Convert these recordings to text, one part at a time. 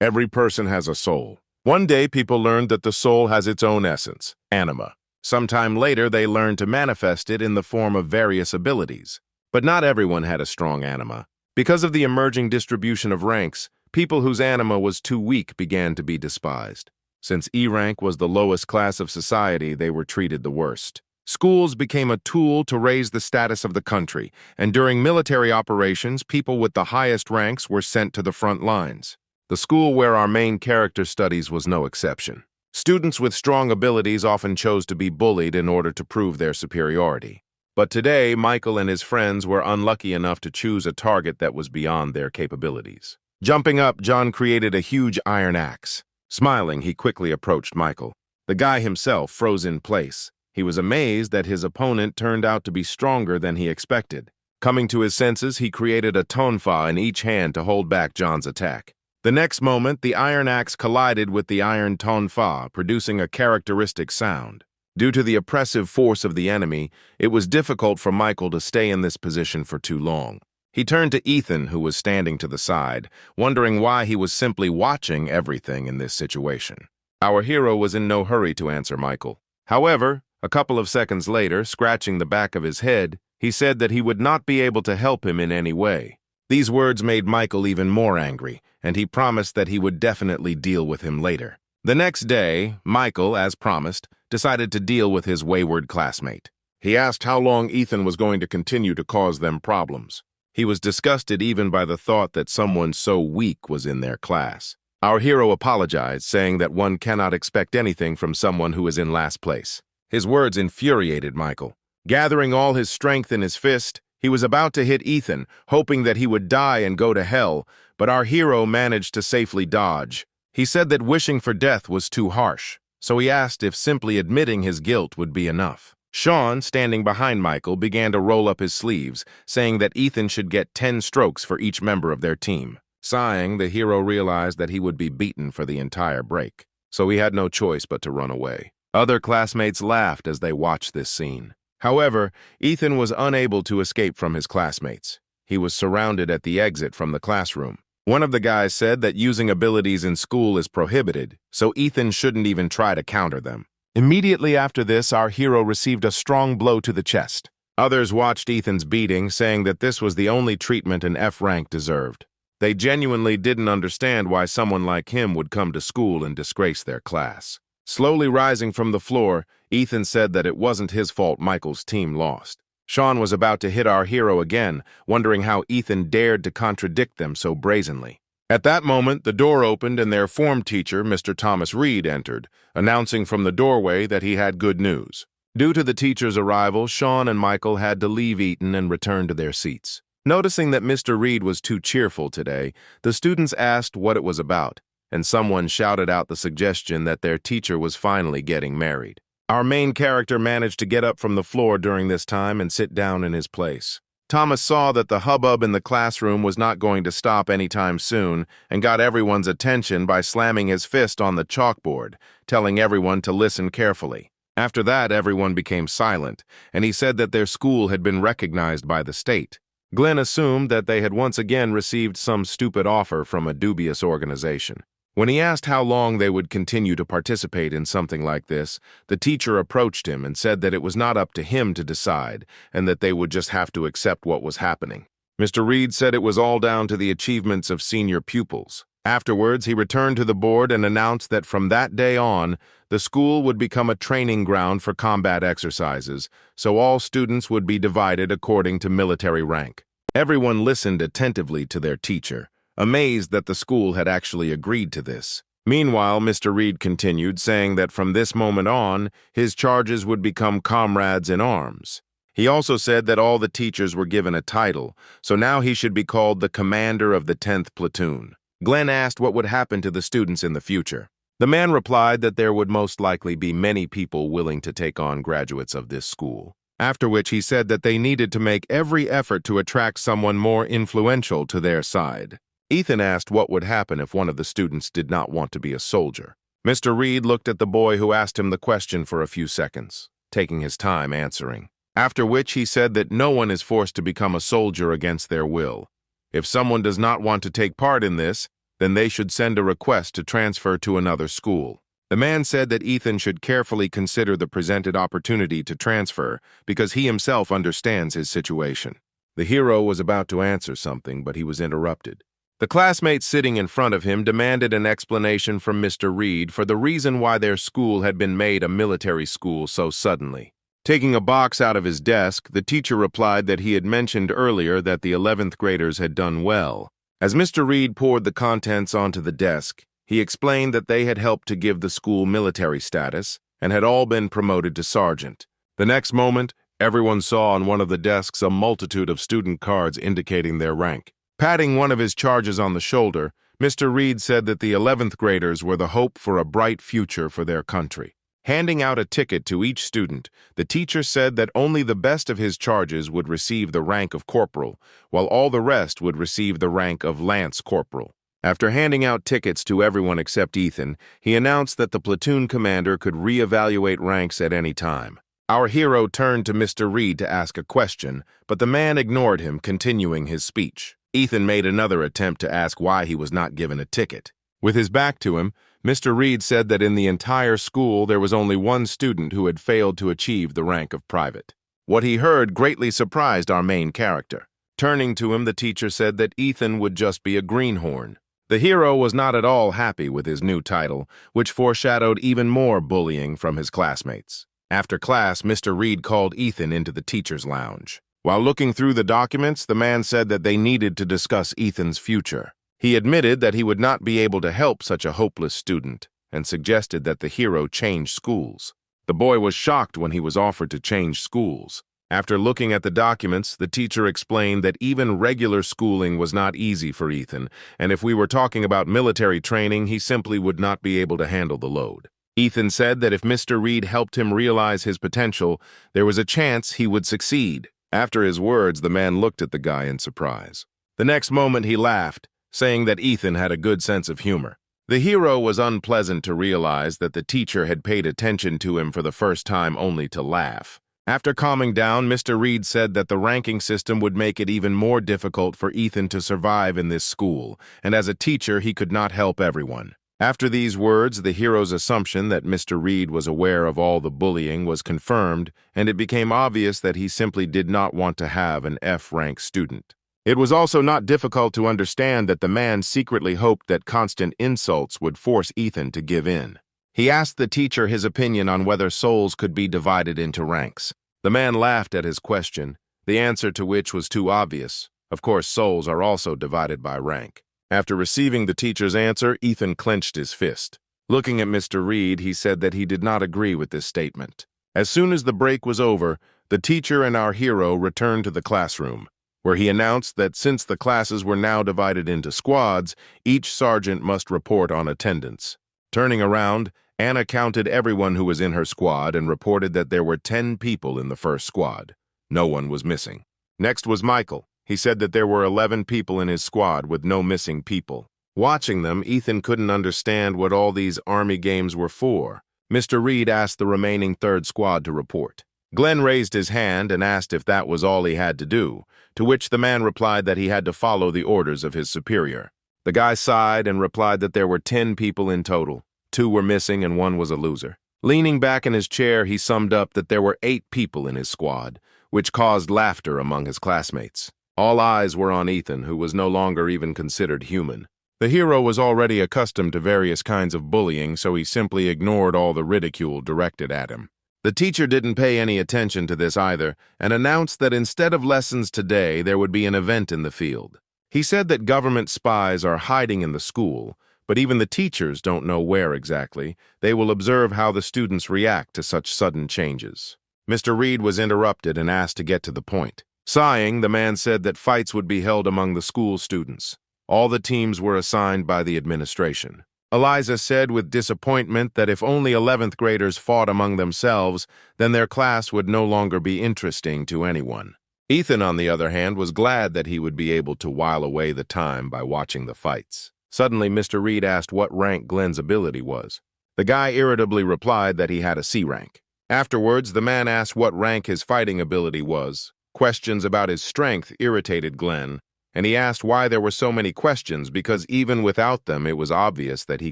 Every person has a soul. One day, people learned that the soul has its own essence, anima. Sometime later, they learned to manifest it in the form of various abilities. But not everyone had a strong anima. Because of the emerging distribution of ranks, people whose anima was too weak began to be despised. Since E rank was the lowest class of society, they were treated the worst. Schools became a tool to raise the status of the country, and during military operations, people with the highest ranks were sent to the front lines. The school where our main character studies was no exception. Students with strong abilities often chose to be bullied in order to prove their superiority. But today, Michael and his friends were unlucky enough to choose a target that was beyond their capabilities. Jumping up, John created a huge iron axe. Smiling, he quickly approached Michael. The guy himself froze in place. He was amazed that his opponent turned out to be stronger than he expected. Coming to his senses, he created a tonfa in each hand to hold back John's attack. The next moment, the iron axe collided with the iron tonfa, producing a characteristic sound. Due to the oppressive force of the enemy, it was difficult for Michael to stay in this position for too long. He turned to Ethan, who was standing to the side, wondering why he was simply watching everything in this situation. Our hero was in no hurry to answer Michael. However, a couple of seconds later, scratching the back of his head, he said that he would not be able to help him in any way. These words made Michael even more angry, and he promised that he would definitely deal with him later. The next day, Michael, as promised, decided to deal with his wayward classmate. He asked how long Ethan was going to continue to cause them problems. He was disgusted even by the thought that someone so weak was in their class. Our hero apologized, saying that one cannot expect anything from someone who is in last place. His words infuriated Michael. Gathering all his strength in his fist, he was about to hit Ethan, hoping that he would die and go to hell, but our hero managed to safely dodge. He said that wishing for death was too harsh, so he asked if simply admitting his guilt would be enough. Sean, standing behind Michael, began to roll up his sleeves, saying that Ethan should get 10 strokes for each member of their team. Sighing, the hero realized that he would be beaten for the entire break, so he had no choice but to run away. Other classmates laughed as they watched this scene. However, Ethan was unable to escape from his classmates. He was surrounded at the exit from the classroom. One of the guys said that using abilities in school is prohibited, so Ethan shouldn't even try to counter them. Immediately after this, our hero received a strong blow to the chest. Others watched Ethan's beating, saying that this was the only treatment an F rank deserved. They genuinely didn't understand why someone like him would come to school and disgrace their class. Slowly rising from the floor, Ethan said that it wasn't his fault Michael's team lost. Sean was about to hit our hero again, wondering how Ethan dared to contradict them so brazenly. At that moment, the door opened and their form teacher, Mr. Thomas Reed, entered, announcing from the doorway that he had good news. Due to the teacher's arrival, Sean and Michael had to leave Eton and return to their seats. Noticing that Mr. Reed was too cheerful today, the students asked what it was about, and someone shouted out the suggestion that their teacher was finally getting married. Our main character managed to get up from the floor during this time and sit down in his place. Thomas saw that the hubbub in the classroom was not going to stop anytime soon and got everyone's attention by slamming his fist on the chalkboard, telling everyone to listen carefully. After that, everyone became silent, and he said that their school had been recognized by the state. Glenn assumed that they had once again received some stupid offer from a dubious organization. When he asked how long they would continue to participate in something like this, the teacher approached him and said that it was not up to him to decide and that they would just have to accept what was happening. Mr. Reed said it was all down to the achievements of senior pupils. Afterwards, he returned to the board and announced that from that day on, the school would become a training ground for combat exercises, so all students would be divided according to military rank. Everyone listened attentively to their teacher, amazed that the school had actually agreed to this. Meanwhile, Mr. Reed continued, saying that from this moment on, his charges would become comrades in arms. He also said that all the teachers were given a title, so now he should be called the commander of the 10th platoon. Glenn asked what would happen to the students in the future. The man replied that there would most likely be many people willing to take on graduates of this school. After which he said that they needed to make every effort to attract someone more influential to their side. Ethan asked what would happen if one of the students did not want to be a soldier. Mr. Reed looked at the boy who asked him the question for a few seconds, taking his time answering. After which he said that no one is forced to become a soldier against their will. If someone does not want to take part in this, then then they should send a request to transfer to another school. The man said that Ethan should carefully consider the presented opportunity to transfer because he himself understands his situation. The hero was about to answer something, but he was interrupted. The classmates sitting in front of him demanded an explanation from Mr. Reed for the reason why their school had been made a military school so suddenly. Taking a box out of his desk, the teacher replied that he had mentioned earlier that the 11th graders had done well. As Mr. Reed poured the contents onto the desk, he explained that they had helped to give the school military status and had all been promoted to sergeant. The next moment, everyone saw on one of the desks a multitude of student cards indicating their rank. Patting one of his charges on the shoulder, Mr. Reed said that the 11th graders were the hope for a bright future for their country. Handing out a ticket to each student, the teacher said that only the best of his charges would receive the rank of corporal, while all the rest would receive the rank of lance corporal. After handing out tickets to everyone except Ethan, he announced that the platoon commander could re-evaluate ranks at any time. Our hero turned to Mr. Reed to ask a question, but the man ignored him, continuing his speech. Ethan made another attempt to ask why he was not given a ticket. With his back to him, Mr. Reed said that in the entire school there was only one student who had failed to achieve the rank of private. What he heard greatly surprised our main character. Turning to him, the teacher said that Ethan would just be a greenhorn. The hero was not at all happy with his new title, which foreshadowed even more bullying from his classmates. After class, Mr. Reed called Ethan into the teacher's lounge. While looking through the documents, the man said that they needed to discuss Ethan's future. He admitted that he would not be able to help such a hopeless student and suggested that the hero change schools. The boy was shocked when he was offered to change schools. After looking at the documents, the teacher explained that even regular schooling was not easy for Ethan, and if we were talking about military training, he simply would not be able to handle the load. Ethan said that if Mr. Reed helped him realize his potential, there was a chance he would succeed. After his words, the man looked at the guy in surprise. The next moment he laughed, saying that Ethan had a good sense of humor. The hero was unpleasant to realize that the teacher had paid attention to him for the first time only to laugh. After calming down, Mr. Reed said that the ranking system would make it even more difficult for Ethan to survive in this school, and as a teacher he could not help everyone. After these words, the hero's assumption that Mr. Reed was aware of all the bullying was confirmed, and it became obvious that he simply did not want to have an F-rank student. It was also not difficult to understand that the man secretly hoped that constant insults would force Ethan to give in. He asked the teacher his opinion on whether souls could be divided into ranks. The man laughed at his question, the answer to which was too obvious. Of course, souls are also divided by rank. After receiving the teacher's answer, Ethan clenched his fist. Looking at Mr. Reed, he said that he did not agree with this statement. As soon as the break was over, the teacher and our hero returned to the classroom, where he announced that since the classes were now divided into squads, each sergeant must report on attendance. Turning around, Anna counted everyone who was in her squad and reported that there were 10 people in the first squad. No one was missing. Next was Michael. He said that there were 11 people in his squad with no missing people. Watching them, Ethan couldn't understand what all these army games were for. Mr. Reed asked the remaining third squad to report. Glenn raised his hand and asked if that was all he had to do, to which the man replied that he had to follow the orders of his superior. The guy sighed and replied that there were 10 people in total. 2 were missing and 1 was a loser. Leaning back in his chair, he summed up that there were 8 people in his squad, which caused laughter among his classmates. All eyes were on Ethan, who was no longer even considered human. The hero was already accustomed to various kinds of bullying, so he simply ignored all the ridicule directed at him. The teacher didn't pay any attention to this either, and announced that instead of lessons today, there would be an event in the field. He said that government spies are hiding in the school, but even the teachers don't know where exactly. They will observe how the students react to such sudden changes. Mr. Reed was interrupted and asked to get to the point. Sighing, the man said that fights would be held among the school students. All the teams were assigned by the administration. Eliza said with disappointment that if only 11th graders fought among themselves, then their class would no longer be interesting to anyone. Ethan, on the other hand, was glad that he would be able to while away the time by watching the fights. Suddenly, Mr. Reed asked what rank Glenn's ability was. The guy irritably replied that he had a C rank. Afterwards, the man asked what rank his fighting ability was. Questions about his strength irritated Glenn, and he asked why there were so many questions because even without them, it was obvious that he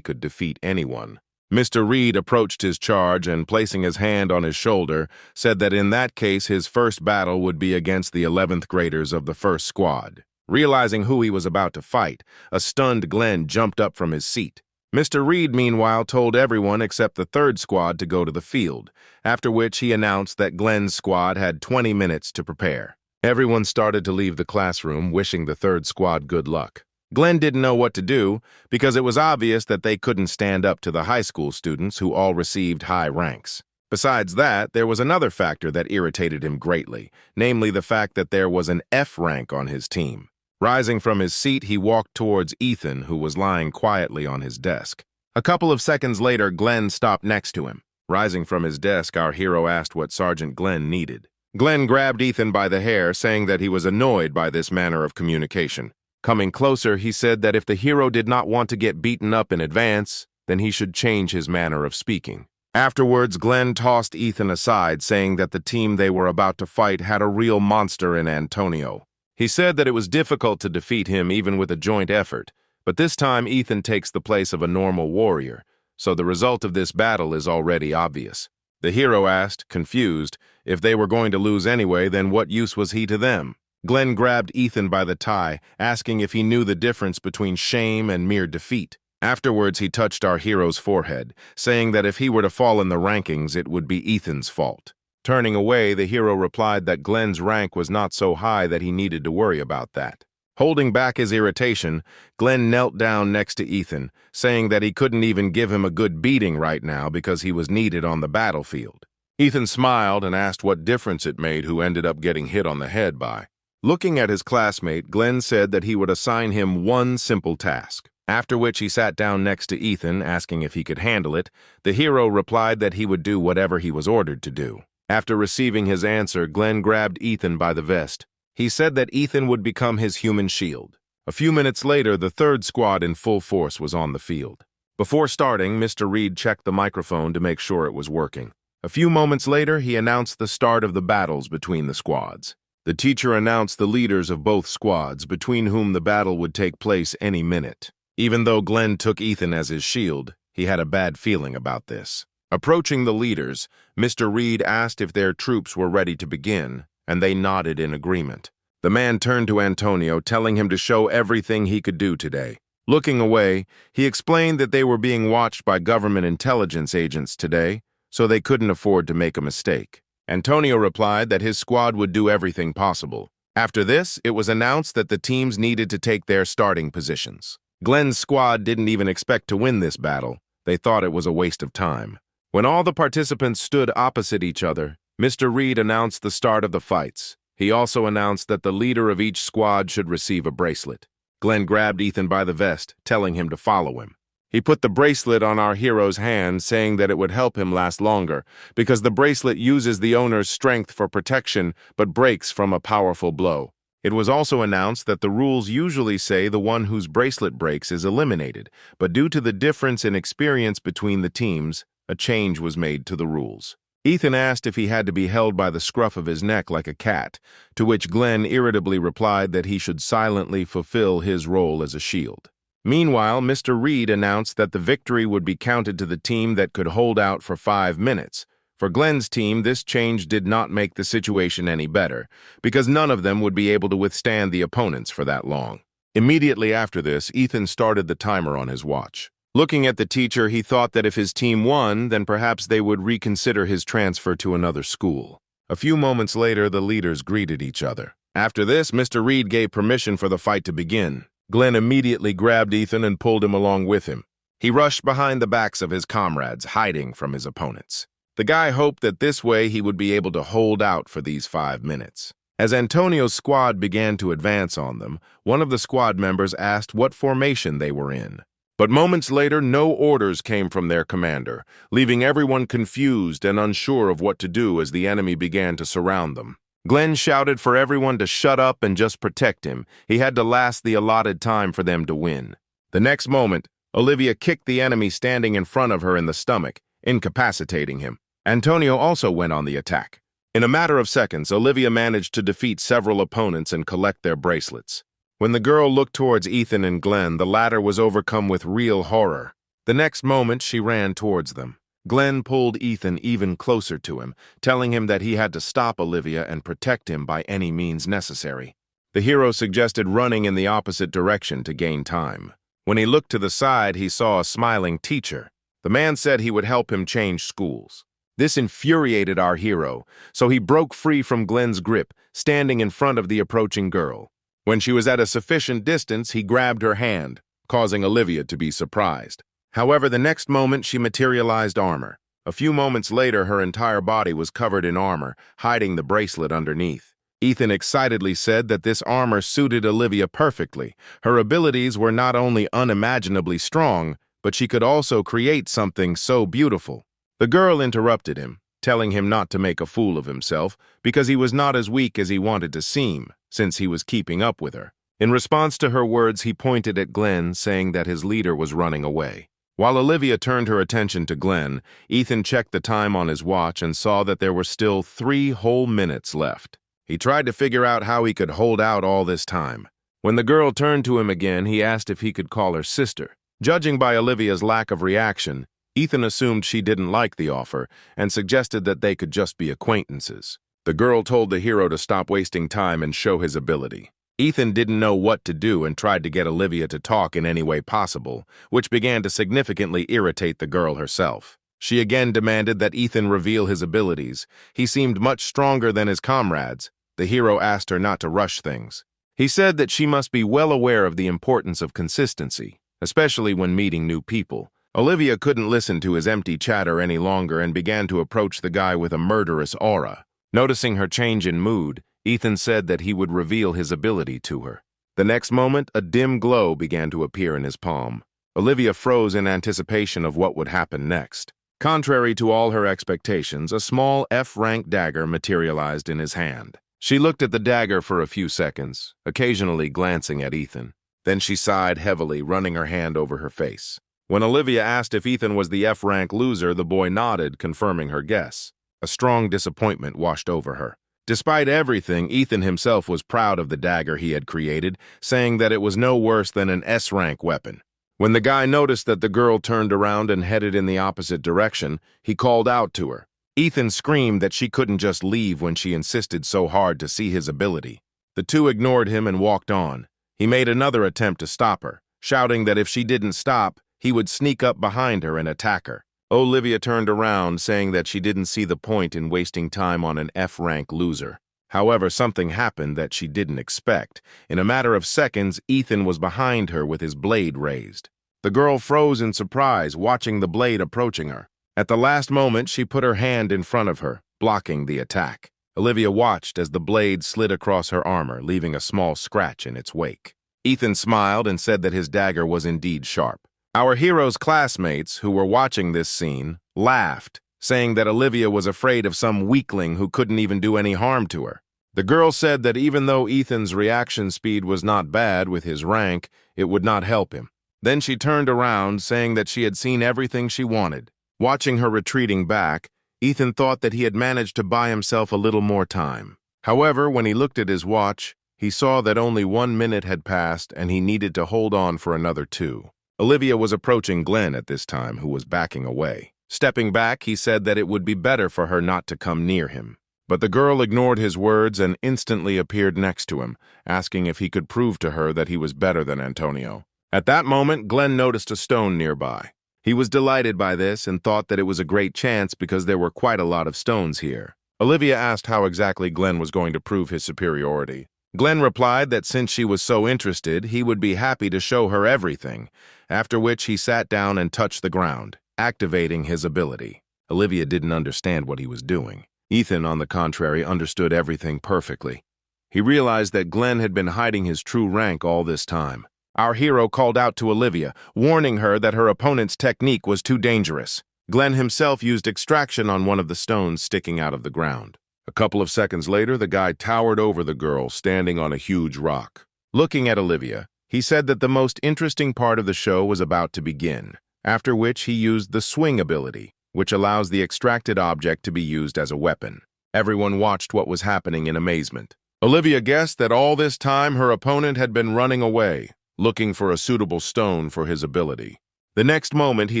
could defeat anyone. Mr. Reed approached his charge and, placing his hand on his shoulder, said that in that case his first battle would be against the 11th graders of the first squad. Realizing who he was about to fight, a stunned Glenn jumped up from his seat. Mr. Reed, meanwhile, told everyone except the third squad to go to the field, after which he announced that Glenn's squad had 20 minutes to prepare. Everyone started to leave the classroom, wishing the third squad good luck. Glenn didn't know what to do because it was obvious that they couldn't stand up to the high school students who all received high ranks. Besides that, there was another factor that irritated him greatly, namely the fact that there was an F rank on his team. Rising from his seat, he walked towards Ethan, who was lying quietly on his desk. A couple of seconds later, Glenn stopped next to him. Rising from his desk, our hero asked what Sergeant Glenn needed. Glenn grabbed Ethan by the hair, saying that he was annoyed by this manner of communication. Coming closer, he said that if the hero did not want to get beaten up in advance, then he should change his manner of speaking. Afterwards, Glenn tossed Ethan aside, saying that the team they were about to fight had a real monster in Antonio. He said that it was difficult to defeat him even with a joint effort, but this time Ethan takes the place of a normal warrior, so the result of this battle is already obvious. The hero asked, confused, if they were going to lose anyway, then what use was he to them? Glenn grabbed Ethan by the tie, asking if he knew the difference between shame and mere defeat. Afterwards, he touched our hero's forehead, saying that if he were to fall in the rankings, it would be Ethan's fault. Turning away, the hero replied that Glenn's rank was not so high that he needed to worry about that. Holding back his irritation, Glenn knelt down next to Ethan, saying that he couldn't even give him a good beating right now because he was needed on the battlefield. Ethan smiled and asked what difference it made who ended up getting hit on the head by. Looking at his classmate, Glenn said that he would assign him one simple task. After which he sat down next to Ethan, asking if he could handle it. The hero replied that he would do whatever he was ordered to do. After receiving his answer, Glenn grabbed Ethan by the vest. He said that Ethan would become his human shield. A few minutes later, the third squad in full force was on the field. Before starting, Mr. Reed checked the microphone to make sure it was working. A few moments later, he announced the start of the battles between the squads. The teacher announced the leaders of both squads, between whom the battle would take place any minute. Even though Glenn took Ethan as his shield, he had a bad feeling about this. Approaching the leaders, Mr. Reed asked if their troops were ready to begin, and they nodded in agreement. The man turned to Antonio, telling him to show everything he could do today. Looking away, he explained that they were being watched by government intelligence agents today, so they couldn't afford to make a mistake. Antonio replied that his squad would do everything possible. After this, it was announced that the teams needed to take their starting positions. Glenn's squad didn't even expect to win this battle. They thought it was a waste of time. When all the participants stood opposite each other, Mr. Reed announced the start of the fights. He also announced that the leader of each squad should receive a bracelet. Glenn grabbed Ethan by the vest, telling him to follow him. He put the bracelet on our hero's hand, saying that it would help him last longer, because the bracelet uses the owner's strength for protection but breaks from a powerful blow. It was also announced that the rules usually say the one whose bracelet breaks is eliminated, but due to the difference in experience between the teams, a change was made to the rules. Ethan asked if he had to be held by the scruff of his neck like a cat, to which Glenn irritably replied that he should silently fulfill his role as a shield. Meanwhile, Mr. Reed announced that the victory would be counted to the team that could hold out for 5 minutes. For Glenn's team, this change did not make the situation any better, because none of them would be able to withstand the opponents for that long. Immediately after this, Ethan started the timer on his watch. Looking at the teacher, he thought that if his team won, then perhaps they would reconsider his transfer to another school. A few moments later, the leaders greeted each other. After this, Mr. Reed gave permission for the fight to begin. Glenn immediately grabbed Ethan and pulled him along with him. He rushed behind the backs of his comrades, hiding from his opponents. The guy hoped that this way he would be able to hold out for these 5 minutes. As Antonio's squad began to advance on them, one of the squad members asked what formation they were in. But moments later, no orders came from their commander, leaving everyone confused and unsure of what to do as the enemy began to surround them. Glenn shouted for everyone to shut up and just protect him. He had to last the allotted time for them to win. The next moment, Olivia kicked the enemy standing in front of her in the stomach, incapacitating him. Antonio also went on the attack. In a matter of seconds, Olivia managed to defeat several opponents and collect their bracelets. When the girl looked towards Ethan and Glenn, the latter was overcome with real horror. The next moment, she ran towards them. Glenn pulled Ethan even closer to him, telling him that he had to stop Olivia and protect him by any means necessary. The hero suggested running in the opposite direction to gain time. When he looked to the side, he saw a smiling teacher. The man said he would help him change schools. This infuriated our hero, so he broke free from Glenn's grip, standing in front of the approaching girl. When she was at a sufficient distance, he grabbed her hand, causing Olivia to be surprised. However, the next moment she materialized armor. A few moments later, her entire body was covered in armor, hiding the bracelet underneath. Ethan excitedly said that this armor suited Olivia perfectly. Her abilities were not only unimaginably strong, but she could also create something so beautiful. The girl interrupted him, telling him not to make a fool of himself because he was not as weak as he wanted to seem, since he was keeping up with her. In response to her words, he pointed at Glenn, saying that his leader was running away. While Olivia turned her attention to Glenn, Ethan checked the time on his watch and saw that there were still 3 whole minutes left. He tried to figure out how he could hold out all this time. When the girl turned to him again, he asked if he could call her sister. Judging by Olivia's lack of reaction, Ethan assumed she didn't like the offer and suggested that they could just be acquaintances. The girl told the hero to stop wasting time and show his ability. Ethan didn't know what to do and tried to get Olivia to talk in any way possible, which began to significantly irritate the girl herself. She again demanded that Ethan reveal his abilities. He seemed much stronger than his comrades. The hero asked her not to rush things. He said that she must be well aware of the importance of consistency, especially when meeting new people. Olivia couldn't listen to his empty chatter any longer and began to approach the guy with a murderous aura. Noticing her change in mood, Ethan said that he would reveal his ability to her. The next moment, a dim glow began to appear in his palm. Olivia froze in anticipation of what would happen next. Contrary to all her expectations, a small F-rank dagger materialized in his hand. She looked at the dagger for a few seconds, occasionally glancing at Ethan. Then she sighed heavily, running her hand over her face. When Olivia asked if Ethan was the F-rank loser, the boy nodded, confirming her guess. A strong disappointment washed over her. Despite everything, Ethan himself was proud of the dagger he had created, saying that it was no worse than an S-rank weapon. When the guy noticed that the girl turned around and headed in the opposite direction, he called out to her. Ethan screamed that she couldn't just leave when she insisted so hard to see his ability. The two ignored him and walked on. He made another attempt to stop her, shouting that if she didn't stop, he would sneak up behind her and attack her. Olivia turned around, saying that she didn't see the point in wasting time on an F-rank loser. However, something happened that she didn't expect. In a matter of seconds, Ethan was behind her with his blade raised. The girl froze in surprise, watching the blade approaching her. At the last moment, she put her hand in front of her, blocking the attack. Olivia watched as the blade slid across her armor, leaving a small scratch in its wake. Ethan smiled and said that his dagger was indeed sharp. Our hero's classmates, who were watching this scene, laughed, saying that Olivia was afraid of some weakling who couldn't even do any harm to her. The girl said that even though Ethan's reaction speed was not bad with his rank, it would not help him. Then she turned around, saying that she had seen everything she wanted. Watching her retreating back, Ethan thought that he had managed to buy himself a little more time. However, when he looked at his watch, he saw that only 1 minute had passed and he needed to hold on for another 2. Olivia was approaching Glenn at this time, who was backing away. Stepping back, he said that it would be better for her not to come near him. But the girl ignored his words and instantly appeared next to him, asking if he could prove to her that he was better than Antonio. At that moment, Glenn noticed a stone nearby. He was delighted by this and thought that it was a great chance because there were quite a lot of stones here. Olivia asked how exactly Glenn was going to prove his superiority. Glenn replied that since she was so interested, he would be happy to show her everything, after which he sat down and touched the ground, activating his ability. Olivia didn't understand what he was doing. Ethan, on the contrary, understood everything perfectly. He realized that Glenn had been hiding his true rank all this time. Our hero called out to Olivia, warning her that her opponent's technique was too dangerous. Glenn himself used extraction on one of the stones sticking out of the ground. A couple of seconds later, the guy towered over the girl, standing on a huge rock. Looking at Olivia, he said that the most interesting part of the show was about to begin, after which he used the swing ability, which allows the extracted object to be used as a weapon. Everyone watched what was happening in amazement. Olivia guessed that all this time her opponent had been running away, looking for a suitable stone for his ability. The next moment, he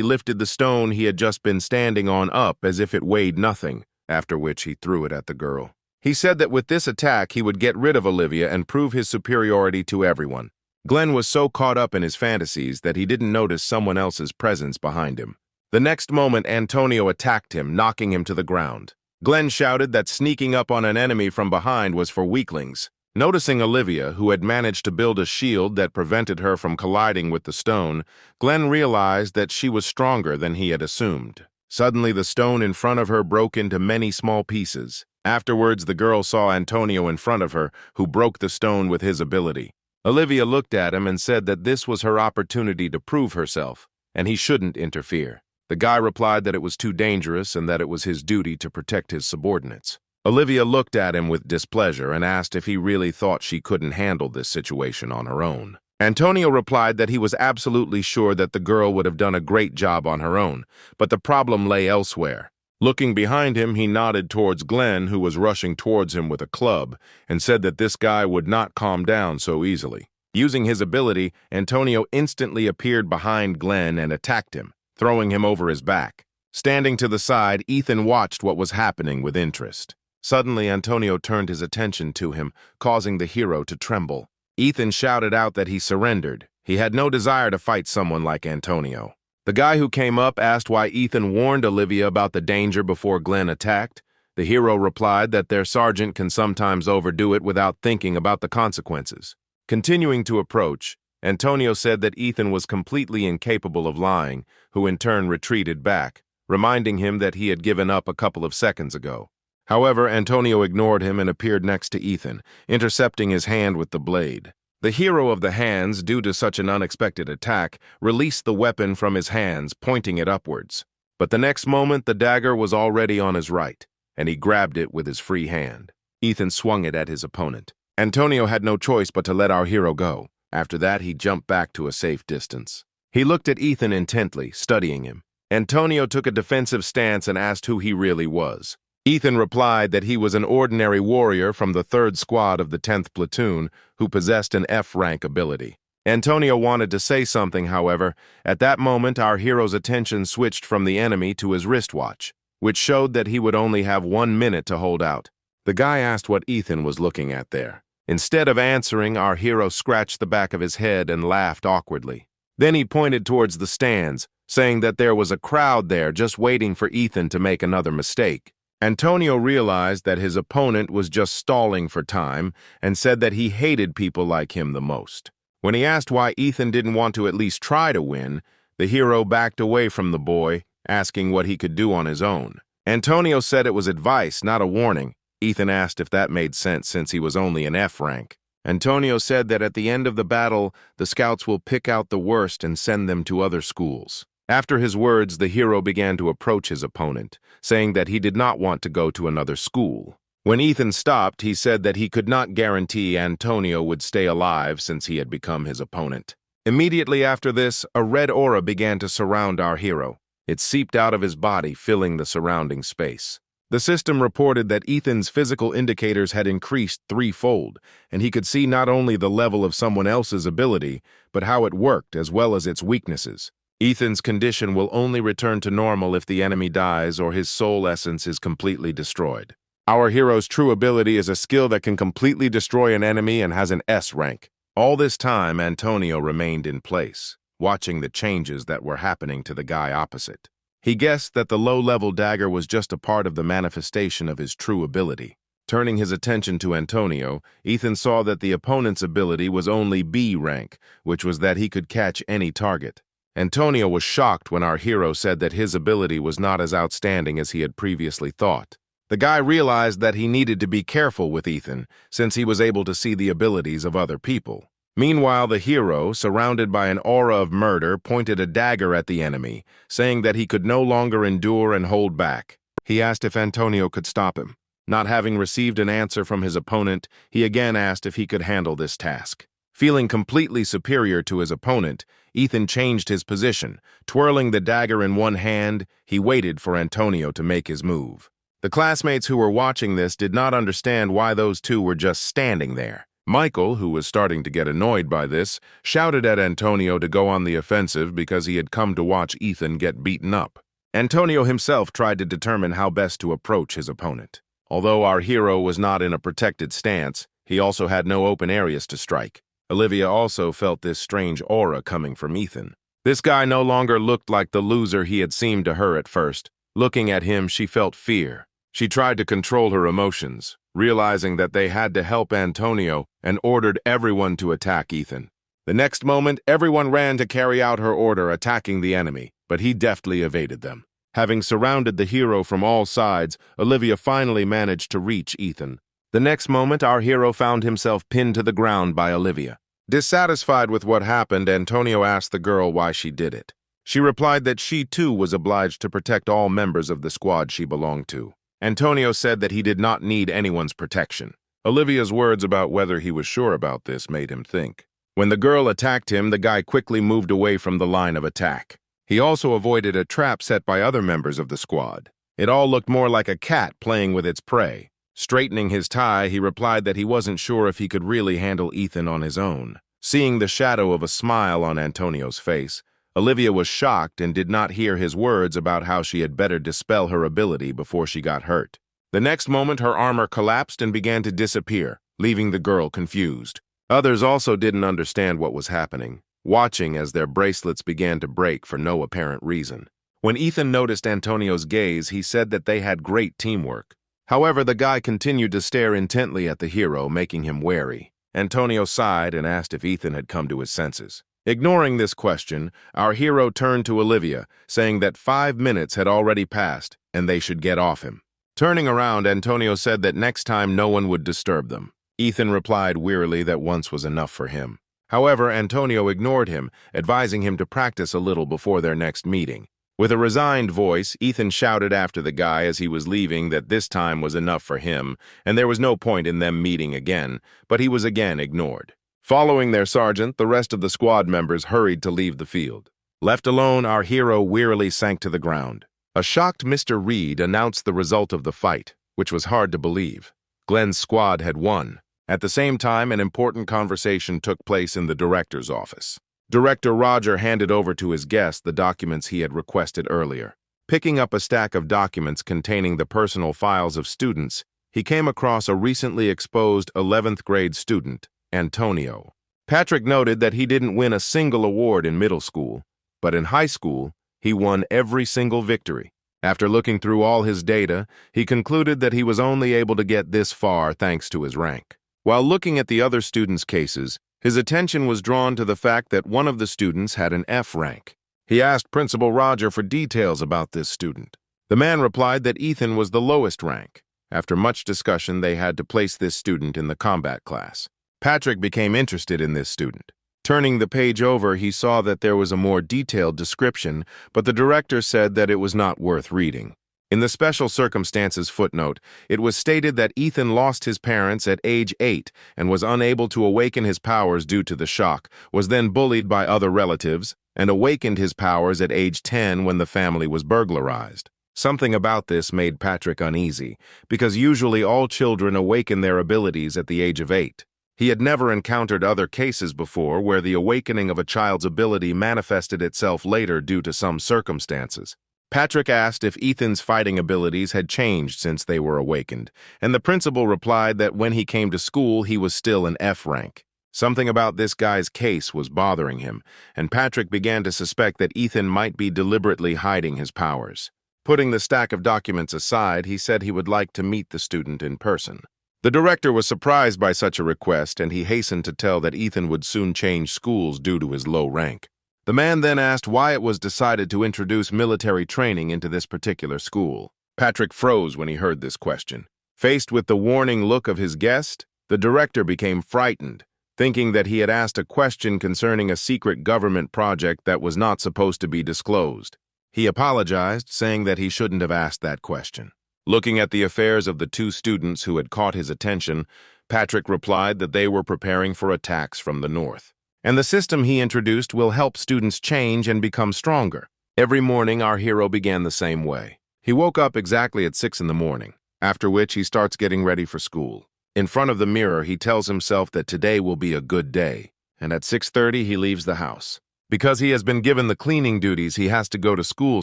lifted the stone he had just been standing on up as if it weighed nothing, after which he threw it at the girl. He said that with this attack, he would get rid of Olivia and prove his superiority to everyone. Glenn was so caught up in his fantasies that he didn't notice someone else's presence behind him. The next moment, Antonio attacked him, knocking him to the ground. Glenn shouted that sneaking up on an enemy from behind was for weaklings. Noticing Olivia, who had managed to build a shield that prevented her from colliding with the stone, Glenn realized that she was stronger than he had assumed. Suddenly, the stone in front of her broke into many small pieces. Afterwards, the girl saw Antonio in front of her, who broke the stone with his ability. Olivia looked at him and said that this was her opportunity to prove herself, and he shouldn't interfere. The guy replied that it was too dangerous and that it was his duty to protect his subordinates. Olivia looked at him with displeasure and asked if he really thought she couldn't handle this situation on her own. Antonio replied that he was absolutely sure that the girl would have done a great job on her own, but the problem lay elsewhere. Looking behind him, he nodded towards Glenn, who was rushing towards him with a club, and said that this guy would not calm down so easily. Using his ability, Antonio instantly appeared behind Glenn and attacked him, throwing him over his back. Standing to the side, Ethan watched what was happening with interest. Suddenly, Antonio turned his attention to him, causing the hero to tremble. Ethan shouted out that he surrendered. He had no desire to fight someone like Antonio. The guy who came up asked why Ethan warned Olivia about the danger before Glenn attacked. The hero replied that their sergeant can sometimes overdo it without thinking about the consequences. Continuing to approach, Antonio said that Ethan was completely incapable of lying, who in turn retreated back, reminding him that he had given up a couple of seconds ago. However, Antonio ignored him and appeared next to Ethan, intercepting his hand with the blade. The hero of the hands, due to such an unexpected attack, released the weapon from his hands, pointing it upwards. But the next moment, the dagger was already on his right, and he grabbed it with his free hand. Ethan swung it at his opponent. Antonio had no choice but to let our hero go. After that, he jumped back to a safe distance. He looked at Ethan intently, studying him. Antonio took a defensive stance and asked who he really was. Ethan replied that he was an ordinary warrior from the 3rd Squad of the 10th Platoon who possessed an F-rank ability. Antonio wanted to say something, however. At that moment, our hero's attention switched from the enemy to his wristwatch, which showed that he would only have 1 minute to hold out. The guy asked what Ethan was looking at there. Instead of answering, our hero scratched the back of his head and laughed awkwardly. Then he pointed towards the stands, saying that there was a crowd there just waiting for Ethan to make another mistake. Antonio realized that his opponent was just stalling for time and said that he hated people like him the most. When he asked why Ethan didn't want to at least try to win, the hero backed away from the boy, asking what he could do on his own. Antonio said it was advice, not a warning. Ethan asked if that made sense since he was only an F rank. Antonio said that at the end of the battle, the scouts will pick out the worst and send them to other schools. After his words, the hero began to approach his opponent, saying that he did not want to go to another school. When Ethan stopped, he said that he could not guarantee Antonio would stay alive since he had become his opponent. Immediately after this, a red aura began to surround our hero. It seeped out of his body, filling the surrounding space. The system reported that Ethan's physical indicators had increased 3-fold, and he could see not only the level of someone else's ability, but how it worked as well as its weaknesses. Ethan's condition will only return to normal if the enemy dies or his soul essence is completely destroyed. Our hero's true ability is a skill that can completely destroy an enemy and has an S rank. All this time, Antonio remained in place, watching the changes that were happening to the guy opposite. He guessed that the low-level dagger was just a part of the manifestation of his true ability. Turning his attention to Antonio, Ethan saw that the opponent's ability was only B rank, which was that he could catch any target. Antonio was shocked when our hero said that his ability was not as outstanding as he had previously thought. The guy realized that he needed to be careful with Ethan, since he was able to see the abilities of other people. Meanwhile, the hero, surrounded by an aura of murder, pointed a dagger at the enemy, saying that he could no longer endure and hold back. He asked if Antonio could stop him. Not having received an answer from his opponent, he again asked if he could handle this task. Feeling completely superior to his opponent, Ethan changed his position. Twirling the dagger in one hand, he waited for Antonio to make his move. The classmates who were watching this did not understand why those two were just standing there. Michael, who was starting to get annoyed by this, shouted at Antonio to go on the offensive because he had come to watch Ethan get beaten up. Antonio himself tried to determine how best to approach his opponent. Although our hero was not in a protected stance, he also had no open areas to strike. Olivia also felt this strange aura coming from Ethan. This guy no longer looked like the loser he had seemed to her at first. Looking at him, she felt fear. She tried to control her emotions, realizing that they had to help Antonio, and ordered everyone to attack Ethan. The next moment, everyone ran to carry out her order, attacking the enemy, but he deftly evaded them. Having surrounded the hero from all sides, Olivia finally managed to reach Ethan. The next moment, our hero found himself pinned to the ground by Olivia. Dissatisfied with what happened, Antonio asked the girl why she did it. She replied that she too was obliged to protect all members of the squad she belonged to. Antonio said that he did not need anyone's protection. Olivia's words about whether he was sure about this made him think. When the girl attacked him, the guy quickly moved away from the line of attack. He also avoided a trap set by other members of the squad. It all looked more like a cat playing with its prey. Straightening his tie, he replied that he wasn't sure if he could really handle Ethan on his own. Seeing the shadow of a smile on Antonio's face, Olivia was shocked and did not hear his words about how she had better dispel her ability before she got hurt. The next moment, her armor collapsed and began to disappear, leaving the girl confused. Others also didn't understand what was happening, watching as their bracelets began to break for no apparent reason. When Ethan noticed Antonio's gaze, he said that they had great teamwork. However, the guy continued to stare intently at the hero, making him wary. Antonio sighed and asked if Ethan had come to his senses. Ignoring this question, our hero turned to Olivia, saying that 5 minutes had already passed and they should get off him. Turning around, Antonio said that next time no one would disturb them. Ethan replied wearily that once was enough for him. However, Antonio ignored him, advising him to practice a little before their next meeting. With a resigned voice, Ethan shouted after the guy as he was leaving that this time was enough for him, and there was no point in them meeting again, but he was again ignored. Following their sergeant, the rest of the squad members hurried to leave the field. Left alone, our hero wearily sank to the ground. A shocked Mr. Reed announced the result of the fight, which was hard to believe. Glenn's squad had won. At the same time, an important conversation took place in the director's office. Director Roger handed over to his guest the documents he had requested earlier. Picking up a stack of documents containing the personal files of students, he came across a recently exposed 11th grade student, Antonio. Patrick noted that he didn't win a single award in middle school, but in high school, he won every single victory. After looking through all his data, he concluded that he was only able to get this far thanks to his rank. While looking at the other students' cases, his attention was drawn to the fact that one of the students had an F rank. He asked Principal Roger for details about this student. The man replied that Ethan was the lowest rank. After much discussion, they had to place this student in the combat class. Patrick became interested in this student. Turning the page over, he saw that there was a more detailed description, but the director said that it was not worth reading. In the special circumstances footnote, it was stated that Ethan lost his parents at age 8 and was unable to awaken his powers due to the shock, was then bullied by other relatives, and awakened his powers at age 10 when the family was burglarized. Something about this made Patrick uneasy, because usually all children awaken their abilities at the age of 8. He had never encountered other cases before where the awakening of a child's ability manifested itself later due to some circumstances. Patrick asked if Ethan's fighting abilities had changed since they were awakened, and the principal replied that when he came to school, he was still an F rank. Something about this guy's case was bothering him, and Patrick began to suspect that Ethan might be deliberately hiding his powers. Putting the stack of documents aside, he said he would like to meet the student in person. The director was surprised by such a request, and he hastened to tell that Ethan would soon change schools due to his low rank. The man then asked why it was decided to introduce military training into this particular school. Patrick froze when he heard this question. Faced with the warning look of his guest, the director became frightened, thinking that he had asked a question concerning a secret government project that was not supposed to be disclosed. He apologized, saying that he shouldn't have asked that question. Looking at the affairs of the two students who had caught his attention, Patrick replied that they were preparing for attacks from the north. And the system he introduced will help students change and become stronger. Every morning, our hero began the same way. He woke up exactly at 6 in the morning, after which he starts getting ready for school. In front of the mirror, he tells himself that today will be a good day, and at 6:30 he leaves the house. Because he has been given the cleaning duties, he has to go to school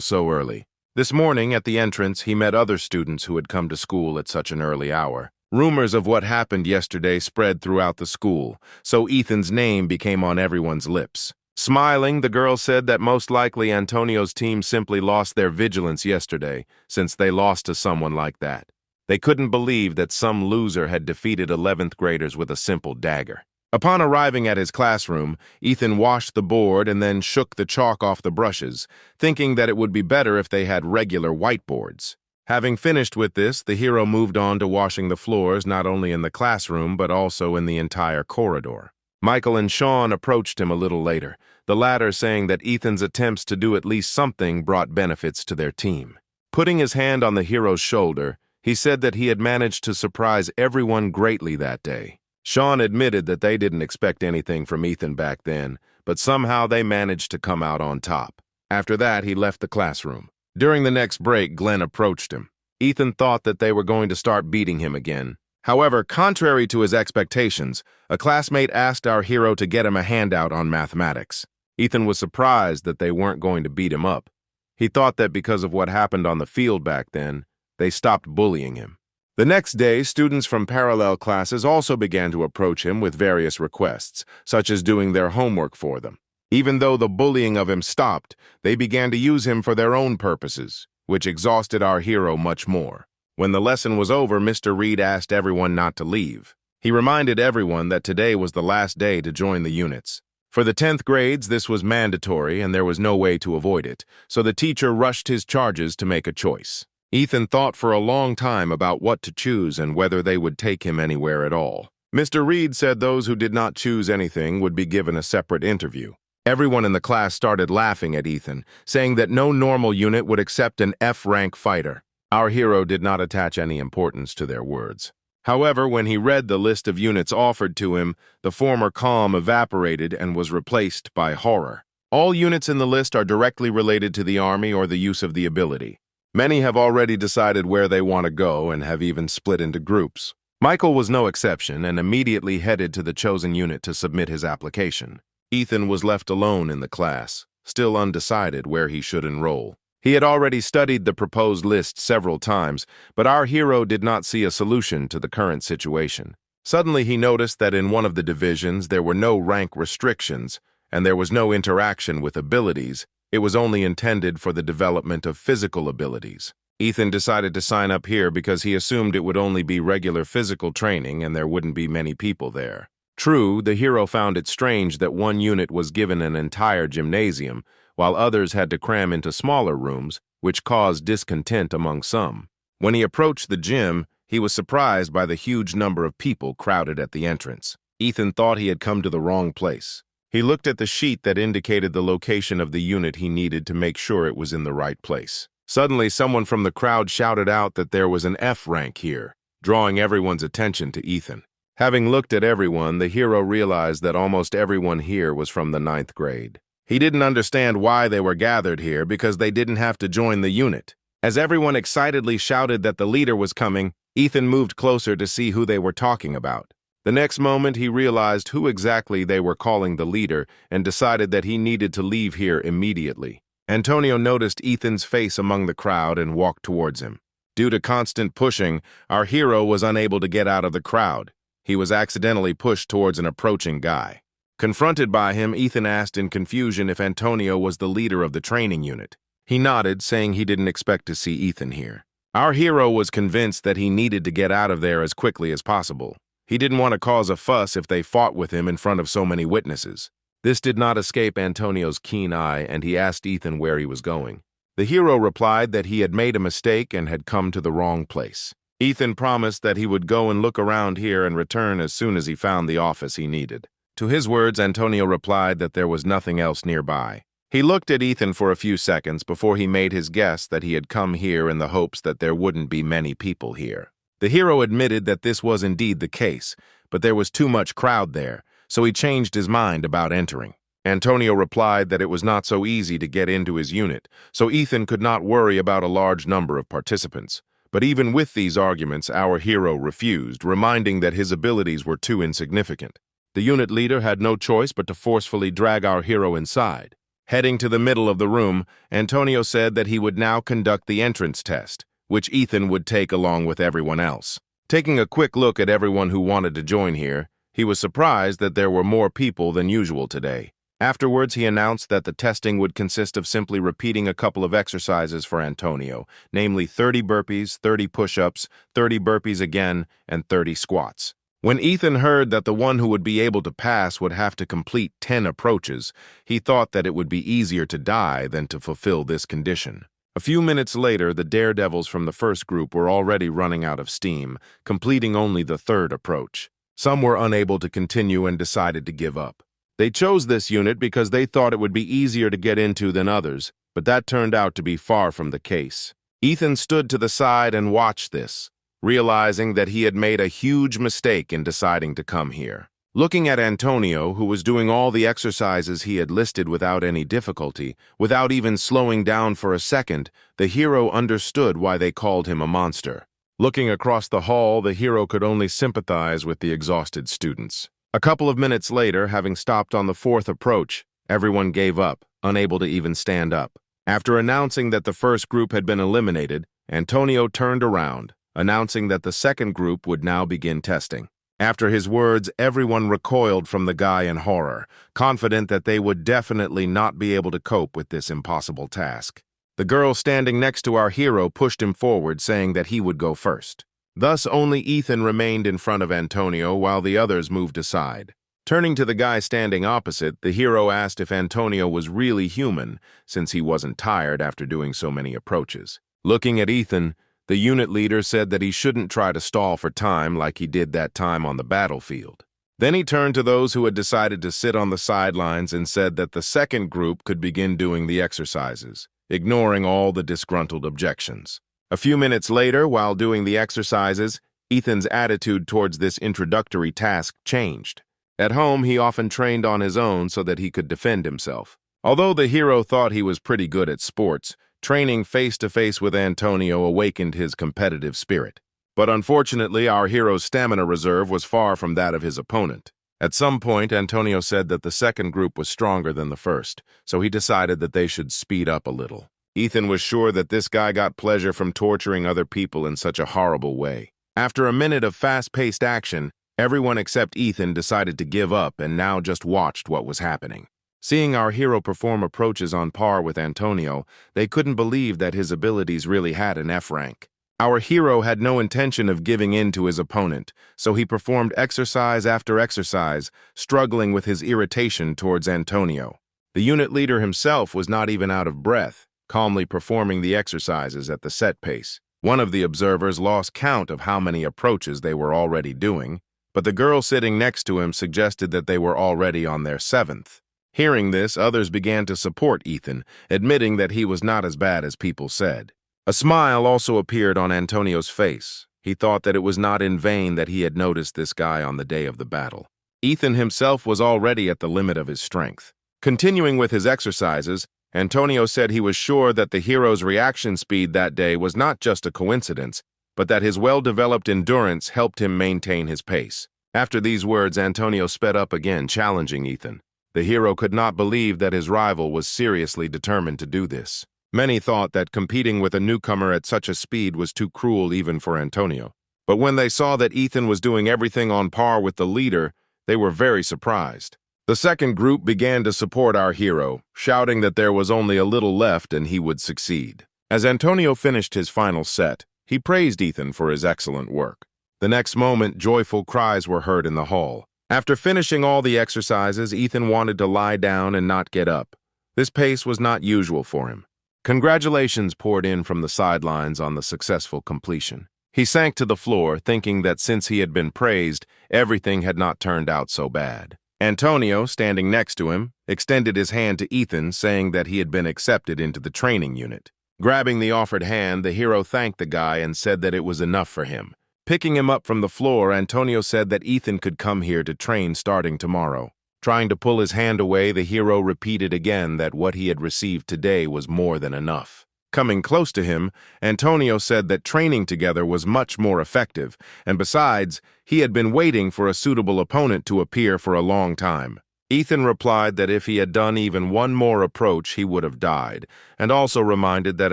so early. This morning, at the entrance, he met other students who had come to school at such an early hour. Rumors of what happened yesterday spread throughout the school, so Ethan's name became on everyone's lips. Smiling, the girl said that most likely Antonio's team simply lost their vigilance yesterday, since they lost to someone like that. They couldn't believe that some loser had defeated 11th graders with a simple dagger. Upon arriving at his classroom, Ethan washed the board and then shook the chalk off the brushes, thinking that it would be better if they had regular whiteboards. Having finished with this, the hero moved on to washing the floors not only in the classroom but also in the entire corridor. Michael and Sean approached him a little later, the latter saying that Ethan's attempts to do at least something brought benefits to their team. Putting his hand on the hero's shoulder, he said that he had managed to surprise everyone greatly that day. Sean admitted that they didn't expect anything from Ethan back then, but somehow they managed to come out on top. After that, he left the classroom. During the next break, Glenn approached him. Ethan thought that they were going to start beating him again. However, contrary to his expectations, a classmate asked our hero to get him a handout on mathematics. Ethan was surprised that they weren't going to beat him up. He thought that because of what happened on the field back then, they stopped bullying him. The next day, students from parallel classes also began to approach him with various requests, such as doing their homework for them. Even though the bullying of him stopped, they began to use him for their own purposes, which exhausted our hero much more. When the lesson was over, Mr. Reed asked everyone not to leave. He reminded everyone that today was the last day to join the units. For the 10th grades, this was mandatory and there was no way to avoid it, so the teacher rushed his charges to make a choice. Ethan thought for a long time about what to choose and whether they would take him anywhere at all. Mr. Reed said those who did not choose anything would be given a separate interview. Everyone in the class started laughing at Ethan, saying that no normal unit would accept an F-rank fighter. Our hero did not attach any importance to their words. However, when he read the list of units offered to him, the former calm evaporated and was replaced by horror. All units in the list are directly related to the army or the use of the ability. Many have already decided where they want to go and have even split into groups. Michael was no exception and immediately headed to the chosen unit to submit his application. Ethan was left alone in the class, still undecided where he should enroll. He had already studied the proposed list several times, but our hero did not see a solution to the current situation. Suddenly he noticed that in one of the divisions there were no rank restrictions, and there was no interaction with abilities. It was only intended for the development of physical abilities. Ethan decided to sign up here because he assumed it would only be regular physical training and there wouldn't be many people there. True, the hero found it strange that one unit was given an entire gymnasium, while others had to cram into smaller rooms, which caused discontent among some. When he approached the gym, he was surprised by the huge number of people crowded at the entrance. Ethan thought he had come to the wrong place. He looked at the sheet that indicated the location of the unit he needed to make sure it was in the right place. Suddenly, someone from the crowd shouted out that there was an F rank here, drawing everyone's attention to Ethan. Having looked at everyone, the hero realized that almost everyone here was from the 9th grade. He didn't understand why they were gathered here because they didn't have to join the unit. As everyone excitedly shouted that the leader was coming, Ethan moved closer to see who they were talking about. The next moment, he realized who exactly they were calling the leader and decided that he needed to leave here immediately. Antonio noticed Ethan's face among the crowd and walked towards him. Due to constant pushing, our hero was unable to get out of the crowd. He was accidentally pushed towards an approaching guy. Confronted by him, Ethan asked in confusion if Antonio was the leader of the training unit. He nodded, saying he didn't expect to see Ethan here. Our hero was convinced that he needed to get out of there as quickly as possible. He didn't want to cause a fuss if they fought with him in front of so many witnesses. This did not escape Antonio's keen eye, and he asked Ethan where he was going. The hero replied that he had made a mistake and had come to the wrong place. Ethan promised that he would go and look around here and return as soon as he found the office he needed. To his words, Antonio replied that there was nothing else nearby. He looked at Ethan for a few seconds before he made his guess that he had come here in the hopes that there wouldn't be many people here. The hero admitted that this was indeed the case, but there was too much crowd there, so he changed his mind about entering. Antonio replied that it was not so easy to get into his unit, so Ethan could not worry about a large number of participants. But even with these arguments, our hero refused, reminding that his abilities were too insignificant. The unit leader had no choice but to forcefully drag our hero inside. Heading to the middle of the room, Antonio said that he would now conduct the entrance test, which Ethan would take along with everyone else. Taking a quick look at everyone who wanted to join here, he was surprised that there were more people than usual today. Afterwards, he announced that the testing would consist of simply repeating a couple of exercises for Antonio, namely 30 burpees, 30 push-ups, 30 burpees again, and 30 squats. When Ethan heard that the one who would be able to pass would have to complete 10 approaches, he thought that it would be easier to die than to fulfill this condition. A few minutes later, the daredevils from the first group were already running out of steam, completing only the third approach. Some were unable to continue and decided to give up. They chose this unit because they thought it would be easier to get into than others, but that turned out to be far from the case. Ethan stood to the side and watched this, realizing that he had made a huge mistake in deciding to come here. Looking at Antonio, who was doing all the exercises he had listed without any difficulty, without even slowing down for a second, the hero understood why they called him a monster. Looking across the hall, the hero could only sympathize with the exhausted students. A couple of minutes later, having stopped on the fourth approach, everyone gave up, unable to even stand up. After announcing that the first group had been eliminated, Antonio turned around, announcing that the second group would now begin testing. After his words, everyone recoiled from the guy in horror, confident that they would definitely not be able to cope with this impossible task. The girl standing next to our hero pushed him forward, saying that he would go first. Thus, only Ethan remained in front of Antonio while the others moved aside. Turning to the guy standing opposite, the hero asked if Antonio was really human, since he wasn't tired after doing so many approaches. Looking at Ethan, the unit leader said that he shouldn't try to stall for time like he did that time on the battlefield. Then he turned to those who had decided to sit on the sidelines and said that the second group could begin doing the exercises, ignoring all the disgruntled objections. A few minutes later, while doing the exercises, Ethan's attitude towards this introductory task changed. At home, he often trained on his own so that he could defend himself. Although the hero thought he was pretty good at sports, training face-to-face with Antonio awakened his competitive spirit. But unfortunately, our hero's stamina reserve was far from that of his opponent. At some point, Antonio said that the second group was stronger than the first, so he decided that they should speed up a little. Ethan was sure that this guy got pleasure from torturing other people in such a horrible way. After a minute of fast-paced action, everyone except Ethan decided to give up and now just watched what was happening. Seeing our hero perform approaches on par with Antonio, they couldn't believe that his abilities really had an F rank. Our hero had no intention of giving in to his opponent, so he performed exercise after exercise, struggling with his irritation towards Antonio. The unit leader himself was not even out of breath, calmly performing the exercises at the set pace. One of the observers lost count of how many approaches they were already doing, but the girl sitting next to him suggested that they were already on their 7th. Hearing this, others began to support Ethan, admitting that he was not as bad as people said. A smile also appeared on Antonio's face. He thought that it was not in vain that he had noticed this guy on the day of the battle. Ethan himself was already at the limit of his strength. Continuing with his exercises, Antonio said he was sure that the hero's reaction speed that day was not just a coincidence, but that his well-developed endurance helped him maintain his pace. After these words, Antonio sped up again, challenging Ethan. The hero could not believe that his rival was seriously determined to do this. Many thought that competing with a newcomer at such a speed was too cruel even for Antonio. But when they saw that Ethan was doing everything on par with the leader, they were very surprised. The second group began to support our hero, shouting that there was only a little left and he would succeed. As Antonio finished his final set, he praised Ethan for his excellent work. The next moment, joyful cries were heard in the hall. After finishing all the exercises, Ethan wanted to lie down and not get up. This pace was not usual for him. Congratulations poured in from the sidelines on the successful completion. He sank to the floor, thinking that since he had been praised, everything had not turned out so bad. Antonio, standing next to him, extended his hand to Ethan, saying that he had been accepted into the training unit. Grabbing the offered hand, the hero thanked the guy and said that it was enough for him. Picking him up from the floor, Antonio said that Ethan could come here to train starting tomorrow. Trying to pull his hand away, the hero repeated again that what he had received today was more than enough. Coming close to him, Antonio said that training together was much more effective, and besides, he had been waiting for a suitable opponent to appear for a long time. Ethan replied that if he had done even one more approach, he would have died, and also reminded that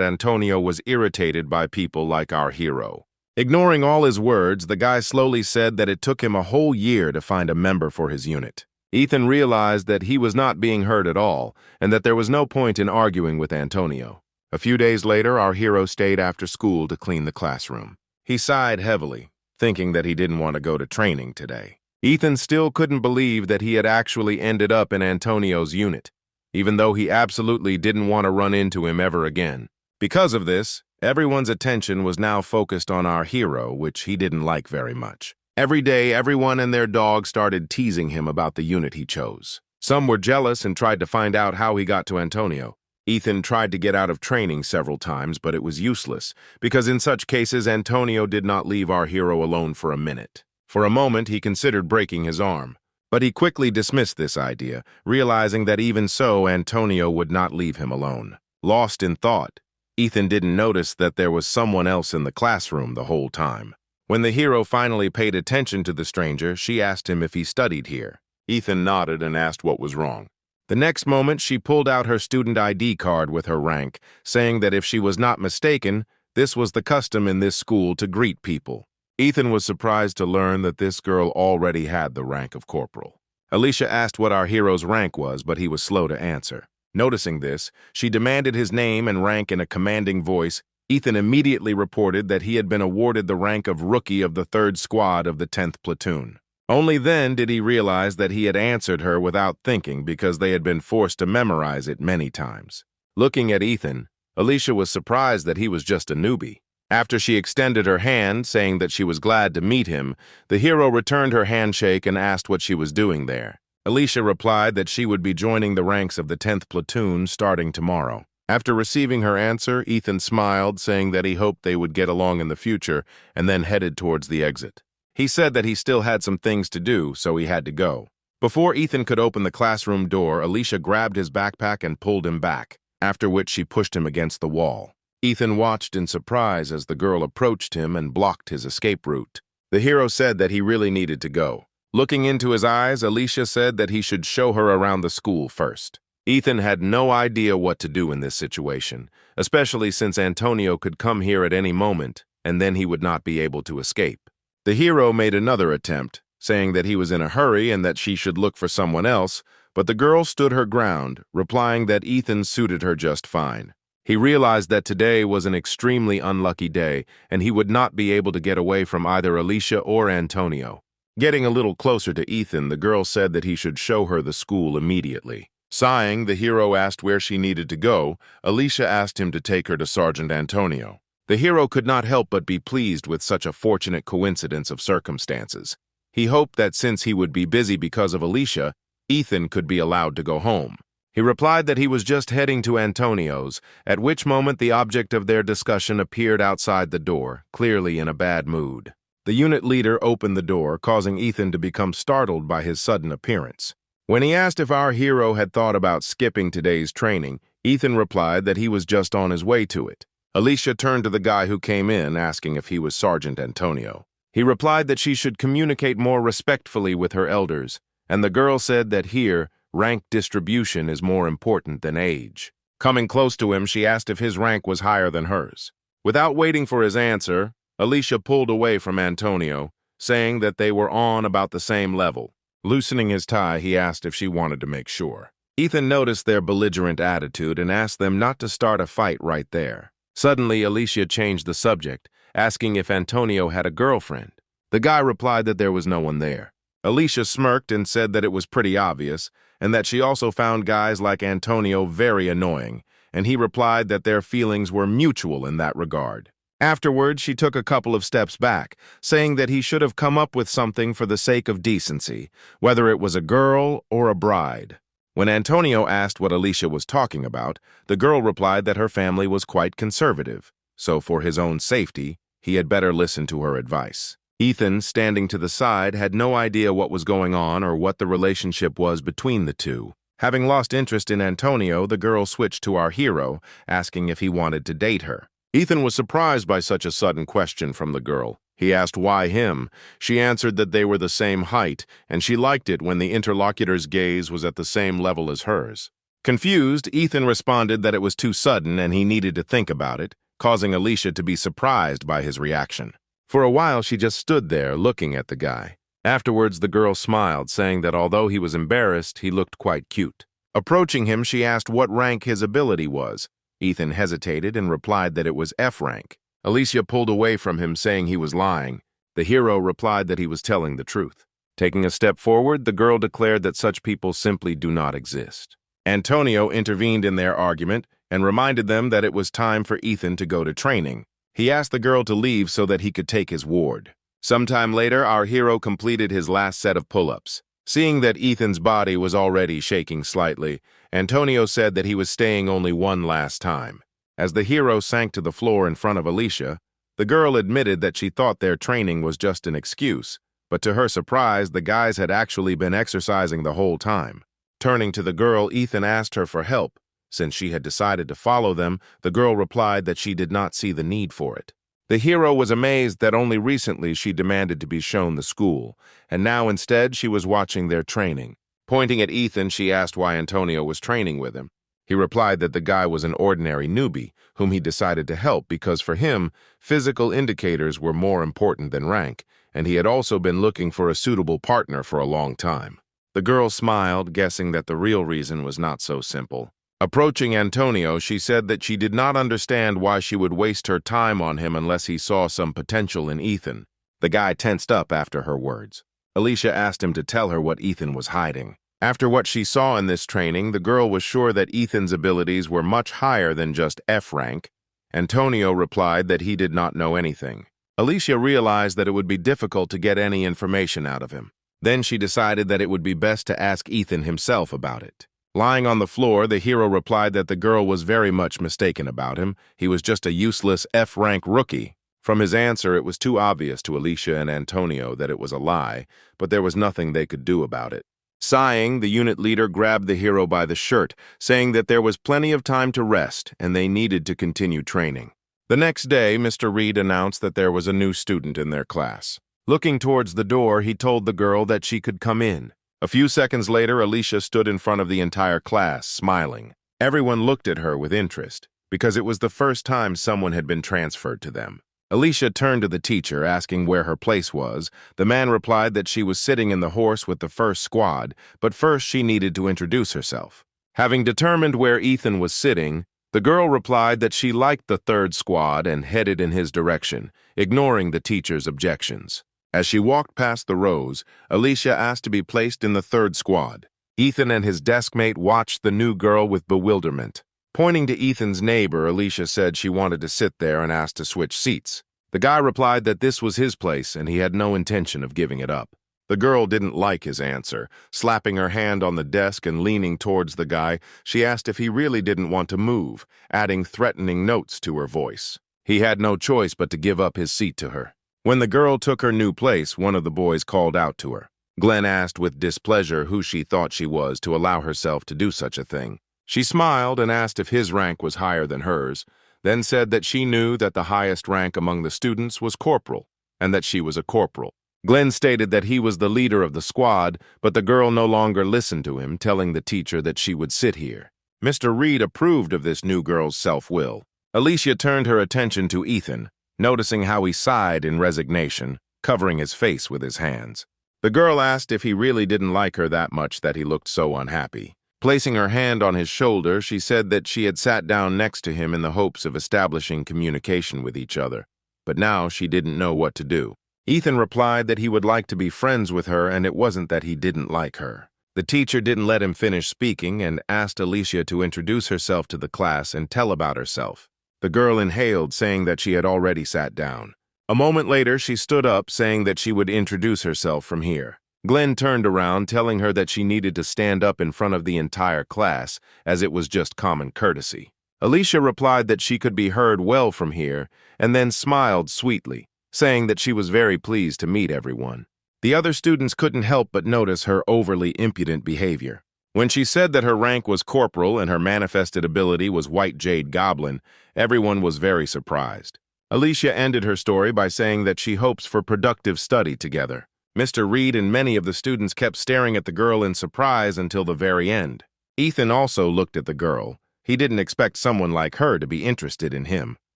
Antonio was irritated by people like our hero. Ignoring all his words, the guy slowly said that it took him a whole year to find a member for his unit. Ethan realized that he was not being heard at all, and that there was no point in arguing with Antonio. A few days later, our hero stayed after school to clean the classroom. He sighed heavily, thinking that he didn't want to go to training today. Ethan still couldn't believe that he had actually ended up in Antonio's unit, even though he absolutely didn't want to run into him ever again. Because of this, everyone's attention was now focused on our hero, which he didn't like very much. Every day, everyone and their dog started teasing him about the unit he chose. Some were jealous and tried to find out how he got to Antonio. Ethan tried to get out of training several times, but it was useless, because in such cases, Antonio did not leave our hero alone for a minute. For a moment, he considered breaking his arm, but he quickly dismissed this idea, realizing that even so, Antonio would not leave him alone. Lost in thought, Ethan didn't notice that there was someone else in the classroom the whole time. When the hero finally paid attention to the stranger, she asked him if he studied here. Ethan nodded and asked what was wrong. The next moment, she pulled out her student ID card with her rank, saying that if she was not mistaken, this was the custom in this school to greet people. Ethan was surprised to learn that this girl already had the rank of corporal. Alicia asked what our hero's rank was, but he was slow to answer. Noticing this, she demanded his name and rank in a commanding voice. Ethan immediately reported that he had been awarded the rank of Rookie of the 3rd Squad of the 10th Platoon. Only then did he realize that he had answered her without thinking because they had been forced to memorize it many times. Looking at Ethan, Alicia was surprised that he was just a newbie. After she extended her hand, saying that she was glad to meet him, the hero returned her handshake and asked what she was doing there. Alicia replied that she would be joining the ranks of the 10th Platoon starting tomorrow. After receiving her answer, Ethan smiled, saying that he hoped they would get along in the future, and then headed towards the exit. He said that he still had some things to do, so he had to go. Before Ethan could open the classroom door, Alicia grabbed his backpack and pulled him back, after which she pushed him against the wall. Ethan watched in surprise as the girl approached him and blocked his escape route. The hero said that he really needed to go. Looking into his eyes, Alicia said that he should show her around the school first. Ethan had no idea what to do in this situation, especially since Antonio could come here at any moment, and then he would not be able to escape. The hero made another attempt, saying that he was in a hurry and that she should look for someone else, but the girl stood her ground, replying that Ethan suited her just fine. He realized that today was an extremely unlucky day, and he would not be able to get away from either Alicia or Antonio. Getting a little closer to Ethan, the girl said that he should show her the school immediately. Sighing, the hero asked where she needed to go. Alicia asked him to take her to Sergeant Antonio. The hero could not help but be pleased with such a fortunate coincidence of circumstances. He hoped that since he would be busy because of Alicia, Ethan could be allowed to go home. He replied that he was just heading to Antonio's, at which moment the object of their discussion appeared outside the door, clearly in a bad mood. The unit leader opened the door, causing Ethan to become startled by his sudden appearance. When he asked if our hero had thought about skipping today's training, Ethan replied that he was just on his way to it. Alicia turned to the guy who came in, asking if he was Sergeant Antonio. He replied that she should communicate more respectfully with her elders, and the girl said that here, rank distribution is more important than age. Coming close to him, she asked if his rank was higher than hers. Without waiting for his answer, Alicia pulled away from Antonio, saying that they were on about the same level. Loosening his tie, he asked if she wanted to make sure. Ethan noticed their belligerent attitude and asked them not to start a fight right there. Suddenly, Alicia changed the subject, asking if Antonio had a girlfriend. The guy replied that there was no one there. Alicia smirked and said that it was pretty obvious, and that she also found guys like Antonio very annoying, and he replied that their feelings were mutual in that regard. Afterwards, she took a couple of steps back, saying that he should have come up with something for the sake of decency, whether it was a girl or a bride. When Antonio asked what Alicia was talking about, the girl replied that her family was quite conservative, so for his own safety, he had better listen to her advice. Ethan, standing to the side, had no idea what was going on or what the relationship was between the two. Having lost interest in Antonio, the girl switched to our hero, asking if he wanted to date her. Ethan was surprised by such a sudden question from the girl. He asked why him. She answered that they were the same height, and she liked it when the interlocutor's gaze was at the same level as hers. Confused, Ethan responded that it was too sudden and he needed to think about it, causing Alicia to be surprised by his reaction. For a while, she just stood there looking at the guy. Afterwards, the girl smiled, saying that although he was embarrassed, he looked quite cute. Approaching him, she asked what rank his ability was. Ethan hesitated and replied that it was F rank. Alicia pulled away from him, saying he was lying. The hero replied that he was telling the truth. Taking a step forward, the girl declared that such people simply do not exist. Antonio intervened in their argument and reminded them that it was time for Ethan to go to training. He asked the girl to leave so that he could take his ward. Sometime later, our hero completed his last set of pull-ups. Seeing that Ethan's body was already shaking slightly, Antonio said that he was staying only one last time. As the hero sank to the floor in front of Alicia, the girl admitted that she thought their training was just an excuse, but to her surprise, the guys had actually been exercising the whole time. Turning to the girl, Ethan asked her for help. Since she had decided to follow them, the girl replied that she did not see the need for it. The hero was amazed that only recently she demanded to be shown the school, and now instead she was watching their training. Pointing at Ethan, she asked why Antonio was training with him. He replied that the guy was an ordinary newbie, whom he decided to help because for him, physical indicators were more important than rank, and he had also been looking for a suitable partner for a long time. The girl smiled, guessing that the real reason was not so simple. Approaching Antonio, she said that she did not understand why she would waste her time on him unless he saw some potential in Ethan. The guy tensed up after her words. Alicia asked him to tell her what Ethan was hiding. After what she saw in this training, the girl was sure that Ethan's abilities were much higher than just F rank. Antonio replied that he did not know anything. Alicia realized that it would be difficult to get any information out of him. Then she decided that it would be best to ask Ethan himself about it. Lying on the floor, the hero replied that the girl was very much mistaken about him. He was just a useless F-rank rookie. From his answer, it was too obvious to Alicia and Antonio that it was a lie, but there was nothing they could do about it. Sighing, the unit leader grabbed the hero by the shirt, saying that there was plenty of time to rest and they needed to continue training. The next day, Mr. Reed announced that there was a new student in their class. Looking towards the door, he told the girl that she could come in. A few seconds later, Alicia stood in front of the entire class, smiling. Everyone looked at her with interest, because it was the first time someone had been transferred to them. Alicia turned to the teacher, asking where her place was. The man replied that she was sitting in the horse with the first squad, but first she needed to introduce herself. Having determined where Ethan was sitting, the girl replied that she liked the third squad and headed in his direction, ignoring the teacher's objections. As she walked past the rows, Alicia asked to be placed in the third squad. Ethan and his deskmate watched the new girl with bewilderment. Pointing to Ethan's neighbor, Alicia said she wanted to sit there and asked to switch seats. The guy replied that this was his place and he had no intention of giving it up. The girl didn't like his answer. Slapping her hand on the desk and leaning towards the guy, she asked if he really didn't want to move, adding threatening notes to her voice. He had no choice but to give up his seat to her. When the girl took her new place, one of the boys called out to her. Glenn asked with displeasure who she thought she was to allow herself to do such a thing. She smiled and asked if his rank was higher than hers, then said that she knew that the highest rank among the students was corporal, and that she was a corporal. Glenn stated that he was the leader of the squad, but the girl no longer listened to him, telling the teacher that she would sit here. Mr. Reed approved of this new girl's self-will. Alicia turned her attention to Ethan, noticing how he sighed in resignation, covering his face with his hands. The girl asked if he really didn't like her that much that he looked so unhappy. Placing her hand on his shoulder, she said that she had sat down next to him in the hopes of establishing communication with each other, but now she didn't know what to do. Ethan replied that he would like to be friends with her and it wasn't that he didn't like her. The teacher didn't let him finish speaking and asked Alicia to introduce herself to the class and tell about herself. The girl inhaled, saying that she had already sat down. A moment later, she stood up, saying that she would introduce herself from here. Glenn turned around, telling her that she needed to stand up in front of the entire class, as it was just common courtesy. Alicia replied that she could be heard well from here, and then smiled sweetly. saying that she was very pleased to meet everyone. The other students couldn't help but notice her overly impudent behavior. When she said that her rank was corporal and her manifested ability was White Jade Goblin, everyone was very surprised. Alicia ended her story by saying that she hopes for productive study together. Mr. Reed and many of the students kept staring at the girl in surprise until the very end. Ethan also looked at the girl. He didn't expect someone like her to be interested in him.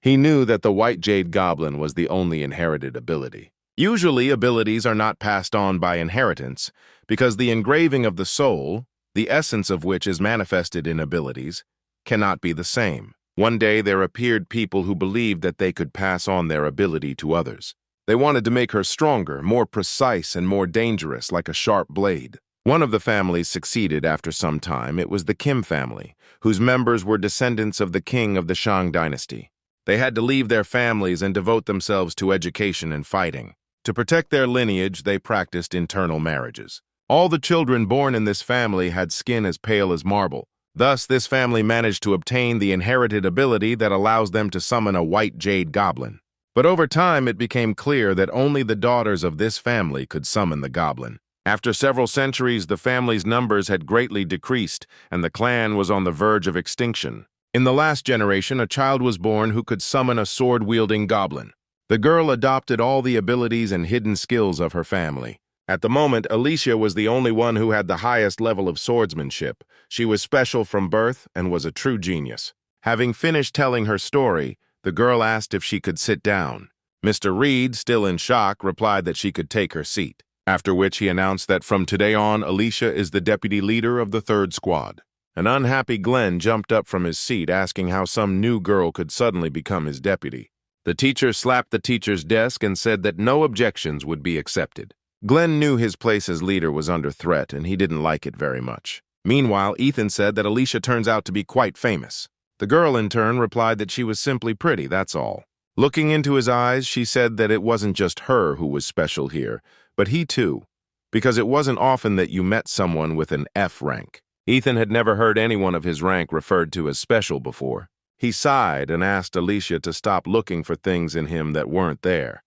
He knew that the White Jade Goblin was the only inherited ability. Usually, abilities are not passed on by inheritance because the engraving of the soul, the essence of which is manifested in abilities, cannot be the same. One day there appeared people who believed that they could pass on their ability to others. They wanted to make her stronger, more precise, and more dangerous, like a sharp blade. One of the families succeeded after some time. It was the Kim family, whose members were descendants of the king of the Shang dynasty. They had to leave their families and devote themselves to education and fighting. To protect their lineage, they practiced internal marriages. All the children born in this family had skin as pale as marble. Thus, this family managed to obtain the inherited ability that allows them to summon a White Jade Goblin. But over time, it became clear that only the daughters of this family could summon the goblin. After several centuries, the family's numbers had greatly decreased, and the clan was on the verge of extinction. In the last generation, a child was born who could summon a sword-wielding goblin. The girl adopted all the abilities and hidden skills of her family. At the moment, Alicia was the only one who had the highest level of swordsmanship. She was special from birth and was a true genius. Having finished telling her story, the girl asked if she could sit down. Mr. Reed, still in shock, replied that she could take her seat, after which he announced that from today on, Alicia is the deputy leader of the third squad. An unhappy Glenn jumped up from his seat, asking how some new girl could suddenly become his deputy. The teacher slapped the teacher's desk and said that no objections would be accepted. Glenn knew his place as leader was under threat, and he didn't like it very much. Meanwhile, Ethan said that Alicia turns out to be quite famous. The girl, in turn, replied that she was simply pretty, that's all. Looking into his eyes, she said that it wasn't just her who was special here, but he too, because it wasn't often that you met someone with an F rank. Ethan had never heard anyone of his rank referred to as special before. He sighed and asked Alicia to stop looking for things in him that weren't there.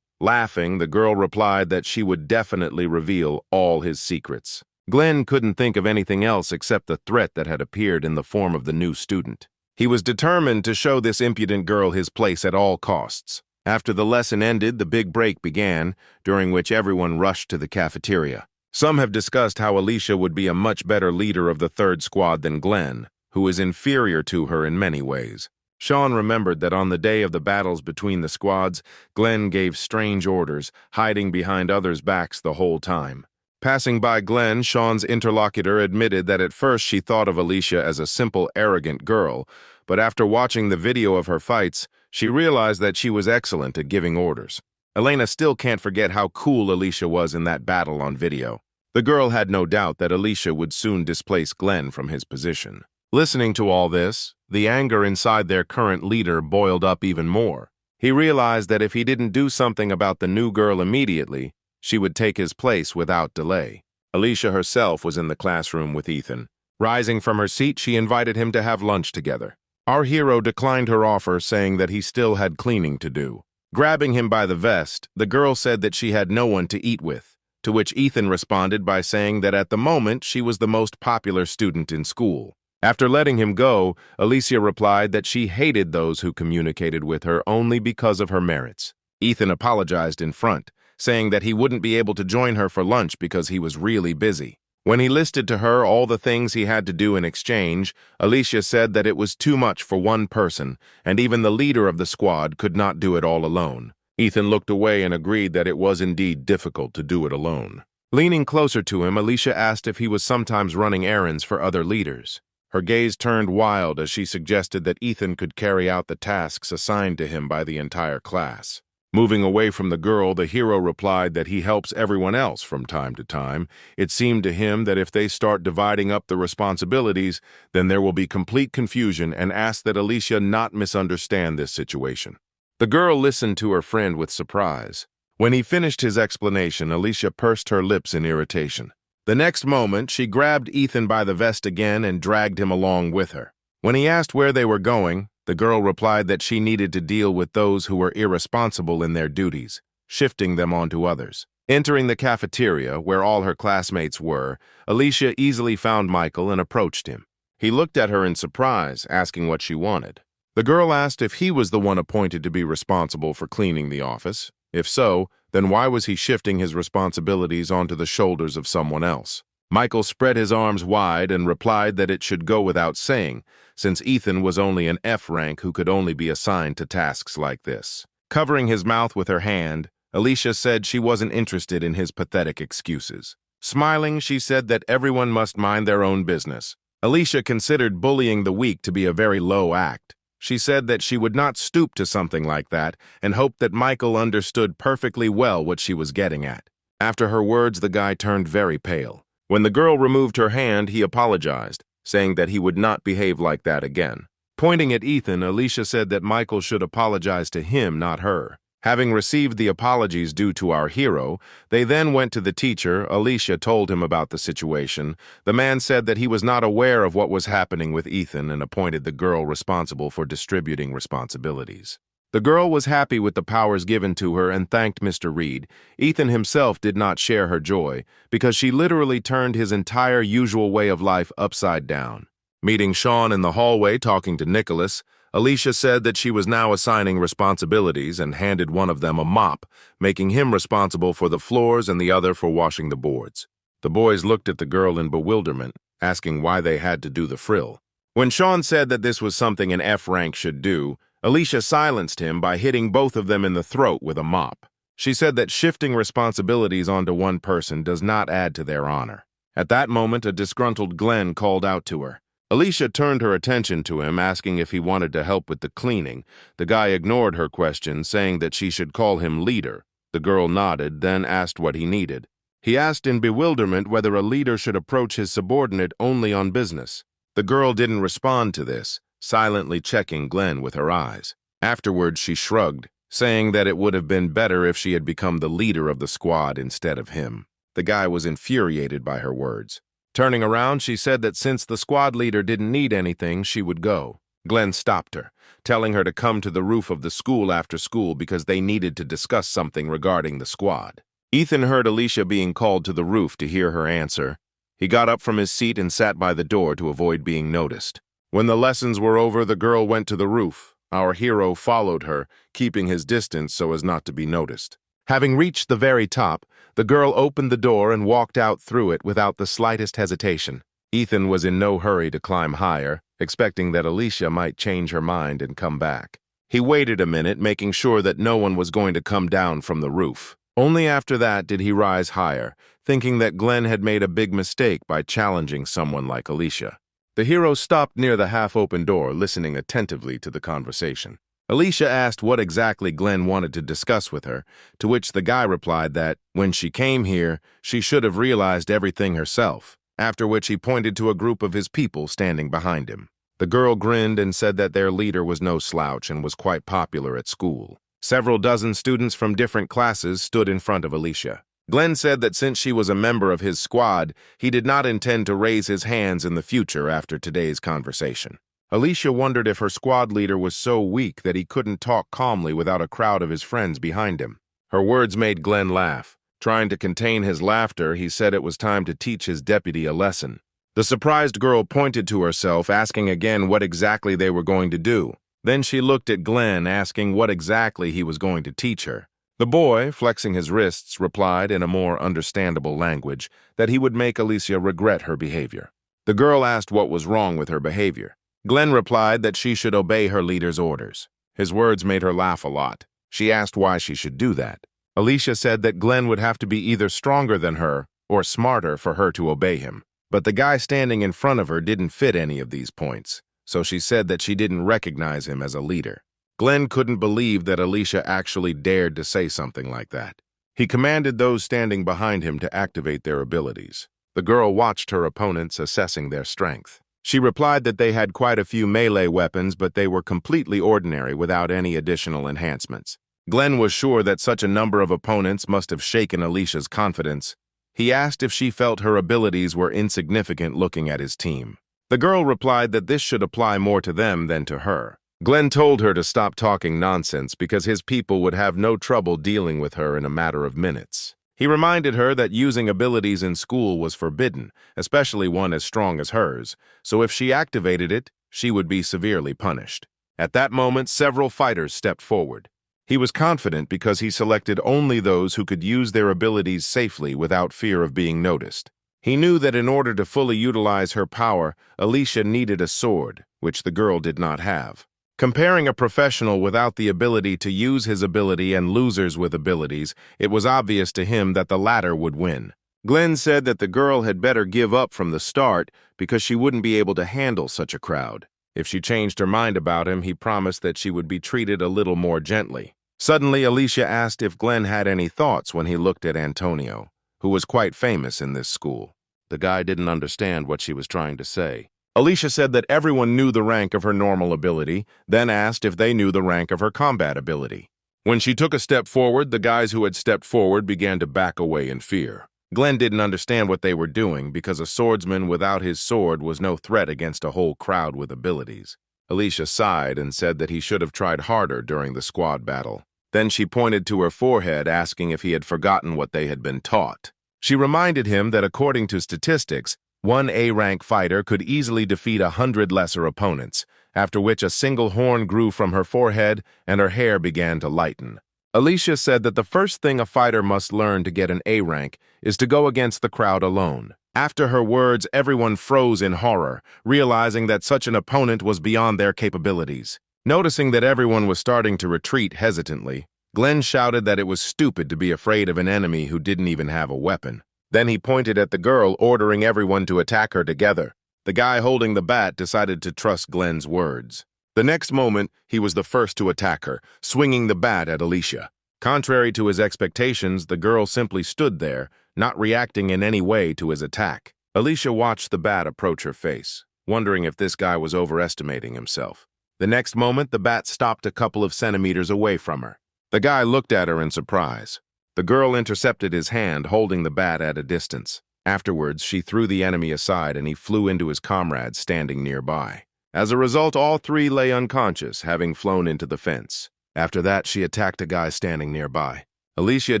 Laughing, the girl replied that she would definitely reveal all his secrets. Glenn couldn't think of anything else except the threat that had appeared in the form of the new student. He was determined to show this impudent girl his place at all costs. After the lesson ended, the big break began, during which everyone rushed to the cafeteria. Some have discussed how Alicia would be a much better leader of the third squad than Glenn, who is inferior to her in many ways. Sean remembered that on the day of the battles between the squads, Glenn gave strange orders, hiding behind others' backs the whole time. Passing by Glenn, Sean's interlocutor admitted that at first she thought of Alicia as a simple, arrogant girl, but after watching the video of her fights, she realized that she was excellent at giving orders. Elena still can't forget how cool Alicia was in that battle on video. The girl had no doubt that Alicia would soon displace Glenn from his position. Listening to all this, the anger inside their current leader boiled up even more. He realized that if he didn't do something about the new girl immediately, she would take his place without delay. Alicia herself was in the classroom with Ethan. Rising from her seat, she invited him to have lunch together. Our hero declined her offer, saying that he still had cleaning to do. Grabbing him by the vest, the girl said that she had no one to eat with, to which Ethan responded by saying that at the moment she was the most popular student in school. After letting him go, Alicia replied that she hated those who communicated with her only because of her merits. Ethan apologized in front, saying that he wouldn't be able to join her for lunch because he was really busy. When he listed to her all the things he had to do in exchange, Alicia said that it was too much for one person, and even the leader of the squad could not do it all alone. Ethan looked away and agreed that it was indeed difficult to do it alone. Leaning closer to him, Alicia asked if he was sometimes running errands for other leaders. Her gaze turned wild as she suggested that Ethan could carry out the tasks assigned to him by the entire class. Moving away from the girl, the hero replied that he helps everyone else from time to time. It seemed to him that if they start dividing up the responsibilities, then there will be complete confusion, and asked that Alicia not misunderstand this situation. The girl listened to her friend with surprise. When he finished his explanation, Alicia pursed her lips in irritation. The next moment, she grabbed Ethan by the vest again and dragged him along with her. When he asked where they were going, The girl replied that she needed to deal with those who were irresponsible in their duties, shifting them onto others. Entering the cafeteria, where all her classmates were, Alicia easily found Michael and approached him. He looked at her in surprise, asking what she wanted. The girl asked if he was the one appointed to be responsible for cleaning the office. If so, then why was he shifting his responsibilities onto the shoulders of someone else? Michael spread his arms wide and replied that it should go without saying, since Ethan was only an F rank who could only be assigned to tasks like this. Covering his mouth with her hand, Alicia said she wasn't interested in his pathetic excuses. Smiling, she said that everyone must mind their own business. Alicia considered bullying the weak to be a very low act. She said that she would not stoop to something like that and hoped that Michael understood perfectly well what she was getting at. After her words, the guy turned very pale. When the girl removed her hand, he apologized, saying that he would not behave like that again. Pointing at Ethan, Alicia said that Michael should apologize to him, not her. Having received the apologies due to our hero, they then went to the teacher. Alicia told him about the situation. The man said that he was not aware of what was happening with Ethan and appointed the girl responsible for distributing responsibilities. The girl was happy with the powers given to her and thanked Mr. Reed. Ethan himself did not share her joy because she literally turned his entire usual way of life upside down. Meeting Sean in the hallway talking to Nicholas, Alicia said that she was now assigning responsibilities and handed one of them a mop, making him responsible for the floors and the other for washing the boards. The boys looked at the girl in bewilderment, asking why they had to do the frill. When Sean said that this was something an F rank should do, Alicia silenced him by hitting both of them in the throat with a mop. She said that shifting responsibilities onto one person does not add to their honor. At that moment, a disgruntled Glenn called out to her. Alicia turned her attention to him, asking if he wanted to help with the cleaning. The guy ignored her question, saying that she should call him leader. The girl nodded, then asked what he needed. He asked in bewilderment whether a leader should approach his subordinate only on business. The girl didn't respond to this, silently checking Glenn with her eyes. Afterwards, she shrugged, saying that it would have been better if she had become the leader of the squad instead of him. The guy was infuriated by her words. Turning around, she said that since the squad leader didn't need anything, she would go. Glenn stopped her, telling her to come to the roof of the school after school because they needed to discuss something regarding the squad. Ethan heard Alicia being called to the roof to hear her answer. He got up from his seat and sat by the door to avoid being noticed. When the lessons were over, the girl went to the roof. Our hero followed her, keeping his distance so as not to be noticed. Having reached the very top, the girl opened the door and walked out through it without the slightest hesitation. Ethan was in no hurry to climb higher, expecting that Alicia might change her mind and come back. He waited a minute, making sure that no one was going to come down from the roof. Only after that did he rise higher, thinking that Glenn had made a big mistake by challenging someone like Alicia. The hero stopped near the half-open door, listening attentively to the conversation. Alicia asked what exactly Glenn wanted to discuss with her, to which the guy replied that, when she came here, she should have realized everything herself, after which he pointed to a group of his people standing behind him. The girl grinned and said that their leader was no slouch and was quite popular at school. Several dozen students from different classes stood in front of Alicia. Glenn said that since she was a member of his squad, he did not intend to raise his hands in the future after today's conversation. Alicia wondered if her squad leader was so weak that he couldn't talk calmly without a crowd of his friends behind him. Her words made Glenn laugh. Trying to contain his laughter, he said it was time to teach his deputy a lesson. The surprised girl pointed to herself, asking again what exactly they were going to do. Then she looked at Glenn, asking what exactly he was going to teach her. The boy, flexing his wrists, replied in a more understandable language that he would make Alicia regret her behavior. The girl asked what was wrong with her behavior. Glenn replied that she should obey her leader's orders. His words made her laugh a lot. She asked why she should do that. Alicia said that Glenn would have to be either stronger than her or smarter for her to obey him. But the guy standing in front of her didn't fit any of these points, so she said that she didn't recognize him as a leader. Glenn couldn't believe that Alicia actually dared to say something like that. He commanded those standing behind him to activate their abilities. The girl watched her opponents, assessing their strength. She replied that they had quite a few melee weapons, but they were completely ordinary without any additional enhancements. Glenn was sure that such a number of opponents must have shaken Alicia's confidence. He asked if she felt her abilities were insignificant looking at his team. The girl replied that this should apply more to them than to her. Glenn told her to stop talking nonsense because his people would have no trouble dealing with her in a matter of minutes. He reminded her that using abilities in school was forbidden, especially one as strong as hers, so if she activated it, she would be severely punished. At that moment, several fighters stepped forward. He was confident because he selected only those who could use their abilities safely without fear of being noticed. He knew that in order to fully utilize her power, Alicia needed a sword, which the girl did not have. Comparing a professional without the ability to use his ability and losers with abilities, it was obvious to him that the latter would win. Glenn said that the girl had better give up from the start because she wouldn't be able to handle such a crowd. If she changed her mind about him, he promised that she would be treated a little more gently. Suddenly, Alicia asked if Glenn had any thoughts when he looked at Antonio, who was quite famous in this school. The guy didn't understand what she was trying to say. Alicia said that everyone knew the rank of her normal ability, then asked if they knew the rank of her combat ability. When she took a step forward, the guys who had stepped forward began to back away in fear. Glenn didn't understand what they were doing because a swordsman without his sword was no threat against a whole crowd with abilities. Alicia sighed and said that he should have tried harder during the squad battle. Then she pointed to her forehead, asking if he had forgotten what they had been taught. She reminded him that according to statistics, one A-rank fighter could easily defeat 100 lesser opponents, after which a single horn grew from her forehead and her hair began to lighten. Alicia said that the first thing a fighter must learn to get an A-rank is to go against the crowd alone. After her words, everyone froze in horror, realizing that such an opponent was beyond their capabilities. Noticing that everyone was starting to retreat hesitantly, Glenn shouted that it was stupid to be afraid of an enemy who didn't even have a weapon. Then he pointed at the girl, ordering everyone to attack her together. The guy holding the bat decided to trust Glenn's words. The next moment, he was the first to attack her, swinging the bat at Alicia. Contrary to his expectations, the girl simply stood there, not reacting in any way to his attack. Alicia watched the bat approach her face, wondering if this guy was overestimating himself. The next moment, the bat stopped a couple of centimeters away from her. The guy looked at her in surprise. The girl intercepted his hand, holding the bat at a distance. Afterwards, she threw the enemy aside and he flew into his comrades standing nearby. As a result, all three lay unconscious, having flown into the fence. After that, she attacked a guy standing nearby. Alicia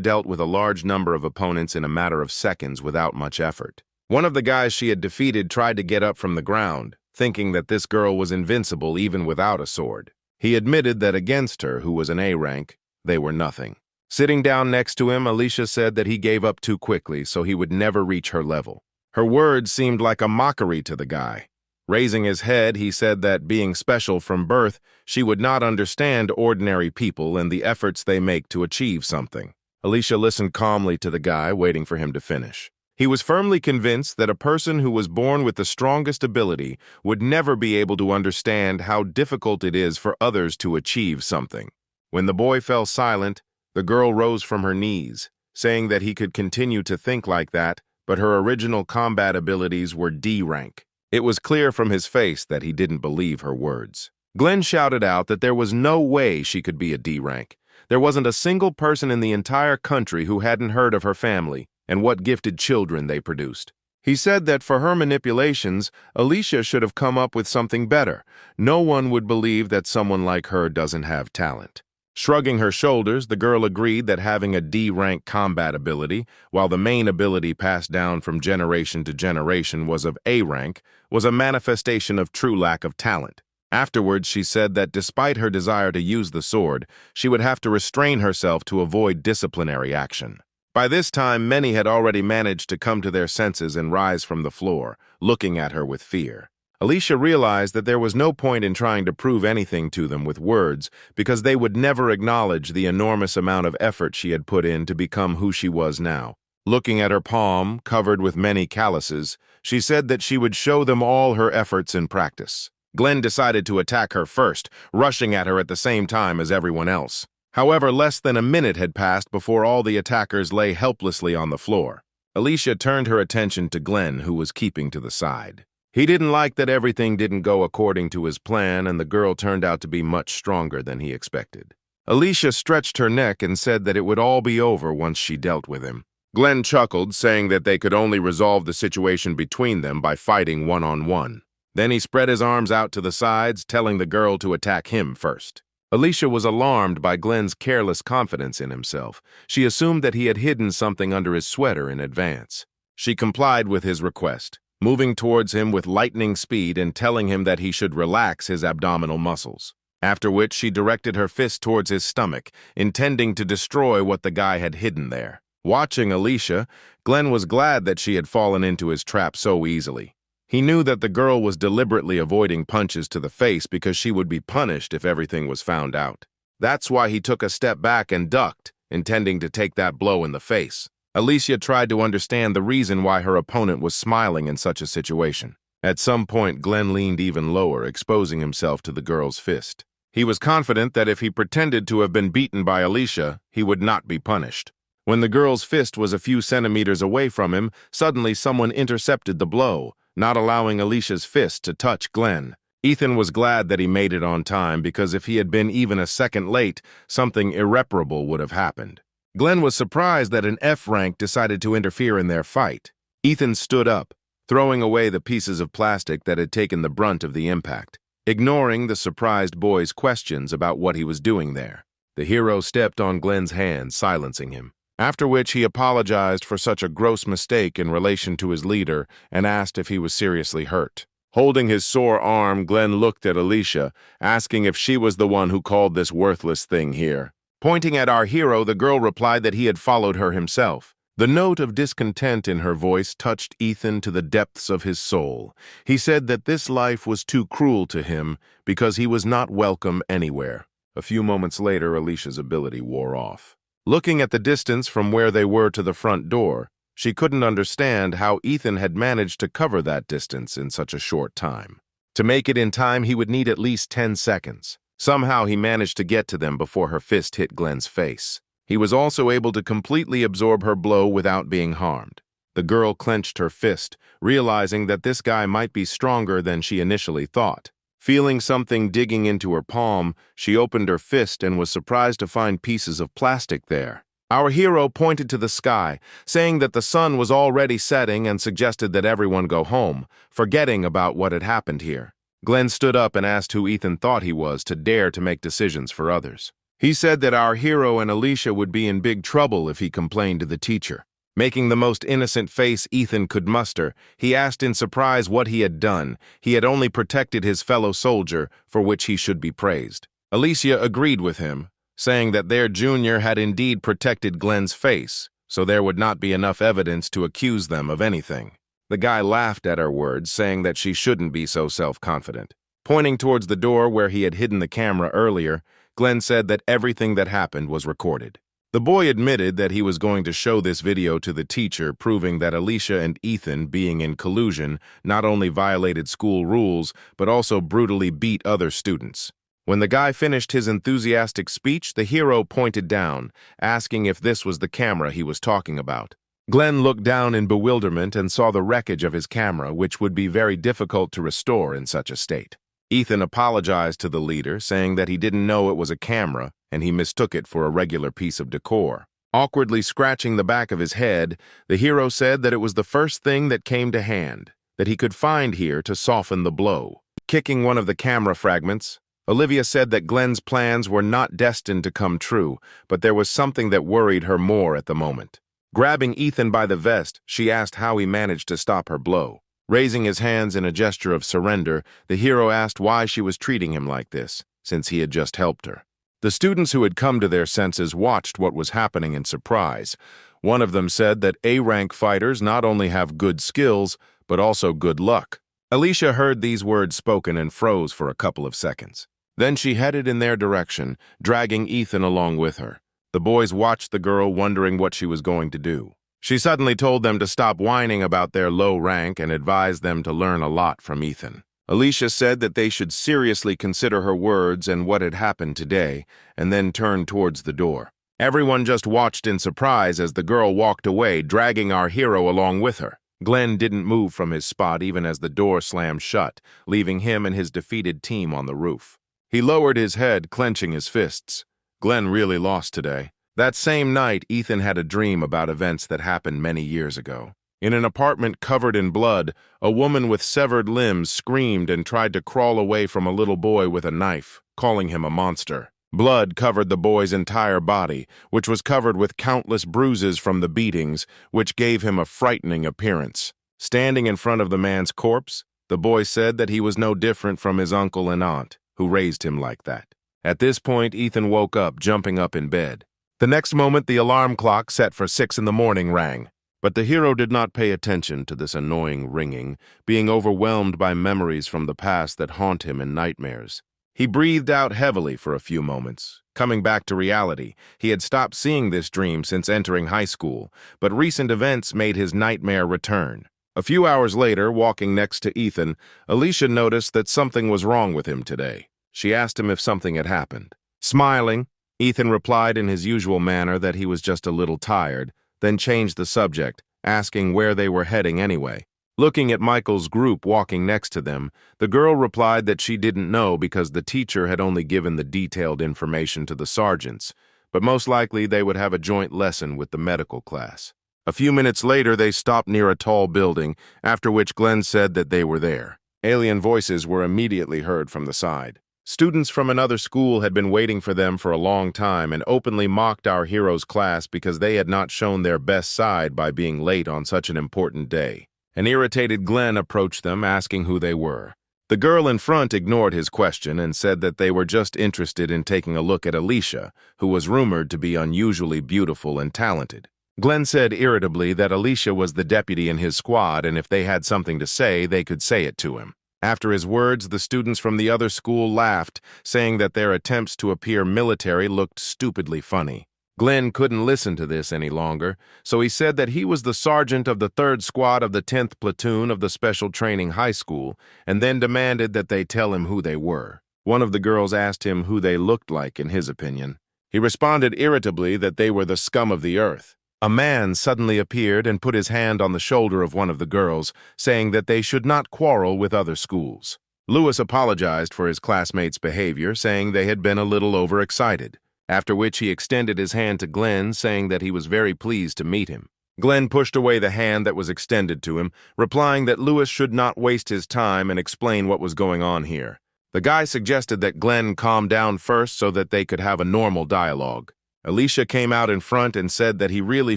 dealt with a large number of opponents in a matter of seconds without much effort. One of the guys she had defeated tried to get up from the ground, thinking that this girl was invincible even without a sword. He admitted that against her, who was an A-rank, they were nothing. Sitting down next to him, Alicia said that he gave up too quickly, so he would never reach her level. Her words seemed like a mockery to the guy. Raising his head, he said that being special from birth, she would not understand ordinary people and the efforts they make to achieve something. Alicia listened calmly to the guy, waiting for him to finish. He was firmly convinced that a person who was born with the strongest ability would never be able to understand how difficult it is for others to achieve something. When the boy fell silent, the girl rose from her knees, saying that he could continue to think like that, but her original combat abilities were D-rank. It was clear from his face that he didn't believe her words. Glenn shouted out that there was no way she could be a D-rank. There wasn't a single person in the entire country who hadn't heard of her family and what gifted children they produced. He said that for her manipulations, Alicia should have come up with something better. No one would believe that someone like her doesn't have talent. Shrugging her shoulders, the girl agreed that having a D-rank combat ability, while the main ability passed down from generation to generation was of A-rank, was a manifestation of true lack of talent. Afterwards, she said that despite her desire to use the sword, she would have to restrain herself to avoid disciplinary action. By this time, many had already managed to come to their senses and rise from the floor, looking at her with fear. Alicia realized that there was no point in trying to prove anything to them with words because they would never acknowledge the enormous amount of effort she had put in to become who she was now. Looking at her palm, covered with many calluses, she said that she would show them all her efforts in practice. Glenn decided to attack her first, rushing at her at the same time as everyone else. However, less than a minute had passed before all the attackers lay helplessly on the floor. Alicia turned her attention to Glenn, who was keeping to the side. He didn't like that everything didn't go according to his plan, and the girl turned out to be much stronger than he expected. Alicia stretched her neck and said that it would all be over once she dealt with him. Glenn chuckled, saying that they could only resolve the situation between them by fighting one-on-one. Then he spread his arms out to the sides, telling the girl to attack him first. Alicia was alarmed by Glenn's careless confidence in himself. She assumed that he had hidden something under his sweater in advance. She complied with his request, moving towards him with lightning speed and telling him that he should relax his abdominal muscles. After which she directed her fist towards his stomach, intending to destroy what the guy had hidden there. Watching Alicia, Glenn was glad that she had fallen into his trap so easily. He knew that the girl was deliberately avoiding punches to the face because she would be punished if everything was found out. That's why he took a step back and ducked, intending to take that blow in the face. Alicia tried to understand the reason why her opponent was smiling in such a situation. At some point, Glenn leaned even lower, exposing himself to the girl's fist. He was confident that if he pretended to have been beaten by Alicia, he would not be punished. When the girl's fist was a few centimeters away from him, suddenly someone intercepted the blow, not allowing Alicia's fist to touch Glenn. Ethan was glad that he made it on time because if he had been even a second late, something irreparable would have happened. Glenn was surprised that an F rank decided to interfere in their fight. Ethan stood up, throwing away the pieces of plastic that had taken the brunt of the impact, ignoring the surprised boy's questions about what he was doing there. The hero stepped on Glenn's hand, silencing him, after which he apologized for such a gross mistake in relation to his leader and asked if he was seriously hurt. Holding his sore arm, Glenn looked at Alicia, asking if she was the one who called this worthless thing here. Pointing at our hero, the girl replied that he had followed her himself. The note of discontent in her voice touched Ethan to the depths of his soul. He said that this life was too cruel to him because he was not welcome anywhere. A few moments later, Alicia's ability wore off. Looking at the distance from where they were to the front door, she couldn't understand how Ethan had managed to cover that distance in such a short time. To make it in time, he would need at least 10 seconds. Somehow he managed to get to them before her fist hit Glenn's face. He was also able to completely absorb her blow without being harmed. The girl clenched her fist, realizing that this guy might be stronger than she initially thought. Feeling something digging into her palm, she opened her fist and was surprised to find pieces of plastic there. Our hero pointed to the sky, saying that the sun was already setting and suggested that everyone go home, forgetting about what had happened here. Glenn stood up and asked who Ethan thought he was to dare to make decisions for others. He said that our hero and Alicia would be in big trouble if he complained to the teacher. Making the most innocent face Ethan could muster, he asked in surprise what he had done. He had only protected his fellow soldier, for which he should be praised. Alicia agreed with him, saying that their junior had indeed protected Glenn's face, so there would not be enough evidence to accuse them of anything. The guy laughed at her words, saying that she shouldn't be so self-confident. Pointing towards the door where he had hidden the camera earlier, Glenn said that everything that happened was recorded. The boy admitted that he was going to show this video to the teacher, proving that Alicia and Ethan, being in collusion, not only violated school rules, but also brutally beat other students. When the guy finished his enthusiastic speech, the hero pointed down, asking if this was the camera he was talking about. Glenn looked down in bewilderment and saw the wreckage of his camera, which would be very difficult to restore in such a state. Ethan apologized to the leader, saying that he didn't know it was a camera and he mistook it for a regular piece of decor. Awkwardly scratching the back of his head, the hero said that it was the first thing that came to hand, that he could find here to soften the blow. Kicking one of the camera fragments, Olivia said that Glenn's plans were not destined to come true, but there was something that worried her more at the moment. Grabbing Ethan by the vest, she asked how he managed to stop her blow. Raising his hands in a gesture of surrender, the hero asked why she was treating him like this, since he had just helped her. The students who had come to their senses watched what was happening in surprise. One of them said that A-rank fighters not only have good skills, but also good luck. Alicia heard these words spoken and froze for a couple of seconds. Then she headed in their direction, dragging Ethan along with her. The boys watched the girl, wondering what she was going to do. She suddenly told them to stop whining about their low rank and advised them to learn a lot from Ethan. Alicia said that they should seriously consider her words and what had happened today, and then turned towards the door. Everyone just watched in surprise as the girl walked away, dragging our hero along with her. Glenn didn't move from his spot even as the door slammed shut, leaving him and his defeated team on the roof. He lowered his head, clenching his fists. Glenn really lost today. That same night, Ethan had a dream about events that happened many years ago. In an apartment covered in blood, a woman with severed limbs screamed and tried to crawl away from a little boy with a knife, calling him a monster. Blood covered the boy's entire body, which was covered with countless bruises from the beatings, which gave him a frightening appearance. Standing in front of the man's corpse, the boy said that he was no different from his uncle and aunt, who raised him like that. At this point, Ethan woke up, jumping up in bed. The next moment, the alarm clock set for 6 in the morning rang. But the hero did not pay attention to this annoying ringing, being overwhelmed by memories from the past that haunt him in nightmares. He breathed out heavily for a few moments. Coming back to reality, he had stopped seeing this dream since entering high school, but recent events made his nightmare return. A few hours later, walking next to Ethan, Alicia noticed that something was wrong with him today. She asked him if something had happened. Smiling, Ethan replied in his usual manner that he was just a little tired, then changed the subject, asking where they were heading anyway. Looking at Michael's group walking next to them, the girl replied that she didn't know because the teacher had only given the detailed information to the sergeants, but most likely they would have a joint lesson with the medical class. A few minutes later, they stopped near a tall building, after which Glenn said that they were there. Alien voices were immediately heard from the side. Students from another school had been waiting for them for a long time and openly mocked our hero's class because they had not shown their best side by being late on such an important day. An irritated Glenn approached them, asking who they were. The girl in front ignored his question and said that they were just interested in taking a look at Alicia, who was rumored to be unusually beautiful and talented. Glenn said irritably that Alicia was the deputy in his squad and if they had something to say, they could say it to him. After his words, the students from the other school laughed, saying that their attempts to appear military looked stupidly funny. Glenn couldn't listen to this any longer, so he said that he was the sergeant of the 3rd Squad of the 10th Platoon of the Special Training High School, and then demanded that they tell him who they were. One of the girls asked him who they looked like in his opinion. He responded irritably that they were the scum of the earth. A man suddenly appeared and put his hand on the shoulder of one of the girls, saying that they should not quarrel with other schools. Lewis apologized for his classmates' behavior, saying they had been a little overexcited, after which he extended his hand to Glenn, saying that he was very pleased to meet him. Glenn pushed away the hand that was extended to him, replying that Lewis should not waste his time and explain what was going on here. The guy suggested that Glenn calm down first so that they could have a normal dialogue. Alicia came out in front and said that he really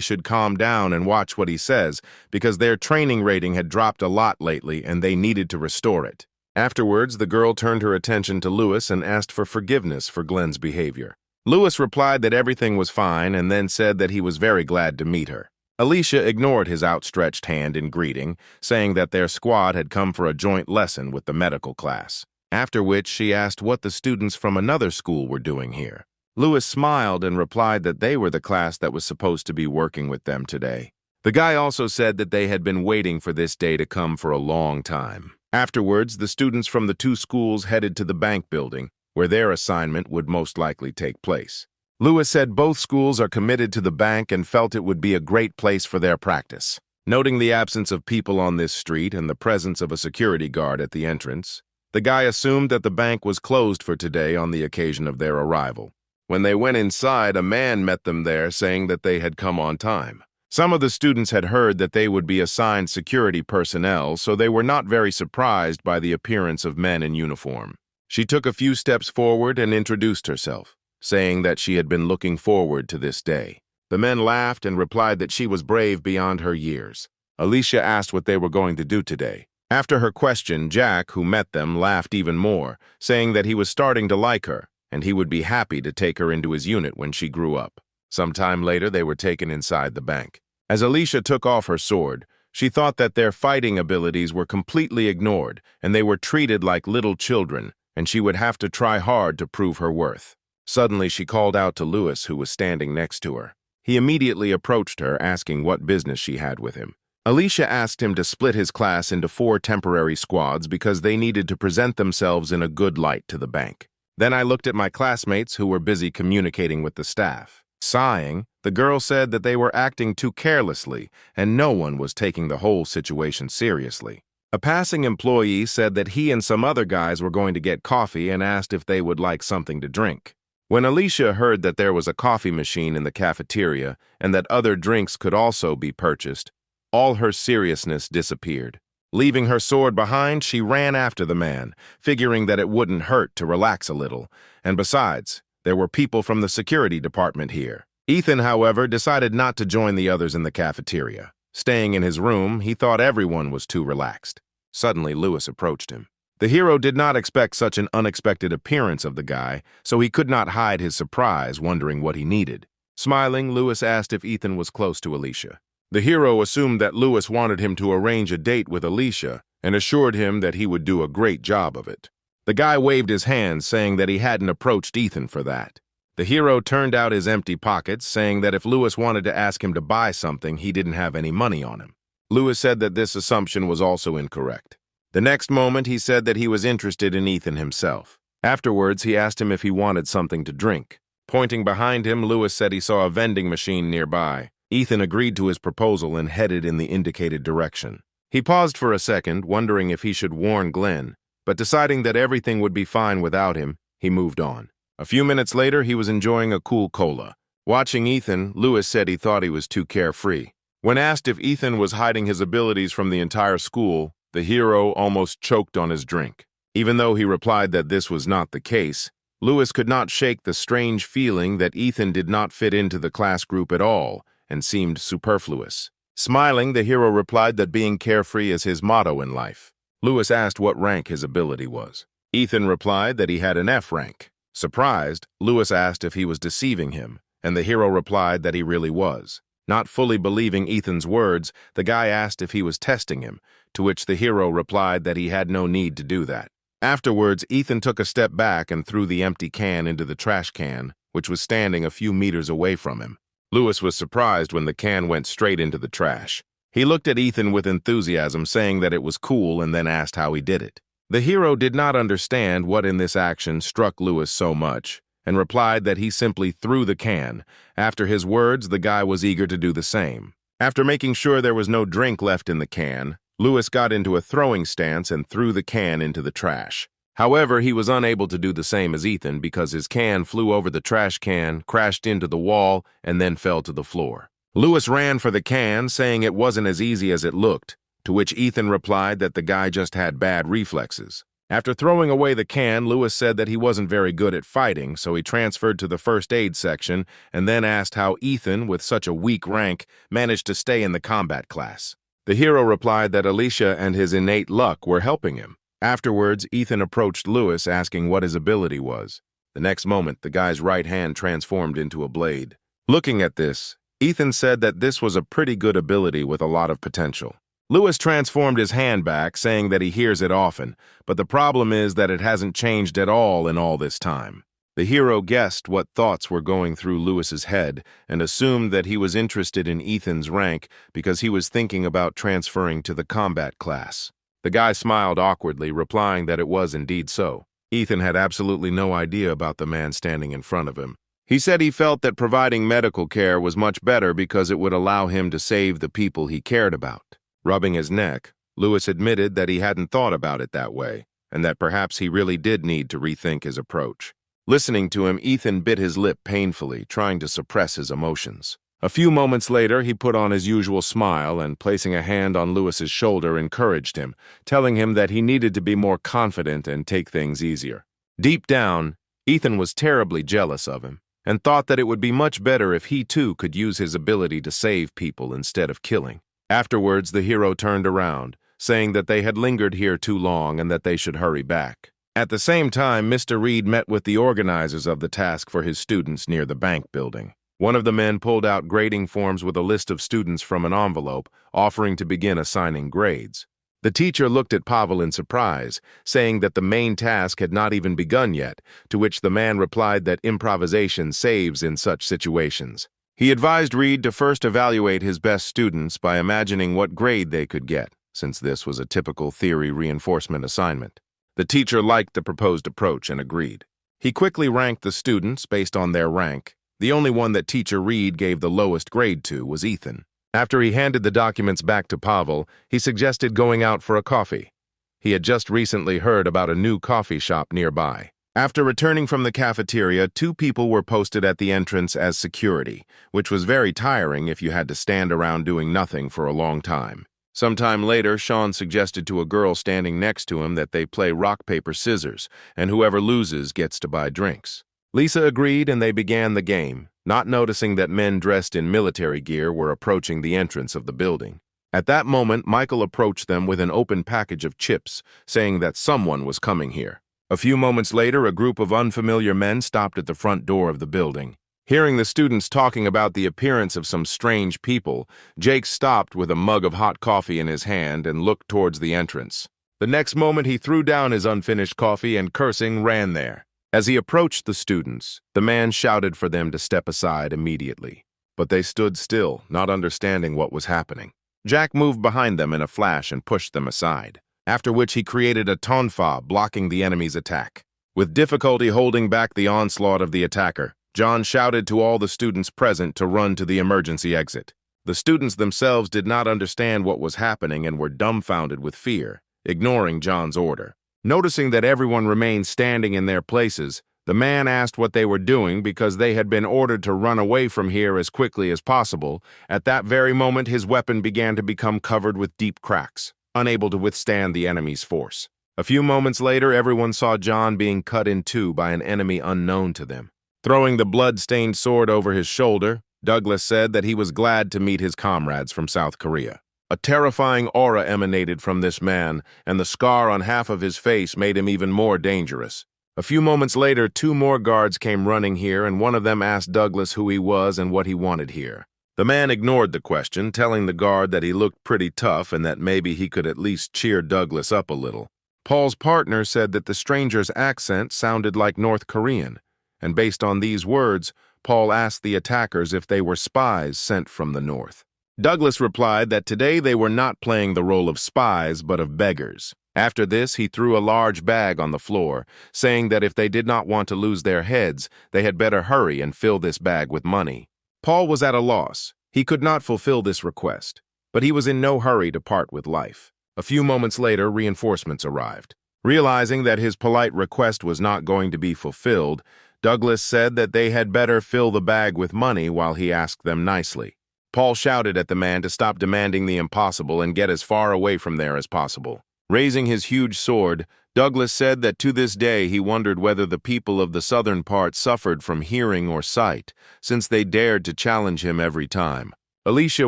should calm down and watch what he says because their training rating had dropped a lot lately and they needed to restore it. Afterwards, the girl turned her attention to Lewis and asked for forgiveness for Glenn's behavior. Lewis replied that everything was fine and then said that he was very glad to meet her. Alicia ignored his outstretched hand in greeting, saying that their squad had come for a joint lesson with the medical class, after which she asked what the students from another school were doing here. Lewis smiled and replied that they were the class that was supposed to be working with them today. The guy also said that they had been waiting for this day to come for a long time. Afterwards, the students from the 2 schools headed to the bank building, where their assignment would most likely take place. Lewis said both schools are committed to the bank and felt it would be a great place for their practice. Noting the absence of people on this street and the presence of a security guard at the entrance, the guy assumed that the bank was closed for today on the occasion of their arrival. When they went inside, a man met them there saying that they had come on time. Some of the students had heard that they would be assigned security personnel, so they were not very surprised by the appearance of men in uniform. She took a few steps forward and introduced herself, saying that she had been looking forward to this day. The men laughed and replied that she was brave beyond her years. Alicia asked what they were going to do today. After her question, Jack, who met them, laughed even more, saying that he was starting to like her, and he would be happy to take her into his unit when she grew up. Some time later, they were taken inside the bank. As Alicia took off her sword, she thought that their fighting abilities were completely ignored, and they were treated like little children, and she would have to try hard to prove her worth. Suddenly, she called out to Lewis, who was standing next to her. He immediately approached her, asking what business she had with him. Alicia asked him to split his class into 4 temporary squads because they needed to present themselves in a good light to the bank. Then I looked at my classmates who were busy communicating with the staff. Sighing, the girl said that they were acting too carelessly and no one was taking the whole situation seriously. A passing employee said that he and some other guys were going to get coffee and asked if they would like something to drink. When Alicia heard that there was a coffee machine in the cafeteria and that other drinks could also be purchased, all her seriousness disappeared. Leaving her sword behind, she ran after the man, figuring that it wouldn't hurt to relax a little. And besides, there were people from the security department here. Ethan, however, decided not to join the others in the cafeteria. Staying in his room, he thought everyone was too relaxed. Suddenly, Lewis approached him. The hero did not expect such an unexpected appearance of the guy, so he could not hide his surprise, wondering what he needed. Smiling, Lewis asked if Ethan was close to Alicia. The hero assumed that Lewis wanted him to arrange a date with Alicia and assured him that he would do a great job of it. The guy waved his hand, saying that he hadn't approached Ethan for that. The hero turned out his empty pockets, saying that if Lewis wanted to ask him to buy something, he didn't have any money on him. Lewis said that this assumption was also incorrect. The next moment, he said that he was interested in Ethan himself. Afterwards, he asked him if he wanted something to drink. Pointing behind him, Lewis said he saw a vending machine nearby. Ethan agreed to his proposal and headed in the indicated direction. He paused for a second, wondering if he should warn Glenn, but deciding that everything would be fine without him, he moved on. A few minutes later, he was enjoying a cool cola. Watching Ethan, Lewis said he thought he was too carefree. When asked if Ethan was hiding his abilities from the entire school, the hero almost choked on his drink. Even though he replied that this was not the case, Lewis could not shake the strange feeling that Ethan did not fit into the class group at all and seemed superfluous. Smiling, the hero replied that being carefree is his motto in life. Lewis asked what rank his ability was. Ethan replied that he had an F rank. Surprised, Lewis asked if he was deceiving him, and the hero replied that he really was. Not fully believing Ethan's words, the guy asked if he was testing him, to which the hero replied that he had no need to do that. Afterwards, Ethan took a step back and threw the empty can into the trash can, which was standing a few meters away from him. Lewis was surprised when the can went straight into the trash. He looked at Ethan with enthusiasm, saying that it was cool, and then asked how he did it. The hero did not understand what in this action struck Lewis so much, and replied that he simply threw the can. After his words, the guy was eager to do the same. After making sure there was no drink left in the can, Lewis got into a throwing stance and threw the can into the trash. However, he was unable to do the same as Ethan because his can flew over the trash can, crashed into the wall, and then fell to the floor. Lewis ran for the can, saying it wasn't as easy as it looked, to which Ethan replied that the guy just had bad reflexes. After throwing away the can, Lewis said that he wasn't very good at fighting, so he transferred to the first aid section and then asked how Ethan, with such a weak rank, managed to stay in the combat class. The hero replied that Alicia and his innate luck were helping him. Afterwards, Ethan approached Lewis, asking what his ability was. The next moment, the guy's right hand transformed into a blade. Looking at this, Ethan said that this was a pretty good ability with a lot of potential. Lewis transformed his hand back, saying that he hears it often, but the problem is that it hasn't changed at all in all this time. The hero guessed what thoughts were going through Lewis's head and assumed that he was interested in Ethan's rank because he was thinking about transferring to the combat class. The guy smiled awkwardly, replying that it was indeed so. Ethan had absolutely no idea about the man standing in front of him. He said he felt that providing medical care was much better because it would allow him to save the people he cared about. Rubbing his neck, Lewis admitted that he hadn't thought about it that way, and that perhaps he really did need to rethink his approach. Listening to him, Ethan bit his lip painfully, trying to suppress his emotions. A few moments later, he put on his usual smile and, placing a hand on Lewis's shoulder, encouraged him, telling him that he needed to be more confident and take things easier. Deep down, Ethan was terribly jealous of him and thought that it would be much better if he too could use his ability to save people instead of killing. Afterwards, the hero turned around, saying that they had lingered here too long and that they should hurry back. At the same time, Mr. Reed met with the organizers of the task for his students near the bank building. One of the men pulled out grading forms with a list of students from an envelope, offering to begin assigning grades. The teacher looked at Pavel in surprise, saying that the main task had not even begun yet, to which the man replied that improvisation saves in such situations. He advised Reed to first evaluate his best students by imagining what grade they could get, since this was a typical theory reinforcement assignment. The teacher liked the proposed approach and agreed. He quickly ranked the students based on their rank. The only one that Teacher Reed gave the lowest grade to was Ethan. After he handed the documents back to Pavel, he suggested going out for a coffee. He had just recently heard about a new coffee shop nearby. After returning from the cafeteria, 2 people were posted at the entrance as security, which was very tiring if you had to stand around doing nothing for a long time. Sometime later, Sean suggested to a girl standing next to him that they play rock, paper, scissors, and whoever loses gets to buy drinks. Lisa agreed and they began the game, not noticing that men dressed in military gear were approaching the entrance of the building. At that moment, Michael approached them with an open package of chips, saying that someone was coming here. A few moments later, a group of unfamiliar men stopped at the front door of the building. Hearing the students talking about the appearance of some strange people, Jake stopped with a mug of hot coffee in his hand and looked towards the entrance. The next moment, he threw down his unfinished coffee and, cursing, ran there. As he approached the students, the man shouted for them to step aside immediately. But they stood still, not understanding what was happening. Jack moved behind them in a flash and pushed them aside, after which he created a tonfa blocking the enemy's attack. With difficulty holding back the onslaught of the attacker, John shouted to all the students present to run to the emergency exit. The students themselves did not understand what was happening and were dumbfounded with fear, ignoring John's order. Noticing that everyone remained standing in their places, the man asked what they were doing because they had been ordered to run away from here as quickly as possible. At that very moment, his weapon began to become covered with deep cracks, unable to withstand the enemy's force. A few moments later, everyone saw John being cut in two by an enemy unknown to them. Throwing the blood-stained sword over his shoulder, Douglas said that he was glad to meet his comrades from South Korea. A terrifying aura emanated from this man, and the scar on half of his face made him even more dangerous. A few moments later, 2 more guards came running here, and one of them asked Douglas who he was and what he wanted here. The man ignored the question, telling the guard that he looked pretty tough and that maybe he could at least cheer Douglas up a little. Paul's partner said that the stranger's accent sounded like North Korean, and based on these words, Paul asked the attackers if they were spies sent from the north. Douglas replied that today they were not playing the role of spies but of beggars. After this, he threw a large bag on the floor, saying that if they did not want to lose their heads, they had better hurry and fill this bag with money. Paul was at a loss. He could not fulfill this request, but he was in no hurry to part with life. A few moments later, reinforcements arrived. Realizing that his polite request was not going to be fulfilled, Douglas said that they had better fill the bag with money while he asked them nicely. Paul shouted at the man to stop demanding the impossible and get as far away from there as possible. Raising his huge sword, Douglas said that to this day he wondered whether the people of the southern part suffered from hearing or sight, since they dared to challenge him every time. Alicia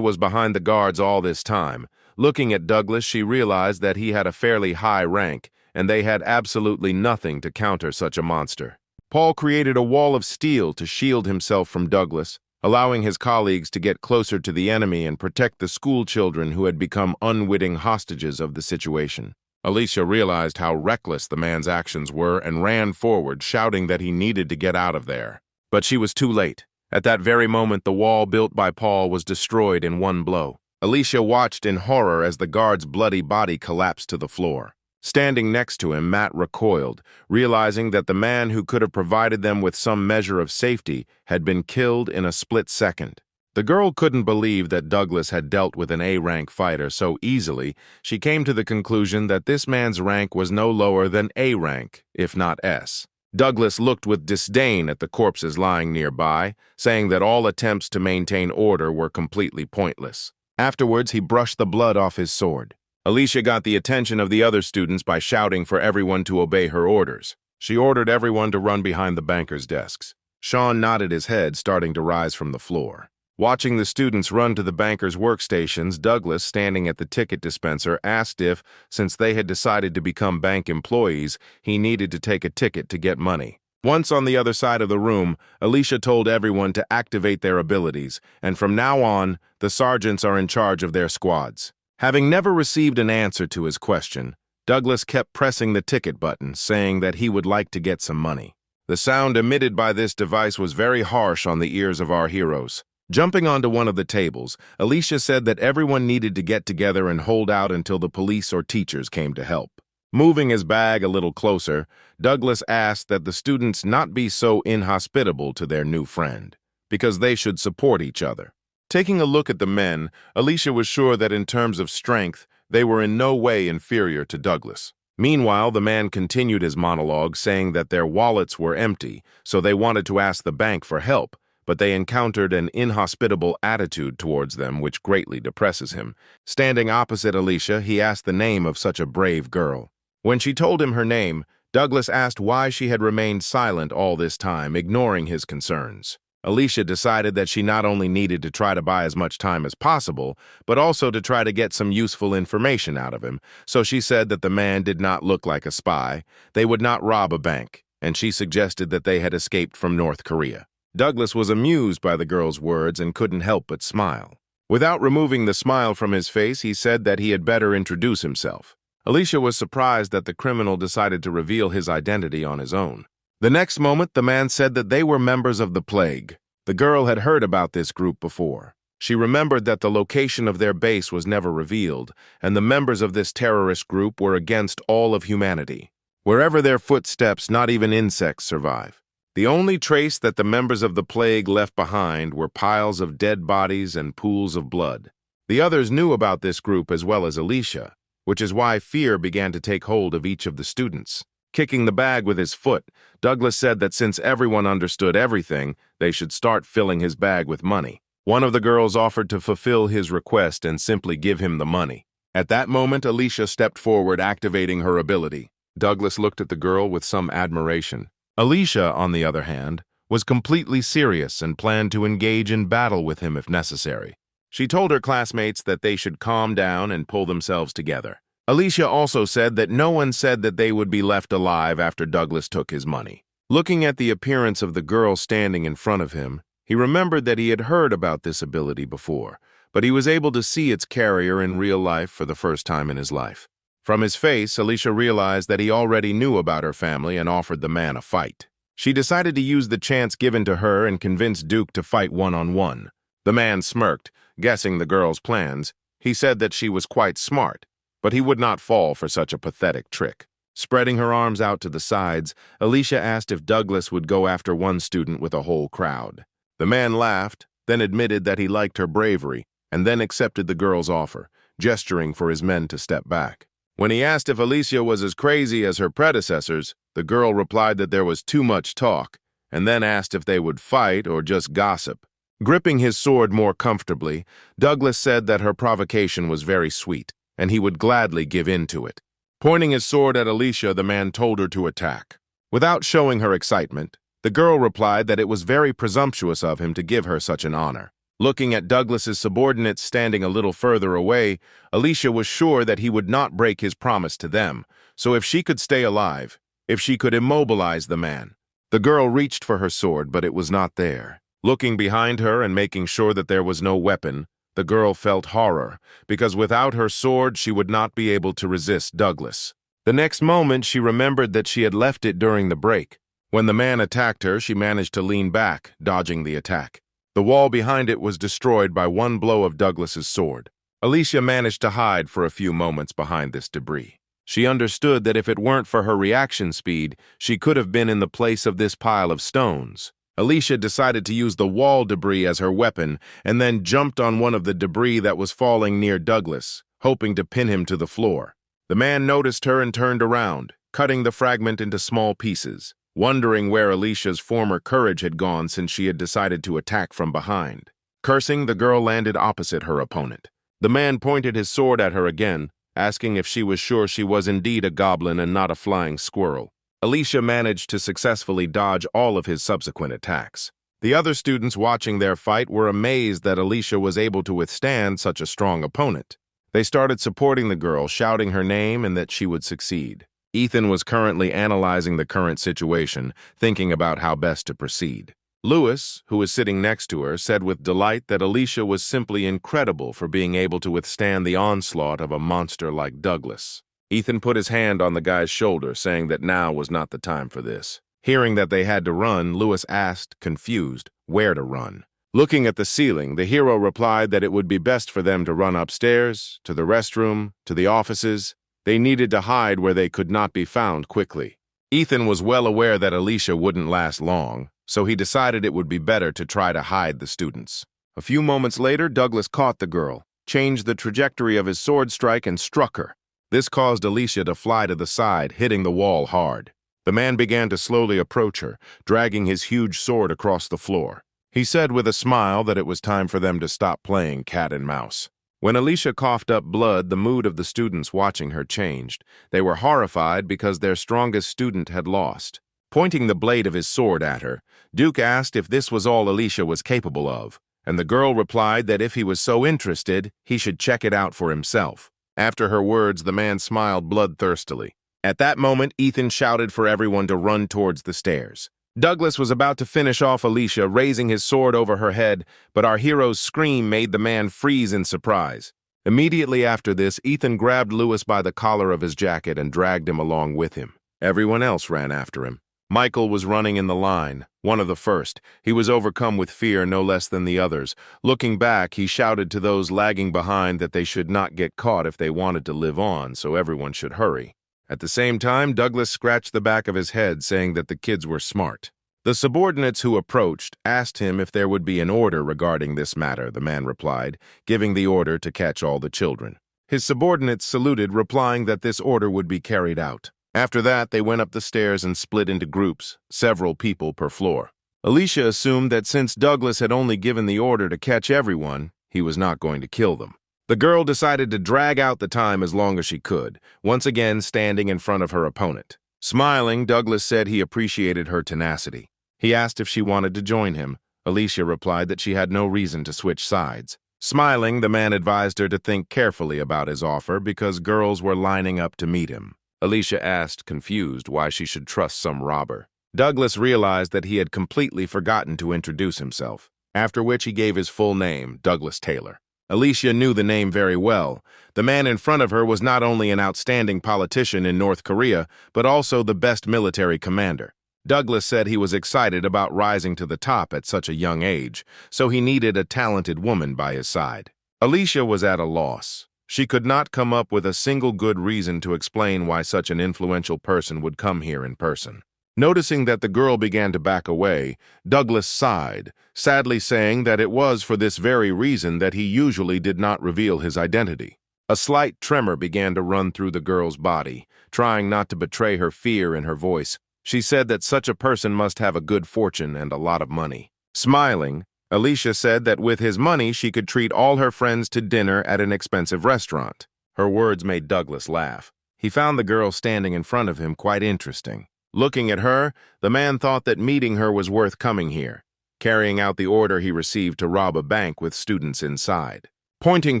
was behind the guards all this time. Looking at Douglas, she realized that he had a fairly high rank, and they had absolutely nothing to counter such a monster. Paul created a wall of steel to shield himself from Douglas, allowing his colleagues to get closer to the enemy and protect the school children who had become unwitting hostages of the situation. Alicia realized how reckless the man's actions were and ran forward, shouting that he needed to get out of there. But she was too late. At that very moment, the wall built by Paul was destroyed in one blow. Alicia watched in horror as the guard's bloody body collapsed to the floor. Standing next to him, Matt recoiled, realizing that the man who could have provided them with some measure of safety had been killed in a split second. The girl couldn't believe that Douglas had dealt with an A-rank fighter so easily. She came to the conclusion that this man's rank was no lower than A rank, if not S. Douglas looked with disdain at the corpses lying nearby, saying that all attempts to maintain order were completely pointless. Afterwards, he brushed the blood off his sword. Alicia got the attention of the other students by shouting for everyone to obey her orders. She ordered everyone to run behind the bankers' desks. Sean nodded his head, starting to rise from the floor. Watching the students run to the bankers' workstations, Douglas, standing at the ticket dispenser, asked if, since they had decided to become bank employees, he needed to take a ticket to get money. Once on the other side of the room, Alicia told everyone to activate their abilities, and from now on, the sergeants are in charge of their squads. Having never received an answer to his question, Douglas kept pressing the ticket button, saying that he would like to get some money. The sound emitted by this device was very harsh on the ears of our heroes. Jumping onto one of the tables, Alicia said that everyone needed to get together and hold out until the police or teachers came to help. Moving his bag a little closer, Douglas asked that the students not be so inhospitable to their new friend, because they should support each other. Taking a look at the men, Alicia was sure that in terms of strength, they were in no way inferior to Douglas. Meanwhile, the man continued his monologue, saying that their wallets were empty, so they wanted to ask the bank for help, but they encountered an inhospitable attitude towards them which greatly depresses him. Standing opposite Alicia, he asked the name of such a brave girl. When she told him her name, Douglas asked why she had remained silent all this time, ignoring his concerns. Alicia decided that she not only needed to try to buy as much time as possible, but also to try to get some useful information out of him, so she said that the man did not look like a spy, they would not rob a bank, and she suggested that they had escaped from North Korea. Douglas was amused by the girl's words and couldn't help but smile. Without removing the smile from his face, he said that he had better introduce himself. Alicia was surprised that the criminal decided to reveal his identity on his own. The next moment, the man said that they were members of the Plague. The girl had heard about this group before. She remembered that the location of their base was never revealed, and the members of this terrorist group were against all of humanity. Wherever their footsteps, not even insects survive. The only trace that the members of the Plague left behind were piles of dead bodies and pools of blood. The others knew about this group as well as Alicia, which is why fear began to take hold of each of the students. Kicking the bag with his foot, Douglas said that since everyone understood everything, they should start filling his bag with money. One of the girls offered to fulfill his request and simply give him the money. At that moment, Alicia stepped forward, activating her ability. Douglas looked at the girl with some admiration. Alicia, on the other hand, was completely serious and planned to engage in battle with him if necessary. She told her classmates that they should calm down and pull themselves together. Alicia also said that no one said that they would be left alive after Douglas took his money. Looking at the appearance of the girl standing in front of him, he remembered that he had heard about this ability before, but he was able to see its carrier in real life for the first time in his life. From his face, Alicia realized that he already knew about her family and offered the man a fight. She decided to use the chance given to her and convince Duke to fight one-on-one. The man smirked, guessing the girl's plans. He said that she was quite smart, but he would not fall for such a pathetic trick. Spreading her arms out to the sides, Alicia asked if Douglas would go after one student with a whole crowd. The man laughed, then admitted that he liked her bravery, and then accepted the girl's offer, gesturing for his men to step back. When he asked if Alicia was as crazy as her predecessors, the girl replied that there was too much talk, and then asked if they would fight or just gossip. Gripping his sword more comfortably, Douglas said that her provocation was very sweet, and he would gladly give in to it. Pointing his sword at Alicia, the man told her to attack. Without showing her excitement, the girl replied that it was very presumptuous of him to give her such an honor. Looking at Douglas's subordinates standing a little further away, Alicia was sure that he would not break his promise to them, so if she could stay alive, if she could immobilize the man. The girl reached for her sword, but it was not there. Looking behind her and making sure that there was no weapon, the girl felt horror, because without her sword she would not be able to resist Douglas. The next moment she remembered that she had left it during the break. When the man attacked her, she managed to lean back, dodging the attack. The wall behind it was destroyed by one blow of Douglas's sword. Alicia managed to hide for a few moments behind this debris. She understood that if it weren't for her reaction speed, she could have been in the place of this pile of stones. Alicia decided to use the wall debris as her weapon and then jumped on one of the debris that was falling near Douglas, hoping to pin him to the floor. The man noticed her and turned around, cutting the fragment into small pieces, wondering where Alicia's former courage had gone since she had decided to attack from behind. Cursing, the girl landed opposite her opponent. The man pointed his sword at her again, asking if she was sure she was indeed a goblin and not a flying squirrel. Alicia managed to successfully dodge all of his subsequent attacks. The other students watching their fight were amazed that Alicia was able to withstand such a strong opponent. They started supporting the girl, shouting her name and that she would succeed. Ethan was currently analyzing the current situation, thinking about how best to proceed. Lewis, who was sitting next to her, said with delight that Alicia was simply incredible for being able to withstand the onslaught of a monster like Douglas. Ethan put his hand on the guy's shoulder, saying that now was not the time for this. Hearing that they had to run, Lewis asked, confused, where to run. Looking at the ceiling, the hero replied that it would be best for them to run upstairs, to the restroom, to the offices. They needed to hide where they could not be found quickly. Ethan was well aware that Alicia wouldn't last long, so he decided it would be better to try to hide the students. A few moments later, Douglas caught the girl, changed the trajectory of his sword strike, and struck her. This caused Alicia to fly to the side, hitting the wall hard. The man began to slowly approach her, dragging his huge sword across the floor. He said with a smile that it was time for them to stop playing cat and mouse. When Alicia coughed up blood, the mood of the students watching her changed. They were horrified because their strongest student had lost. Pointing the blade of his sword at her, Duke asked if this was all Alicia was capable of, and the girl replied that if he was so interested, he should check it out for himself. After her words, the man smiled bloodthirstily. At that moment, Ethan shouted for everyone to run towards the stairs. Douglas was about to finish off Alicia, raising his sword over her head, but our hero's scream made the man freeze in surprise. Immediately after this, Ethan grabbed Lewis by the collar of his jacket and dragged him along with him. Everyone else ran after him. Michael was running in the line, one of the first. He was overcome with fear no less than the others. Looking back, he shouted to those lagging behind that they should not get caught if they wanted to live on, so everyone should hurry. At the same time, Douglas scratched the back of his head, saying that the kids were smart. The subordinates who approached asked him if there would be an order regarding this matter, the man replied, giving the order to catch all the children. His subordinates saluted, replying that this order would be carried out. After that, they went up the stairs and split into groups, several people per floor. Alicia assumed that since Douglas had only given the order to catch everyone, he was not going to kill them. The girl decided to drag out the time as long as she could, once again standing in front of her opponent. Smiling, Douglas said he appreciated her tenacity. He asked if she wanted to join him. Alicia replied that she had no reason to switch sides. Smiling, the man advised her to think carefully about his offer because girls were lining up to meet him. Alicia asked, confused, why she should trust some robber. Douglas realized that he had completely forgotten to introduce himself, after which he gave his full name, Douglas Taylor. Alicia knew the name very well. The man in front of her was not only an outstanding politician in North Korea, but also the best military commander. Douglas said he was excited about rising to the top at such a young age, so he needed a talented woman by his side. Alicia was at a loss. She could not come up with a single good reason to explain why such an influential person would come here in person. Noticing that the girl began to back away, Douglas sighed, sadly saying that it was for this very reason that he usually did not reveal his identity. A slight tremor began to run through the girl's body, trying not to betray her fear in her voice. She said that such a person must have a good fortune and a lot of money. Smiling, Alicia said that with his money she could treat all her friends to dinner at an expensive restaurant. Her words made Douglas laugh. He found the girl standing in front of him quite interesting. Looking at her, the man thought that meeting her was worth coming here, carrying out the order he received to rob a bank with students inside. Pointing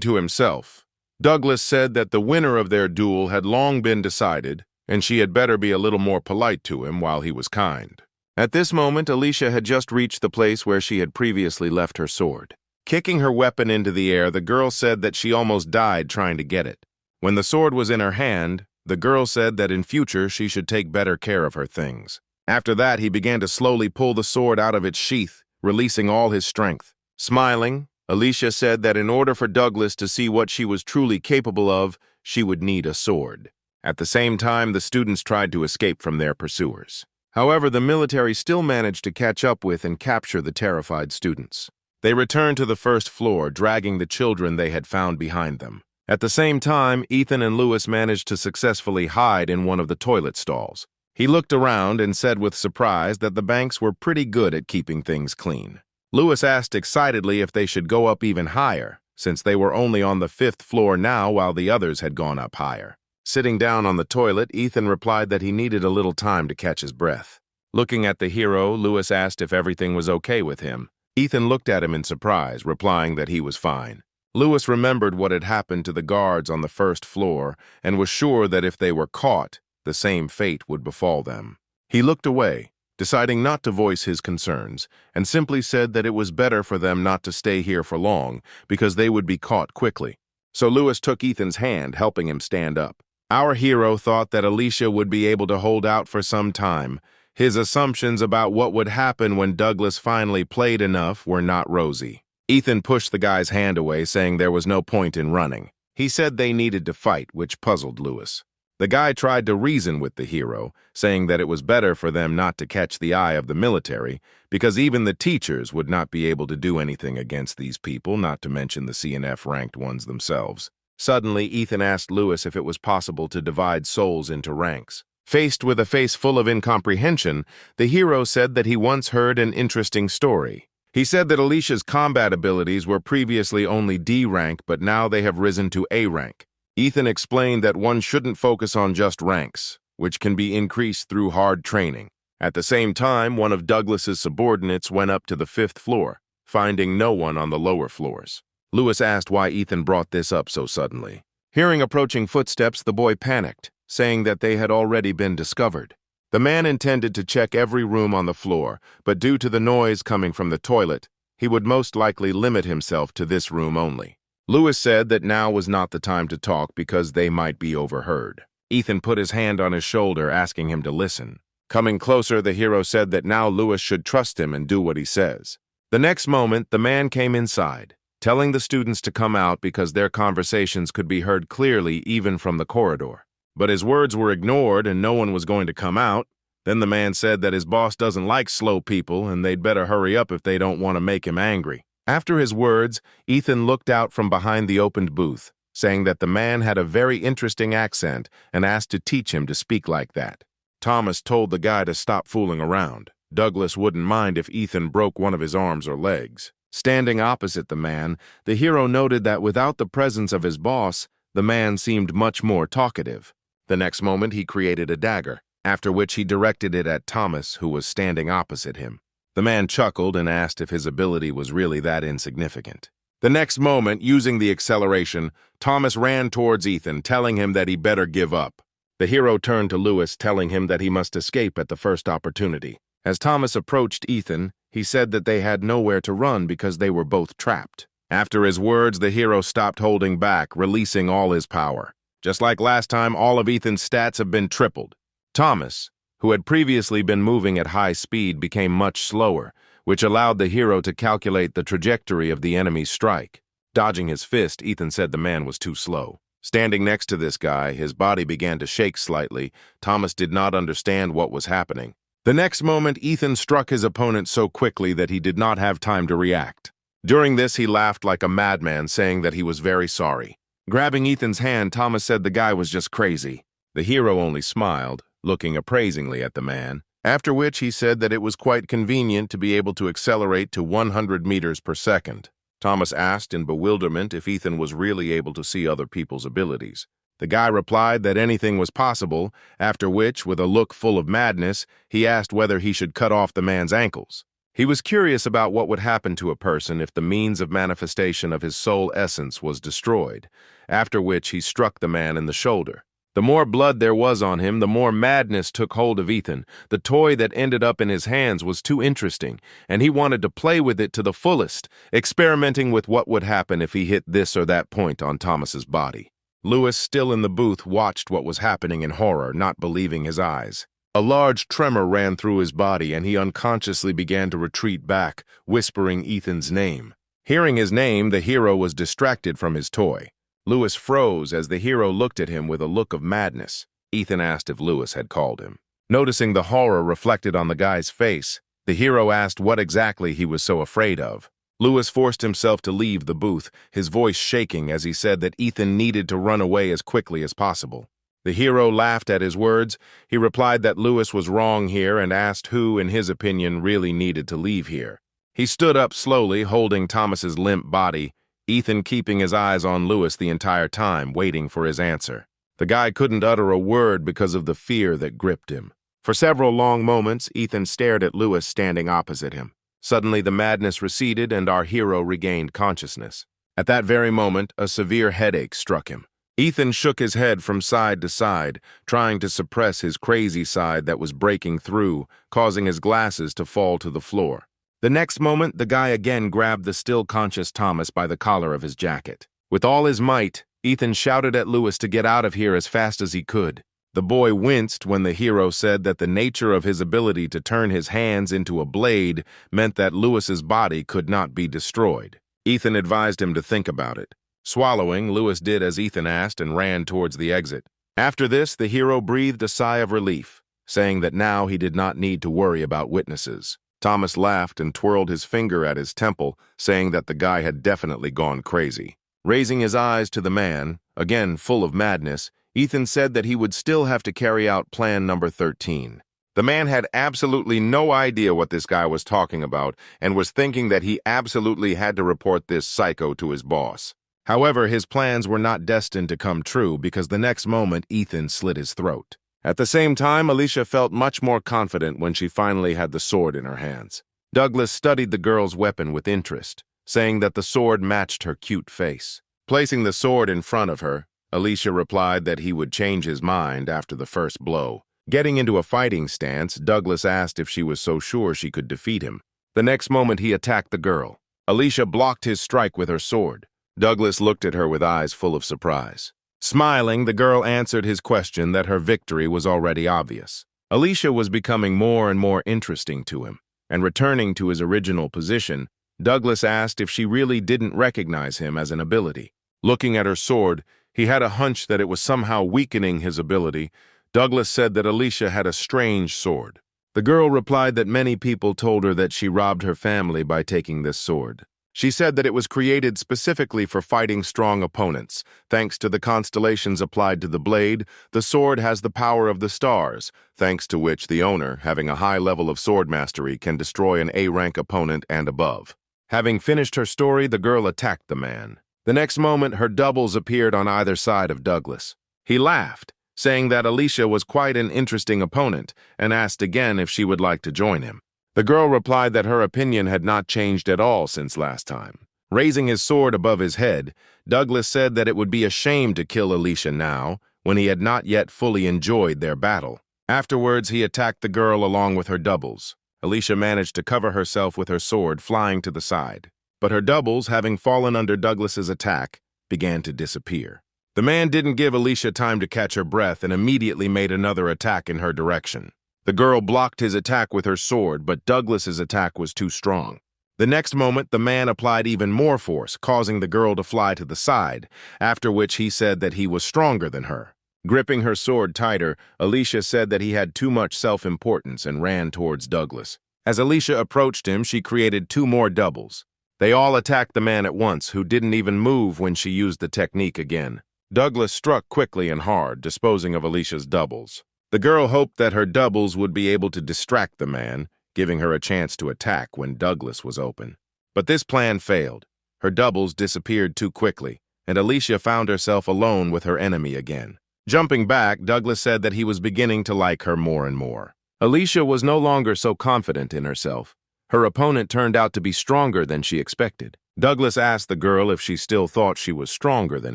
to himself, Douglas said that the winner of their duel had long been decided, and she had better be a little more polite to him while he was kind. At this moment, Alicia had just reached the place where she had previously left her sword. Kicking her weapon into the air, the girl said that she almost died trying to get it. When the sword was in her hand, the girl said that in future she should take better care of her things. After that, he began to slowly pull the sword out of its sheath, releasing all his strength. Smiling, Alicia said that in order for Douglas to see what she was truly capable of, she would need a sword. At the same time, the students tried to escape from their pursuers. However, the military still managed to catch up with and capture the terrified students. They returned to the first floor, dragging the children they had found behind them. At the same time, Ethan and Lewis managed to successfully hide in one of the toilet stalls. He looked around and said with surprise that the banks were pretty good at keeping things clean. Lewis asked excitedly if they should go up even higher, since they were only on the 5th floor now while the others had gone up higher. Sitting down on the toilet, Ethan replied that he needed a little time to catch his breath. Looking at the hero, Lewis asked if everything was okay with him. Ethan looked at him in surprise, replying that he was fine. Lewis remembered what had happened to the guards on the 1st floor and was sure that if they were caught, the same fate would befall them. He looked away, deciding not to voice his concerns, and simply said that it was better for them not to stay here for long because they would be caught quickly. So Lewis took Ethan's hand, helping him stand up. Our hero thought that Alicia would be able to hold out for some time. His assumptions about what would happen when Douglas finally played enough were not rosy. Ethan pushed the guy's hand away, saying there was no point in running. He said they needed to fight, which puzzled Lewis. The guy tried to reason with the hero, saying that it was better for them not to catch the eye of the military, because even the teachers would not be able to do anything against these people, not to mention the CNF-ranked ones themselves. Suddenly, Ethan asked Lewis if it was possible to divide souls into ranks. Faced with a face full of incomprehension, the hero said that he once heard an interesting story. He said that Alicia's combat abilities were previously only D rank, but now they have risen to A rank. Ethan explained that one shouldn't focus on just ranks, which can be increased through hard training. At the same time, one of Douglas's subordinates went up to the 5th floor, finding no one on the lower floors. Lewis asked why Ethan brought this up so suddenly. Hearing approaching footsteps, the boy panicked, saying that they had already been discovered. The man intended to check every room on the floor, but due to the noise coming from the toilet, he would most likely limit himself to this room only. Lewis said that now was not the time to talk because they might be overheard. Ethan put his hand on his shoulder, asking him to listen. Coming closer, the hero said that now Lewis should trust him and do what he says. The next moment, the man came inside, telling the students to come out because their conversations could be heard clearly even from the corridor. But his words were ignored and no one was going to come out. Then the man said that his boss doesn't like slow people and they'd better hurry up if they don't want to make him angry. After his words, Ethan looked out from behind the opened booth, saying that the man had a very interesting accent and asked to teach him to speak like that. Thomas told the guy to stop fooling around. Douglas wouldn't mind if Ethan broke one of his arms or legs. Standing opposite the man, the hero noted that without the presence of his boss, the man seemed much more talkative. The next moment, he created a dagger, after which he directed it at Thomas, who was standing opposite him. The man chuckled and asked if his ability was really that insignificant. The next moment, using the acceleration, Thomas ran towards Ethan, telling him that he better give up. The hero turned to Lewis, telling him that he must escape at the first opportunity. As Thomas approached Ethan, he said that they had nowhere to run because they were both trapped. After his words, the hero stopped holding back, releasing all his power. Just like last time, all of Ethan's stats have been tripled. Thomas, who had previously been moving at high speed, became much slower, which allowed the hero to calculate the trajectory of the enemy's strike. Dodging his fist, Ethan said the man was too slow. Standing next to this guy, his body began to shake slightly. Thomas did not understand what was happening. The next moment, Ethan struck his opponent so quickly that he did not have time to react. During this, he laughed like a madman, saying that he was very sorry. Grabbing Ethan's hand, Thomas said the guy was just crazy. The hero only smiled, looking appraisingly at the man, after which he said that it was quite convenient to be able to accelerate to 100 meters per second. Thomas asked in bewilderment if Ethan was really able to see other people's abilities. The guy replied that anything was possible, after which, with a look full of madness, he asked whether he should cut off the man's ankles. He was curious about what would happen to a person if the means of manifestation of his soul essence was destroyed, after which he struck the man in the shoulder. The more blood there was on him, the more madness took hold of Ethan. The toy that ended up in his hands was too interesting, and he wanted to play with it to the fullest, experimenting with what would happen if he hit this or that point on Thomas's body. Lewis, still in the booth, watched what was happening in horror, not believing his eyes. A large tremor ran through his body, and he unconsciously began to retreat back, whispering Ethan's name. Hearing his name, the hero was distracted from his toy. Lewis froze as the hero looked at him with a look of madness. Ethan asked if Lewis had called him. Noticing the horror reflected on the guy's face, the hero asked what exactly he was so afraid of. Lewis forced himself to leave the booth, his voice shaking as he said that Ethan needed to run away as quickly as possible. The hero laughed at his words. He replied that Lewis was wrong here and asked who, in his opinion, really needed to leave here. He stood up slowly, holding Thomas's limp body, Ethan keeping his eyes on Lewis the entire time, waiting for his answer. The guy couldn't utter a word because of the fear that gripped him. For several long moments, Ethan stared at Lewis standing opposite him. Suddenly, the madness receded and our hero regained consciousness. At that very moment, a severe headache struck him. Ethan shook his head from side to side, trying to suppress his crazy side that was breaking through, causing his glasses to fall to the floor. The next moment, the guy again grabbed the still conscious Thomas by the collar of his jacket. With all his might, Ethan shouted at Lewis to get out of here as fast as he could. The boy winced when the hero said that the nature of his ability to turn his hands into a blade meant that Lewis's body could not be destroyed. Ethan advised him to think about it. Swallowing, Lewis did as Ethan asked and ran towards the exit. After this, the hero breathed a sigh of relief, saying that now he did not need to worry about witnesses. Thomas laughed and twirled his finger at his temple, saying that the guy had definitely gone crazy. Raising his eyes to the man, again full of madness, Ethan said that he would still have to carry out plan number 13. The man had absolutely no idea what this guy was talking about and was thinking that he absolutely had to report this psycho to his boss. However, his plans were not destined to come true because the next moment Ethan slit his throat. At the same time, Alicia felt much more confident when she finally had the sword in her hands. Douglas studied the girl's weapon with interest, saying that the sword matched her cute face. Placing the sword in front of her, Alicia replied that he would change his mind after the first blow. Getting into a fighting stance, Douglas asked if she was so sure she could defeat him. The next moment, he attacked the girl. Alicia blocked his strike with her sword. Douglas looked at her with eyes full of surprise. Smiling, the girl answered his question that her victory was already obvious. Alicia was becoming more and more interesting to him, and returning to his original position, Douglas asked if she really didn't recognize him as an ability. Looking at her sword, he had a hunch that it was somehow weakening his ability. Douglas said that Alicia had a strange sword. The girl replied that many people told her that she robbed her family by taking this sword. She said that it was created specifically for fighting strong opponents. Thanks to the constellations applied to the blade, the sword has the power of the stars, thanks to which the owner, having a high level of sword mastery, can destroy an A-rank opponent and above. Having finished her story, the girl attacked the man. The next moment, her doubles appeared on either side of Douglas. He laughed, saying that Alicia was quite an interesting opponent, and asked again if she would like to join him. The girl replied that her opinion had not changed at all since last time. Raising his sword above his head, Douglas said that it would be a shame to kill Alicia now, when he had not yet fully enjoyed their battle. Afterwards, he attacked the girl along with her doubles. Alicia managed to cover herself with her sword flying to the side, but her doubles, having fallen under Douglas's attack, began to disappear. The man didn't give Alicia time to catch her breath and immediately made another attack in her direction. The girl blocked his attack with her sword, but Douglas's attack was too strong. The next moment, the man applied even more force, causing the girl to fly to the side, after which he said that he was stronger than her. Gripping her sword tighter, Alicia said that he had too much self-importance and ran towards Douglas. As Alicia approached him, she created 2 more doubles. They all attacked the man at once, who didn't even move when she used the technique again. Douglas struck quickly and hard, disposing of Alicia's doubles. The girl hoped that her doubles would be able to distract the man, giving her a chance to attack when Douglas was open. But this plan failed. Her doubles disappeared too quickly, and Alicia found herself alone with her enemy again. Jumping back, Douglas said that he was beginning to like her more and more. Alicia was no longer so confident in herself. Her opponent turned out to be stronger than she expected. Douglas asked the girl if she still thought she was stronger than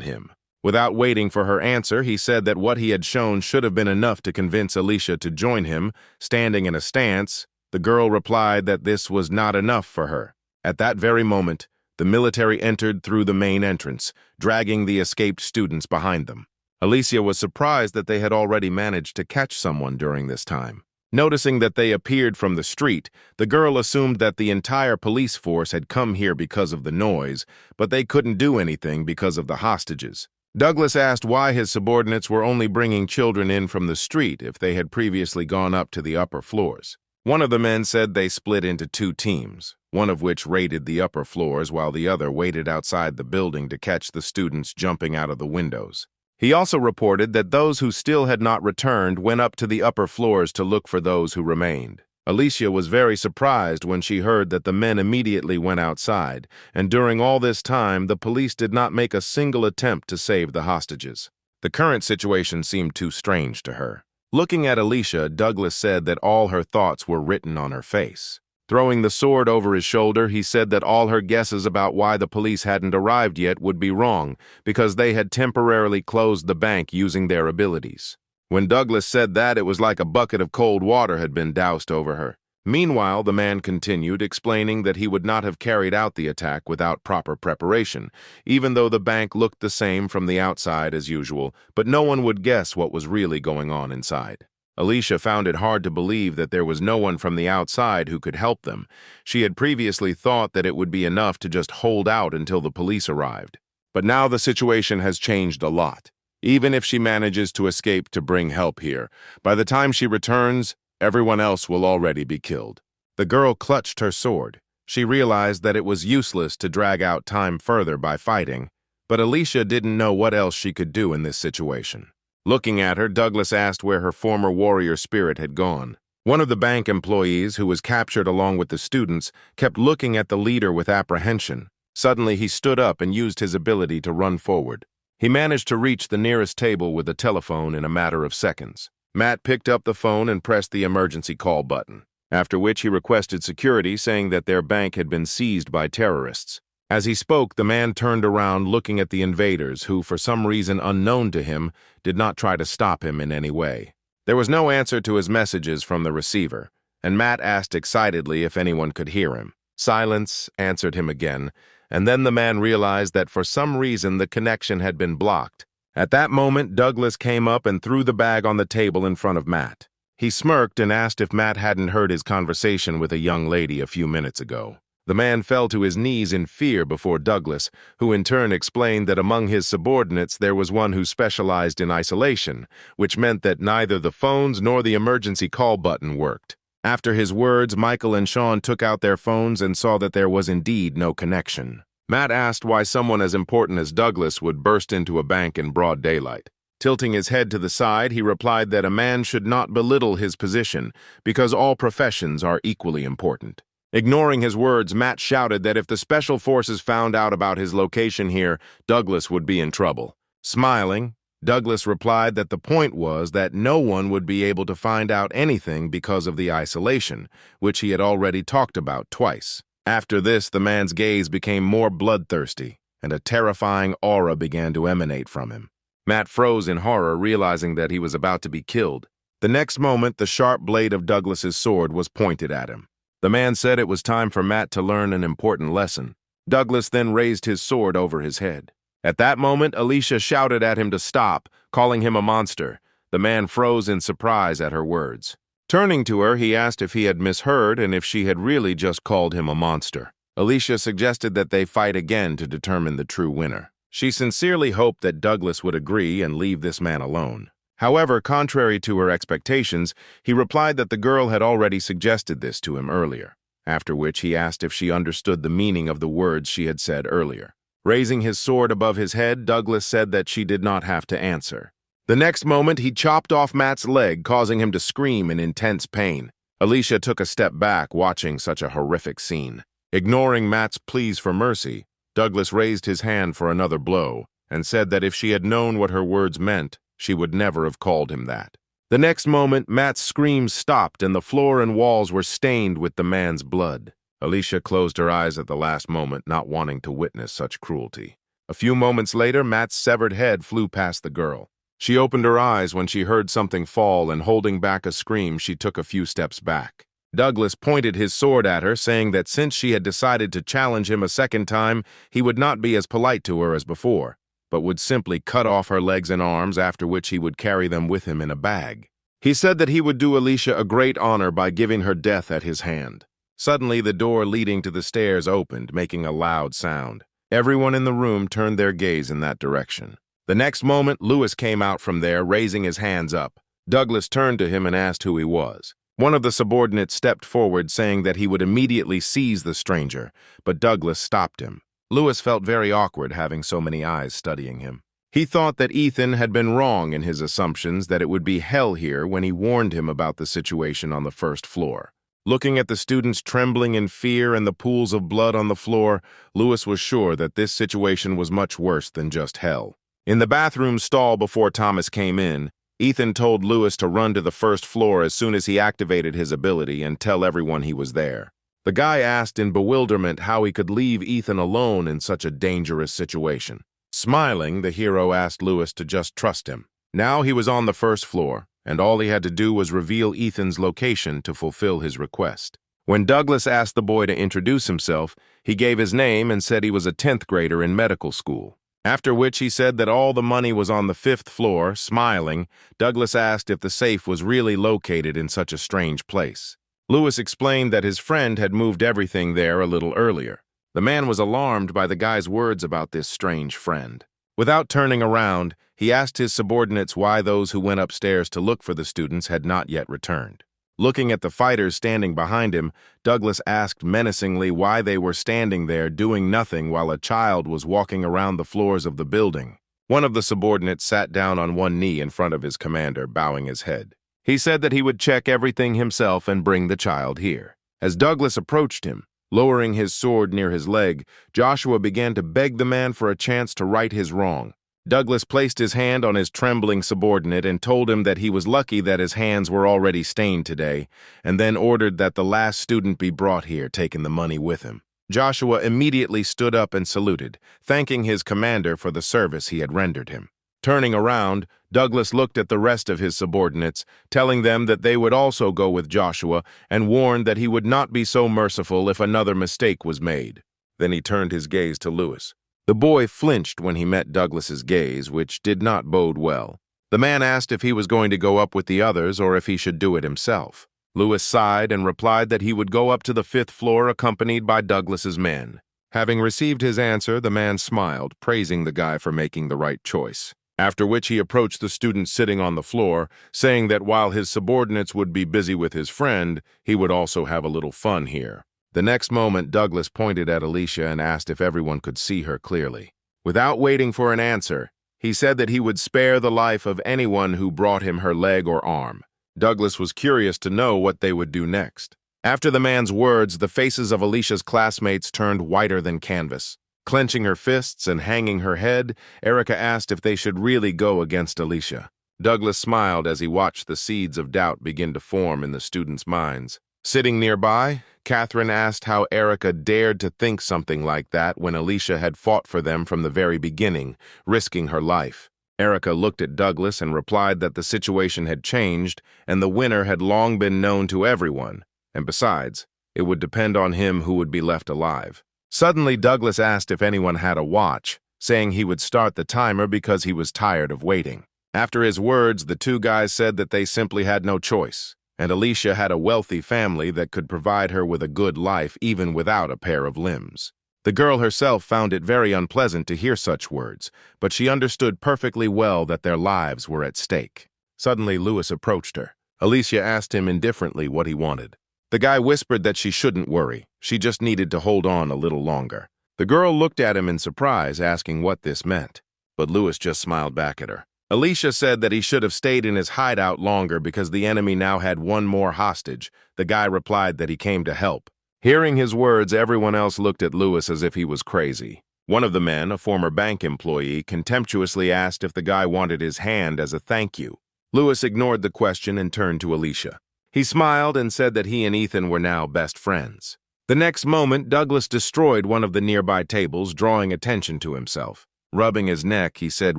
him. Without waiting for her answer, he said that what he had shown should have been enough to convince Alicia to join him. Standing in a stance, the girl replied that this was not enough for her. At that very moment, the military entered through the main entrance, dragging the escaped students behind them. Alicia was surprised that they had already managed to catch someone during this time. Noticing that they appeared from the street, the girl assumed that the entire police force had come here because of the noise, but they couldn't do anything because of the hostages. Douglas asked why his subordinates were only bringing children in from the street if they had previously gone up to the upper floors. One of the men said they split into 2 teams, one of which raided the upper floors while the other waited outside the building to catch the students jumping out of the windows. He also reported that those who still had not returned went up to the upper floors to look for those who remained. Alicia was very surprised when she heard that the men immediately went outside, and during all this time, the police did not make a single attempt to save the hostages. The current situation seemed too strange to her. Looking at Alicia, Douglas said that all her thoughts were written on her face. Throwing the sword over his shoulder, he said that all her guesses about why the police hadn't arrived yet would be wrong, because they had temporarily closed the bank using their abilities. When Douglas said that, it was like a bucket of cold water had been doused over her. Meanwhile, the man continued, explaining that he would not have carried out the attack without proper preparation, even though the bank looked the same from the outside as usual, but no one would guess what was really going on inside. Alicia found it hard to believe that there was no one from the outside who could help them. She had previously thought that it would be enough to just hold out until the police arrived. But now the situation has changed a lot. Even if she manages to escape to bring help here, by the time she returns, everyone else will already be killed. The girl clutched her sword. She realized that it was useless to drag out time further by fighting, but Alicia didn't know what else she could do in this situation. Looking at her, Douglas asked where her former warrior spirit had gone. One of the bank employees, who was captured along with the students, kept looking at the leader with apprehension. Suddenly, he stood up and used his ability to run forward. He managed to reach the nearest table with a telephone in a matter of seconds. Matt picked up the phone and pressed the emergency call button, after which he requested security, saying that their bank had been seized by terrorists. As he spoke, the man turned around looking at the invaders, who, for some reason unknown to him, did not try to stop him in any way. There was no answer to his messages from the receiver, and Matt asked excitedly if anyone could hear him. Silence answered him again, and then the man realized that for some reason the connection had been blocked. At that moment, Douglas came up and threw the bag on the table in front of Matt. He smirked and asked if Matt hadn't heard his conversation with a young lady a few minutes ago. The man fell to his knees in fear before Douglas, who in turn explained that among his subordinates there was one who specialized in isolation, which meant that neither the phones nor the emergency call button worked. After his words, Michael and Sean took out their phones and saw that there was indeed no connection. Matt asked why someone as important as Douglas would burst into a bank in broad daylight. Tilting his head to the side, he replied that a man should not belittle his position because all professions are equally important. Ignoring his words, Matt shouted that if the special forces found out about his location here, Douglas would be in trouble. Smiling, Douglas replied that the point was that no one would be able to find out anything because of the isolation, which he had already talked about twice. After this, the man's gaze became more bloodthirsty, and a terrifying aura began to emanate from him. Matt froze in horror, realizing that he was about to be killed. The next moment, the sharp blade of Douglas's sword was pointed at him. The man said it was time for Matt to learn an important lesson. Douglas then raised his sword over his head. At that moment, Alicia shouted at him to stop, calling him a monster. The man froze in surprise at her words. Turning to her, he asked if he had misheard and if she had really just called him a monster. Alicia suggested that they fight again to determine the true winner. She sincerely hoped that Douglas would agree and leave this man alone. However, contrary to her expectations, he replied that the girl had already suggested this to him earlier, after which he asked if she understood the meaning of the words she had said earlier. Raising his sword above his head, Douglas said that she did not have to answer. The next moment, he chopped off Matt's leg, causing him to scream in intense pain. Alicia took a step back, watching such a horrific scene. Ignoring Matt's pleas for mercy, Douglas raised his hand for another blow and said that if she had known what her words meant, she would never have called him that. The next moment, Matt's screams stopped and the floor and walls were stained with the man's blood. Alicia closed her eyes at the last moment, not wanting to witness such cruelty. A few moments later, Matt's severed head flew past the girl. She opened her eyes when she heard something fall, and holding back a scream, she took a few steps back. Douglas pointed his sword at her, saying that since she had decided to challenge him a second time, he would not be as polite to her as before, but would simply cut off her legs and arms, after which he would carry them with him in a bag. He said that he would do Alicia a great honor by giving her death at his hand. Suddenly, the door leading to the stairs opened, making a loud sound. Everyone in the room turned their gaze in that direction. The next moment, Lewis came out from there, raising his hands up. Douglas turned to him and asked who he was. One of the subordinates stepped forward, saying that he would immediately seize the stranger, but Douglas stopped him. Lewis felt very awkward having so many eyes studying him. He thought that Ethan had been wrong in his assumptions that it would be hell here when he warned him about the situation on the first floor. Looking at the students trembling in fear and the pools of blood on the floor, Lewis was sure that this situation was much worse than just hell. In the bathroom stall before Thomas came in, Ethan told Lewis to run to the first floor as soon as he activated his ability and tell everyone he was there. The guy asked in bewilderment how he could leave Ethan alone in such a dangerous situation. Smiling, the hero asked Lewis to just trust him. Now he was on the first floor, and all he had to do was reveal Ethan's location to fulfill his request. When Douglas asked the boy to introduce himself, he gave his name and said he was a 10th grader in medical school. After which he said that all the money was on the 5th floor. Smiling, Douglas asked if the safe was really located in such a strange place. Lewis explained that his friend had moved everything there a little earlier. The man was alarmed by the guy's words about this strange friend. Without turning around, he asked his subordinates why those who went upstairs to look for the students had not yet returned. Looking at the fighters standing behind him, Douglas asked menacingly why they were standing there doing nothing while a child was walking around the floors of the building. One of the subordinates sat down on one knee in front of his commander, bowing his head. He said that he would check everything himself and bring the child here. As Douglas approached him, lowering his sword near his leg, Joshua began to beg the man for a chance to right his wrong. Douglas placed his hand on his trembling subordinate and told him that he was lucky that his hands were already stained today, and then ordered that the last student be brought here, taking the money with him. Joshua immediately stood up and saluted, thanking his commander for the service he had rendered him. Turning around, Douglas looked at the rest of his subordinates, telling them that they would also go with Joshua, and warned that he would not be so merciful if another mistake was made. Then he turned his gaze to Lewis. The boy flinched when he met Douglas's gaze, which did not bode well. The man asked if he was going to go up with the others or if he should do it himself. Lewis sighed and replied that he would go up to the 5th floor accompanied by Douglas's men. Having received his answer, the man smiled, praising the guy for making the right choice. After which he approached the student sitting on the floor, saying that while his subordinates would be busy with his friend, he would also have a little fun here. The next moment, Douglas pointed at Alicia and asked if everyone could see her clearly. Without waiting for an answer, he said that he would spare the life of anyone who brought him her leg or arm. Douglas was curious to know what they would do next. After the man's words, the faces of Alicia's classmates turned whiter than canvas. Clenching her fists and hanging her head, Erica asked if they should really go against Alicia. Douglas smiled as he watched the seeds of doubt begin to form in the students' minds. Sitting nearby, Catherine asked how Erica dared to think something like that when Alicia had fought for them from the very beginning, risking her life. Erica looked at Douglas and replied that the situation had changed and the winner had long been known to everyone, and besides, it would depend on him who would be left alive. Suddenly, Douglas asked if anyone had a watch, saying he would start the timer because he was tired of waiting. After his words, the two guys said that they simply had no choice, and Alicia had a wealthy family that could provide her with a good life even without a pair of limbs. The girl herself found it very unpleasant to hear such words, but she understood perfectly well that their lives were at stake. Suddenly, Lewis approached her. Alicia asked him indifferently what he wanted. The guy whispered that she shouldn't worry. She just needed to hold on a little longer. The girl looked at him in surprise, asking what this meant, but Lewis just smiled back at her. Alicia said that he should have stayed in his hideout longer because the enemy now had one more hostage. The guy replied that he came to help. Hearing his words, everyone else looked at Lewis as if he was crazy. One of the men, a former bank employee, contemptuously asked if the guy wanted his hand as a thank you. Lewis ignored the question and turned to Alicia. He smiled and said that he and Ethan were now best friends. The next moment, Douglas destroyed one of the nearby tables, drawing attention to himself. Rubbing his neck, he said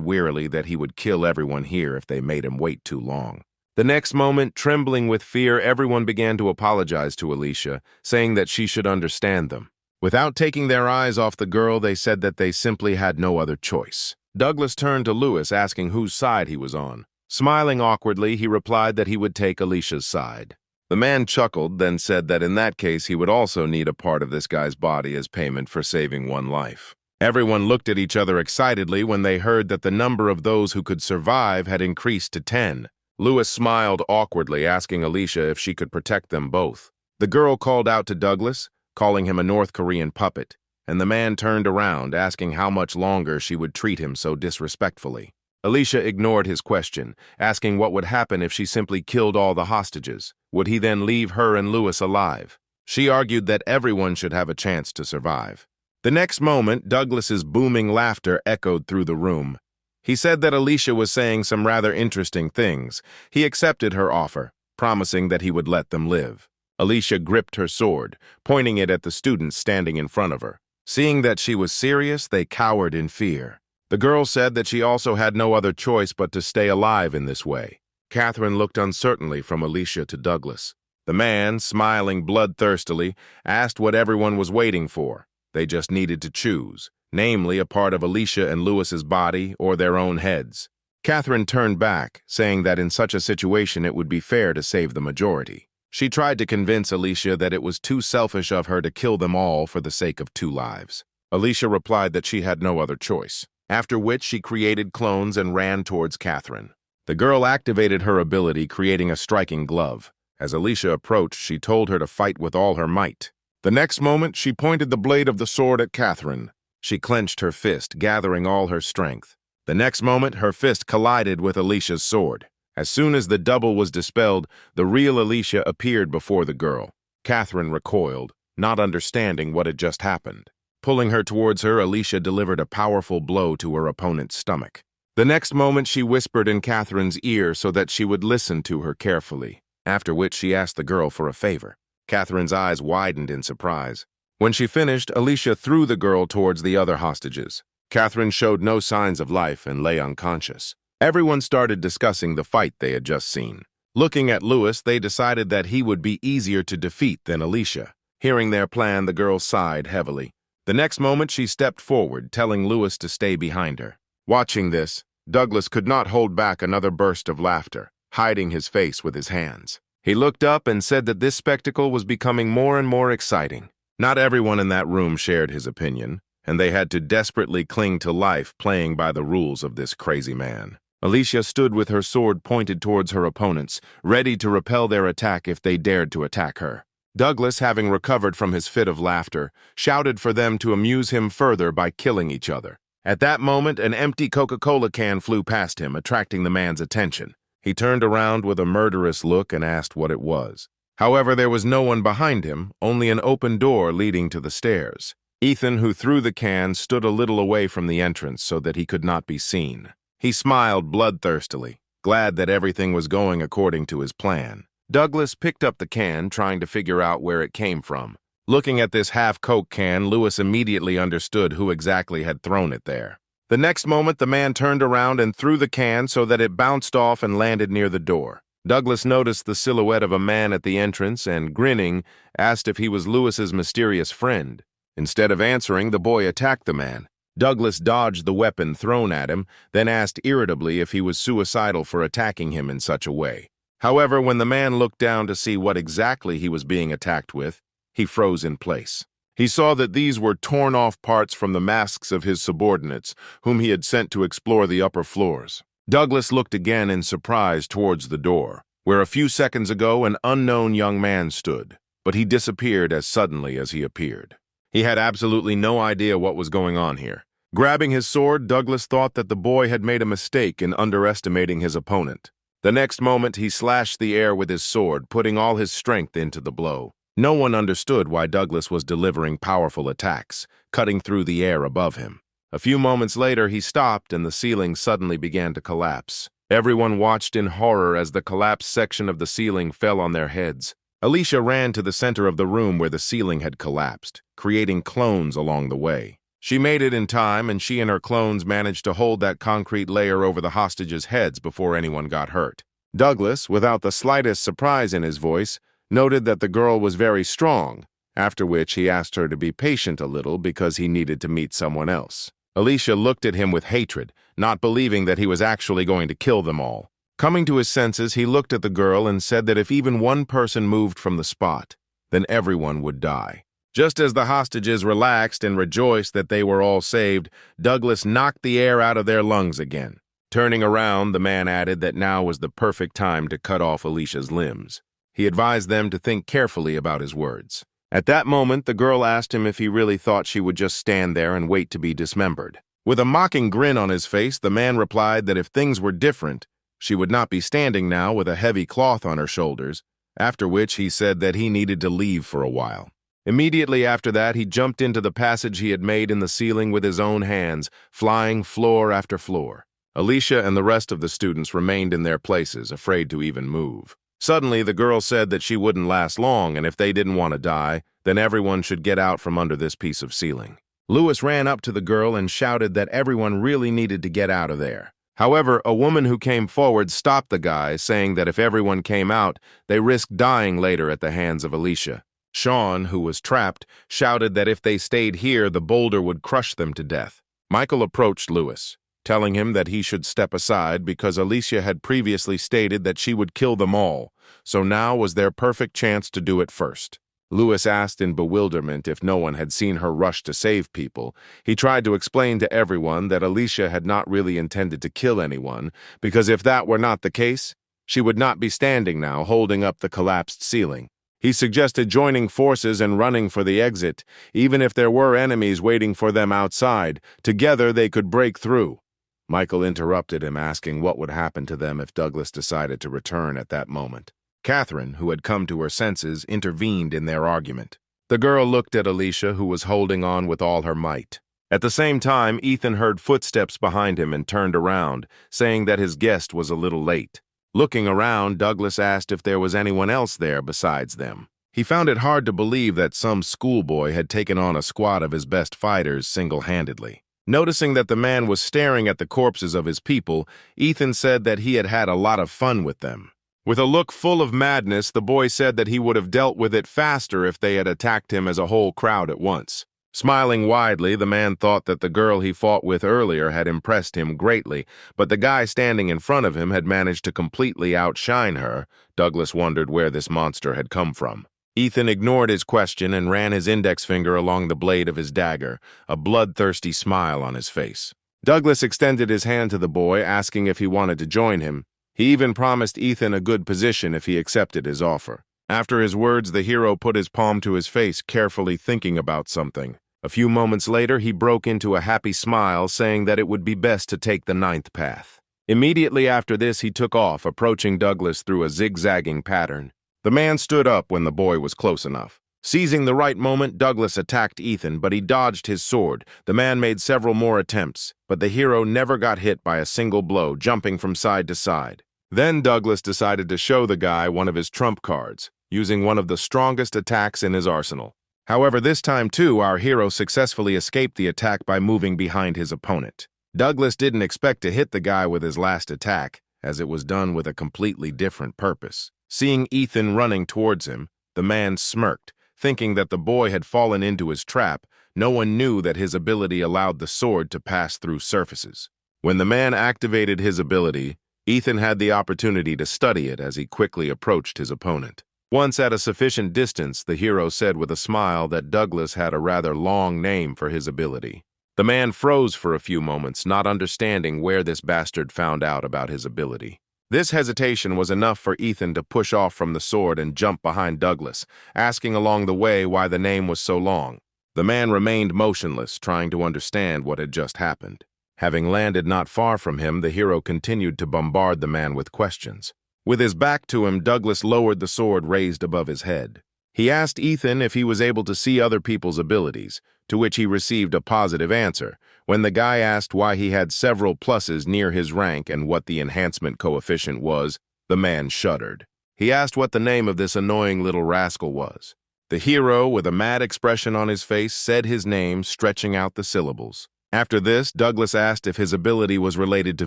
wearily that he would kill everyone here if they made him wait too long. The next moment, trembling with fear, everyone began to apologize to Alicia, saying that she should understand them. Without taking their eyes off the girl, they said that they simply had no other choice. Douglas turned to Lewis, asking whose side he was on. Smiling awkwardly, he replied that he would take Alicia's side. The man chuckled, then said that in that case he would also need a part of this guy's body as payment for saving one life. Everyone looked at each other excitedly when they heard that the number of those who could survive had increased to 10. Lewis smiled awkwardly, asking Alicia if she could protect them both. The girl called out to Douglas, calling him a North Korean puppet, and the man turned around, asking how much longer she would treat him so disrespectfully. Alicia ignored his question, asking what would happen if she simply killed all the hostages. Would he then leave her and Lewis alive? She argued that everyone should have a chance to survive. The next moment, Douglas's booming laughter echoed through the room. He said that Alicia was saying some rather interesting things. He accepted her offer, promising that he would let them live. Alicia gripped her sword, pointing it at the students standing in front of her. Seeing that she was serious, they cowered in fear. The girl said that she also had no other choice but to stay alive in this way. Catherine looked uncertainly from Alicia to Douglas. The man, smiling bloodthirstily, asked what everyone was waiting for. They just needed to choose, namely a part of Alicia and Lewis's body or their own heads. Catherine turned back, saying that in such a situation it would be fair to save the majority. She tried to convince Alicia that it was too selfish of her to kill them all for the sake of 2 lives. Alicia replied that she had no other choice, after which she created clones and ran towards Catherine. The girl activated her ability, creating a striking glove. As Alicia approached, she told her to fight with all her might. The next moment, she pointed the blade of the sword at Catherine. She clenched her fist, gathering all her strength. The next moment, her fist collided with Alicia's sword. As soon as the double was dispelled, the real Alicia appeared before the girl. Catherine recoiled, not understanding what had just happened. Pulling her towards her, Alicia delivered a powerful blow to her opponent's stomach. The next moment, she whispered in Catherine's ear so that she would listen to her carefully, after which she asked the girl for a favor. Catherine's eyes widened in surprise. When she finished, Alicia threw the girl towards the other hostages. Catherine showed no signs of life and lay unconscious. Everyone started discussing the fight they had just seen. Looking at Louis, they decided that he would be easier to defeat than Alicia. Hearing their plan, the girl sighed heavily. The next moment, she stepped forward, telling Louis to stay behind her. Watching this, Douglas could not hold back another burst of laughter, hiding his face with his hands. He looked up and said that this spectacle was becoming more and more exciting. Not everyone in that room shared his opinion, and they had to desperately cling to life playing by the rules of this crazy man. Alicia stood with her sword pointed towards her opponents, ready to repel their attack if they dared to attack her. Douglas, having recovered from his fit of laughter, shouted for them to amuse him further by killing each other. At that moment, an empty Coca-Cola can flew past him, attracting the man's attention. He turned around with a murderous look and asked what it was. However, there was no one behind him, only an open door leading to the stairs. Ethan, who threw the can, stood a little away from the entrance so that he could not be seen. He smiled bloodthirstily, glad that everything was going according to his plan. Douglas picked up the can, trying to figure out where it came from. Looking at this half-Coke can, Louis immediately understood who exactly had thrown it there. The next moment, the man turned around and threw the can so that it bounced off and landed near the door. Douglas noticed the silhouette of a man at the entrance and, grinning, asked if he was Louis's mysterious friend. Instead of answering, the boy attacked the man. Douglas dodged the weapon thrown at him, then asked irritably if he was suicidal for attacking him in such a way. However, when the man looked down to see what exactly he was being attacked with, he froze in place. He saw that these were torn-off parts from the masks of his subordinates, whom he had sent to explore the upper floors. Douglas looked again in surprise towards the door, where a few seconds ago an unknown young man stood, but he disappeared as suddenly as he appeared. He had absolutely no idea what was going on here. Grabbing his sword, Douglas thought that the boy had made a mistake in underestimating his opponent. The next moment, he slashed the air with his sword, putting all his strength into the blow. No one understood why Douglas was delivering powerful attacks, cutting through the air above him. A few moments later, he stopped and the ceiling suddenly began to collapse. Everyone watched in horror as the collapsed section of the ceiling fell on their heads. Alicia ran to the center of the room where the ceiling had collapsed, creating clones along the way. She made it in time, and she and her clones managed to hold that concrete layer over the hostages' heads before anyone got hurt. Douglas, without the slightest surprise in his voice, noted that the girl was very strong, after which he asked her to be patient a little because he needed to meet someone else. Alicia looked at him with hatred, not believing that he was actually going to kill them all. Coming to his senses, he looked at the girl and said that if even one person moved from the spot, then everyone would die. Just as the hostages relaxed and rejoiced that they were all saved, Douglas knocked the air out of their lungs again. Turning around, the man added that now was the perfect time to cut off Alicia's limbs. He advised them to think carefully about his words. At that moment, the girl asked him if he really thought she would just stand there and wait to be dismembered. With a mocking grin on his face, the man replied that if things were different, she would not be standing now with a heavy cloth on her shoulders, after which he said that he needed to leave for a while. Immediately after that, he jumped into the passage he had made in the ceiling with his own hands, flying floor after floor. Alicia and the rest of the students remained in their places, afraid to even move. Suddenly, the girl said that she wouldn't last long, and if they didn't want to die, then everyone should get out from under this piece of ceiling. Louis ran up to the girl and shouted that everyone really needed to get out of there. However, a woman who came forward stopped the guys, saying that if everyone came out, they risked dying later at the hands of Alicia. Sean, who was trapped, shouted that if they stayed here, the boulder would crush them to death. Michael approached Louis, telling him that he should step aside because Alicia had previously stated that she would kill them all, so now was their perfect chance to do it first. Louis asked in bewilderment if no one had seen her rush to save people. He tried to explain to everyone that Alicia had not really intended to kill anyone, because if that were not the case, She would not be standing now, holding up the collapsed ceiling. He suggested joining forces and running for the exit, even if there were enemies waiting for them outside. Together they could break through. Michael interrupted him, asking what would happen to them if Douglas decided to return at that moment. Catherine, who had come to her senses, intervened in their argument. The girl looked at Alicia, who was holding on with all her might. At the same time, Ethan heard footsteps behind him and turned around, saying that his guest was a little late. Looking around, Douglas asked if there was anyone else there besides them. He found it hard to believe that some schoolboy had taken on a squad of his best fighters single-handedly. Noticing that the man was staring at the corpses of his people, Ethan said that he had had a lot of fun with them. With a look full of madness, the boy said that he would have dealt with it faster if they had attacked him as a whole crowd at once. Smiling widely, the man thought that the girl he fought with earlier had impressed him greatly, but the guy standing in front of him had managed to completely outshine her. Douglas wondered where this monster had come from. Ethan ignored his question and ran his index finger along the blade of his dagger, a bloodthirsty smile on his face. Douglas extended his hand to the boy, asking if he wanted to join him. He even promised Ethan a good position if he accepted his offer. After his words, the hero put his palm to his face, carefully thinking about something. A few moments later, he broke into a happy smile, saying that it would be best to take the 9th path. Immediately after this, he took off, approaching Douglas through a zigzagging pattern. The man stood up when the boy was close enough. Seizing the right moment, Douglas attacked Ethan, but he dodged his sword. The man made several more attempts, but the hero never got hit by a single blow, jumping from side to side. Then Douglas decided to show the guy one of his trump cards, using one of the strongest attacks in his arsenal. However, this time too, our hero successfully escaped the attack by moving behind his opponent. Douglas didn't expect to hit the guy with his last attack, as it was done with a completely different purpose. Seeing Ethan running towards him, the man smirked, thinking that the boy had fallen into his trap. No one knew that his ability allowed the sword to pass through surfaces. When the man activated his ability, Ethan had the opportunity to study it as he quickly approached his opponent. Once at a sufficient distance, the hero said with a smile that Douglas had a rather long name for his ability. The man froze for a few moments, not understanding where this bastard found out about his ability. This hesitation was enough for Ethan to push off from the sword and jump behind Douglas, asking along the way why the name was so long. The man remained motionless, trying to understand what had just happened. Having landed not far from him, the hero continued to bombard the man with questions. With his back to him, Douglas lowered the sword raised above his head. He asked Ethan if he was able to see other people's abilities, to which he received a positive answer. When the guy asked why he had several pluses near his rank and what the enhancement coefficient was, the man shuddered. He asked what the name of this annoying little rascal was. The hero, with a mad expression on his face, said his name, stretching out the syllables. After this, Douglas asked if his ability was related to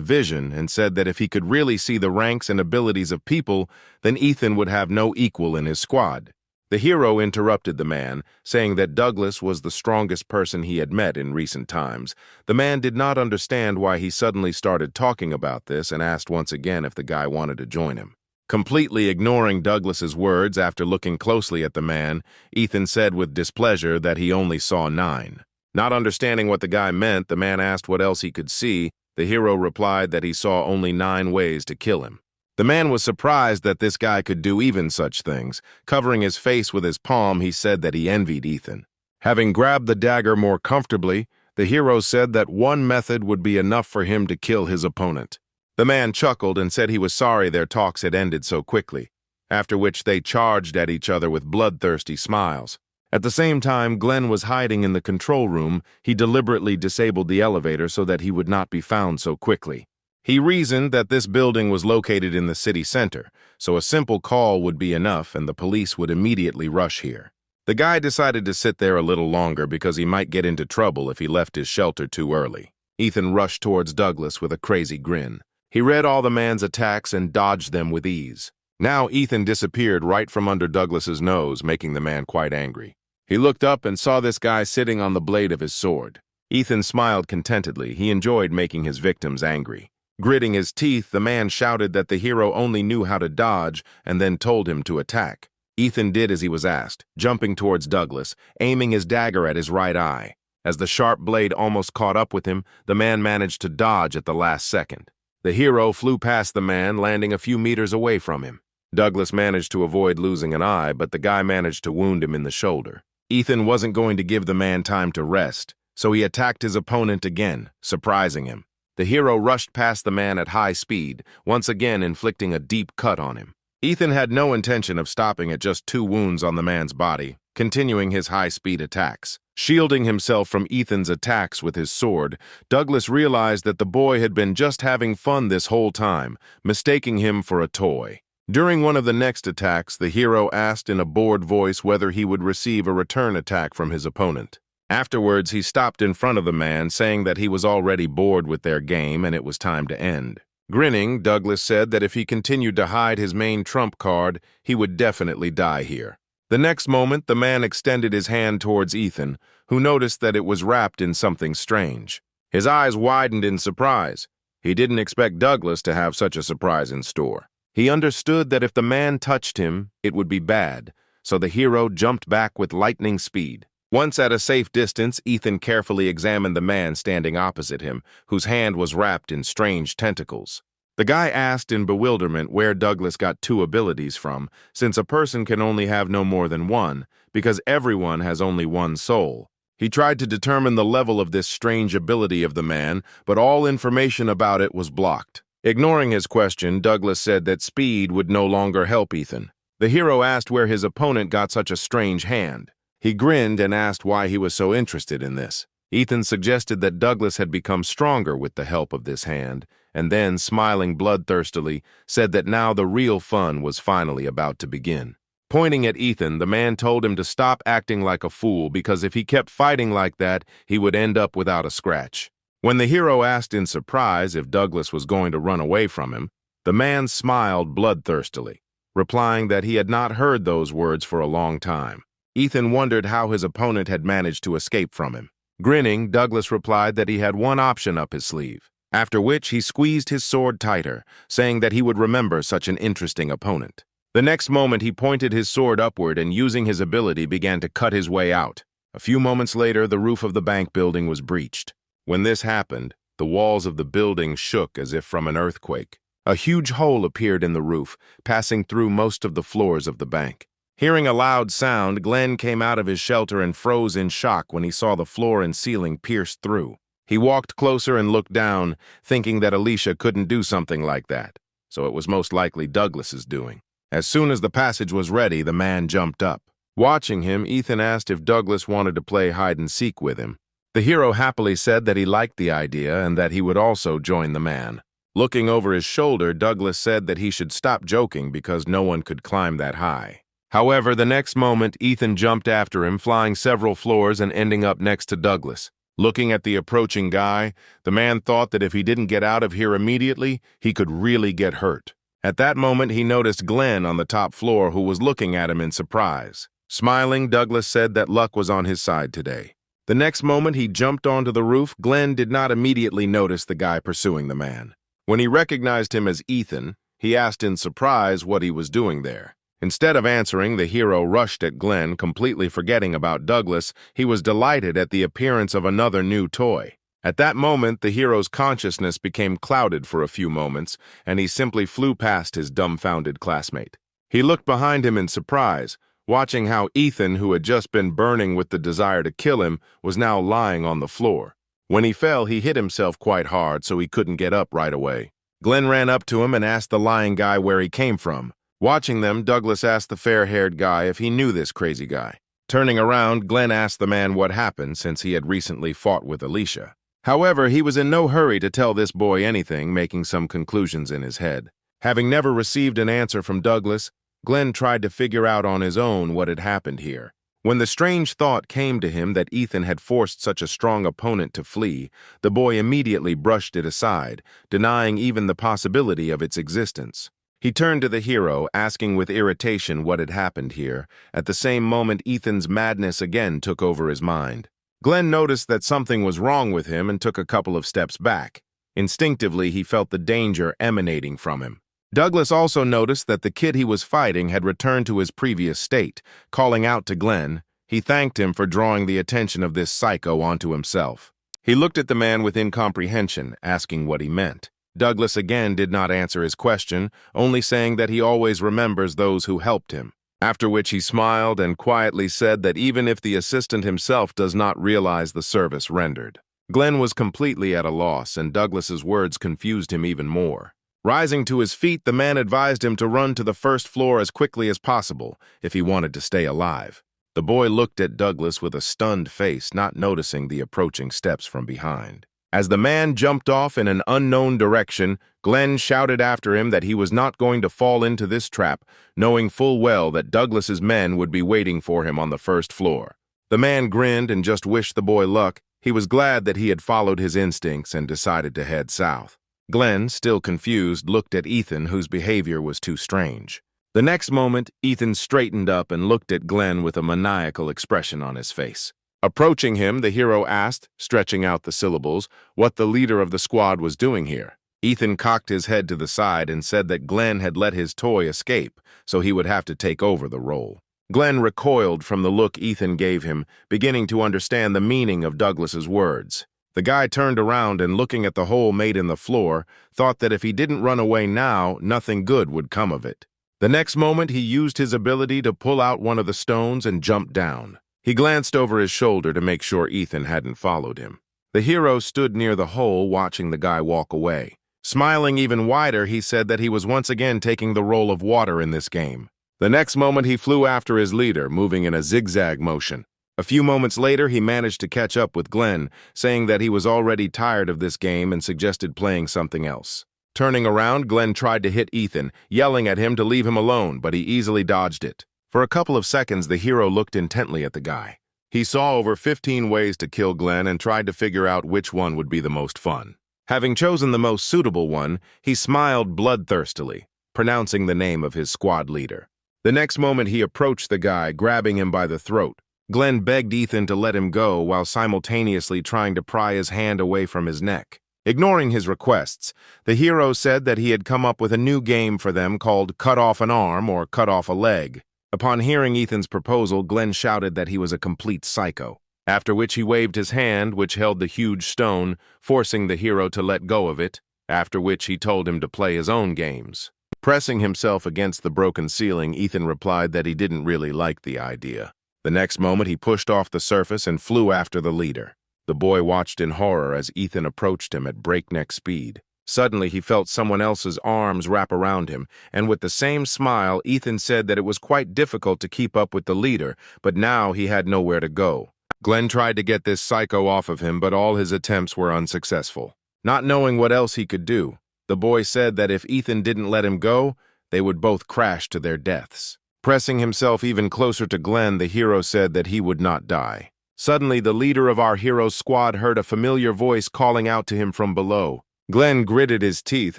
vision and said that if he could really see the ranks and abilities of people, then Ethan would have no equal in his squad. The hero interrupted the man, saying that Douglas was the strongest person he had met in recent times. The man did not understand why he suddenly started talking about this and asked once again if the guy wanted to join him. Completely ignoring Douglas's words after looking closely at the man, Ethan said with displeasure that he only saw 9. Not understanding what the guy meant, the man asked what else he could see. The hero replied that he saw only 9 ways to kill him. The man was surprised that this guy could do even such things. Covering his face with his palm, he said that he envied Ethan. Having grabbed the dagger more comfortably, the hero said that one method would be enough for him to kill his opponent. The man chuckled and said he was sorry their talks had ended so quickly, after which they charged at each other with bloodthirsty smiles. At the same time, Glenn was hiding in the control room. He deliberately disabled the elevator so that he would not be found so quickly. He reasoned that this building was located in the city center, so a simple call would be enough and the police would immediately rush here. The guy decided to sit there a little longer because he might get into trouble if he left his shelter too early. Ethan rushed towards Douglas with a crazy grin. He read all the man's attacks and dodged them with ease. Now Ethan disappeared right from under Douglas's nose, making the man quite angry. He looked up and saw this guy sitting on the blade of his sword. Ethan smiled contentedly. He enjoyed making his victims angry. Gritting his teeth, the man shouted that the hero only knew how to dodge and then told him to attack. Ethan did as he was asked, jumping towards Douglas, aiming his dagger at his right eye. As the sharp blade almost caught up with him, the man managed to dodge at the last second. The hero flew past the man, landing a few meters away from him. Douglas managed to avoid losing an eye, but the guy managed to wound him in the shoulder. Ethan wasn't going to give the man time to rest, so he attacked his opponent again, surprising him. The hero rushed past the man at high speed, once again inflicting a deep cut on him. Ethan had no intention of stopping at just 2 wounds on the man's body, continuing his high-speed attacks. Shielding himself from Ethan's attacks with his sword, Douglas realized that the boy had been just having fun this whole time, mistaking him for a toy. During one of the next attacks, the hero asked in a bored voice whether he would receive a return attack from his opponent. Afterwards, he stopped in front of the man, saying that he was already bored with their game and it was time to end. Grinning, Douglas said that if he continued to hide his main trump card, he would definitely die here. The next moment, the man extended his hand towards Ethan, who noticed that it was wrapped in something strange. His eyes widened in surprise. He didn't expect Douglas to have such a surprise in store. He understood that if the man touched him, it would be bad, so the hero jumped back with lightning speed. Once at a safe distance, Ethan carefully examined the man standing opposite him, whose hand was wrapped in strange tentacles. The guy asked in bewilderment where Douglas got 2 abilities from, since a person can only have no more than 1, because everyone has only 1 soul. He tried to determine the level of this strange ability of the man, but all information about it was blocked. Ignoring his question, Douglas said that speed would no longer help Ethan. The hero asked where his opponent got such a strange hand. He grinned and asked why he was so interested in this. Ethan suggested that Douglas had become stronger with the help of this hand, and then, smiling bloodthirstily, said that now the real fun was finally about to begin. Pointing at Ethan, the man told him to stop acting like a fool because if he kept fighting like that, he would end up without a scratch. When the hero asked in surprise if Douglas was going to run away from him, the man smiled bloodthirstily, replying that he had not heard those words for a long time. Ethan wondered how his opponent had managed to escape from him. Grinning, Douglas replied that he had one option up his sleeve, after which he squeezed his sword tighter, saying that he would remember such an interesting opponent. The next moment, he pointed his sword upward and, using his ability, began to cut his way out. A few moments later, the roof of the bank building was breached. When this happened, the walls of the building shook as if from an earthquake. A huge hole appeared in the roof, passing through most of the floors of the bank. Hearing a loud sound, Glenn came out of his shelter and froze in shock when he saw the floor and ceiling pierced through. He walked closer and looked down, thinking that Alicia couldn't do something like that, so it was most likely Douglas's doing. As soon as the passage was ready, the man jumped up. Watching him, Ethan asked if Douglas wanted to play hide-and-seek with him. The hero happily said that he liked the idea and that he would also join the man. Looking over his shoulder, Douglas said that he should stop joking because no one could climb that high. However, the next moment, Ethan jumped after him, flying several floors and ending up next to Douglas. Looking at the approaching guy, the man thought that if he didn't get out of here immediately, he could really get hurt. At that moment, he noticed Glenn on the top floor, who was looking at him in surprise. Smiling, Douglas said that luck was on his side today. The next moment he jumped onto the roof, Glenn did not immediately notice the guy pursuing the man. When he recognized him as Ethan, he asked in surprise what he was doing there. Instead of answering, the hero rushed at Glenn, completely forgetting about Douglas. He was delighted at the appearance of another new toy. At that moment, the hero's consciousness became clouded for a few moments, and he simply flew past his dumbfounded classmate. He looked behind him in surprise, watching how Ethan, who had just been burning with the desire to kill him, was now lying on the floor. When he fell, he hit himself quite hard, so he couldn't get up right away. Glenn ran up to him and asked the lying guy where he came from. Watching them, Douglas asked the fair-haired guy if he knew this crazy guy. Turning around, Glenn asked the man what happened since he had recently fought with Alicia. However, he was in no hurry to tell this boy anything, making some conclusions in his head. Having never received an answer from Douglas, Glenn tried to figure out on his own what had happened here. When the strange thought came to him that Ethan had forced such a strong opponent to flee, the boy immediately brushed it aside, denying even the possibility of its existence. He turned to the hero, asking with irritation what had happened here. At the same moment, Ethan's madness again took over his mind. Glenn noticed that something was wrong with him and took a couple of steps back. Instinctively, he felt the danger emanating from him. Douglas also noticed that the kid he was fighting had returned to his previous state. Calling out to Glenn, he thanked him for drawing the attention of this psycho onto himself. He looked at the man with incomprehension, asking what he meant. Douglas again did not answer his question, only saying that he always remembers those who helped him, after which he smiled and quietly said that even if the assistant himself does not realize the service rendered. Glenn was completely at a loss, and Douglas's words confused him even more. Rising to his feet, the man advised him to run to the first floor as quickly as possible if he wanted to stay alive. The boy looked at Douglas with a stunned face, not noticing the approaching steps from behind. As the man jumped off in an unknown direction, Glenn shouted after him that he was not going to fall into this trap, knowing full well that Douglas's men would be waiting for him on the first floor. The man grinned and just wished the boy luck. He was glad that he had followed his instincts and decided to head south. Glenn, still confused, looked at Ethan, whose behavior was too strange. The next moment, Ethan straightened up and looked at Glenn with a maniacal expression on his face. Approaching him, the hero asked, stretching out the syllables, what the leader of the squad was doing here. Ethan cocked his head to the side and said that Glenn had let his toy escape, so he would have to take over the role. Glenn recoiled from the look Ethan gave him, beginning to understand the meaning of Douglas's words. The guy turned around and, looking at the hole made in the floor, thought that if he didn't run away now, nothing good would come of it. The next moment, he used his ability to pull out one of the stones and jump down. He glanced over his shoulder to make sure Ethan hadn't followed him. The hero stood near the hole, watching the guy walk away. Smiling even wider, he said that he was once again taking the role of water in this game. The next moment, he flew after his leader, moving in a zigzag motion. A few moments later, he managed to catch up with Glenn, saying that he was already tired of this game and suggested playing something else. Turning around, Glenn tried to hit Ethan, yelling at him to leave him alone, but he easily dodged it. For a couple of seconds, the hero looked intently at the guy. He saw over 15 ways to kill Glenn and tried to figure out which one would be the most fun. Having chosen the most suitable one, he smiled bloodthirstily, pronouncing the name of his squad leader. The next moment, he approached the guy, grabbing him by the throat. Glenn begged Ethan to let him go while simultaneously trying to pry his hand away from his neck. Ignoring his requests, the hero said that he had come up with a new game for them called Cut Off an Arm or Cut Off a Leg. Upon hearing Ethan's proposal, Glenn shouted that he was a complete psycho, after which he waved his hand, which held the huge stone, forcing the hero to let go of it, after which he told him to play his own games. Pressing himself against the broken ceiling, Ethan replied that he didn't really like the idea. The next moment, he pushed off the surface and flew after the leader. The boy watched in horror as Ethan approached him at breakneck speed. Suddenly, he felt someone else's arms wrap around him, and with the same smile, Ethan said that it was quite difficult to keep up with the leader, but now he had nowhere to go. Glenn tried to get this psycho off of him, but all his attempts were unsuccessful. Not knowing what else he could do, the boy said that if Ethan didn't let him go, they would both crash to their deaths. Pressing himself even closer to Glenn, the hero said that he would not die. Suddenly, the leader of our hero's squad heard a familiar voice calling out to him from below. Glenn gritted his teeth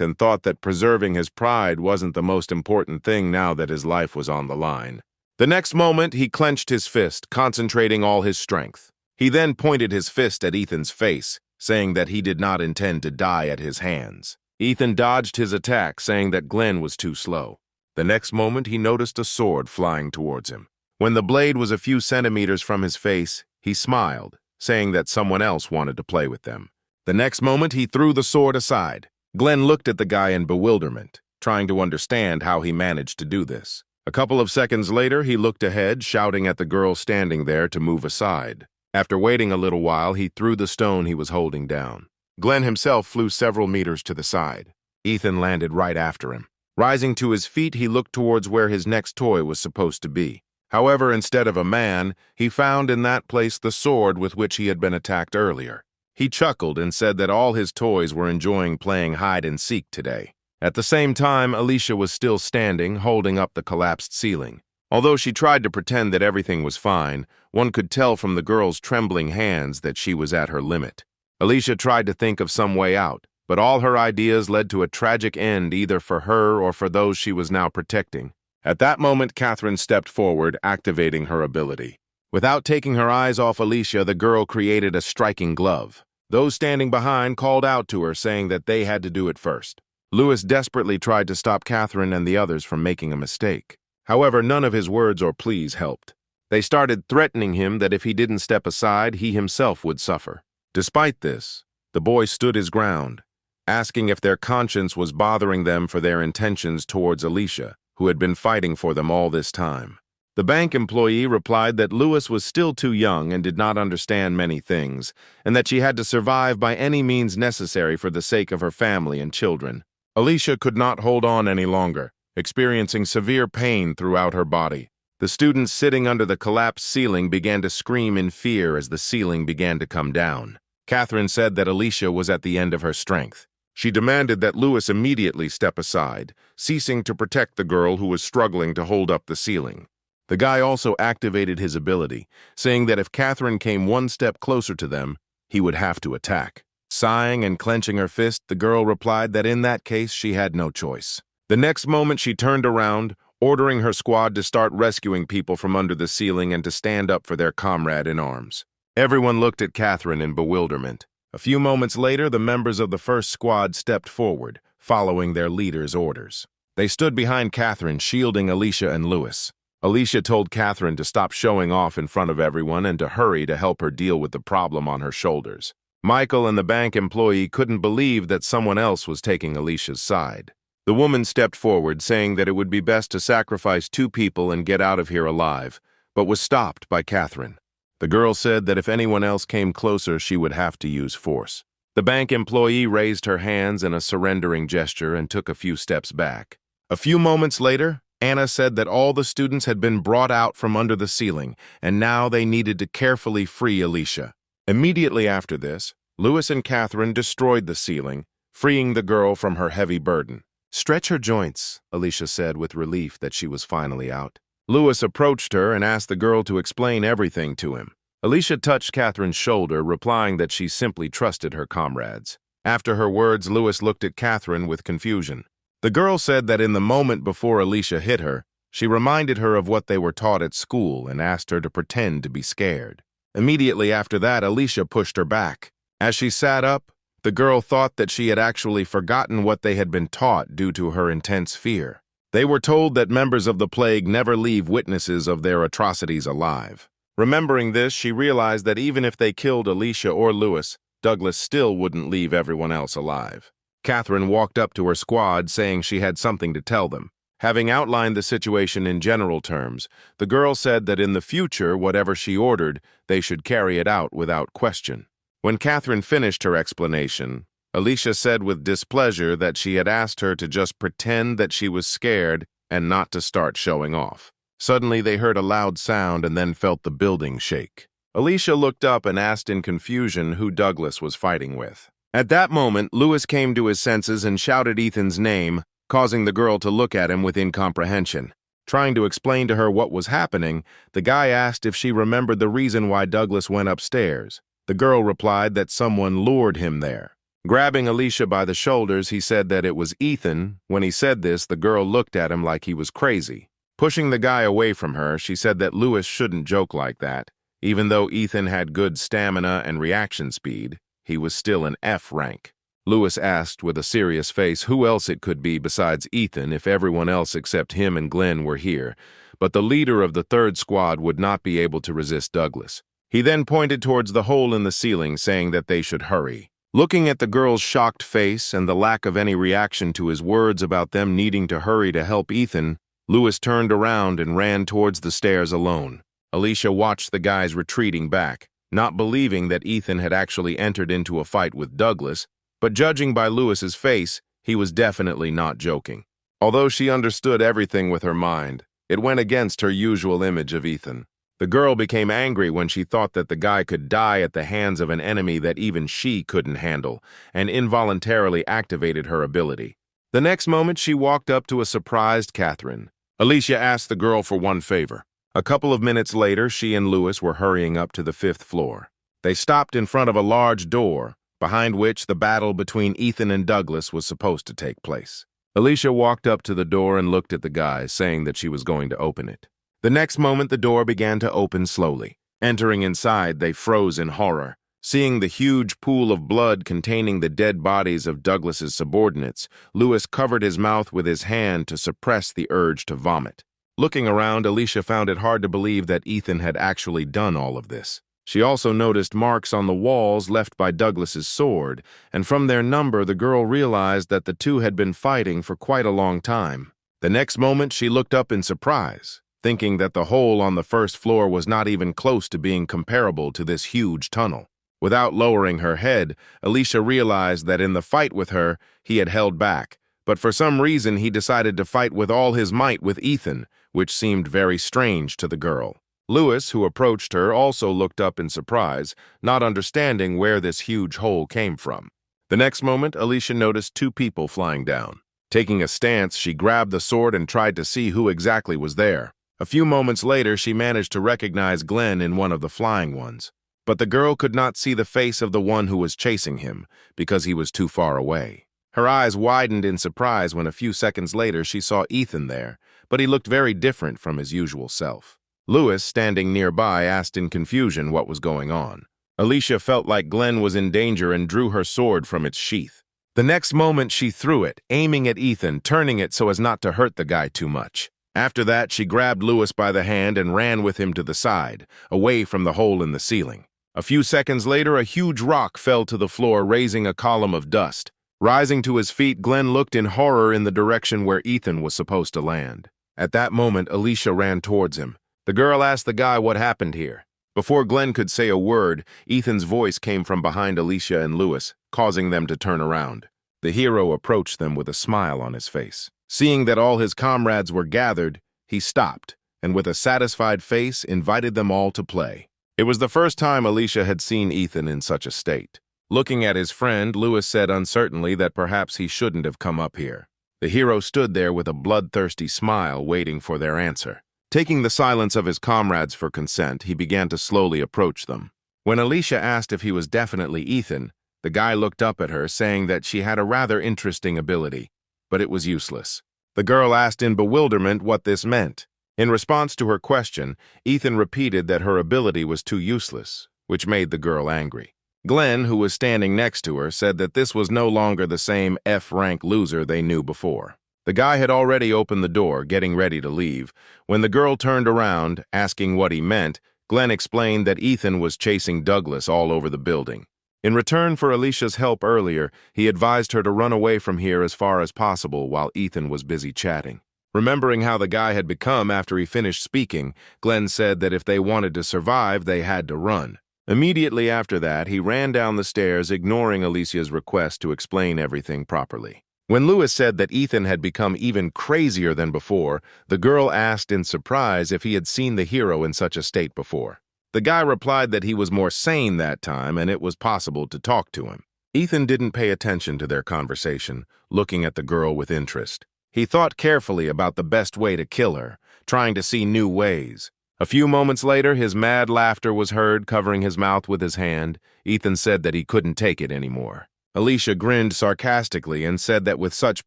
and thought that preserving his pride wasn't the most important thing now that his life was on the line. The next moment, he clenched his fist, concentrating all his strength. He then pointed his fist at Ethan's face, saying that he did not intend to die at his hands. Ethan dodged his attack, saying that Glenn was too slow. The next moment, he noticed a sword flying towards him. When the blade was a few centimeters from his face, he smiled, saying that someone else wanted to play with them. The next moment, he threw the sword aside. Glenn looked at the guy in bewilderment, trying to understand how he managed to do this. A couple of seconds later, he looked ahead, shouting at the girl standing there to move aside. After waiting a little while, he threw the stone he was holding down. Glenn himself flew several meters to the side. Ethan landed right after him. Rising to his feet, he looked towards where his next toy was supposed to be. However, instead of a man, he found in that place the sword with which he had been attacked earlier. He chuckled and said that all his toys were enjoying playing hide-and-seek today. At the same time, Alicia was still standing, holding up the collapsed ceiling. Although she tried to pretend that everything was fine, one could tell from the girl's trembling hands that she was at her limit. Alicia tried to think of some way out, but all her ideas led to a tragic end either for her or for those she was now protecting. At that moment, Catherine stepped forward, activating her ability. Without taking her eyes off Alicia, the girl created a striking glove. Those standing behind called out to her, saying that they had to do it first. Lewis desperately tried to stop Catherine and the others from making a mistake. However, none of his words or pleas helped. They started threatening him that if he didn't step aside, he himself would suffer. Despite this, the boy stood his ground, asking if their conscience was bothering them for their intentions towards Alicia, who had been fighting for them all this time. The bank employee replied that Lewis was still too young and did not understand many things, and that she had to survive by any means necessary for the sake of her family and children. Alicia could not hold on any longer, experiencing severe pain throughout her body. The students sitting under the collapsed ceiling began to scream in fear as the ceiling began to come down. Catherine said that Alicia was at the end of her strength. She demanded that Lewis immediately step aside, ceasing to protect the girl who was struggling to hold up the ceiling. The guy also activated his ability, saying that if Catherine came one step closer to them, he would have to attack. Sighing and clenching her fist, the girl replied that in that case she had no choice. The next moment she turned around, ordering her squad to start rescuing people from under the ceiling and to stand up for their comrade in arms. Everyone looked at Catherine in bewilderment. A few moments later, the members of the first squad stepped forward, following their leader's orders. They stood behind Catherine, shielding Alicia and Lewis. Alicia told Catherine to stop showing off in front of everyone and to hurry to help her deal with the problem on her shoulders. Michael and the bank employee couldn't believe that someone else was taking Alicia's side. The woman stepped forward, saying that it would be best to sacrifice 2 people and get out of here alive, but was stopped by Catherine. The girl said that if anyone else came closer, she would have to use force. The bank employee raised her hands in a surrendering gesture and took a few steps back. A few moments later, Anna said that all the students had been brought out from under the ceiling, and now they needed to carefully free Alicia. Immediately after this, Lewis and Catherine destroyed the ceiling, freeing the girl from her heavy burden. "Stretch her joints," Alicia said with relief that she was finally out. Lewis approached her and asked the girl to explain everything to him. Alicia touched Catherine's shoulder, replying that she simply trusted her comrades. After her words, Lewis looked at Catherine with confusion. The girl said that in the moment before Alicia hit her, she reminded her of what they were taught at school and asked her to pretend to be scared. Immediately after that, Alicia pushed her back. As she sat up, the girl thought that she had actually forgotten what they had been taught due to her intense fear. They were told that members of the plague never leave witnesses of their atrocities alive. Remembering this, she realized that even if they killed Alicia or Lewis, Douglas still wouldn't leave everyone else alive. Catherine walked up to her squad, saying she had something to tell them. Having outlined the situation in general terms, the girl said that in the future, whatever she ordered, they should carry it out without question. When Catherine finished her explanation, Alicia said with displeasure that she had asked her to just pretend that she was scared and not to start showing off. Suddenly, they heard a loud sound and then felt the building shake. Alicia looked up and asked in confusion who Douglas was fighting with. At that moment, Lewis came to his senses and shouted Ethan's name, causing the girl to look at him with incomprehension. Trying to explain to her what was happening, the guy asked if she remembered the reason why Douglas went upstairs. The girl replied that someone lured him there. Grabbing Alicia by the shoulders, he said that it was Ethan. When he said this, the girl looked at him like he was crazy. Pushing the guy away from her, she said that Lewis shouldn't joke like that. Even though Ethan had good stamina and reaction speed, he was still an F rank. Lewis asked with a serious face who else it could be besides Ethan if everyone else except him and Glenn were here, but the leader of the third squad would not be able to resist Douglas. He then pointed towards the hole in the ceiling, saying that they should hurry. Looking at the girl's shocked face and the lack of any reaction to his words about them needing to hurry to help Ethan, Lewis turned around and ran towards the stairs alone. Alicia watched the guys retreating back, not believing that Ethan had actually entered into a fight with Douglas, but judging by Lewis's face, he was definitely not joking. Although she understood everything with her mind, it went against her usual image of Ethan. The girl became angry when she thought that the guy could die at the hands of an enemy that even she couldn't handle, and involuntarily activated her ability. The next moment, she walked up to a surprised Catherine. Alicia asked the girl for one favor. A couple of minutes later, she and Lewis were hurrying up to the 5th floor. They stopped in front of a large door, behind which the battle between Ethan and Douglas was supposed to take place. Alicia walked up to the door and looked at the guys, saying that she was going to open it. The next moment, the door began to open slowly. Entering inside, they froze in horror. Seeing the huge pool of blood containing the dead bodies of Douglas's subordinates, Lewis covered his mouth with his hand to suppress the urge to vomit. Looking around, Alicia found it hard to believe that Ethan had actually done all of this. She also noticed marks on the walls left by Douglas's sword, and from their number the girl realized that the two had been fighting for quite a long time. The next moment she looked up in surprise, thinking that the hole on the first floor was not even close to being comparable to this huge tunnel. Without lowering her head, Alicia realized that in the fight with her, he had held back, but for some reason he decided to fight with all his might with Ethan, which seemed very strange to the girl. Lewis, who approached her, also looked up in surprise, not understanding where this huge hole came from. The next moment, Alicia noticed two people flying down. Taking a stance, she grabbed the sword and tried to see who exactly was there. A few moments later, she managed to recognize Glenn in one of the flying ones. But the girl could not see the face of the one who was chasing him, because he was too far away. Her eyes widened in surprise when a few seconds later she saw Ethan there, but he looked very different from his usual self. Lewis, standing nearby, asked in confusion what was going on. Alicia felt like Glenn was in danger and drew her sword from its sheath. The next moment she threw it, aiming at Ethan, turning it so as not to hurt the guy too much. After that, she grabbed Lewis by the hand and ran with him to the side, away from the hole in the ceiling. A few seconds later, a huge rock fell to the floor, raising a column of dust. Rising to his feet, Glenn looked in horror in the direction where Ethan was supposed to land. At that moment, Alicia ran towards him. The girl asked the guy what happened here. Before Glenn could say a word, Ethan's voice came from behind Alicia and Lewis, causing them to turn around. The hero approached them with a smile on his face. Seeing that all his comrades were gathered, he stopped, and with a satisfied face invited them all to play. It was the first time Alicia had seen Ethan in such a state. Looking at his friend, Lewis said uncertainly that perhaps he shouldn't have come up here. The hero stood there with a bloodthirsty smile, waiting for their answer. Taking the silence of his comrades for consent, he began to slowly approach them. When Alicia asked if he was definitely Ethan, the guy looked up at her, saying that she had a rather interesting ability, but it was useless. The girl asked in bewilderment what this meant. In response to her question, Ethan repeated that her ability was too useless, which made the girl angry. Glenn, who was standing next to her, said that this was no longer the same F-rank loser they knew before. The guy had already opened the door, getting ready to leave. When the girl turned around, asking what he meant, Glenn explained that Ethan was chasing Douglas all over the building. In return for Alicia's help earlier, he advised her to run away from here as far as possible while Ethan was busy chatting. Remembering how the guy had become after he finished speaking, Glenn said that if they wanted to survive, they had to run. Immediately after that, he ran down the stairs, ignoring Alicia's request to explain everything properly. When Lewis said that Ethan had become even crazier than before, the girl asked in surprise if he had seen the hero in such a state before. The guy replied that he was more sane that time and it was possible to talk to him. Ethan didn't pay attention to their conversation, looking at the girl with interest. He thought carefully about the best way to kill her, trying to see new ways. A few moments later, his mad laughter was heard, covering his mouth with his hand. Ethan said that he couldn't take it anymore. Alicia grinned sarcastically and said that with such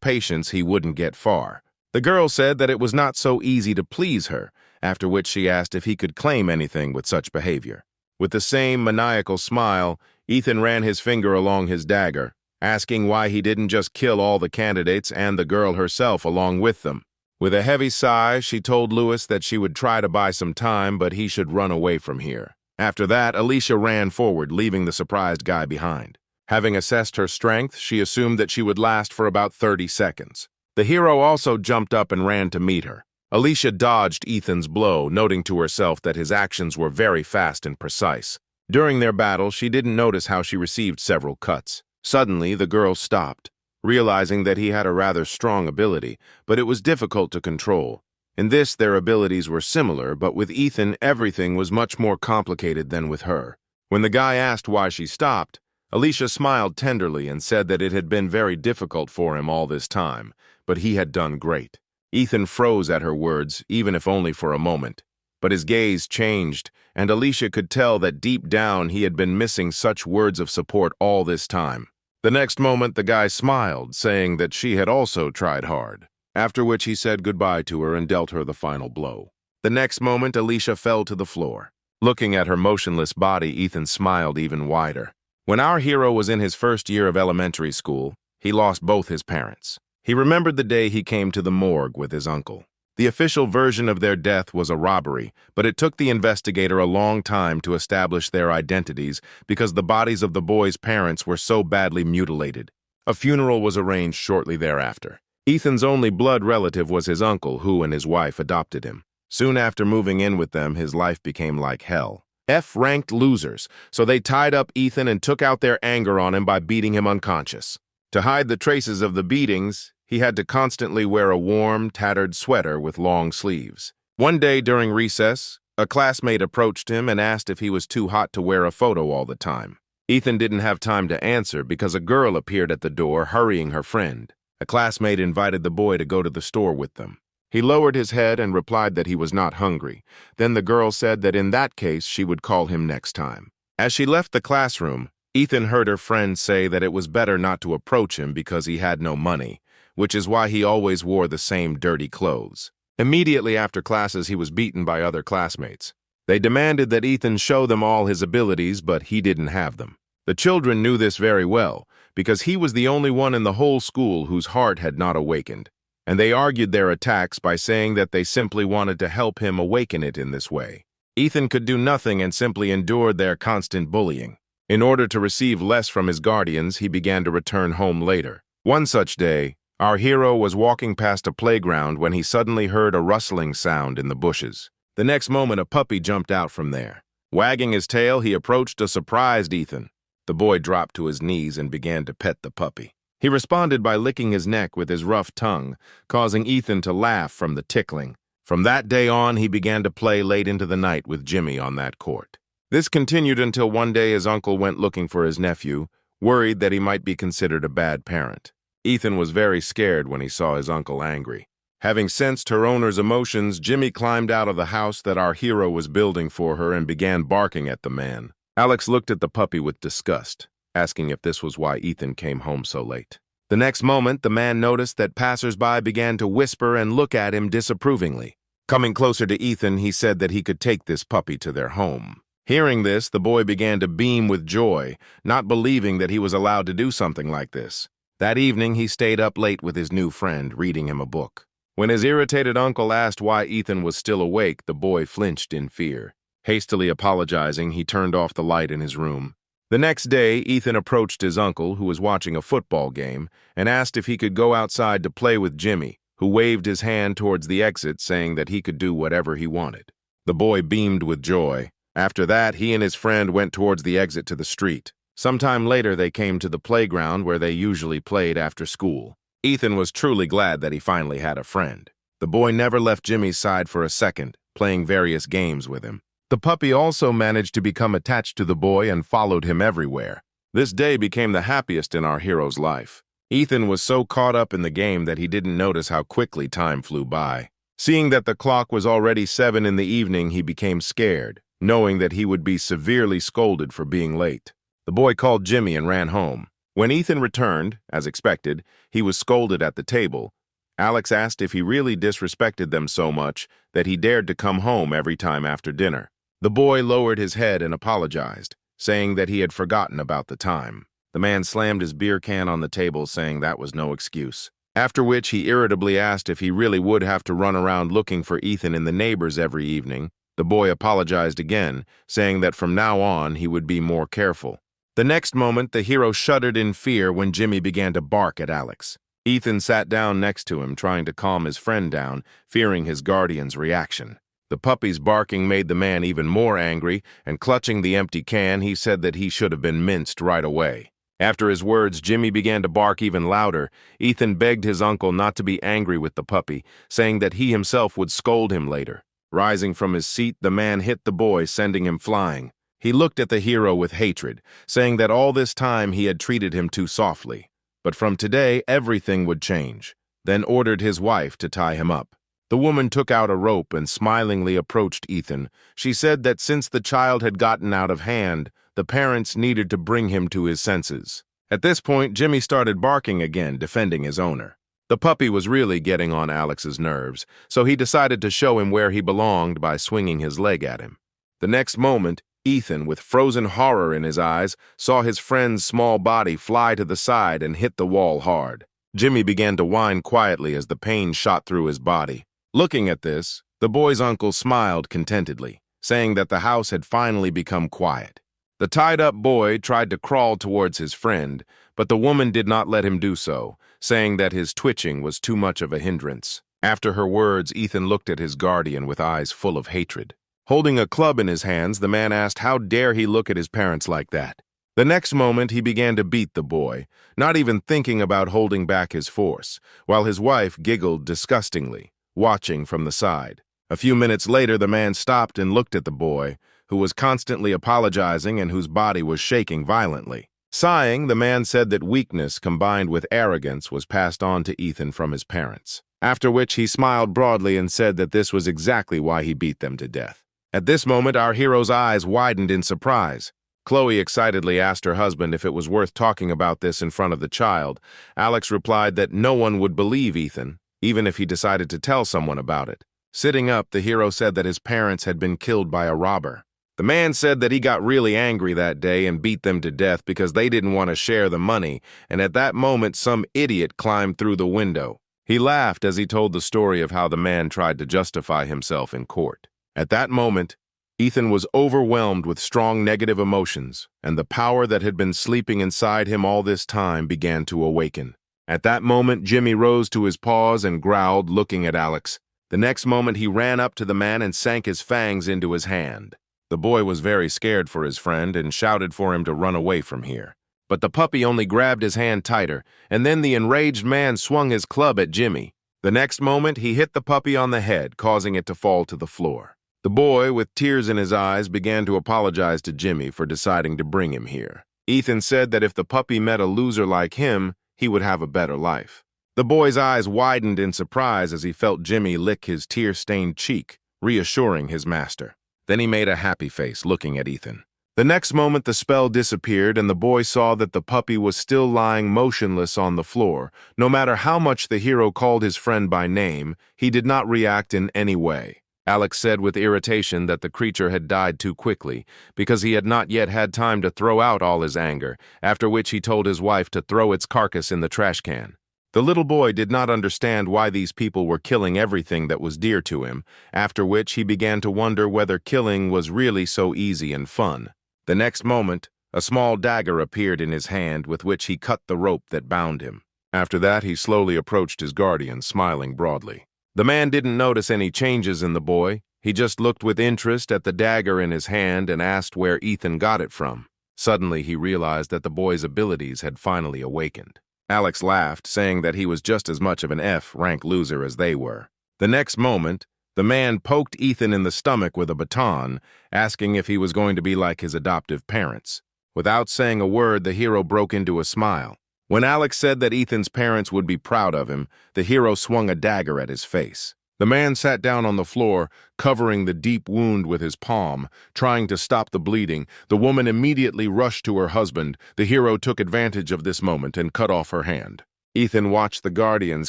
patience he wouldn't get far. The girl said that it was not so easy to please her, after which she asked if he could claim anything with such behavior. With the same maniacal smile, Ethan ran his finger along his dagger, asking why he didn't just kill all the candidates and the girl herself along with them. With a heavy sigh, she told Lewis that she would try to buy some time, but he should run away from here. After that, Alicia ran forward, leaving the surprised guy behind. Having assessed her strength, she assumed that she would last for about 30 seconds. The hero also jumped up and ran to meet her. Alicia dodged Ethan's blow, noting to herself that his actions were very fast and precise. During their battle, she didn't notice how she received several cuts. Suddenly, the girl stopped, realizing that he had a rather strong ability, but it was difficult to control. In this, their abilities were similar, but with Ethan, everything was much more complicated than with her. When the guy asked why she stopped, Alicia smiled tenderly and said that it had been very difficult for him all this time, but he had done great. Ethan froze at her words, even if only for a moment. But his gaze changed, and Alicia could tell that deep down he had been missing such words of support all this time. The next moment, the guy smiled, saying that she had also tried hard, after which he said goodbye to her and dealt her the final blow. The next moment, Alicia fell to the floor. Looking at her motionless body, Ethan smiled even wider. When our hero was in his first year of elementary school, he lost both his parents. He remembered the day he came to the morgue with his uncle. The official version of their death was a robbery, but it took the investigator a long time to establish their identities because the bodies of the boys' parents were so badly mutilated. A funeral was arranged shortly thereafter. Ethan's only blood relative was his uncle, who and his wife adopted him. Soon after moving in with them, his life became like hell. F-ranked losers, so they tied up Ethan and took out their anger on him by beating him unconscious. To hide the traces of the beatings, he had to constantly wear a warm, tattered sweater with long sleeves. One day during recess, a classmate approached him and asked if he was too hot to wear a photo all the time. Ethan didn't have time to answer because a girl appeared at the door hurrying her friend. A classmate invited the boy to go to the store with them. He lowered his head and replied that he was not hungry. Then the girl said that in that case she would call him next time. As she left the classroom, Ethan heard her friend say that it was better not to approach him because he had no money, which is why he always wore the same dirty clothes. Immediately after classes, he was beaten by other classmates. They demanded that Ethan show them all his abilities, but he didn't have them. The children knew this very well, because he was the only one in the whole school whose heart had not awakened, and they argued their attacks by saying that they simply wanted to help him awaken it in this way. Ethan could do nothing and simply endured their constant bullying. In order to receive less from his guardians, he began to return home later. One such day, our hero was walking past a playground when he suddenly heard a rustling sound in the bushes. The next moment, a puppy jumped out from there. Wagging his tail, he approached a surprised Ethan. The boy dropped to his knees and began to pet the puppy. He responded by licking his neck with his rough tongue, causing Ethan to laugh from the tickling. From that day on, he began to play late into the night with Jimmy on that court. This continued until one day his uncle went looking for his nephew, worried that he might be considered a bad parent. Ethan was very scared when he saw his uncle angry. Having sensed her owner's emotions, Jimmy climbed out of the house that our hero was building for her and began barking at the man. Alex looked at the puppy with disgust, asking if this was why Ethan came home so late. The next moment, the man noticed that passers-by began to whisper and look at him disapprovingly. Coming closer to Ethan, he said that he could take this puppy to their home. Hearing this, the boy began to beam with joy, not believing that he was allowed to do something like this. That evening, he stayed up late with his new friend, reading him a book. When his irritated uncle asked why Ethan was still awake, the boy flinched in fear. Hastily apologizing, he turned off the light in his room. The next day, Ethan approached his uncle, who was watching a football game, and asked if he could go outside to play with Jimmy, who waved his hand towards the exit, saying that he could do whatever he wanted. The boy beamed with joy. After that, he and his friend went towards the exit to the street. Sometime later, they came to the playground where they usually played after school. Ethan was truly glad that he finally had a friend. The boy never left Jimmy's side for a second, playing various games with him. The puppy also managed to become attached to the boy and followed him everywhere. This day became the happiest in our hero's life. Ethan was so caught up in the game that he didn't notice how quickly time flew by. Seeing that the clock was already 7 in the evening, he became scared, knowing that he would be severely scolded for being late. The boy called Jimmy and ran home. When Ethan returned, as expected, he was scolded at the table. Alex asked if he really disrespected them so much that he dared to come home every time after dinner. The boy lowered his head and apologized, saying that he had forgotten about the time. The man slammed his beer can on the table, saying that was no excuse. After which he irritably asked if he really would have to run around looking for Ethan and the neighbors every evening. The boy apologized again, saying that from now on he would be more careful. The next moment, the hero shuddered in fear when Jimmy began to bark at Alex. Ethan sat down next to him, trying to calm his friend down, fearing his guardian's reaction. The puppy's barking made the man even more angry, and clutching the empty can, he said that he should have been minced right away. After his words, Jimmy began to bark even louder. Ethan begged his uncle not to be angry with the puppy, saying that he himself would scold him later. Rising from his seat, the man hit the boy, sending him flying. He looked at the hero with hatred, saying that all this time he had treated him too softly. But from today, everything would change, then ordered his wife to tie him up. The woman took out a rope and smilingly approached Ethan. She said that since the child had gotten out of hand, the parents needed to bring him to his senses. At this point, Jimmy started barking again, defending his owner. The puppy was really getting on Alex's nerves, so he decided to show him where he belonged by swinging his leg at him. The next moment, Ethan, with frozen horror in his eyes, saw his friend's small body fly to the side and hit the wall hard. Jimmy began to whine quietly as the pain shot through his body. Looking at this, the boy's uncle smiled contentedly, saying that the house had finally become quiet. The tied-up boy tried to crawl towards his friend, but the woman did not let him do so, saying that his twitching was too much of a hindrance. After her words, Ethan looked at his guardian with eyes full of hatred. Holding a club in his hands, the man asked how dare he look at his parents like that. The next moment, he began to beat the boy, not even thinking about holding back his force, while his wife giggled disgustingly, watching from the side. A few minutes later, the man stopped and looked at the boy, who was constantly apologizing and whose body was shaking violently. Sighing, the man said that weakness combined with arrogance was passed on to Ethan from his parents, after which he smiled broadly and said that this was exactly why he beat them to death. At this moment, our hero's eyes widened in surprise. Chloe excitedly asked her husband if it was worth talking about this in front of the child. Alex replied that no one would believe Ethan, even if he decided to tell someone about it. Sitting up, the hero said that his parents had been killed by a robber. The man said that he got really angry that day and beat them to death because they didn't want to share the money, and at that moment some idiot climbed through the window. He laughed as he told the story of how the man tried to justify himself in court. At that moment, Ethan was overwhelmed with strong negative emotions, and the power that had been sleeping inside him all this time began to awaken. At that moment, Jimmy rose to his paws and growled, looking at Alex. The next moment, he ran up to the man and sank his fangs into his hand. The boy was very scared for his friend and shouted for him to run away from here. But the puppy only grabbed his hand tighter, and then the enraged man swung his club at Jimmy. The next moment, he hit the puppy on the head, causing it to fall to the floor. The boy, with tears in his eyes, began to apologize to Jimmy for deciding to bring him here. Ethan said that if the puppy met a loser like him, he would have a better life. The boy's eyes widened in surprise as he felt Jimmy lick his tear-stained cheek, reassuring his master. Then he made a happy face, looking at Ethan. The next moment, the spell disappeared, and the boy saw that the puppy was still lying motionless on the floor. No matter how much the hero called his friend by name, he did not react in any way. Alex said with irritation that the creature had died too quickly, because he had not yet had time to throw out all his anger, after which he told his wife to throw its carcass in the trash can. The little boy did not understand why these people were killing everything that was dear to him, after which he began to wonder whether killing was really so easy and fun. The next moment, a small dagger appeared in his hand with which he cut the rope that bound him. After that, he slowly approached his guardian, smiling broadly. The man didn't notice any changes in the boy. He just looked with interest at the dagger in his hand and asked where Ethan got it from. Suddenly, he realized that the boy's abilities had finally awakened. Alex laughed, saying that he was just as much of an F-rank loser as they were. The next moment, the man poked Ethan in the stomach with a baton, asking if he was going to be like his adoptive parents. Without saying a word, the hero broke into a smile. When Alex said that Ethan's parents would be proud of him, the hero swung a dagger at his face. The man sat down on the floor, covering the deep wound with his palm, trying to stop the bleeding. The woman immediately rushed to her husband. The hero took advantage of this moment and cut off her hand. Ethan watched the guardians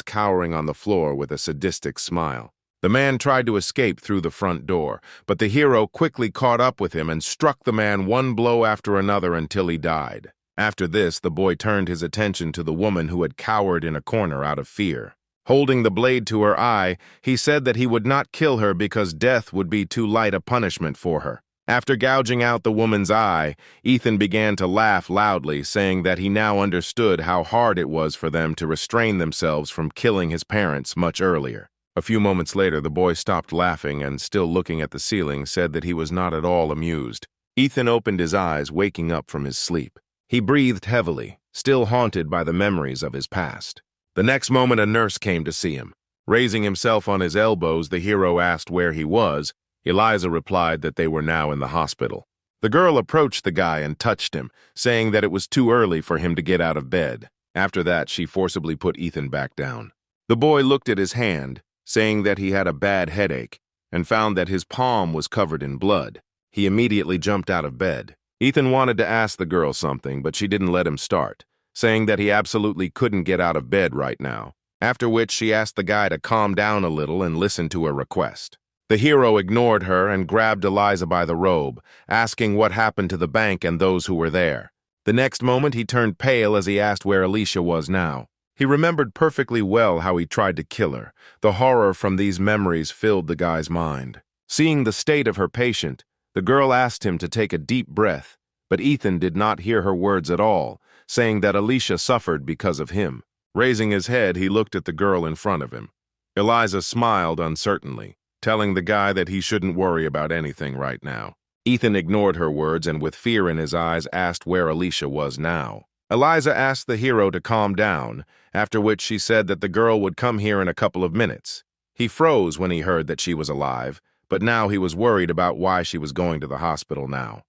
cowering on the floor with a sadistic smile. The man tried to escape through the front door, but the hero quickly caught up with him and struck the man one blow after another until he died. After this, the boy turned his attention to the woman who had cowered in a corner out of fear. Holding the blade to her eye, he said that he would not kill her because death would be too light a punishment for her. After gouging out the woman's eye, Ethan began to laugh loudly, saying that he now understood how hard it was for them to restrain themselves from killing his parents much earlier. A few moments later, the boy stopped laughing and, still looking at the ceiling, said that he was not at all amused. Ethan opened his eyes, waking up from his sleep. He breathed heavily, still haunted by the memories of his past. The next moment, a nurse came to see him. Raising himself on his elbows, the hero asked where he was. Eliza replied that they were now in the hospital. The girl approached the guy and touched him, saying that it was too early for him to get out of bed. After that, she forcibly put Ethan back down. The boy looked at his hand, saying that he had a bad headache, and found that his palm was covered in blood. He immediately jumped out of bed. Ethan wanted to ask the girl something, but she didn't let him start, saying that he absolutely couldn't get out of bed right now, after which she asked the guy to calm down a little and listen to her request. The hero ignored her and grabbed Eliza by the robe, asking what happened to the bank and those who were there. The next moment, he turned pale as he asked where Alicia was now. He remembered perfectly well how he tried to kill her. The horror from these memories filled the guy's mind. Seeing the state of her patient, the girl asked him to take a deep breath, but Ethan did not hear her words at all, saying that Alicia suffered because of him. Raising his head, he looked at the girl in front of him. Eliza smiled uncertainly, telling the guy that he shouldn't worry about anything right now. Ethan ignored her words and with fear in his eyes asked where Alicia was now. Eliza asked the hero to calm down, after which she said that the girl would come here in a couple of minutes. He froze when he heard that she was alive, but now he was worried about why she was going to the hospital now.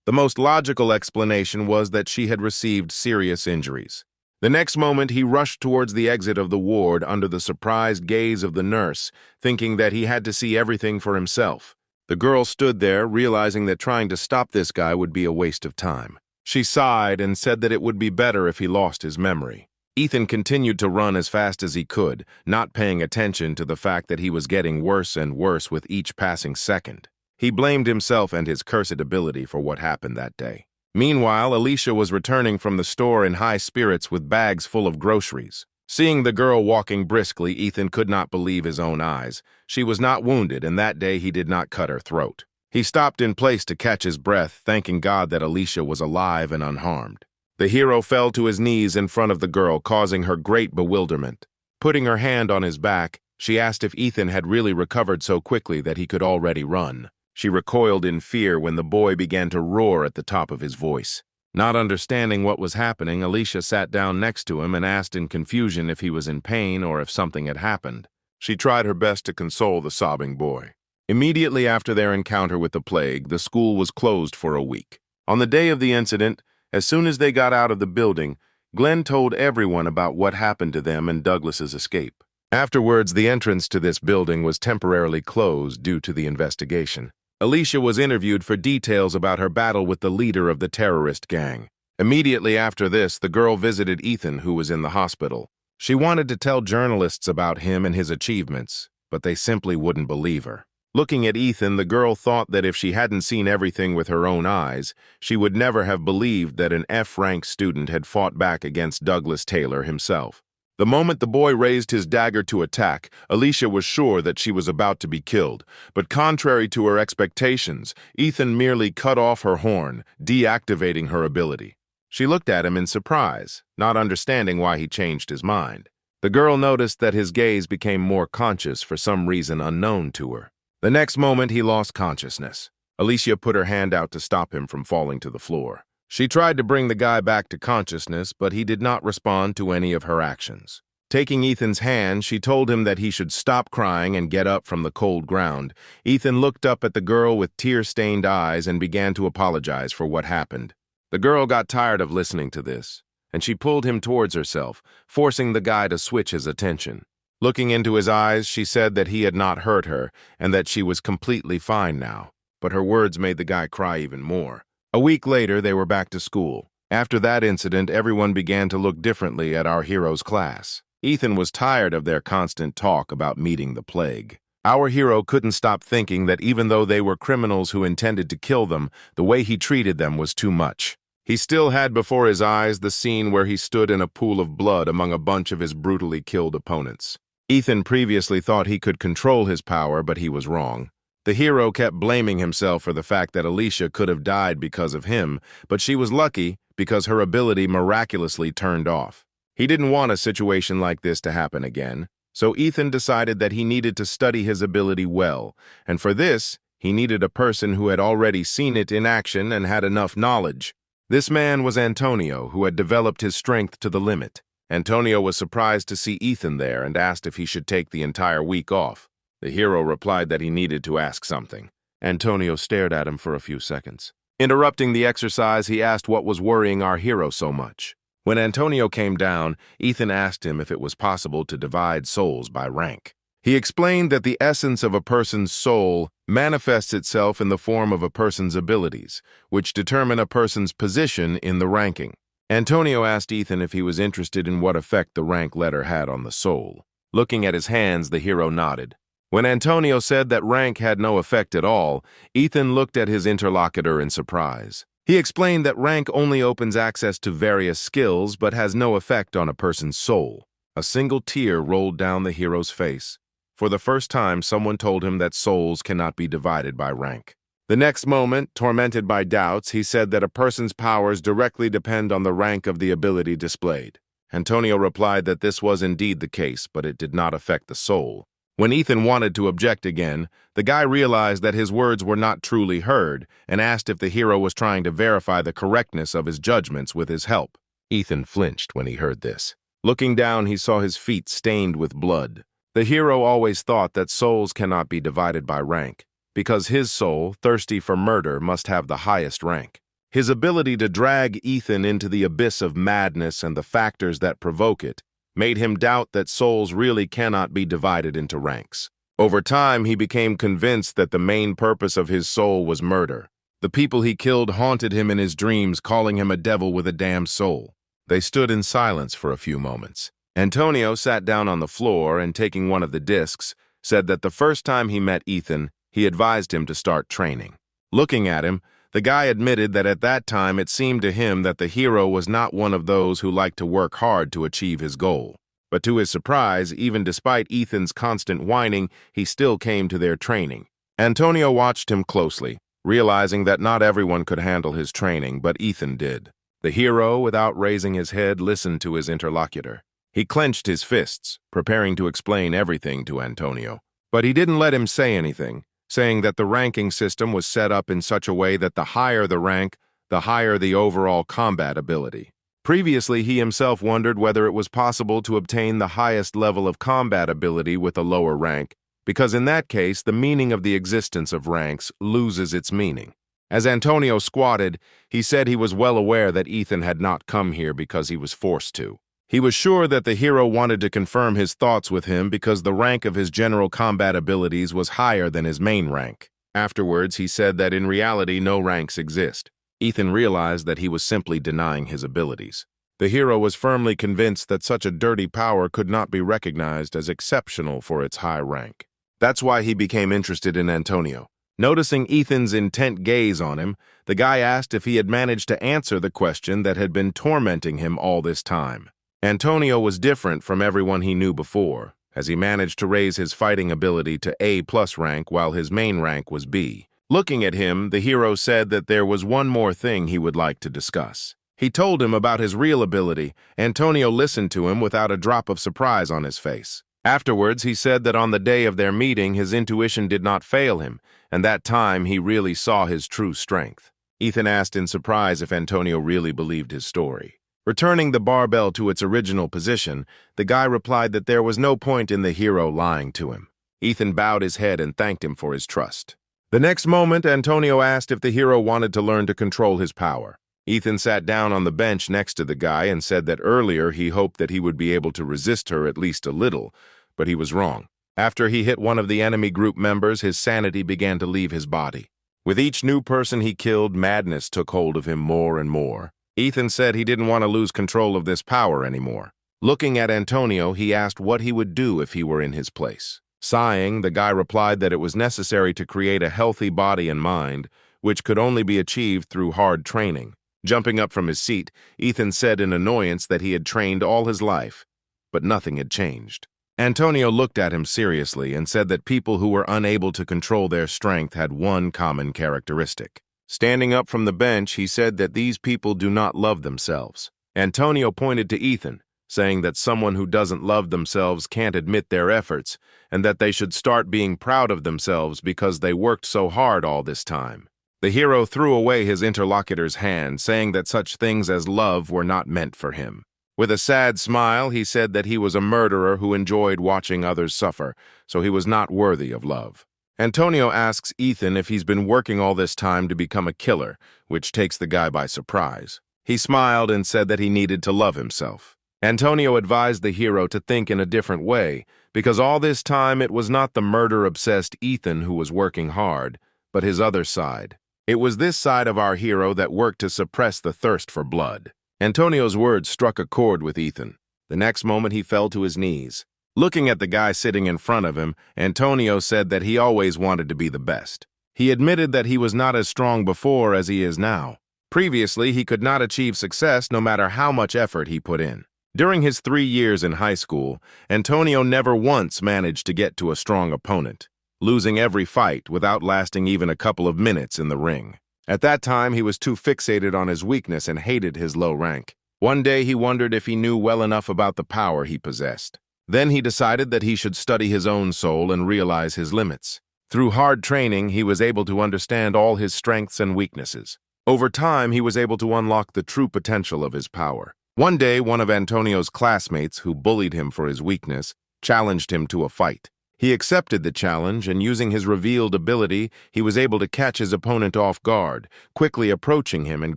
The most logical explanation was that she had received serious injuries. The next moment, he rushed towards the exit of the ward under the surprised gaze of the nurse, thinking that he had to see everything for himself. The girl stood there, realizing that trying to stop this guy would be a waste of time. She sighed and said that it would be better if he lost his memory. Ethan continued to run as fast as he could, not paying attention to the fact that he was getting worse and worse with each passing second. He blamed himself and his cursed ability for what happened that day. Meanwhile, Alicia was returning from the store in high spirits with bags full of groceries. Seeing the girl walking briskly, Ethan could not believe his own eyes. She was not wounded, and that day he did not cut her throat. He stopped in place to catch his breath, thanking God that Alicia was alive and unharmed. The hero fell to his knees in front of the girl, causing her great bewilderment. Putting her hand on his back, she asked if Ethan had really recovered so quickly that he could already run. She recoiled in fear when the boy began to roar at the top of his voice. Not understanding what was happening, Alicia sat down next to him and asked in confusion if he was in pain or if something had happened. She tried her best to console the sobbing boy. Immediately after their encounter with the plague, the school was closed for a week. On the day of the incident, as soon as they got out of the building, Glenn told everyone about what happened to them and Douglas's escape. Afterwards, the entrance to this building was temporarily closed due to the investigation. Alicia was interviewed for details about her battle with the leader of the terrorist gang. Immediately after this, the girl visited Ethan, who was in the hospital. She wanted to tell journalists about him and his achievements, but they simply wouldn't believe her. Looking at Ethan, the girl thought that if she hadn't seen everything with her own eyes, she would never have believed that an F-rank student had fought back against Douglas Taylor himself. The moment the boy raised his dagger to attack, Alicia was sure that she was about to be killed. But contrary to her expectations, Ethan merely cut off her horn, deactivating her ability. She looked at him in surprise, not understanding why he changed his mind. The girl noticed that his gaze became more conscious for some reason unknown to her. The next moment, he lost consciousness. Alicia put her hand out to stop him from falling to the floor. She tried to bring the guy back to consciousness, but he did not respond to any of her actions. Taking Ethan's hand, she told him that he should stop crying and get up from the cold ground. Ethan looked up at the girl with tear-stained eyes and began to apologize for what happened. The girl got tired of listening to this, and she pulled him towards herself, forcing the guy to switch his attention. Looking into his eyes, she said that he had not hurt her and that she was completely fine now, but her words made the guy cry even more. A week later, they were back to school. After that incident, everyone began to look differently at our hero's class. Ethan was tired of their constant talk about meeting the plague. Our hero couldn't stop thinking that even though they were criminals who intended to kill them, the way he treated them was too much. He still had before his eyes the scene where he stood in a pool of blood among a bunch of his brutally killed opponents. Ethan previously thought he could control his power, but he was wrong. The hero kept blaming himself for the fact that Alicia could have died because of him, but she was lucky because her ability miraculously turned off. He didn't want a situation like this to happen again, so Ethan decided that he needed to study his ability well, and for this, he needed a person who had already seen it in action and had enough knowledge. This man was Antonio, who had developed his strength to the limit. Antonio was surprised to see Ethan there and asked if he should take the entire week off. The hero replied that he needed to ask something. Antonio stared at him for a few seconds. Interrupting the exercise, he asked what was worrying our hero so much. When Antonio came down, Ethan asked him if it was possible to divide souls by rank. He explained that the essence of a person's soul manifests itself in the form of a person's abilities, which determine a person's position in the ranking. Antonio asked Ethan if he was interested in what effect the rank letter had on the soul. Looking at his hands, the hero nodded. When Antonio said that rank had no effect at all, Ethan looked at his interlocutor in surprise. He explained that rank only opens access to various skills but has no effect on a person's soul. A single tear rolled down the hero's face. For the first time, someone told him that souls cannot be divided by rank. The next moment, tormented by doubts, he said that a person's powers directly depend on the rank of the ability displayed. Antonio replied that this was indeed the case, but it did not affect the soul. When Ethan wanted to object again, the guy realized that his words were not truly heard and asked if the hero was trying to verify the correctness of his judgments with his help. Ethan flinched when he heard this. Looking down, he saw his feet stained with blood. The hero always thought that souls cannot be divided by rank, because his soul, thirsty for murder, must have the highest rank. His ability to drag Ethan into the abyss of madness and the factors that provoke it made him doubt that souls really cannot be divided into ranks. Over time, he became convinced that the main purpose of his soul was murder. The people he killed haunted him in his dreams, calling him a devil with a damned soul. They stood in silence for a few moments. Antonio sat down on the floor and, taking one of the discs, said that the first time he met Ethan, he advised him to start training. Looking at him, the guy admitted that at that time it seemed to him that the hero was not one of those who liked to work hard to achieve his goal. But to his surprise, even despite Ethan's constant whining, he still came to their training. Antonio watched him closely, realizing that not everyone could handle his training, but Ethan did. The hero, without raising his head, listened to his interlocutor. He clenched his fists, preparing to explain everything to Antonio. But he didn't let him say anything, saying that the ranking system was set up in such a way that the higher the rank, the higher the overall combat ability. Previously, he himself wondered whether it was possible to obtain the highest level of combat ability with a lower rank, because in that case, the meaning of the existence of ranks loses its meaning. As Antonio squatted, he said he was well aware that Ethan had not come here because he was forced to. He was sure that the hero wanted to confirm his thoughts with him because the rank of his general combat abilities was higher than his main rank. Afterwards, he said that in reality no ranks exist. Ethan realized that he was simply denying his abilities. The hero was firmly convinced that such a dirty power could not be recognized as exceptional for its high rank. That's why he became interested in Antonio. Noticing Ethan's intent gaze on him, the guy asked if he had managed to answer the question that had been tormenting him all this time. Antonio was different from everyone he knew before, as he managed to raise his fighting ability to A+ rank while his main rank was B. Looking at him, the hero said that there was one more thing he would like to discuss. He told him about his real ability. Antonio listened to him without a drop of surprise on his face. Afterwards, he said that on the day of their meeting, his intuition did not fail him, and that time he really saw his true strength. Ethan asked in surprise if Antonio really believed his story. Returning the barbell to its original position, the guy replied that there was no point in the hero lying to him. Ethan bowed his head and thanked him for his trust. The next moment, Antonio asked if the hero wanted to learn to control his power. Ethan sat down on the bench next to the guy and said that earlier he hoped that he would be able to resist her at least a little, but he was wrong. After he hit one of the enemy group members, his sanity began to leave his body. With each new person he killed, madness took hold of him more and more. Ethan said he didn't want to lose control of this power anymore. Looking at Antonio, he asked what he would do if he were in his place. Sighing, the guy replied that it was necessary to create a healthy body and mind, which could only be achieved through hard training. Jumping up from his seat, Ethan said in annoyance that he had trained all his life, but nothing had changed. Antonio looked at him seriously and said that people who were unable to control their strength had one common characteristic. Standing up from the bench, he said that these people do not love themselves. Antonio pointed to Ethan, saying that someone who doesn't love themselves can't admit their efforts, and that they should start being proud of themselves because they worked so hard all this time. The hero threw away his interlocutor's hand, saying that such things as love were not meant for him. With a sad smile, he said that he was a murderer who enjoyed watching others suffer, so he was not worthy of love. Antonio asks Ethan if he's been working all this time to become a killer, which takes the guy by surprise. He smiled and said that he needed to love himself. Antonio advised the hero to think in a different way, because all this time it was not the murder-obsessed Ethan who was working hard, but his other side. It was this side of our hero that worked to suppress the thirst for blood. Antonio's words struck a chord with Ethan. The next moment he fell to his knees. Looking at the guy sitting in front of him, Antonio said that he always wanted to be the best. He admitted that he was not as strong before as he is now. Previously, he could not achieve success no matter how much effort he put in. During his 3 years in high school, Antonio never once managed to get to a strong opponent, losing every fight without lasting even a couple of minutes in the ring. At that time, he was too fixated on his weakness and hated his low rank. One day, he wondered if he knew well enough about the power he possessed. Then he decided that he should study his own soul and realize his limits. Through hard training, he was able to understand all his strengths and weaknesses. Over time, he was able to unlock the true potential of his power. One day, one of Antonio's classmates, who bullied him for his weakness, challenged him to a fight. He accepted the challenge, and using his revealed ability, he was able to catch his opponent off guard, quickly approaching him and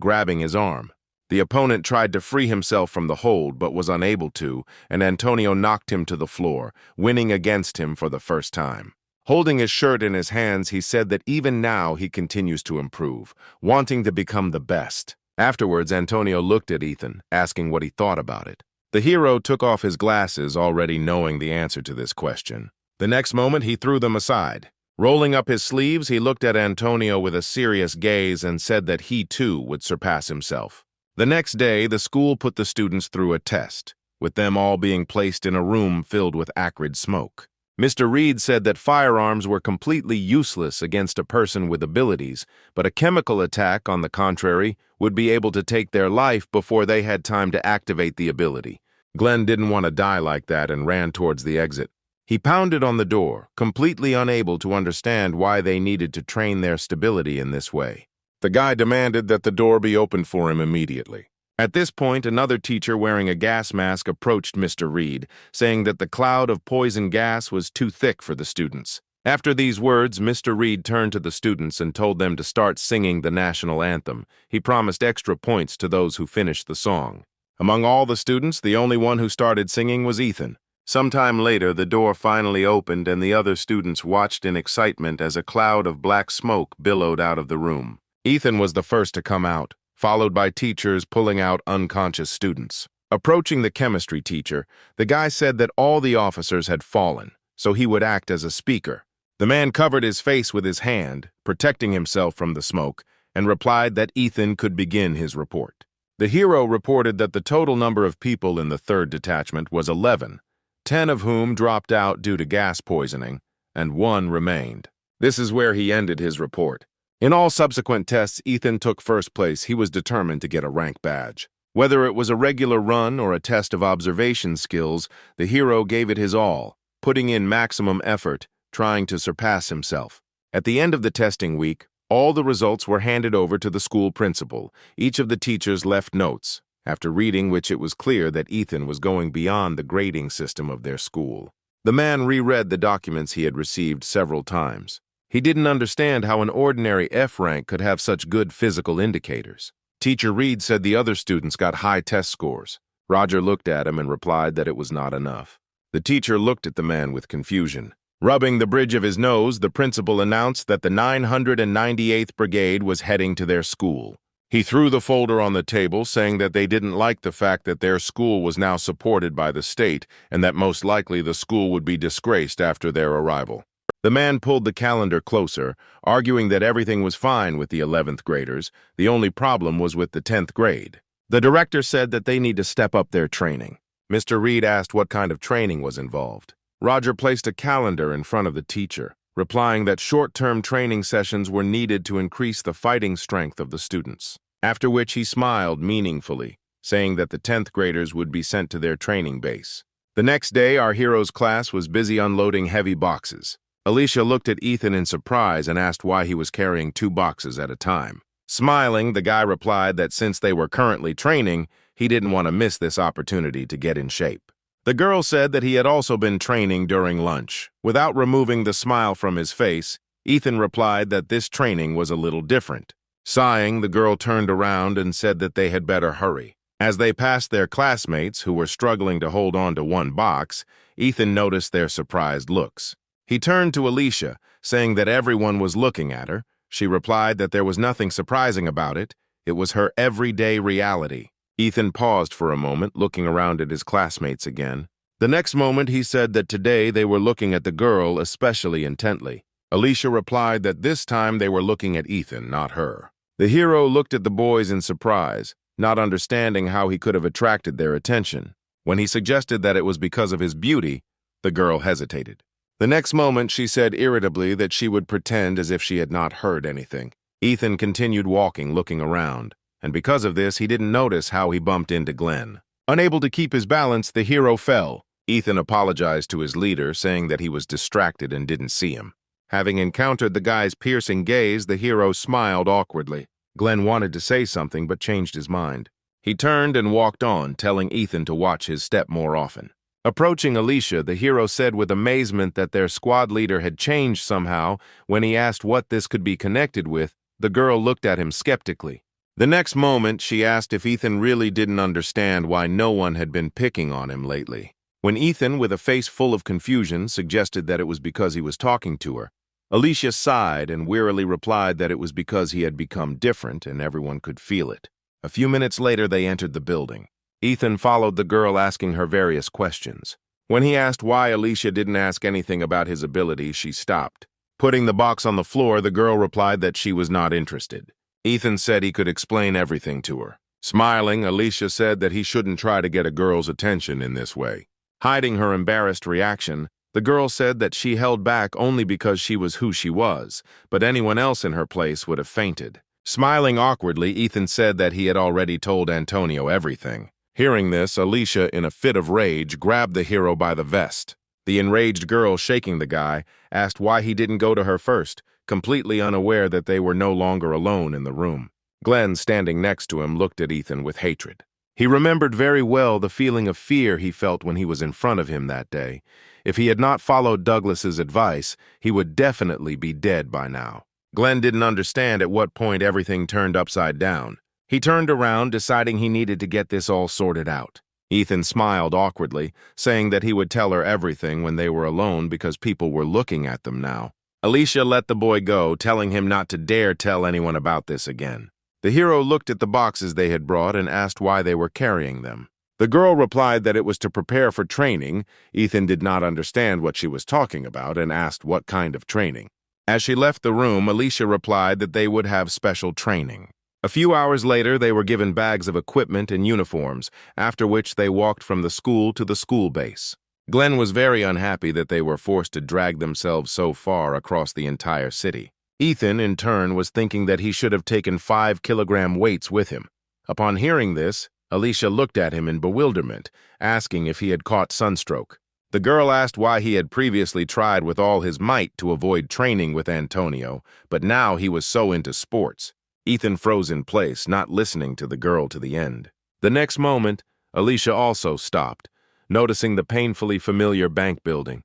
grabbing his arm. The opponent tried to free himself from the hold but was unable to, and Antonio knocked him to the floor, winning against him for the first time. Holding his shirt in his hands, he said that even now he continues to improve, wanting to become the best. Afterwards, Antonio looked at Ethan, asking what he thought about it. The hero took off his glasses, already knowing the answer to this question. The next moment, he threw them aside. Rolling up his sleeves, he looked at Antonio with a serious gaze and said that he too would surpass himself. The next day, the school put the students through a test, with them all being placed in a room filled with acrid smoke. Mr. Reed said that firearms were completely useless against a person with abilities, but a chemical attack, on the contrary, would be able to take their life before they had time to activate the ability. Glenn didn't want to die like that and ran towards the exit. He pounded on the door, completely unable to understand why they needed to train their stability in this way. The guy demanded that the door be opened for him immediately. At this point, another teacher wearing a gas mask approached Mr. Reed, saying that the cloud of poison gas was too thick for the students. After these words, Mr. Reed turned to the students and told them to start singing the national anthem. He promised extra points to those who finished the song. Among all the students, the only one who started singing was Ethan. Sometime later, the door finally opened and the other students watched in excitement as a cloud of black smoke billowed out of the room. Ethan was the first to come out, followed by teachers pulling out unconscious students. Approaching the chemistry teacher, the guy said that all the officers had fallen, so he would act as a speaker. The man covered his face with his hand, protecting himself from the smoke, and replied that Ethan could begin his report. The hero reported that the total number of people in the 3rd detachment was 11, 10 of whom dropped out due to gas poisoning, and 1 remained. This is where he ended his report. In all subsequent tests, Ethan took first place. He was determined to get a rank badge. Whether it was a regular run or a test of observation skills, the hero gave it his all, putting in maximum effort, trying to surpass himself. At the end of the testing week, all the results were handed over to the school principal. Each of the teachers left notes, after reading which it was clear that Ethan was going beyond the grading system of their school. The man reread the documents he had received several times. He didn't understand how an ordinary F rank could have such good physical indicators. Teacher Reed said the other students got high test scores. Roger looked at him and replied that it was not enough. The teacher looked at the man with confusion. Rubbing the bridge of his nose, the principal announced that the 998th Brigade was heading to their school. He threw the folder on the table, saying that they didn't like the fact that their school was now supported by the state and that most likely the school would be disgraced after their arrival. The man pulled the calendar closer, arguing that everything was fine with the 11th graders. The only problem was with the 10th grade. The director said that they need to step up their training. Mr. Reed asked what kind of training was involved. Roger placed a calendar in front of the teacher, replying that short-term training sessions were needed to increase the fighting strength of the students. After which he smiled meaningfully, saying that the 10th graders would be sent to their training base. The next day, our hero's class was busy unloading heavy boxes. Alicia looked at Ethan in surprise and asked why he was carrying 2 boxes at a time. Smiling, the guy replied that since they were currently training, he didn't want to miss this opportunity to get in shape. The girl said that he had also been training during lunch. Without removing the smile from his face, Ethan replied that this training was a little different. Sighing, the girl turned around and said that they had better hurry. As they passed their classmates, who were struggling to hold on to 1 box, Ethan noticed their surprised looks. He turned to Alicia, saying that everyone was looking at her. She replied that there was nothing surprising about it. It was her everyday reality. Ethan paused for a moment, looking around at his classmates again. The next moment, he said that today they were looking at the girl especially intently. Alicia replied that this time they were looking at Ethan, not her. The hero looked at the boys in surprise, not understanding how he could have attracted their attention. When he suggested that it was because of his beauty, the girl hesitated. The next moment, she said irritably that she would pretend as if she had not heard anything. Ethan continued walking, looking around, and because of this, he didn't notice how he bumped into Glenn. Unable to keep his balance, the hero fell. Ethan apologized to his leader, saying that he was distracted and didn't see him. Having encountered the guy's piercing gaze, the hero smiled awkwardly. Glenn wanted to say something but changed his mind. He turned and walked on, telling Ethan to watch his step more often. Approaching Alicia, the hero said with amazement that their squad leader had changed somehow. When he asked what this could be connected with, the girl looked at him skeptically. The next moment, she asked if Ethan really didn't understand why no one had been picking on him lately. When Ethan, with a face full of confusion, suggested that it was because he was talking to her, Alicia sighed and wearily replied that it was because he had become different and everyone could feel it. A few minutes later, they entered the building. Ethan followed the girl, asking her various questions. When he asked why Alicia didn't ask anything about his ability, she stopped. Putting the box on the floor, the girl replied that she was not interested. Ethan said he could explain everything to her. Smiling, Alicia said that he shouldn't try to get a girl's attention in this way. Hiding her embarrassed reaction, the girl said that she held back only because she was who she was, but anyone else in her place would have fainted. Smiling awkwardly, Ethan said that he had already told Antonio everything. Hearing this, Alicia, in a fit of rage, grabbed the hero by the vest. The enraged girl, shaking the guy, asked why he didn't go to her first, completely unaware that they were no longer alone in the room. Glenn, standing next to him, looked at Ethan with hatred. He remembered very well the feeling of fear he felt when he was in front of him that day. If he had not followed Douglas's advice, he would definitely be dead by now. Glenn didn't understand at what point everything turned upside down. He turned around, deciding he needed to get this all sorted out. Ethan smiled awkwardly, saying that he would tell her everything when they were alone because people were looking at them now. Alicia let the boy go, telling him not to dare tell anyone about this again. The hero looked at the boxes they had brought and asked why they were carrying them. The girl replied that it was to prepare for training. Ethan did not understand what she was talking about and asked what kind of training. As she left the room, Alicia replied that they would have special training. A few hours later, they were given bags of equipment and uniforms, after which they walked from the school to the school base. Glenn was very unhappy that they were forced to drag themselves so far across the entire city. Ethan, in turn, was thinking that he should have taken 5-kilogram weights with him. Upon hearing this, Alicia looked at him in bewilderment, asking if he had caught sunstroke. The girl asked why he had previously tried with all his might to avoid training with Antonio, but now he was so into sports. Ethan froze in place, not listening to the girl to the end. The next moment, Alicia also stopped, noticing the painfully familiar bank building.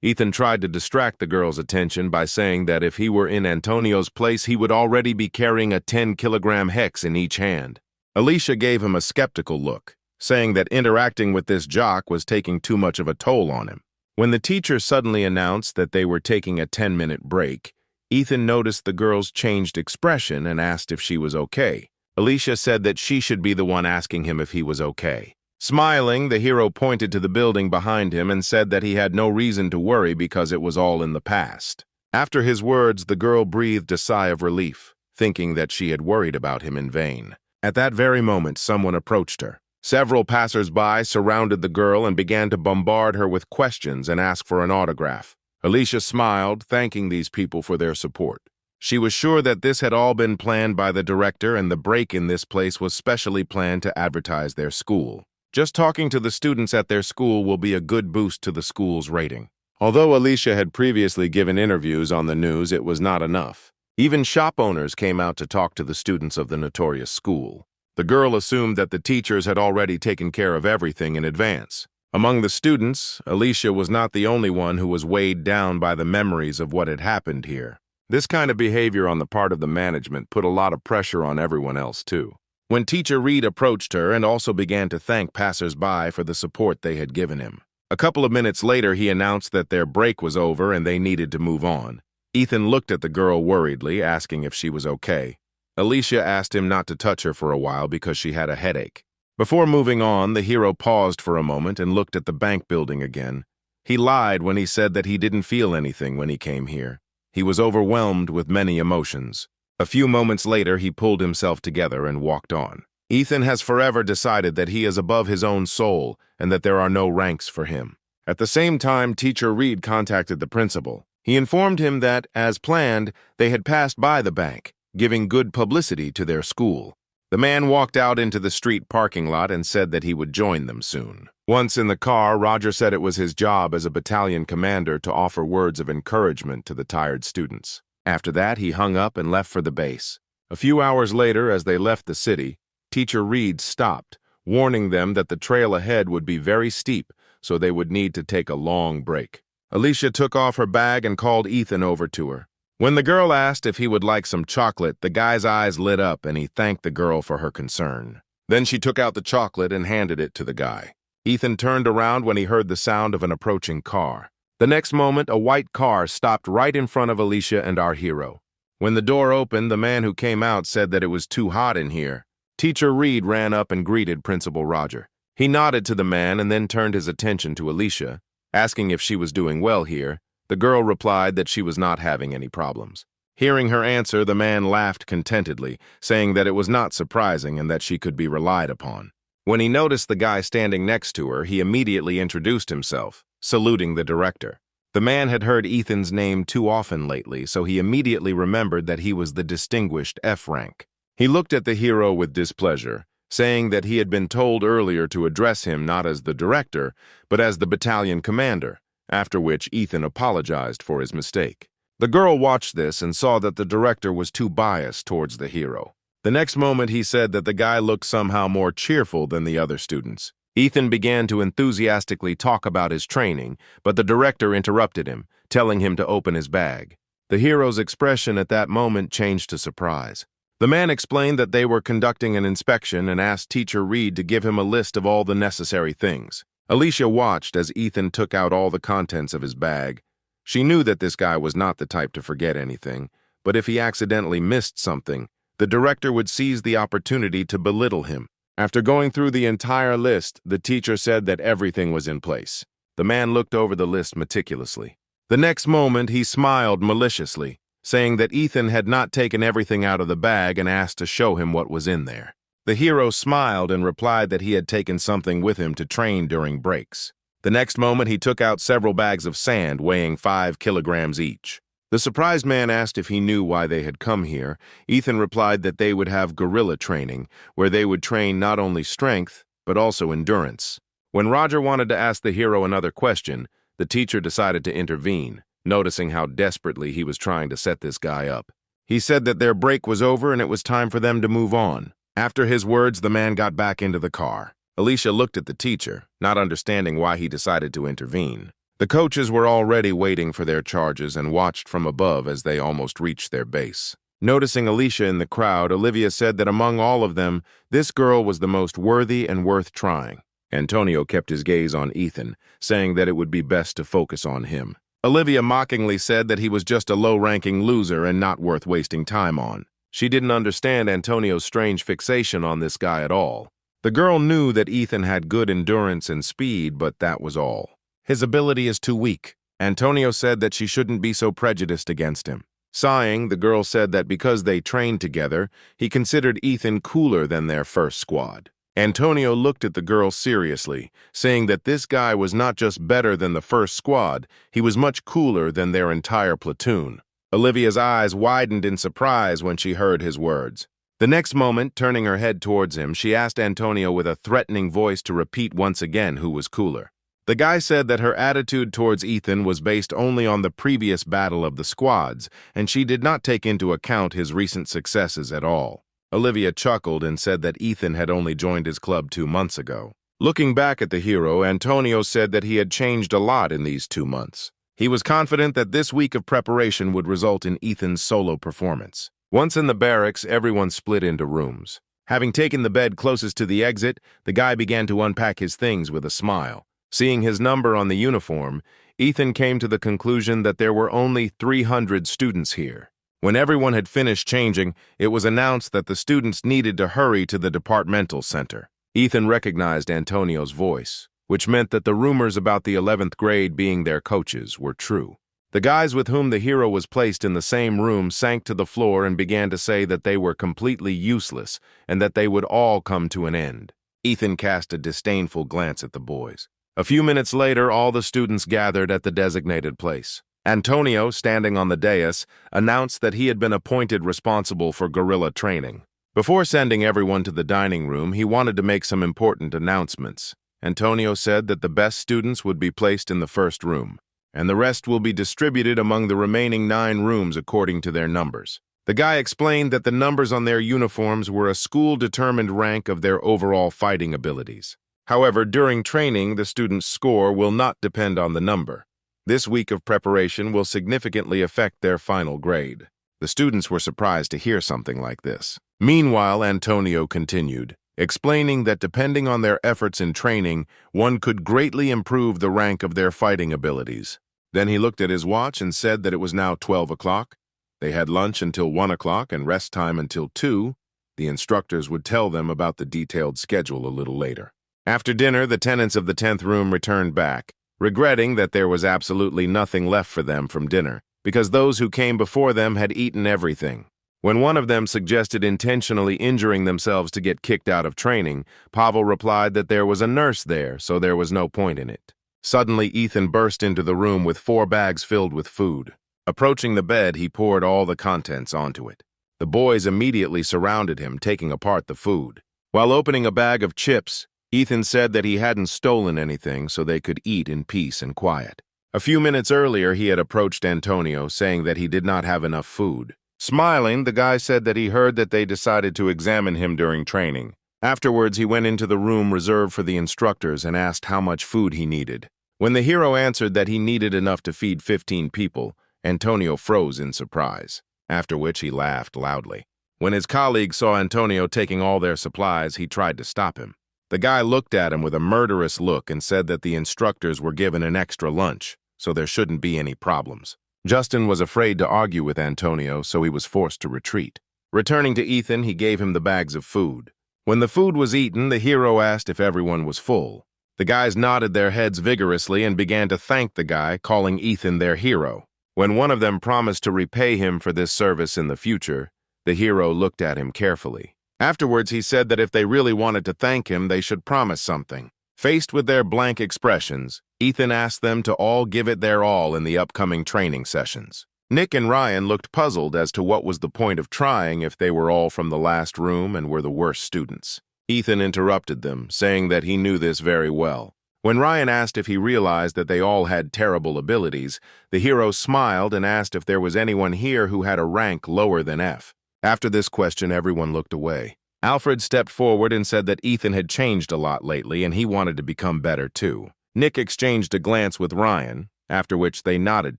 Ethan tried to distract the girl's attention by saying that if he were in Antonio's place, he would already be carrying a 10-kilogram hex in each hand. Alicia gave him a skeptical look, saying that interacting with this jock was taking too much of a toll on him. When the teacher suddenly announced that they were taking a 10-minute break, Ethan noticed the girl's changed expression and asked if she was okay. Alicia said that she should be the one asking him if he was okay. Smiling, the hero pointed to the building behind him and said that he had no reason to worry because it was all in the past. After his words, the girl breathed a sigh of relief, thinking that she had worried about him in vain. At that very moment, someone approached her. Several passers-by surrounded the girl and began to bombard her with questions and ask for an autograph. Alicia smiled, thanking these people for their support. She was sure that this had all been planned by the director and the break in this place was specially planned to advertise their school. Just talking to the students at their school will be a good boost to the school's rating. Although Alicia had previously given interviews on the news, it was not enough. Even shop owners came out to talk to the students of the notorious school. The girl assumed that the teachers had already taken care of everything in advance. Among the students, Alicia was not the only one who was weighed down by the memories of what had happened here. This kind of behavior on the part of the management put a lot of pressure on everyone else, too. When Teacher Reed approached her and also began to thank passers-by for the support they had given him. A couple of minutes later, he announced that their break was over and they needed to move on. Ethan looked at the girl worriedly, asking if she was okay. Alicia asked him not to touch her for a while because she had a headache. Before moving on, the hero paused for a moment and looked at the bank building again. He lied when he said that he didn't feel anything when he came here. He was overwhelmed with many emotions. A few moments later, he pulled himself together and walked on. Ethan has forever decided that he is above his own soul and that there are no ranks for him. At the same time, Teacher Reed contacted the principal. He informed him that, as planned, they had passed by the bank, giving good publicity to their school. The man walked out into the street parking lot and said that he would join them soon. Once in the car, Roger said it was his job as a battalion commander to offer words of encouragement to the tired students. After that, he hung up and left for the base. A few hours later, as they left the city, Teacher Reed stopped, warning them that the trail ahead would be very steep, so they would need to take a long break. Alicia took off her bag and called Ethan over to her. When the girl asked if he would like some chocolate, the guy's eyes lit up and he thanked the girl for her concern. Then she took out the chocolate and handed it to the guy. Ethan turned around when he heard the sound of an approaching car. The next moment, a white car stopped right in front of Alicia and our hero. When the door opened, the man who came out said that it was too hot in here. Teacher Reed ran up and greeted Principal Roger. He nodded to the man and then turned his attention to Alicia, asking if she was doing well here. The girl replied that she was not having any problems. Hearing her answer, the man laughed contentedly, saying that it was not surprising and that she could be relied upon. When he noticed the guy standing next to her, he immediately introduced himself, saluting the director. The man had heard Ethan's name too often lately, so he immediately remembered that he was the distinguished F rank. He looked at the hero with displeasure, saying that he had been told earlier to address him not as the director, but as the battalion commander, after which Ethan apologized for his mistake. The girl watched this and saw that the director was too biased towards the hero. The next moment he said that the guy looked somehow more cheerful than the other students. Ethan began to enthusiastically talk about his training, but the director interrupted him, telling him to open his bag. The hero's expression at that moment changed to surprise. The man explained that they were conducting an inspection and asked Teacher Reed to give him a list of all the necessary things. Alicia watched as Ethan took out all the contents of his bag. She knew that this guy was not the type to forget anything, but if he accidentally missed something, the director would seize the opportunity to belittle him. After going through the entire list, the teacher said that everything was in place. The man looked over the list meticulously. The next moment, he smiled maliciously, saying that Ethan had not taken everything out of the bag and asked to show him what was in there. The hero smiled and replied that he had taken something with him to train during breaks. The next moment, he took out several bags of sand weighing 5 kilograms each. The surprised man asked if he knew why they had come here. Ethan replied that they would have guerrilla training, where they would train not only strength, but also endurance. When Roger wanted to ask the hero another question, the teacher decided to intervene, noticing how desperately he was trying to set this guy up. He said that their break was over and it was time for them to move on. After his words, the man got back into the car. Alicia looked at the teacher, not understanding why he decided to intervene. The coaches were already waiting for their charges and watched from above as they almost reached their base. Noticing Alicia in the crowd, Olivia said that among all of them, this girl was the most worthy and worth trying. Antonio kept his gaze on Ethan, saying that it would be best to focus on him. Olivia mockingly said that he was just a low-ranking loser and not worth wasting time on. She didn't understand Antonio's strange fixation on this guy at all. The girl knew that Ethan had good endurance and speed, but that was all. His ability is too weak. Antonio said that she shouldn't be so prejudiced against him. Sighing, the girl said that because they trained together, he considered Ethan cooler than their first squad. Antonio looked at the girl seriously, saying that this guy was not just better than the first squad, he was much cooler than their entire platoon. Olivia's eyes widened in surprise when she heard his words. The next moment, turning her head towards him, she asked Antonio with a threatening voice to repeat once again who was cooler. The guy said that her attitude towards Ethan was based only on the previous battle of the squads, and she did not take into account his recent successes at all. Olivia chuckled and said that Ethan had only joined his club 2 months ago. Looking back at the hero, Antonio said that he had changed a lot in these 2 months. He was confident that this week of preparation would result in Ethan's solo performance. Once in the barracks, everyone split into rooms. Having taken the bed closest to the exit, the guy began to unpack his things with a smile. Seeing his number on the uniform, Ethan came to the conclusion that there were only 300 students here. When everyone had finished changing, it was announced that the students needed to hurry to the departmental center. Ethan recognized Antonio's voice, which meant that the rumors about the 11th grade being their coaches were true. The guys with whom the hero was placed in the same room sank to the floor and began to say that they were completely useless and that they would all come to an end. Ethan cast a disdainful glance at the boys. A few minutes later, all the students gathered at the designated place. Antonio, standing on the dais, announced that he had been appointed responsible for guerrilla training. Before sending everyone to the dining room, he wanted to make some important announcements. Antonio said that the best students would be placed in the first room, and the rest will be distributed among the remaining 9 rooms according to their numbers. The guy explained that the numbers on their uniforms were a school-determined rank of their overall fighting abilities. However, during training, the student's score will not depend on the number. This week of preparation will significantly affect their final grade. The students were surprised to hear something like this. Meanwhile, Antonio continued, explaining that depending on their efforts in training, one could greatly improve the rank of their fighting abilities. Then he looked at his watch and said that it was now 12 o'clock. They had lunch until 1 o'clock and rest time until 2. The instructors would tell them about the detailed schedule a little later. After dinner, the tenants of the 10th room returned back, regretting that there was absolutely nothing left for them from dinner, because those who came before them had eaten everything. When one of them suggested intentionally injuring themselves to get kicked out of training, Pavel replied that there was a nurse there, so there was no point in it. Suddenly, Ethan burst into the room with 4 bags filled with food. Approaching the bed, he poured all the contents onto it. The boys immediately surrounded him, taking apart the food. While opening a bag of chips, Ethan said that he hadn't stolen anything so they could eat in peace and quiet. A few minutes earlier, he had approached Antonio, saying that he did not have enough food. Smiling, the guy said that he heard that they decided to examine him during training. Afterwards, he went into the room reserved for the instructors and asked how much food he needed. When the hero answered that he needed enough to feed 15 people, Antonio froze in surprise, after which he laughed loudly. When his colleague saw Antonio taking all their supplies, he tried to stop him. The guy looked at him with a murderous look and said that the instructors were given an extra lunch, so there shouldn't be any problems. Justin was afraid to argue with Antonio, so he was forced to retreat. Returning to Ethan, he gave him the bags of food. When the food was eaten, the hero asked if everyone was full. The guys nodded their heads vigorously and began to thank the guy, calling Ethan their hero. When one of them promised to repay him for this service in the future, the hero looked at him carefully. Afterwards, he said that if they really wanted to thank him, they should promise something. Faced with their blank expressions, Ethan asked them to all give it their all in the upcoming training sessions. Nick and Ryan looked puzzled as to what was the point of trying if they were all from the last room and were the worst students. Ethan interrupted them, saying that he knew this very well. When Ryan asked if he realized that they all had terrible abilities, the hero smiled and asked if there was anyone here who had a rank lower than F. After this question, everyone looked away. Alfred stepped forward and said that Ethan had changed a lot lately and he wanted to become better too. Nick exchanged a glance with Ryan, after which they nodded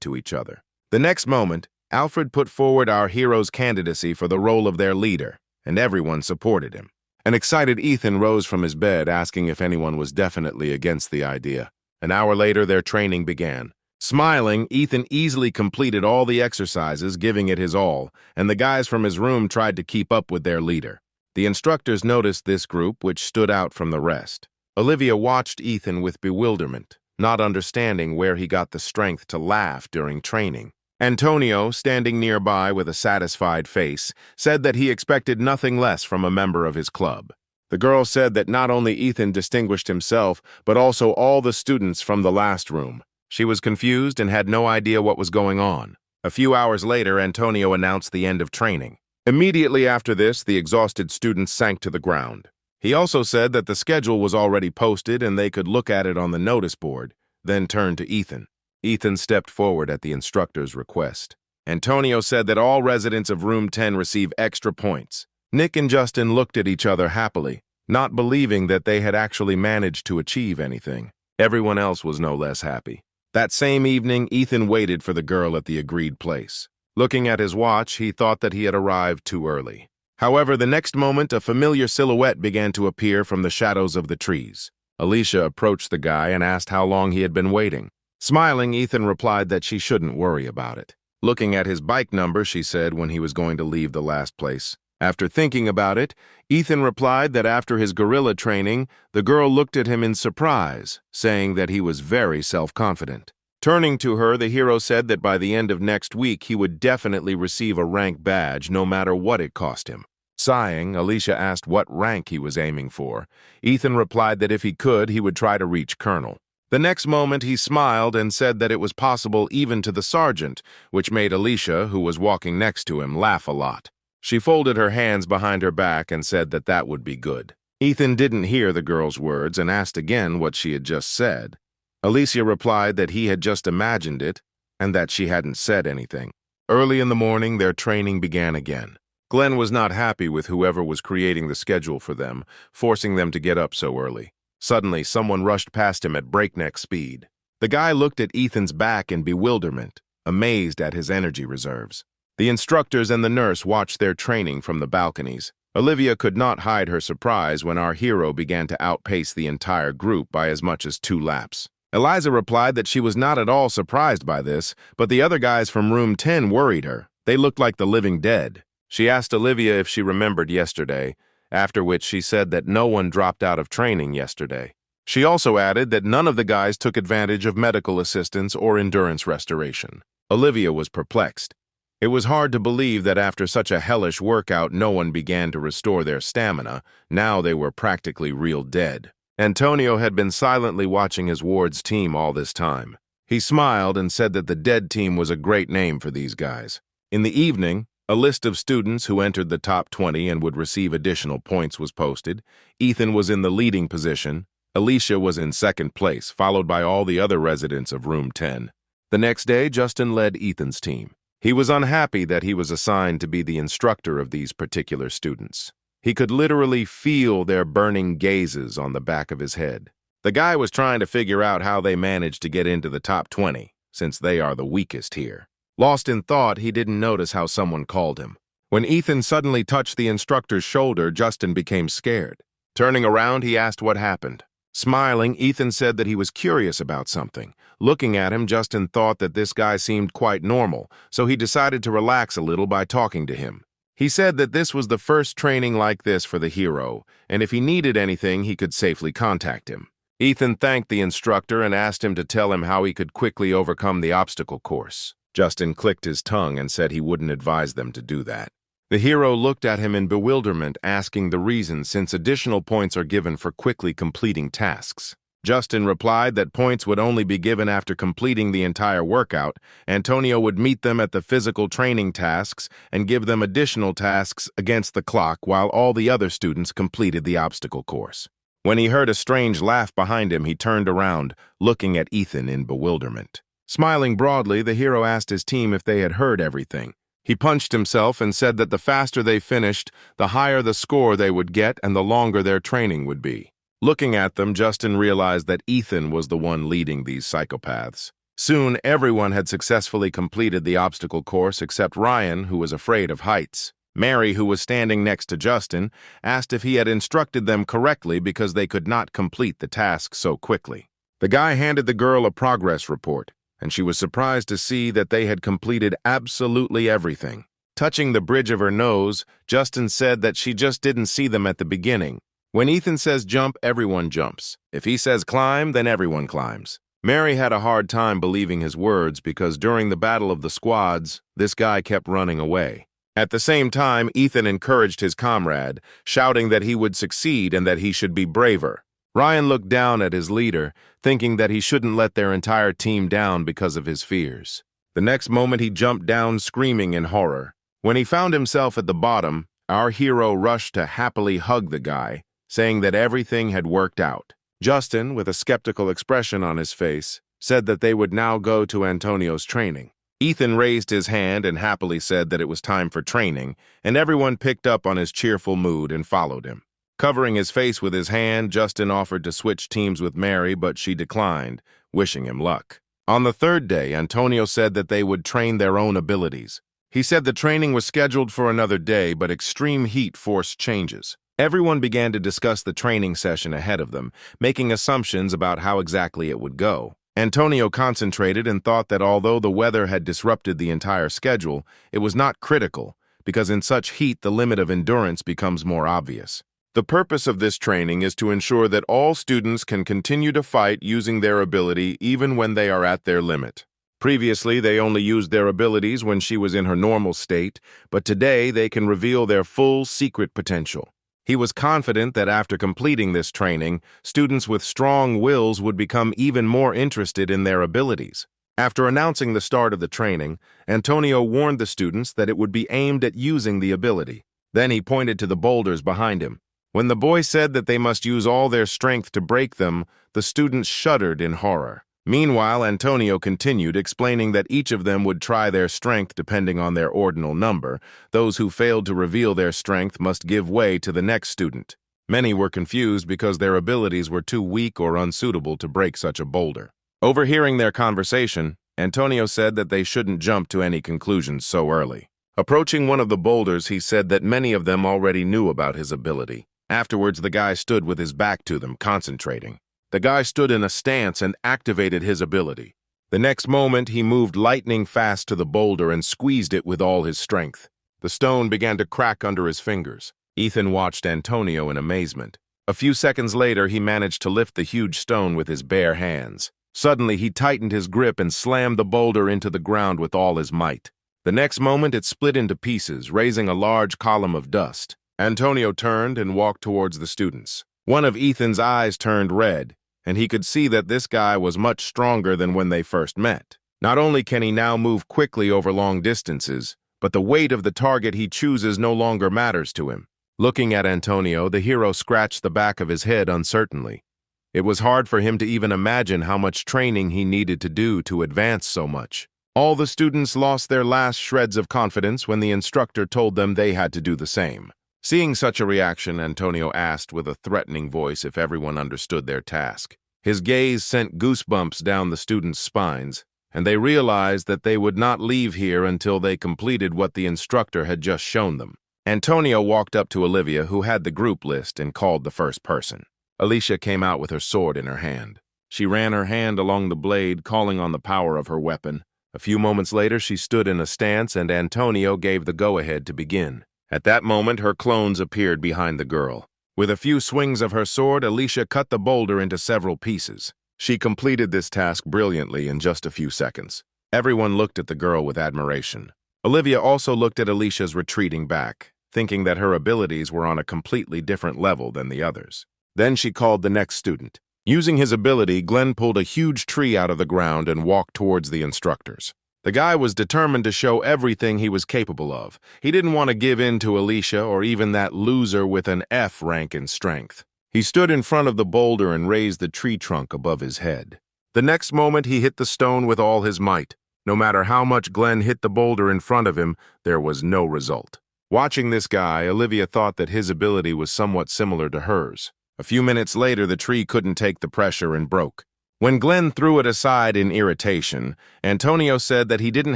to each other. The next moment, Alfred put forward our hero's candidacy for the role of their leader, and everyone supported him. An excited Ethan rose from his bed, asking if anyone was definitely against the idea. An hour later, their training began. Smiling, Ethan easily completed all the exercises, giving it his all, and the guys from his room tried to keep up with their leader. The instructors noticed this group, which stood out from the rest. Olivia watched Ethan with bewilderment, not understanding where he got the strength to laugh during training. Antonio, standing nearby with a satisfied face, said that he expected nothing less from a member of his club. The girl said that not only Ethan distinguished himself, but also all the students from the last room. She was confused and had no idea what was going on. A few hours later, Antonio announced the end of training. Immediately after this, the exhausted students sank to the ground. He also said that the schedule was already posted and they could look at it on the notice board, then turned to Ethan. Ethan stepped forward at the instructor's request. Antonio said that all residents of room 10 receive extra points. Nick and Justin looked at each other happily, not believing that they had actually managed to achieve anything. Everyone else was no less happy. That same evening, Ethan waited for the girl at the agreed place. Looking at his watch, he thought that he had arrived too early. However, the next moment, a familiar silhouette began to appear from the shadows of the trees. Alicia approached the guy and asked how long he had been waiting. Smiling, Ethan replied that she shouldn't worry about it. Looking at his bike number, she said when he was going to leave the last place. After thinking about it, Ethan replied that after his guerrilla training, the girl looked at him in surprise, saying that he was very self-confident. Turning to her, the hero said that by the end of next week he would definitely receive a rank badge no matter what it cost him. Sighing, Alicia asked what rank he was aiming for. Ethan replied that if he could, he would try to reach colonel. The next moment he smiled and said that it was possible even to the sergeant, which made Alicia, who was walking next to him, laugh a lot. She folded her hands behind her back and said that that would be good. Ethan didn't hear the girl's words and asked again what she had just said. Alicia replied that he had just imagined it and that she hadn't said anything. Early in the morning, their training began again. Glenn was not happy with whoever was creating the schedule for them, forcing them to get up so early. Suddenly, someone rushed past him at breakneck speed. The guy looked at Ethan's back in bewilderment, amazed at his energy reserves. The instructors and the nurse watched their training from the balconies. Olivia could not hide her surprise when our hero began to outpace the entire group by as much as 2 laps. Eliza replied that she was not at all surprised by this, but the other guys from room 10 worried her. They looked like the living dead. She asked Olivia if she remembered yesterday, after which she said that no one dropped out of training yesterday. She also added that none of the guys took advantage of medical assistance or endurance restoration. Olivia was perplexed. It was hard to believe that after such a hellish workout no one began to restore their stamina. Now they were practically real dead. Antonio had been silently watching his ward's team all this time. He smiled and said that the dead team was a great name for these guys. In the evening, a list of students who entered the top 20 and would receive additional points was posted. Ethan was in the leading position. Alicia was in second place, followed by all the other residents of room 10. The next day, Justin led Ethan's team. He was unhappy that he was assigned to be the instructor of these particular students. He could literally feel their burning gazes on the back of his head. The guy was trying to figure out how they managed to get into the top 20, since they are the weakest here. Lost in thought, he didn't notice how someone called him. When Ethan suddenly touched the instructor's shoulder, Justin became scared. Turning around, he asked what happened. Smiling, Ethan said that he was curious about something. Looking at him, Justin thought that this guy seemed quite normal, so he decided to relax a little by talking to him. He said that this was the first training like this for the hero, and if he needed anything, he could safely contact him. Ethan thanked the instructor and asked him to tell him how he could quickly overcome the obstacle course. Justin clicked his tongue and said he wouldn't advise them to do that. The hero looked at him in bewilderment, asking the reason since additional points are given for quickly completing tasks. Justin replied that points would only be given after completing the entire workout. Antonio would meet them at the physical training tasks and give them additional tasks against the clock while all the other students completed the obstacle course. When he heard a strange laugh behind him, he turned around, looking at Ethan in bewilderment. Smiling broadly, the hero asked his team if they had heard everything. He punched himself and said that the faster they finished, the higher the score they would get and the longer their training would be. Looking at them, Justin realized that Ethan was the one leading these psychopaths. Soon, everyone had successfully completed the obstacle course except Ryan, who was afraid of heights. Mary, who was standing next to Justin, asked if he had instructed them correctly because they could not complete the task so quickly. The guy handed the girl a progress report, and she was surprised to see that they had completed absolutely everything. Touching the bridge of her nose, Justin said that she just didn't see them at the beginning. When Ethan says jump, everyone jumps. If he says climb, then everyone climbs. Mary had a hard time believing his words because during the battle of the squads, this guy kept running away. At the same time, Ethan encouraged his comrade, shouting that he would succeed and that he should be braver. Ryan looked down at his leader, thinking that he shouldn't let their entire team down because of his fears. The next moment, he jumped down screaming in horror. When he found himself at the bottom, our hero rushed to happily hug the guy, saying that everything had worked out. Justin, with a skeptical expression on his face, said that they would now go to Antonio's training. Ethan raised his hand and happily said that it was time for training, and everyone picked up on his cheerful mood and followed him. Covering his face with his hand, Justin offered to switch teams with Mary, but she declined, wishing him luck. On the third day, Antonio said that they would train their own abilities. He said the training was scheduled for another day, but extreme heat forced changes. Everyone began to discuss the training session ahead of them, making assumptions about how exactly it would go. Antonio concentrated and thought that although the weather had disrupted the entire schedule, it was not critical, because in such heat the limit of endurance becomes more obvious. The purpose of this training is to ensure that all students can continue to fight using their ability even when they are at their limit. Previously, they only used their abilities when she was in her normal state, but today they can reveal their full secret potential. He was confident that after completing this training, students with strong wills would become even more interested in their abilities. After announcing the start of the training, Antonio warned the students that it would be aimed at using the ability. Then he pointed to the boulders behind him. When the boy said that they must use all their strength to break them, the students shuddered in horror. Meanwhile, Antonio continued, explaining that each of them would try their strength depending on their ordinal number. Those who failed to reveal their strength must give way to the next student. Many were confused because their abilities were too weak or unsuitable to break such a boulder. Overhearing their conversation, Antonio said that they shouldn't jump to any conclusions so early. Approaching one of the boulders, he said that many of them already knew about his ability. Afterwards, the guy stood with his back to them, concentrating. The guy stood in a stance and activated his ability. The next moment, he moved lightning fast to the boulder and squeezed it with all his strength. The stone began to crack under his fingers. Ethan watched Antonio in amazement. A few seconds later, he managed to lift the huge stone with his bare hands. Suddenly, he tightened his grip and slammed the boulder into the ground with all his might. The next moment, it split into pieces, raising a large column of dust. Antonio turned and walked towards the students. One of Ethan's eyes turned red, and he could see that this guy was much stronger than when they first met. Not only can he now move quickly over long distances, but the weight of the target he chooses no longer matters to him. Looking at Antonio, the hero scratched the back of his head uncertainly. It was hard for him to even imagine how much training he needed to do to advance so much. All the students lost their last shreds of confidence when the instructor told them they had to do the same. Seeing such a reaction, Antonio asked with a threatening voice if everyone understood their task. His gaze sent goosebumps down the students' spines, and they realized that they would not leave here until they completed what the instructor had just shown them. Antonio walked up to Olivia, who had the group list, and called the first person. Alicia came out with her sword in her hand. She ran her hand along the blade, calling on the power of her weapon. A few moments later, she stood in a stance, and Antonio gave the go-ahead to begin. At that moment, her clones appeared behind the girl. With a few swings of her sword, Alicia cut the boulder into several pieces. She completed this task brilliantly in just a few seconds. Everyone looked at the girl with admiration. Olivia also looked at Alicia's retreating back, thinking that her abilities were on a completely different level than the others. Then she called the next student. Using his ability, Glenn pulled a huge tree out of the ground and walked towards the instructors. The guy was determined to show everything he was capable of. He didn't want to give in to Alicia or even that loser with an F rank in strength. He stood in front of the boulder and raised the tree trunk above his head. The next moment, he hit the stone with all his might. No matter how much Glenn hit the boulder in front of him, there was no result. Watching this guy, Olivia thought that his ability was somewhat similar to hers. A few minutes later, the tree couldn't take the pressure and broke. When Glenn threw it aside in irritation, Antonio said that he didn't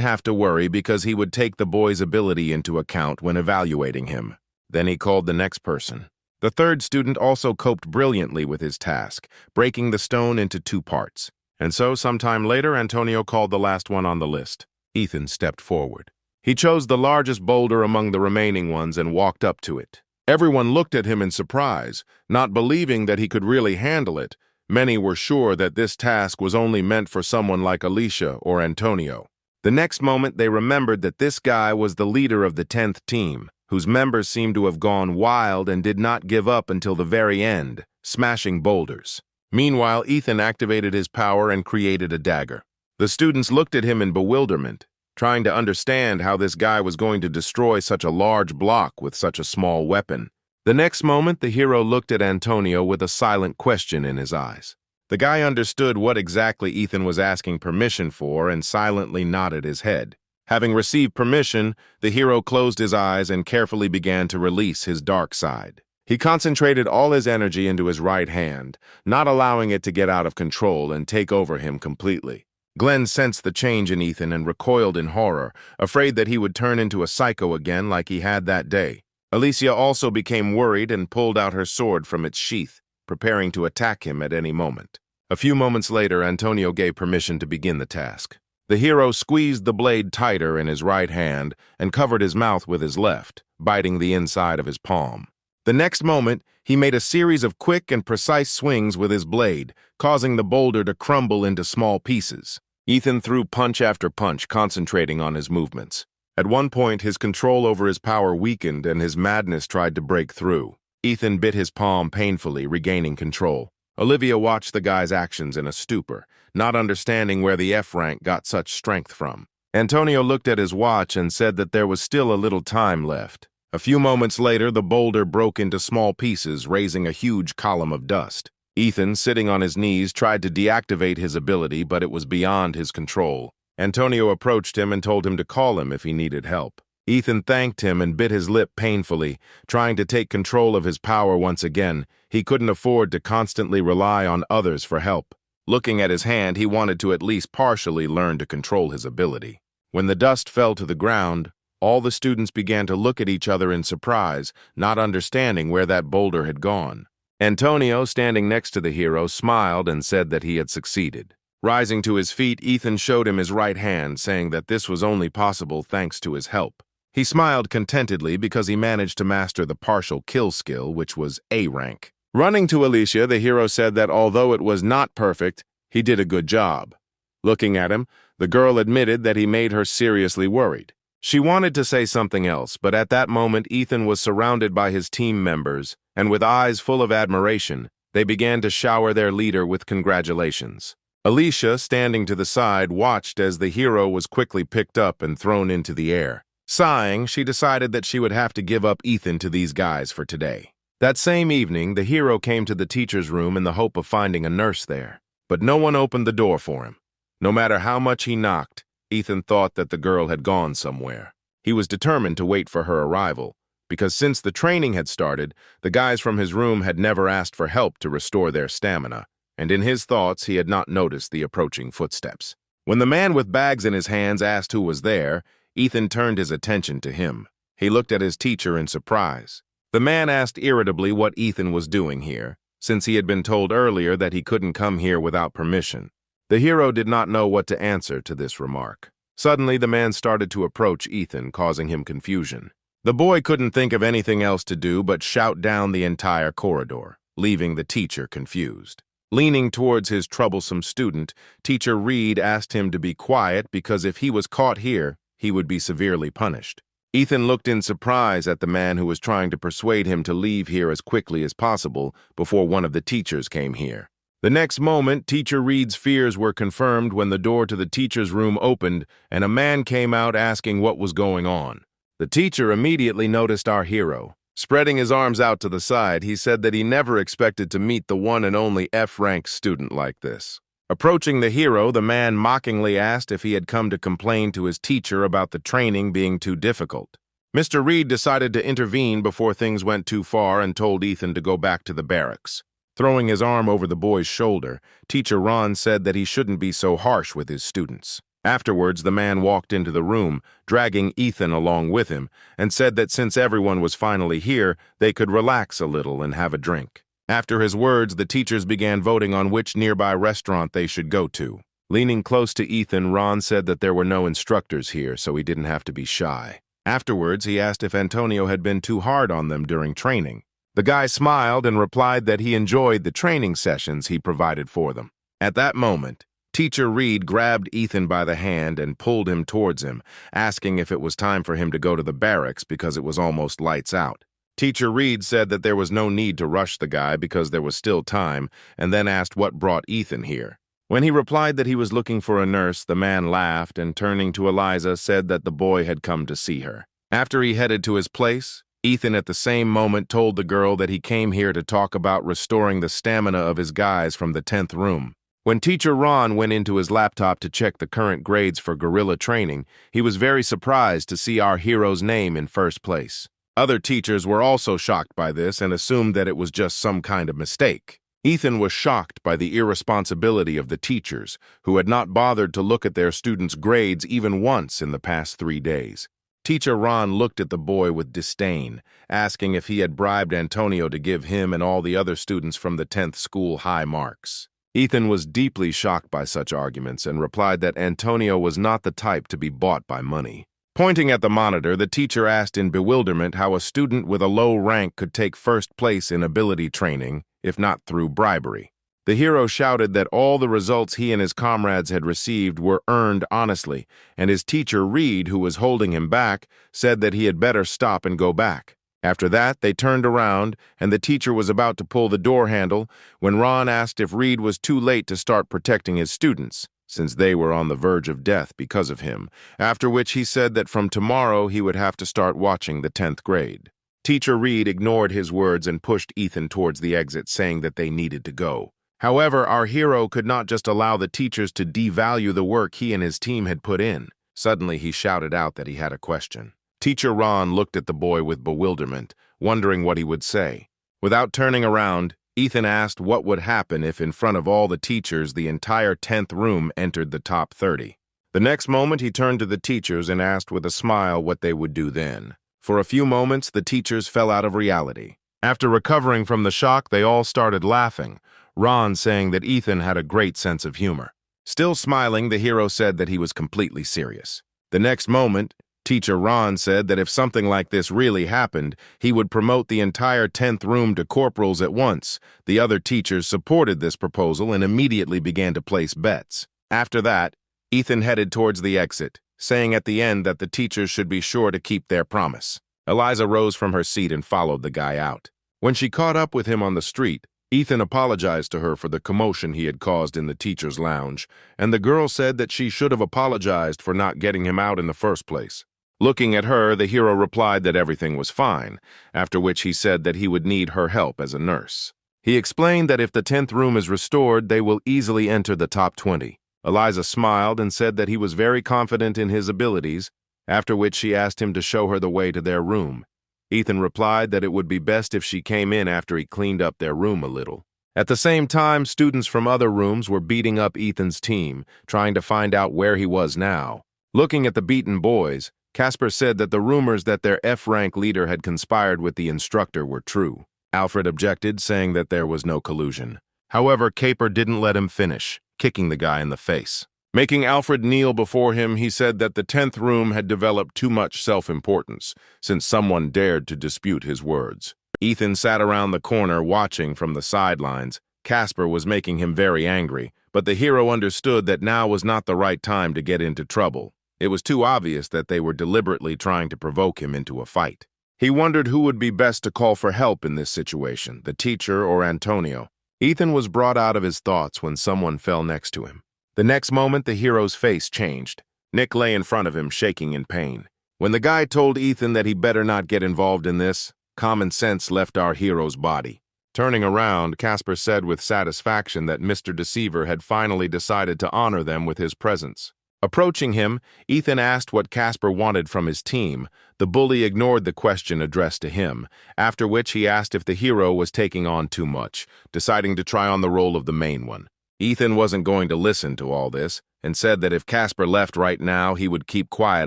have to worry because he would take the boy's ability into account when evaluating him. Then he called the next person. The third student also coped brilliantly with his task, breaking the stone into 2 parts. And so, sometime later, Antonio called the last one on the list. Ethan stepped forward. He chose the largest boulder among the remaining ones and walked up to it. Everyone looked at him in surprise, not believing that he could really handle it. Many were sure that this task was only meant for someone like Alicia or Antonio. The next moment, they remembered that this guy was the leader of the 10th team, whose members seemed to have gone wild and did not give up until the very end, smashing boulders. Meanwhile, Ethan activated his power and created a dagger. The students looked at him in bewilderment, trying to understand how this guy was going to destroy such a large block with such a small weapon. The next moment, the hero looked at Antonio with a silent question in his eyes. The guy understood what exactly Ethan was asking permission for and silently nodded his head. Having received permission, the hero closed his eyes and carefully began to release his dark side. He concentrated all his energy into his right hand, not allowing it to get out of control and take over him completely. Glenn sensed the change in Ethan and recoiled in horror, afraid that he would turn into a psycho again like he had that day. Alicia also became worried and pulled out her sword from its sheath, preparing to attack him at any moment. A few moments later, Antonio gave permission to begin the task. The hero squeezed the blade tighter in his right hand and covered his mouth with his left, biting the inside of his palm. The next moment, he made a series of quick and precise swings with his blade, causing the boulder to crumble into small pieces. Ethan threw punch after punch, concentrating on his movements. At one point, his control over his power weakened and his madness tried to break through. Ethan bit his palm painfully, regaining control. Olivia watched the guy's actions in a stupor, not understanding where the F rank got such strength from. Antonio looked at his watch and said that there was still a little time left. A few moments later, the boulder broke into small pieces, raising a huge column of dust. Ethan, sitting on his knees, tried to deactivate his ability, but it was beyond his control. Antonio approached him and told him to call him if he needed help. Ethan thanked him and bit his lip painfully, trying to take control of his power once again. He couldn't afford to constantly rely on others for help. Looking at his hand, he wanted to at least partially learn to control his ability. When the dust fell to the ground, all the students began to look at each other in surprise, not understanding where that boulder had gone. Antonio, standing next to the hero, smiled and said that he had succeeded. Rising to his feet, Ethan showed him his right hand, saying that this was only possible thanks to his help. He smiled contentedly because he managed to master the partial kill skill, which was A rank. Running to Alicia, the hero said that although it was not perfect, he did a good job. Looking at him, the girl admitted that he made her seriously worried. She wanted to say something else, but at that moment Ethan was surrounded by his team members, and with eyes full of admiration, they began to shower their leader with congratulations. Alicia, standing to the side, watched as the hero was quickly picked up and thrown into the air. Sighing, she decided that she would have to give up Ethan to these guys for today. That same evening, the hero came to the teacher's room in the hope of finding a nurse there, but no one opened the door for him. No matter how much he knocked, Ethan thought that the girl had gone somewhere. He was determined to wait for her arrival, because since the training had started, the guys from his room had never asked for help to restore their stamina, and in his thoughts he had not noticed the approaching footsteps. When the man with bags in his hands asked who was there, Ethan turned his attention to him. He looked at his teacher in surprise. The man asked irritably what Ethan was doing here, since he had been told earlier that he couldn't come here without permission. The hero did not know what to answer to this remark. Suddenly, the man started to approach Ethan, causing him confusion. The boy couldn't think of anything else to do but shout down the entire corridor, leaving the teacher confused. Leaning towards his troublesome student, Teacher Reed asked him to be quiet because if he was caught here, he would be severely punished. Ethan looked in surprise at the man who was trying to persuade him to leave here as quickly as possible before one of the teachers came here. The next moment, Teacher Reed's fears were confirmed when the door to the teacher's room opened and a man came out asking what was going on. The teacher immediately noticed our hero. Spreading his arms out to the side, he said that he never expected to meet the one and only F-rank student like this. Approaching the hero, the man mockingly asked if he had come to complain to his teacher about the training being too difficult. Mr. Reed decided to intervene before things went too far and told Ethan to go back to the barracks. Throwing his arm over the boy's shoulder, Teacher Ron said that he shouldn't be so harsh with his students. Afterwards, the man walked into the room, dragging Ethan along with him, and said that since everyone was finally here, they could relax a little and have a drink. After his words, the teachers began voting on which nearby restaurant they should go to. Leaning close to Ethan, Ron said that there were no instructors here, so he didn't have to be shy. Afterwards, he asked if Antonio had been too hard on them during training. The guy smiled and replied that he enjoyed the training sessions he provided for them. At that moment, Teacher Reed grabbed Ethan by the hand and pulled him towards him, asking if it was time for him to go to the barracks because it was almost lights out. Teacher Reed said that there was no need to rush the guy because there was still time, and then asked what brought Ethan here. When he replied that he was looking for a nurse, the man laughed and, turning to Eliza, said that the boy had come to see her. After he headed to his place, Ethan at the same moment told the girl that he came here to talk about restoring the stamina of his guys from the 10th room. When Teacher Ron went into his laptop to check the current grades for guerrilla training, he was very surprised to see our hero's name in first place. Other teachers were also shocked by this and assumed that it was just some kind of mistake. Ethan was shocked by the irresponsibility of the teachers, who had not bothered to look at their students' grades even once in the past 3 days. Teacher Ron looked at the boy with disdain, asking if he had bribed Antonio to give him and all the other students from the 10th school high marks. Ethan was deeply shocked by such arguments and replied that Antonio was not the type to be bought by money. Pointing at the monitor, the teacher asked in bewilderment how a student with a low rank could take first place in ability training, if not through bribery. The hero shouted that all the results he and his comrades had received were earned honestly, and his teacher, Reed, who was holding him back, said that he had better stop and go back. After that, they turned around, and the teacher was about to pull the door handle when Ron asked if Reed was too late to start protecting his students, since they were on the verge of death because of him, after which he said that from tomorrow he would have to start watching the 10th grade. Teacher Reed ignored his words and pushed Ethan towards the exit, saying that they needed to go. However, our hero could not just allow the teachers to devalue the work he and his team had put in. Suddenly, he shouted out that he had a question. Teacher Ron looked at the boy with bewilderment, wondering what he would say. Without turning around, Ethan asked what would happen if in front of all the teachers the entire 10th room entered the top 30. The next moment, he turned to the teachers and asked with a smile what they would do then. For a few moments, the teachers fell out of reality. After recovering from the shock, they all started laughing, Ron saying that Ethan had a great sense of humor. Still smiling, the hero said that he was completely serious. The next moment, Teacher Ron said that if something like this really happened, he would promote the entire 10th room to corporals at once. The other teachers supported this proposal and immediately began to place bets. After that, Ethan headed towards the exit, saying at the end that the teachers should be sure to keep their promise. Eliza rose from her seat and followed the guy out. When she caught up with him on the street, Ethan apologized to her for the commotion he had caused in the teacher's lounge, and the girl said that she should have apologized for not getting him out in the first place. Looking at her, the hero replied that everything was fine, after which he said that he would need her help as a nurse. He explained that if the 10th room is restored, they will easily enter the top 20. Eliza smiled and said that he was very confident in his abilities, after which she asked him to show her the way to their room. Ethan replied that it would be best if she came in after he cleaned up their room a little. At the same time, students from other rooms were beating up Ethan's team, trying to find out where he was now. Looking at the beaten boys, Casper said that the rumors that their F-rank leader had conspired with the instructor were true. Alfred objected, saying that there was no collusion. However, Caper didn't let him finish, kicking the guy in the face. Making Alfred kneel before him, he said that the 10th room had developed too much self-importance, since someone dared to dispute his words. Ethan sat around the corner watching from the sidelines. Casper was making him very angry, but the hero understood that now was not the right time to get into trouble. It was too obvious that they were deliberately trying to provoke him into a fight. He wondered who would be best to call for help in this situation, the teacher or Antonio. Ethan was brought out of his thoughts when someone fell next to him. The next moment, the hero's face changed. Nick lay in front of him, shaking in pain. When the guy told Ethan that he better not get involved in this, common sense left our hero's body. Turning around, Casper said with satisfaction that Mr. Deceiver had finally decided to honor them with his presence. Approaching him, Ethan asked what Casper wanted from his team. The bully ignored the question addressed to him, after which he asked if the hero was taking on too much, deciding to try on the role of the main one. Ethan wasn't going to listen to all this, and said that if Casper left right now, he would keep quiet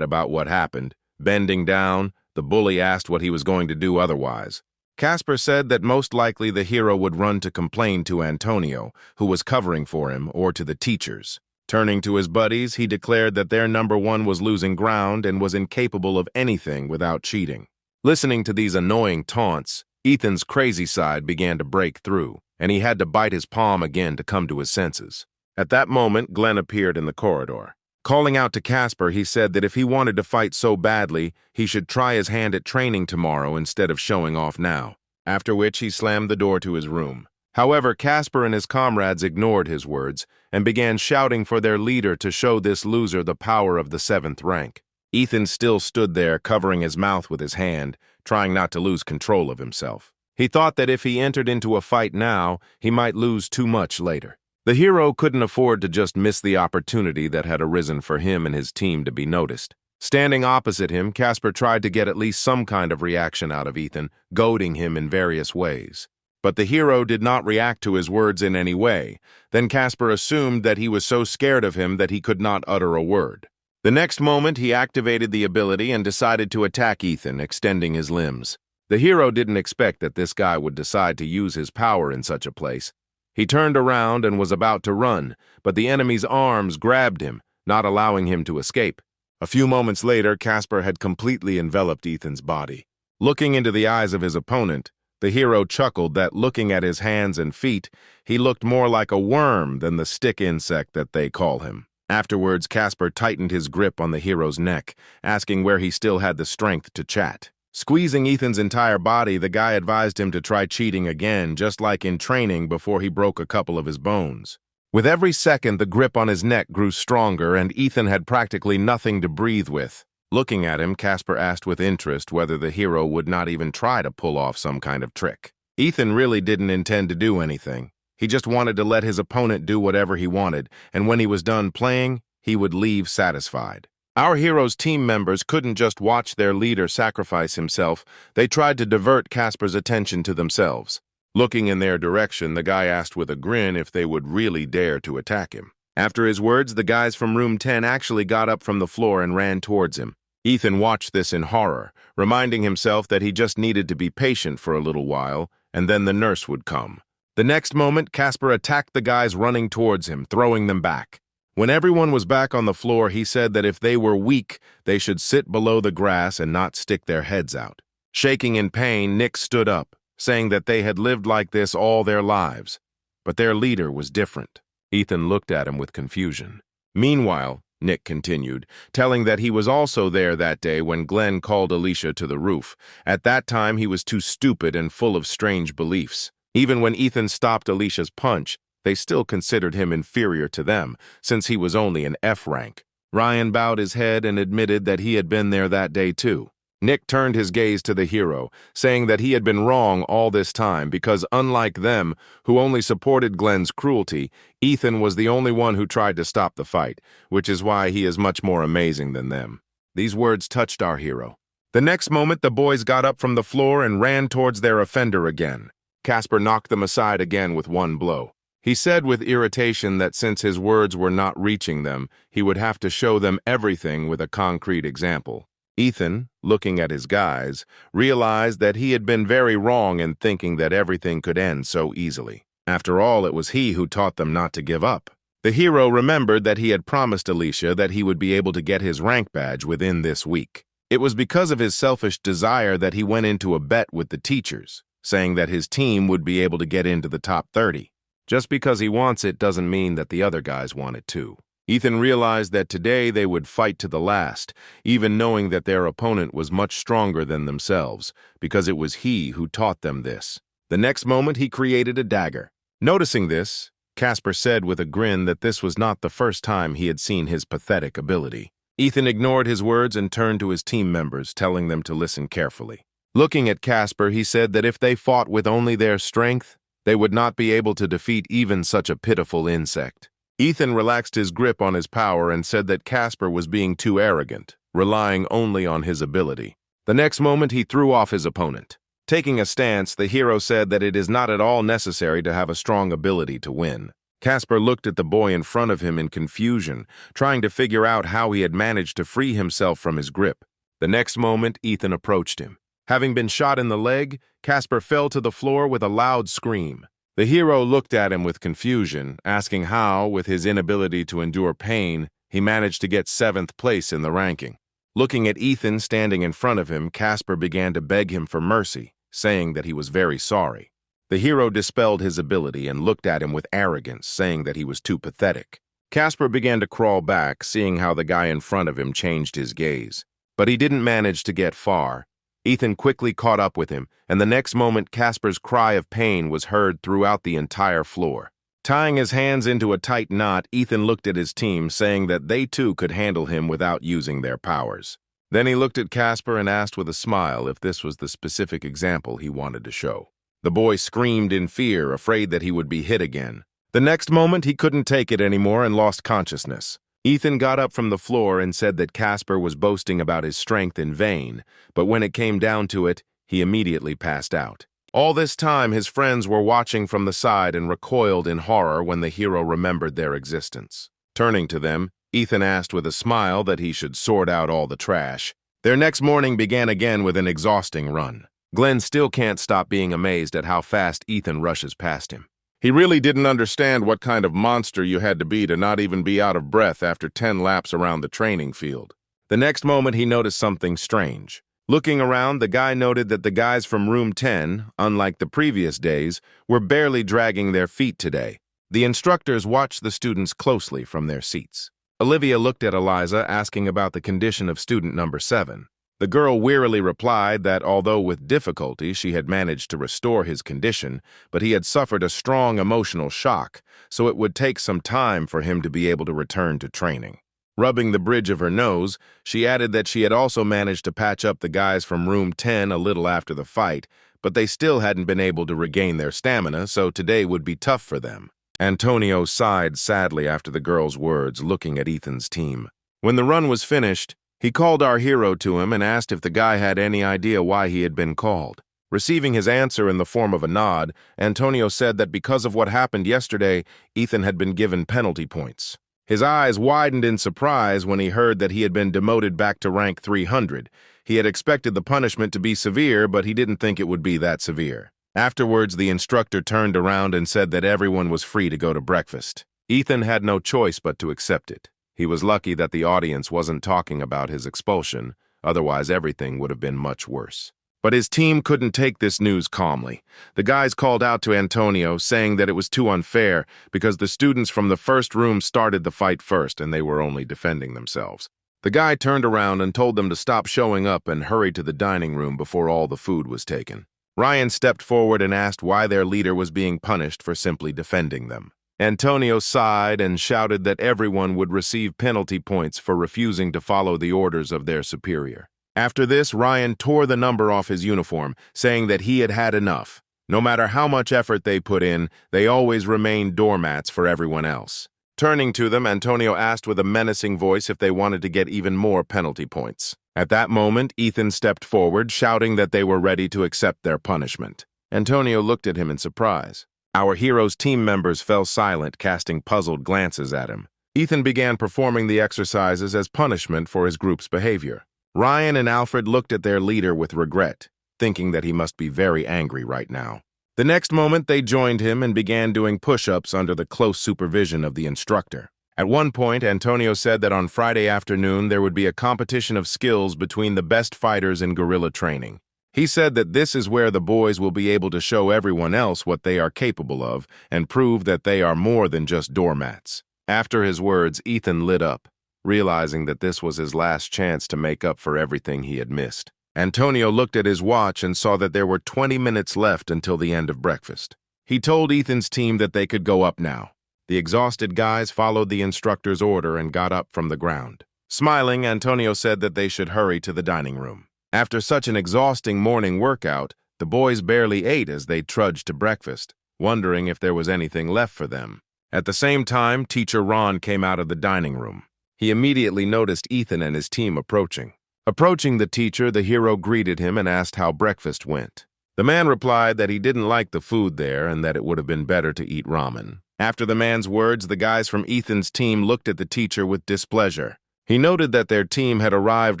about what happened. Bending down, the bully asked what he was going to do otherwise. Casper said that most likely the hero would run to complain to Antonio, who was covering for him, or to the teachers. Turning to his buddies, he declared that their number one was losing ground and was incapable of anything without cheating. Listening to these annoying taunts, Ethan's crazy side began to break through, and he had to bite his palm again to come to his senses. At that moment, Glenn appeared in the corridor. Calling out to Casper, he said that if he wanted to fight so badly, he should try his hand at training tomorrow instead of showing off now, after which he slammed the door to his room. However, Casper and his comrades ignored his words and began shouting for their leader to show this loser the power of the 7th rank. Ethan still stood there, covering his mouth with his hand, trying not to lose control of himself. He thought that if he entered into a fight now, he might lose too much later. The hero couldn't afford to just miss the opportunity that had arisen for him and his team to be noticed. Standing opposite him, Casper tried to get at least some kind of reaction out of Ethan, goading him in various ways. But the hero did not react to his words in any way. Then Casper assumed that he was so scared of him that he could not utter a word. The next moment, he activated the ability and decided to attack Ethan, extending his limbs. The hero didn't expect that this guy would decide to use his power in such a place. He turned around and was about to run, but the enemy's arms grabbed him, not allowing him to escape. A few moments later, Casper had completely enveloped Ethan's body. Looking into the eyes of his opponent, the hero chuckled that looking at his hands and feet, he looked more like a worm than the stick insect that they call him. Afterwards, Casper tightened his grip on the hero's neck, asking where he still had the strength to chat. Squeezing Ethan's entire body, the guy advised him to try cheating again, just like in training before he broke a couple of his bones. With every second, the grip on his neck grew stronger, and Ethan had practically nothing to breathe with. Looking at him, Casper asked with interest whether the hero would not even try to pull off some kind of trick. Ethan really didn't intend to do anything. He just wanted to let his opponent do whatever he wanted, and when he was done playing, he would leave satisfied. Our hero's team members couldn't just watch their leader sacrifice himself. They tried to divert Casper's attention to themselves. Looking in their direction, the guy asked with a grin if they would really dare to attack him. After his words, the guys from room 10 actually got up from the floor and ran towards him. Ethan watched this in horror, reminding himself that he just needed to be patient for a little while, and then the nurse would come. The next moment, Casper attacked the guys running towards him, throwing them back. When everyone was back on the floor, he said that if they were weak, they should sit below the grass and not stick their heads out. Shaking in pain, Nick stood up, saying that they had lived like this all their lives. But their leader was different. Ethan looked at him with confusion. Meanwhile, Nick continued, telling that he was also there that day when Glenn called Alicia to the roof. At that time, he was too stupid and full of strange beliefs. Even when Ethan stopped Alicia's punch, they still considered him inferior to them, since he was only an F rank. Ryan bowed his head and admitted that he had been there that day too. Nick turned his gaze to the hero, saying that he had been wrong all this time because unlike them, who only supported Glenn's cruelty, Ethan was the only one who tried to stop the fight, which is why he is much more amazing than them. These words touched our hero. The next moment, the boys got up from the floor and ran towards their offender again. Casper knocked them aside again with one blow. He said with irritation that since his words were not reaching them, he would have to show them everything with a concrete example. Ethan, looking at his guys, realized that he had been very wrong in thinking that everything could end so easily. After all, it was he who taught them not to give up. The hero remembered that he had promised Alicia that he would be able to get his rank badge within this week. It was because of his selfish desire that he went into a bet with the teachers, saying that his team would be able to get into the top 30. Just because he wants it doesn't mean that the other guys want it too. Ethan realized that today they would fight to the last, even knowing that their opponent was much stronger than themselves, because it was he who taught them this. The next moment, he created a dagger. Noticing this, Casper said with a grin that this was not the first time he had seen his pathetic ability. Ethan ignored his words and turned to his team members, telling them to listen carefully. Looking at Casper, he said that if they fought with only their strength, they would not be able to defeat even such a pitiful insect. Ethan relaxed his grip on his power and said that Casper was being too arrogant, relying only on his ability. The next moment, he threw off his opponent. Taking a stance, the hero said that it is not at all necessary to have a strong ability to win. Casper looked at the boy in front of him in confusion, trying to figure out how he had managed to free himself from his grip. The next moment, Ethan approached him. Having been shot in the leg, Casper fell to the floor with a loud scream. The hero looked at him with confusion, asking how, with his inability to endure pain, he managed to get 7th place in the ranking. Looking at Ethan standing in front of him, Casper began to beg him for mercy, saying that he was very sorry. The hero dispelled his ability and looked at him with arrogance, saying that he was too pathetic. Casper began to crawl back, seeing how the guy in front of him changed his gaze. But he didn't manage to get far. Ethan quickly caught up with him, and the next moment Casper's cry of pain was heard throughout the entire floor. Tying his hands into a tight knot, Ethan looked at his team, saying that they too could handle him without using their powers. Then he looked at Casper and asked with a smile if this was the specific example he wanted to show. The boy screamed in fear, afraid that he would be hit again. The next moment, he couldn't take it anymore and lost consciousness. Ethan got up from the floor and said that Casper was boasting about his strength in vain, but when it came down to it, he immediately passed out. All this time, his friends were watching from the side and recoiled in horror when the hero remembered their existence. Turning to them, Ethan asked with a smile that he should sort out all the trash. Their next morning began again with an exhausting run. Glenn still can't stop being amazed at how fast Ethan rushes past him. He really didn't understand what kind of monster you had to be not even be out of breath after 10 laps around the training field. The next moment, he noticed something strange. Looking around, the guy noted that the guys from room 10, unlike the previous days, were barely dragging their feet today. The instructors watched the students closely from their seats. Olivia looked at Eliza, asking about the condition of student number 7. The girl wearily replied that although with difficulty she had managed to restore his condition, but he had suffered a strong emotional shock, so it would take some time for him to be able to return to training. Rubbing the bridge of her nose, she added that she had also managed to patch up the guys from room 10 a little after the fight, but they still hadn't been able to regain their stamina, so today would be tough for them. Antonio sighed sadly after the girl's words, looking at Ethan's team. When the run was finished, he called our hero to him and asked if the guy had any idea why he had been called. Receiving his answer in the form of a nod, Antonio said that because of what happened yesterday, Ethan had been given penalty points. His eyes widened in surprise when he heard that he had been demoted back to rank 300. He had expected the punishment to be severe, but he didn't think it would be that severe. Afterwards, the instructor turned around and said that everyone was free to go to breakfast. Ethan had no choice but to accept it. He was lucky that the audience wasn't talking about his expulsion, otherwise everything would have been much worse. But his team couldn't take this news calmly. The guys called out to Antonio, saying that it was too unfair because the students from the first room started the fight first and they were only defending themselves. The guy turned around and told them to stop showing up and hurry to the dining room before all the food was taken. Ryan stepped forward and asked why their leader was being punished for simply defending them. Antonio sighed and shouted that everyone would receive penalty points for refusing to follow the orders of their superior. After this, Ryan tore the number off his uniform, saying that he had had enough. No matter how much effort they put in, they always remained doormats for everyone else. Turning to them, Antonio asked with a menacing voice if they wanted to get even more penalty points. At that moment, Ethan stepped forward, shouting that they were ready to accept their punishment. Antonio looked at him in surprise. Our hero's team members fell silent, casting puzzled glances at him. Ethan began performing the exercises as punishment for his group's behavior. Ryan and Alfred looked at their leader with regret, thinking that he must be very angry right now. The next moment, they joined him and began doing push-ups under the close supervision of the instructor. At one point, Antonio said that on Friday afternoon there would be a competition of skills between the best fighters in guerrilla training. He said that this is where the boys will be able to show everyone else what they are capable of and prove that they are more than just doormats. After his words, Ethan lit up, realizing that this was his last chance to make up for everything he had missed. Antonio looked at his watch and saw that there were 20 minutes left until the end of breakfast. He told Ethan's team that they could go up now. The exhausted guys followed the instructor's order and got up from the ground. Smiling, Antonio said that they should hurry to the dining room. After such an exhausting morning workout, the boys barely ate as they trudged to breakfast, wondering if there was anything left for them. At the same time, Teacher Ron came out of the dining room. He immediately noticed Ethan and his team approaching. Approaching the teacher, the hero greeted him and asked how breakfast went. The man replied that he didn't like the food there and that it would have been better to eat ramen. After the man's words, the guys from Ethan's team looked at the teacher with displeasure. He noted that their team had arrived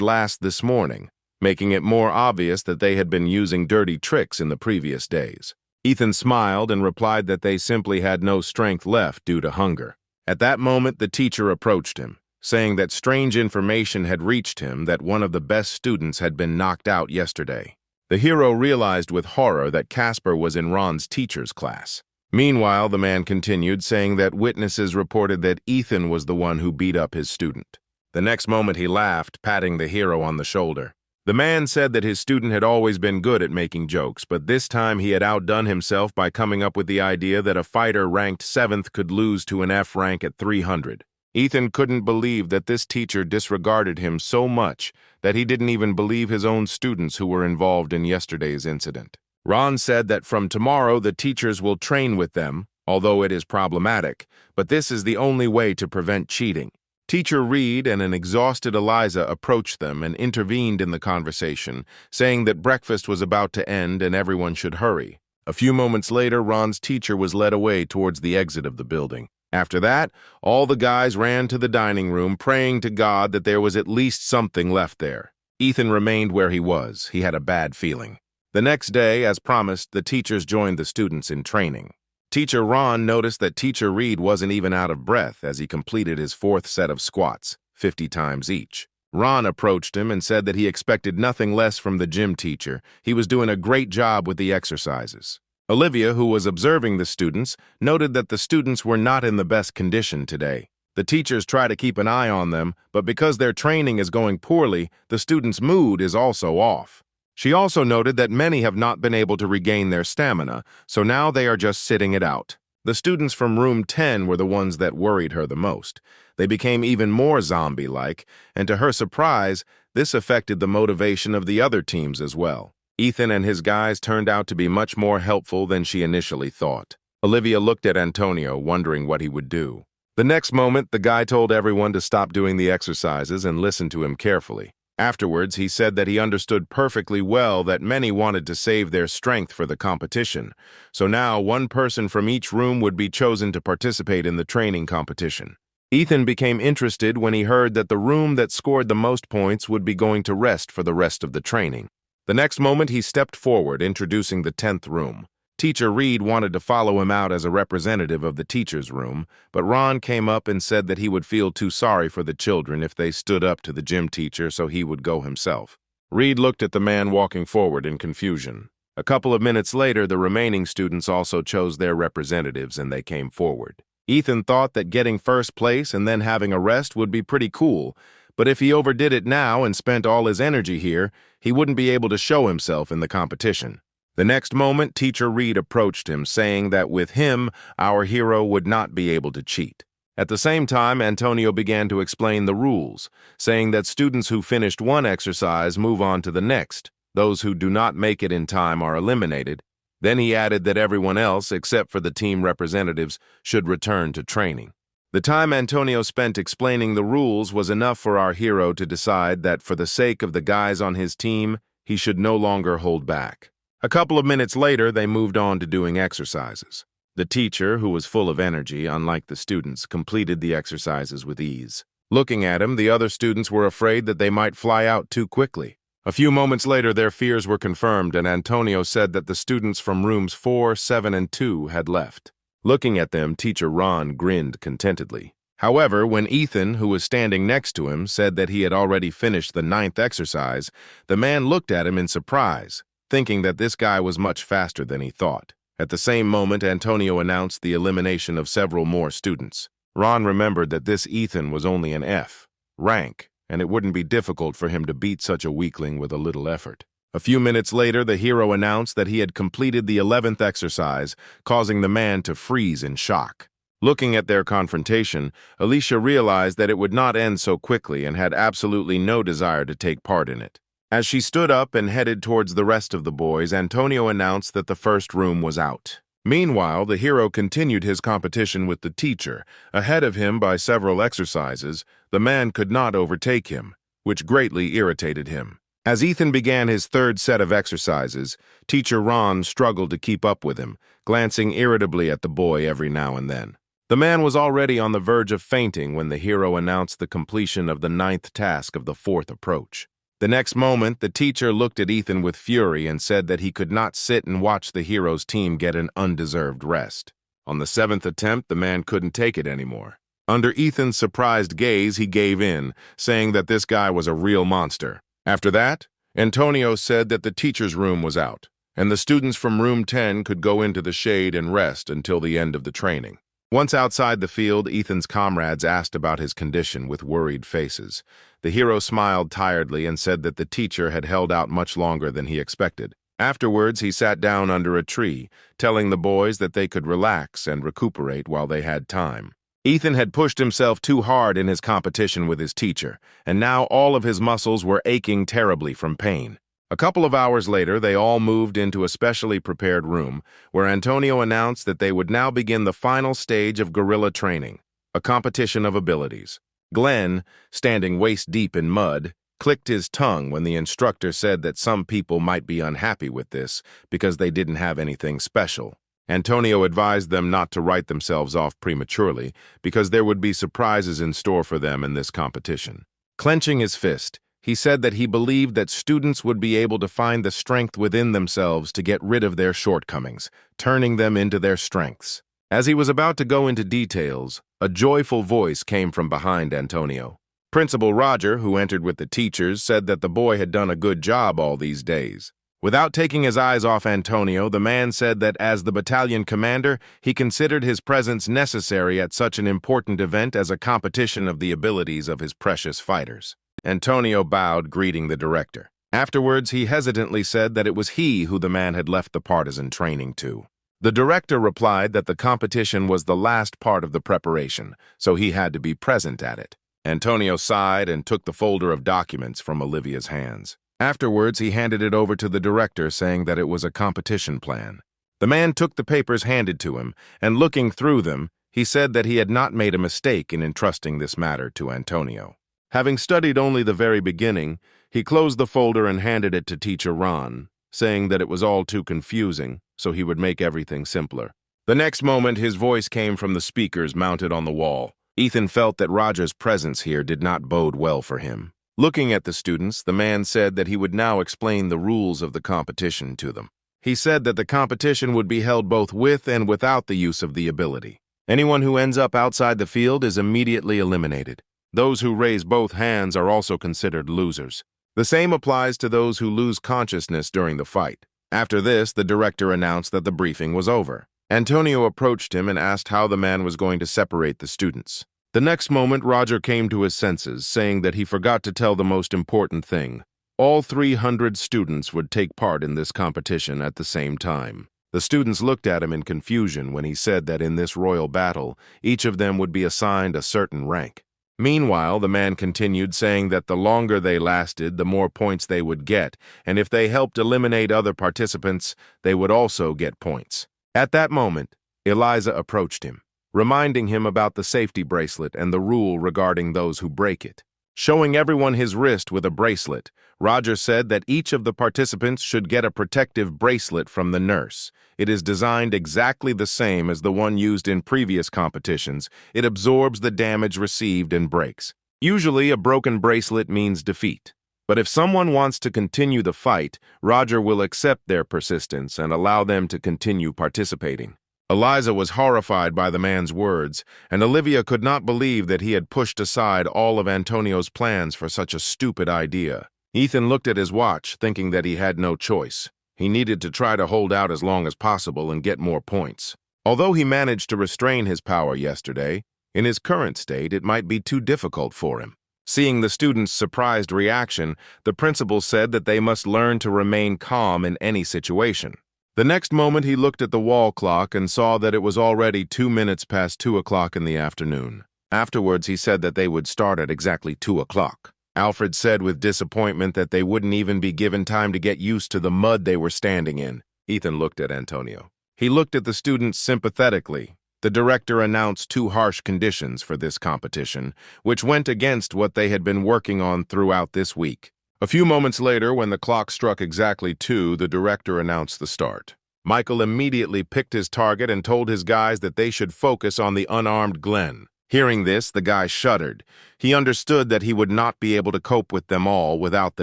last this morning, making it more obvious that they had been using dirty tricks in the previous days. Ethan smiled and replied that they simply had no strength left due to hunger. At that moment, the teacher approached him, saying that strange information had reached him that one of the best students had been knocked out yesterday. The hero realized with horror that Casper was in Ron's teacher's class. Meanwhile, the man continued, saying that witnesses reported that Ethan was the one who beat up his student. The next moment, he laughed, patting the hero on the shoulder. The man said that his student had always been good at making jokes, but this time he had outdone himself by coming up with the idea that a fighter ranked 7th could lose to an F rank at 300. Ethan couldn't believe that this teacher disregarded him so much that he didn't even believe his own students who were involved in yesterday's incident. Ron said that from tomorrow the teachers will train with them, although it is problematic, but this is the only way to prevent cheating. Teacher Reed and an exhausted Eliza approached them and intervened in the conversation, saying that breakfast was about to end and everyone should hurry. A few moments later, Ron's teacher was led away towards the exit of the building. After that, all the guys ran to the dining room, praying to God that there was at least something left there. Ethan remained where he was. He had a bad feeling. The next day, as promised, the teachers joined the students in training. Teacher Ron noticed that Teacher Reed wasn't even out of breath as he completed his 4th set of squats, 50 times each. Ron approached him and said that he expected nothing less from the gym teacher. He was doing a great job with the exercises. Olivia, who was observing the students, noted that the students were not in the best condition today. The teachers try to keep an eye on them, but because their training is going poorly, the students' mood is also off. She also noted that many have not been able to regain their stamina, so now they are just sitting it out. The students from room 10 were the ones that worried her the most. They became even more zombie-like, and to her surprise, this affected the motivation of the other teams as well. Ethan and his guys turned out to be much more helpful than she initially thought. Olivia looked at Antonio, wondering what he would do. The next moment, the guy told everyone to stop doing the exercises and listen to him carefully. Afterwards, he said that he understood perfectly well that many wanted to save their strength for the competition. So now, one person from each room would be chosen to participate in the training competition. Ethan became interested when he heard that the room that scored the most points would be going to rest for the rest of the training. The next moment, he stepped forward, introducing the 10th room. Teacher Reed wanted to follow him out as a representative of the teacher's room, but Ron came up and said that he would feel too sorry for the children if they stood up to the gym teacher, so he would go himself. Reed looked at the man walking forward in confusion. A couple of minutes later, the remaining students also chose their representatives and they came forward. Ethan thought that getting first place and then having a rest would be pretty cool, but if he overdid it now and spent all his energy here, he wouldn't be able to show himself in the competition. The next moment, Teacher Reed approached him, saying that with him, our hero would not be able to cheat. At the same time, Antonio began to explain the rules, saying that students who finished one exercise move on to the next. Those who do not make it in time are eliminated. Then he added that everyone else, except for the team representatives, should return to training. The time Antonio spent explaining the rules was enough for our hero to decide that for the sake of the guys on his team, he should no longer hold back. A couple of minutes later, they moved on to doing exercises. The teacher, who was full of energy, unlike the students, completed the exercises with ease. Looking at him, the other students were afraid that they might fly out too quickly. A few moments later, their fears were confirmed, and Antonio said that the students from rooms 4, 7, and 2 had left. Looking at them, Teacher Ron grinned contentedly. However, when Ethan, who was standing next to him, said that he had already finished the 9th exercise, the man looked at him in surprise, thinking that this guy was much faster than he thought. At the same moment, Antonio announced the elimination of several more students. Ron remembered that this Ethan was only an F rank, and it wouldn't be difficult for him to beat such a weakling with a little effort. A few minutes later, the hero announced that he had completed the 11th exercise, causing the man to freeze in shock. Looking at their confrontation, Alicia realized that it would not end so quickly and had absolutely no desire to take part in it. As she stood up and headed towards the rest of the boys, Antonio announced that the first room was out. Meanwhile, the hero continued his competition with the teacher. Ahead of him by several exercises, the man could not overtake him, which greatly irritated him. As Ethan began his 3rd set of exercises, Teacher Ron struggled to keep up with him, glancing irritably at the boy every now and then. The man was already on the verge of fainting when the hero announced the completion of the 9th task of the 4th approach. The next moment, the teacher looked at Ethan with fury and said that he could not sit and watch the hero's team get an undeserved rest. On the 7th attempt, the man couldn't take it anymore. Under Ethan's surprised gaze, he gave in, saying that this guy was a real monster. After that, Antonio said that the teacher's room was out, and the students from room 10 could go into the shade and rest until the end of the training. Once outside the field, Ethan's comrades asked about his condition with worried faces. The hero smiled tiredly and said that the teacher had held out much longer than he expected. Afterwards, he sat down under a tree, telling the boys that they could relax and recuperate while they had time. Ethan had pushed himself too hard in his competition with his teacher, and now all of his muscles were aching terribly from pain. A couple of hours later, they all moved into a specially prepared room, where Antonio announced that they would now begin the final stage of guerrilla training, a competition of abilities. Glenn, standing waist-deep in mud, clicked his tongue when the instructor said that some people might be unhappy with this because they didn't have anything special. Antonio advised them not to write themselves off prematurely because there would be surprises in store for them in this competition. Clenching his fist, he said that he believed that students would be able to find the strength within themselves to get rid of their shortcomings, turning them into their strengths. As he was about to go into details, a joyful voice came from behind Antonio. Principal Roger, who entered with the teachers, said that the boy had done a good job all these days. Without taking his eyes off Antonio, the man said that as the battalion commander, he considered his presence necessary at such an important event as a competition of the abilities of his precious fighters. Antonio bowed, greeting the director. Afterwards, he hesitantly said that it was he who the man had left the partisan training to. The director replied that the competition was the last part of the preparation, so he had to be present at it. Antonio sighed and took the folder of documents from Olivia's hands. Afterwards, he handed it over to the director, saying that it was a competition plan. The man took the papers handed to him, and looking through them, he said that he had not made a mistake in entrusting this matter to Antonio. Having studied only the very beginning, he closed the folder and handed it to teacher Ron, saying that it was all too confusing, so he would make everything simpler. The next moment, his voice came from the speakers mounted on the wall. Ethan felt that Roger's presence here did not bode well for him. Looking at the students, the man said that he would now explain the rules of the competition to them. He said that the competition would be held both with and without the use of the ability. Anyone who ends up outside the field is immediately eliminated. Those who raise both hands are also considered losers. The same applies to those who lose consciousness during the fight. After this, the director announced that the briefing was over. Antonio approached him and asked how the man was going to separate the students. The next moment, Roger came to his senses, saying that he forgot to tell the most important thing. All 300 students would take part in this competition at the same time. The students looked at him in confusion when he said that in this royal battle, each of them would be assigned a certain rank. Meanwhile, the man continued, saying that the longer they lasted, the more points they would get, and if they helped eliminate other participants, they would also get points. At that moment, Eliza approached him, reminding him about the safety bracelet and the rule regarding those who break it. Showing everyone his wrist with a bracelet, Roger said that each of the participants should get a protective bracelet from the nurse. It is designed exactly the same as the one used in previous competitions. It absorbs the damage received and breaks. Usually, a broken bracelet means defeat. But if someone wants to continue the fight, Roger will accept their persistence and allow them to continue participating. Eliza was horrified by the man's words, and Olivia could not believe that he had pushed aside all of Antonio's plans for such a stupid idea. Ethan looked at his watch, thinking that he had no choice. He needed to try to hold out as long as possible and get more points. Although he managed to restrain his power yesterday, in his current state it might be too difficult for him. Seeing the students' surprised reaction, the principal said that they must learn to remain calm in any situation. The next moment he looked at the wall clock and saw that it was already 2 minutes past 2 o'clock in the afternoon. Afterwards, he said that they would start at exactly 2 o'clock. Alfred said with disappointment that they wouldn't even be given time to get used to the mud they were standing in. Ethan looked at Antonio. He looked at the students sympathetically. The director announced 2 harsh conditions for this competition, which went against what they had been working on throughout this week. A few moments later, when the clock struck exactly 2, the director announced the start. Michael immediately picked his target and told his guys that they should focus on the unarmed Glenn. Hearing this, the guy shuddered. He understood that he would not be able to cope with them all without the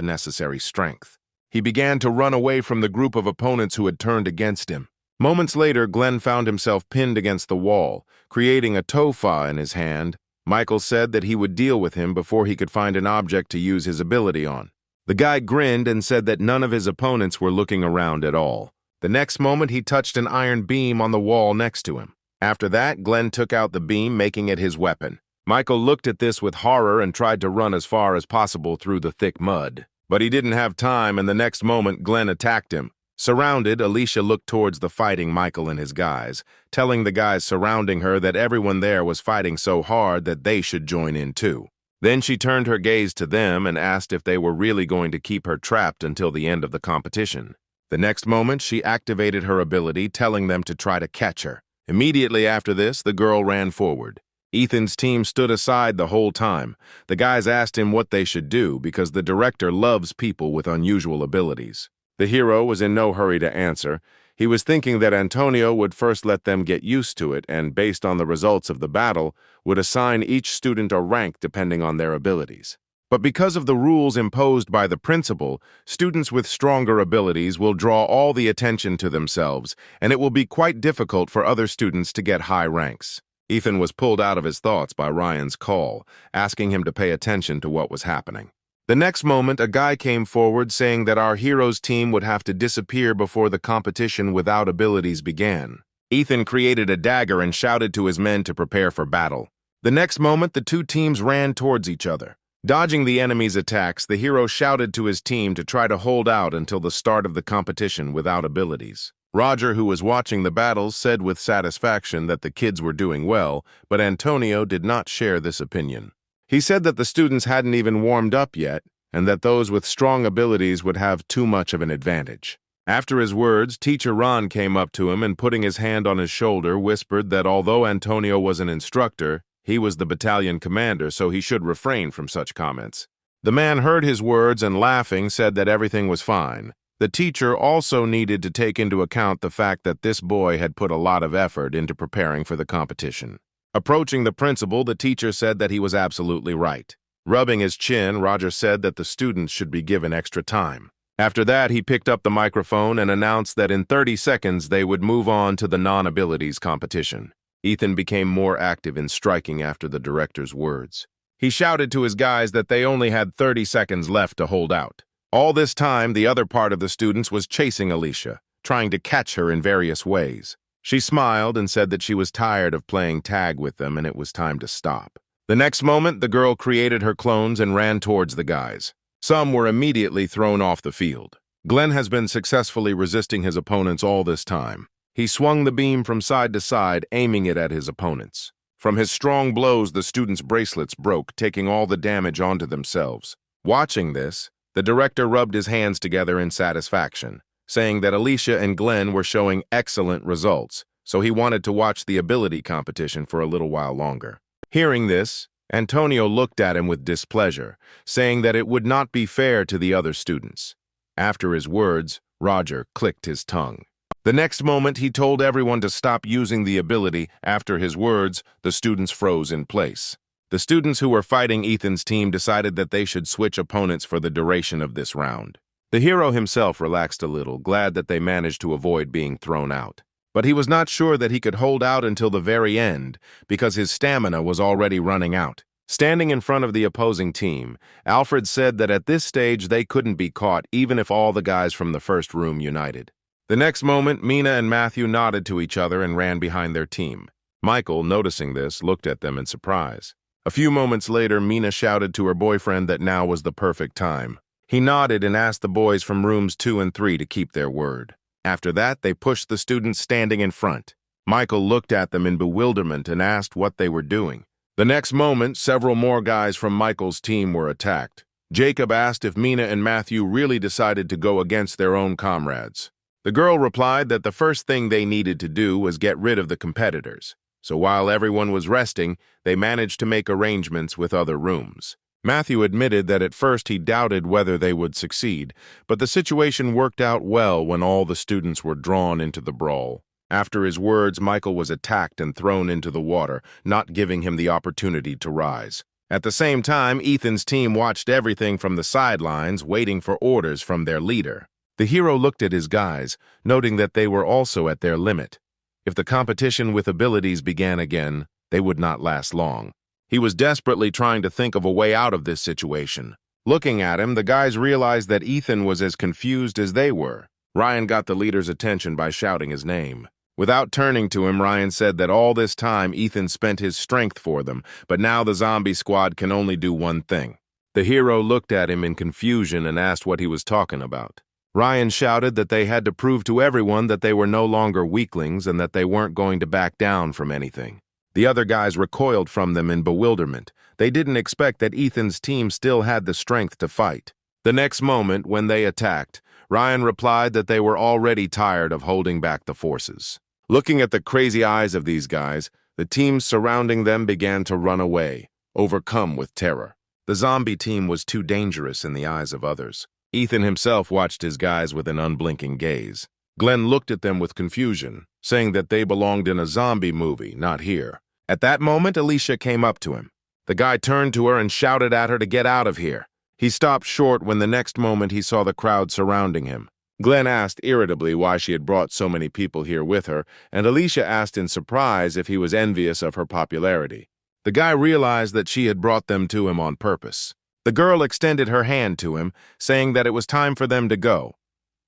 necessary strength. He began to run away from the group of opponents who had turned against him. Moments later, Glenn found himself pinned against the wall, creating a tofa in his hand. Michael said that he would deal with him before he could find an object to use his ability on. The guy grinned and said that none of his opponents were looking around at all. The next moment, he touched an iron beam on the wall next to him. After that, Glenn took out the beam, making it his weapon. Michael looked at this with horror and tried to run as far as possible through the thick mud. But he didn't have time, and the next moment, Glenn attacked him. Surrounded, Alicia looked towards the fighting Michael and his guys, telling the guys surrounding her that everyone there was fighting so hard that they should join in too. Then she turned her gaze to them and asked if they were really going to keep her trapped until the end of the competition. The next moment, she activated her ability, telling them to try to catch her. Immediately after this, the girl ran forward. Ethan's team stood aside the whole time. The guys asked him what they should do because the director loves people with unusual abilities. The hero was in no hurry to answer. He was thinking that Antonio would first let them get used to it and, based on the results of the battle, would assign each student a rank depending on their abilities. But because of the rules imposed by the principal, students with stronger abilities will draw all the attention to themselves, and it will be quite difficult for other students to get high ranks. Ethan was pulled out of his thoughts by Ryan's call, asking him to pay attention to what was happening. The next moment, a guy came forward saying that our hero's team would have to disappear before the competition without abilities began. Ethan created a dagger and shouted to his men to prepare for battle. The next moment, the two teams ran towards each other. Dodging the enemy's attacks, the hero shouted to his team to try to hold out until the start of the competition without abilities. Roger, who was watching the battles, said with satisfaction that the kids were doing well, but Antonio did not share this opinion. He said that the students hadn't even warmed up yet, and that those with strong abilities would have too much of an advantage. After his words, Teacher Ron came up to him and, putting his hand on his shoulder, whispered that although Antonio was an instructor, he was the battalion commander, so he should refrain from such comments. The man heard his words and, laughing, said that everything was fine. The teacher also needed to take into account the fact that this boy had put a lot of effort into preparing for the competition. Approaching the principal, the teacher said that he was absolutely right. Rubbing his chin, Roger said that the students should be given extra time. After that, he picked up the microphone and announced that in 30 seconds they would move on to the non-abilities competition. Ethan became more active in striking after the director's words. He shouted to his guys that they only had 30 seconds left to hold out. All this time, the other part of the students was chasing Alicia, trying to catch her in various ways. She smiled and said that she was tired of playing tag with them and it was time to stop. The next moment, the girl created her clones and ran towards the guys. Some were immediately thrown off the field. Glenn has been successfully resisting his opponents all this time. He swung the beam from side to side, aiming it at his opponents. From his strong blows, the students' bracelets broke, taking all the damage onto themselves. Watching this, the director rubbed his hands together in satisfaction, saying that Alicia and Glenn were showing excellent results, so he wanted to watch the ability competition for a little while longer. Hearing this, Antonio looked at him with displeasure, saying that it would not be fair to the other students. After his words, Roger clicked his tongue. The next moment, he told everyone to stop using the ability. After his words, the students froze in place. The students who were fighting Ethan's team decided that they should switch opponents for the duration of this round. The hero himself relaxed a little, glad that they managed to avoid being thrown out. But he was not sure that he could hold out until the very end, because his stamina was already running out. Standing in front of the opposing team, Alfred said that at this stage they couldn't be caught even if all the guys from the first room united. The next moment, Mina and Matthew nodded to each other and ran behind their team. Michael, noticing this, looked at them in surprise. A few moments later, Mina shouted to her boyfriend that now was the perfect time. He nodded and asked the boys from rooms 2 and 3 to keep their word. After that, they pushed the students standing in front. Michael looked at them in bewilderment and asked what they were doing. The next moment, several more guys from Michael's team were attacked. Jacob asked if Mina and Matthew really decided to go against their own comrades. The girl replied that the first thing they needed to do was get rid of the competitors. So while everyone was resting, they managed to make arrangements with other rooms. Matthew admitted that at first he doubted whether they would succeed, but the situation worked out well when all the students were drawn into the brawl. After his words, Michael was attacked and thrown into the water, not giving him the opportunity to rise. At the same time, Ethan's team watched everything from the sidelines, waiting for orders from their leader. The hero looked at his guys, noting that they were also at their limit. If the competition with abilities began again, they would not last long. He was desperately trying to think of a way out of this situation. Looking at him, the guys realized that Ethan was as confused as they were. Ryan got the leader's attention by shouting his name. Without turning to him, Ryan said that all this time Ethan spent his strength for them, but now the zombie squad can only do one thing. The hero looked at him in confusion and asked what he was talking about. Ryan shouted that they had to prove to everyone that they were no longer weaklings and that they weren't going to back down from anything. The other guys recoiled from them in bewilderment. They didn't expect that Ethan's team still had the strength to fight. The next moment, when they attacked, Ryan replied that they were already tired of holding back the forces. Looking at the crazy eyes of these guys, the teams surrounding them began to run away, overcome with terror. The zombie team was too dangerous in the eyes of others. Ethan himself watched his guys with an unblinking gaze. Glenn looked at them with confusion, saying that they belonged in a zombie movie, not here. At that moment, Alicia came up to him. The guy turned to her and shouted at her to get out of here. He stopped short when the next moment he saw the crowd surrounding him. Glenn asked irritably why she had brought so many people here with her, and Alicia asked in surprise if he was envious of her popularity. The guy realized that she had brought them to him on purpose. The girl extended her hand to him, saying that it was time for them to go.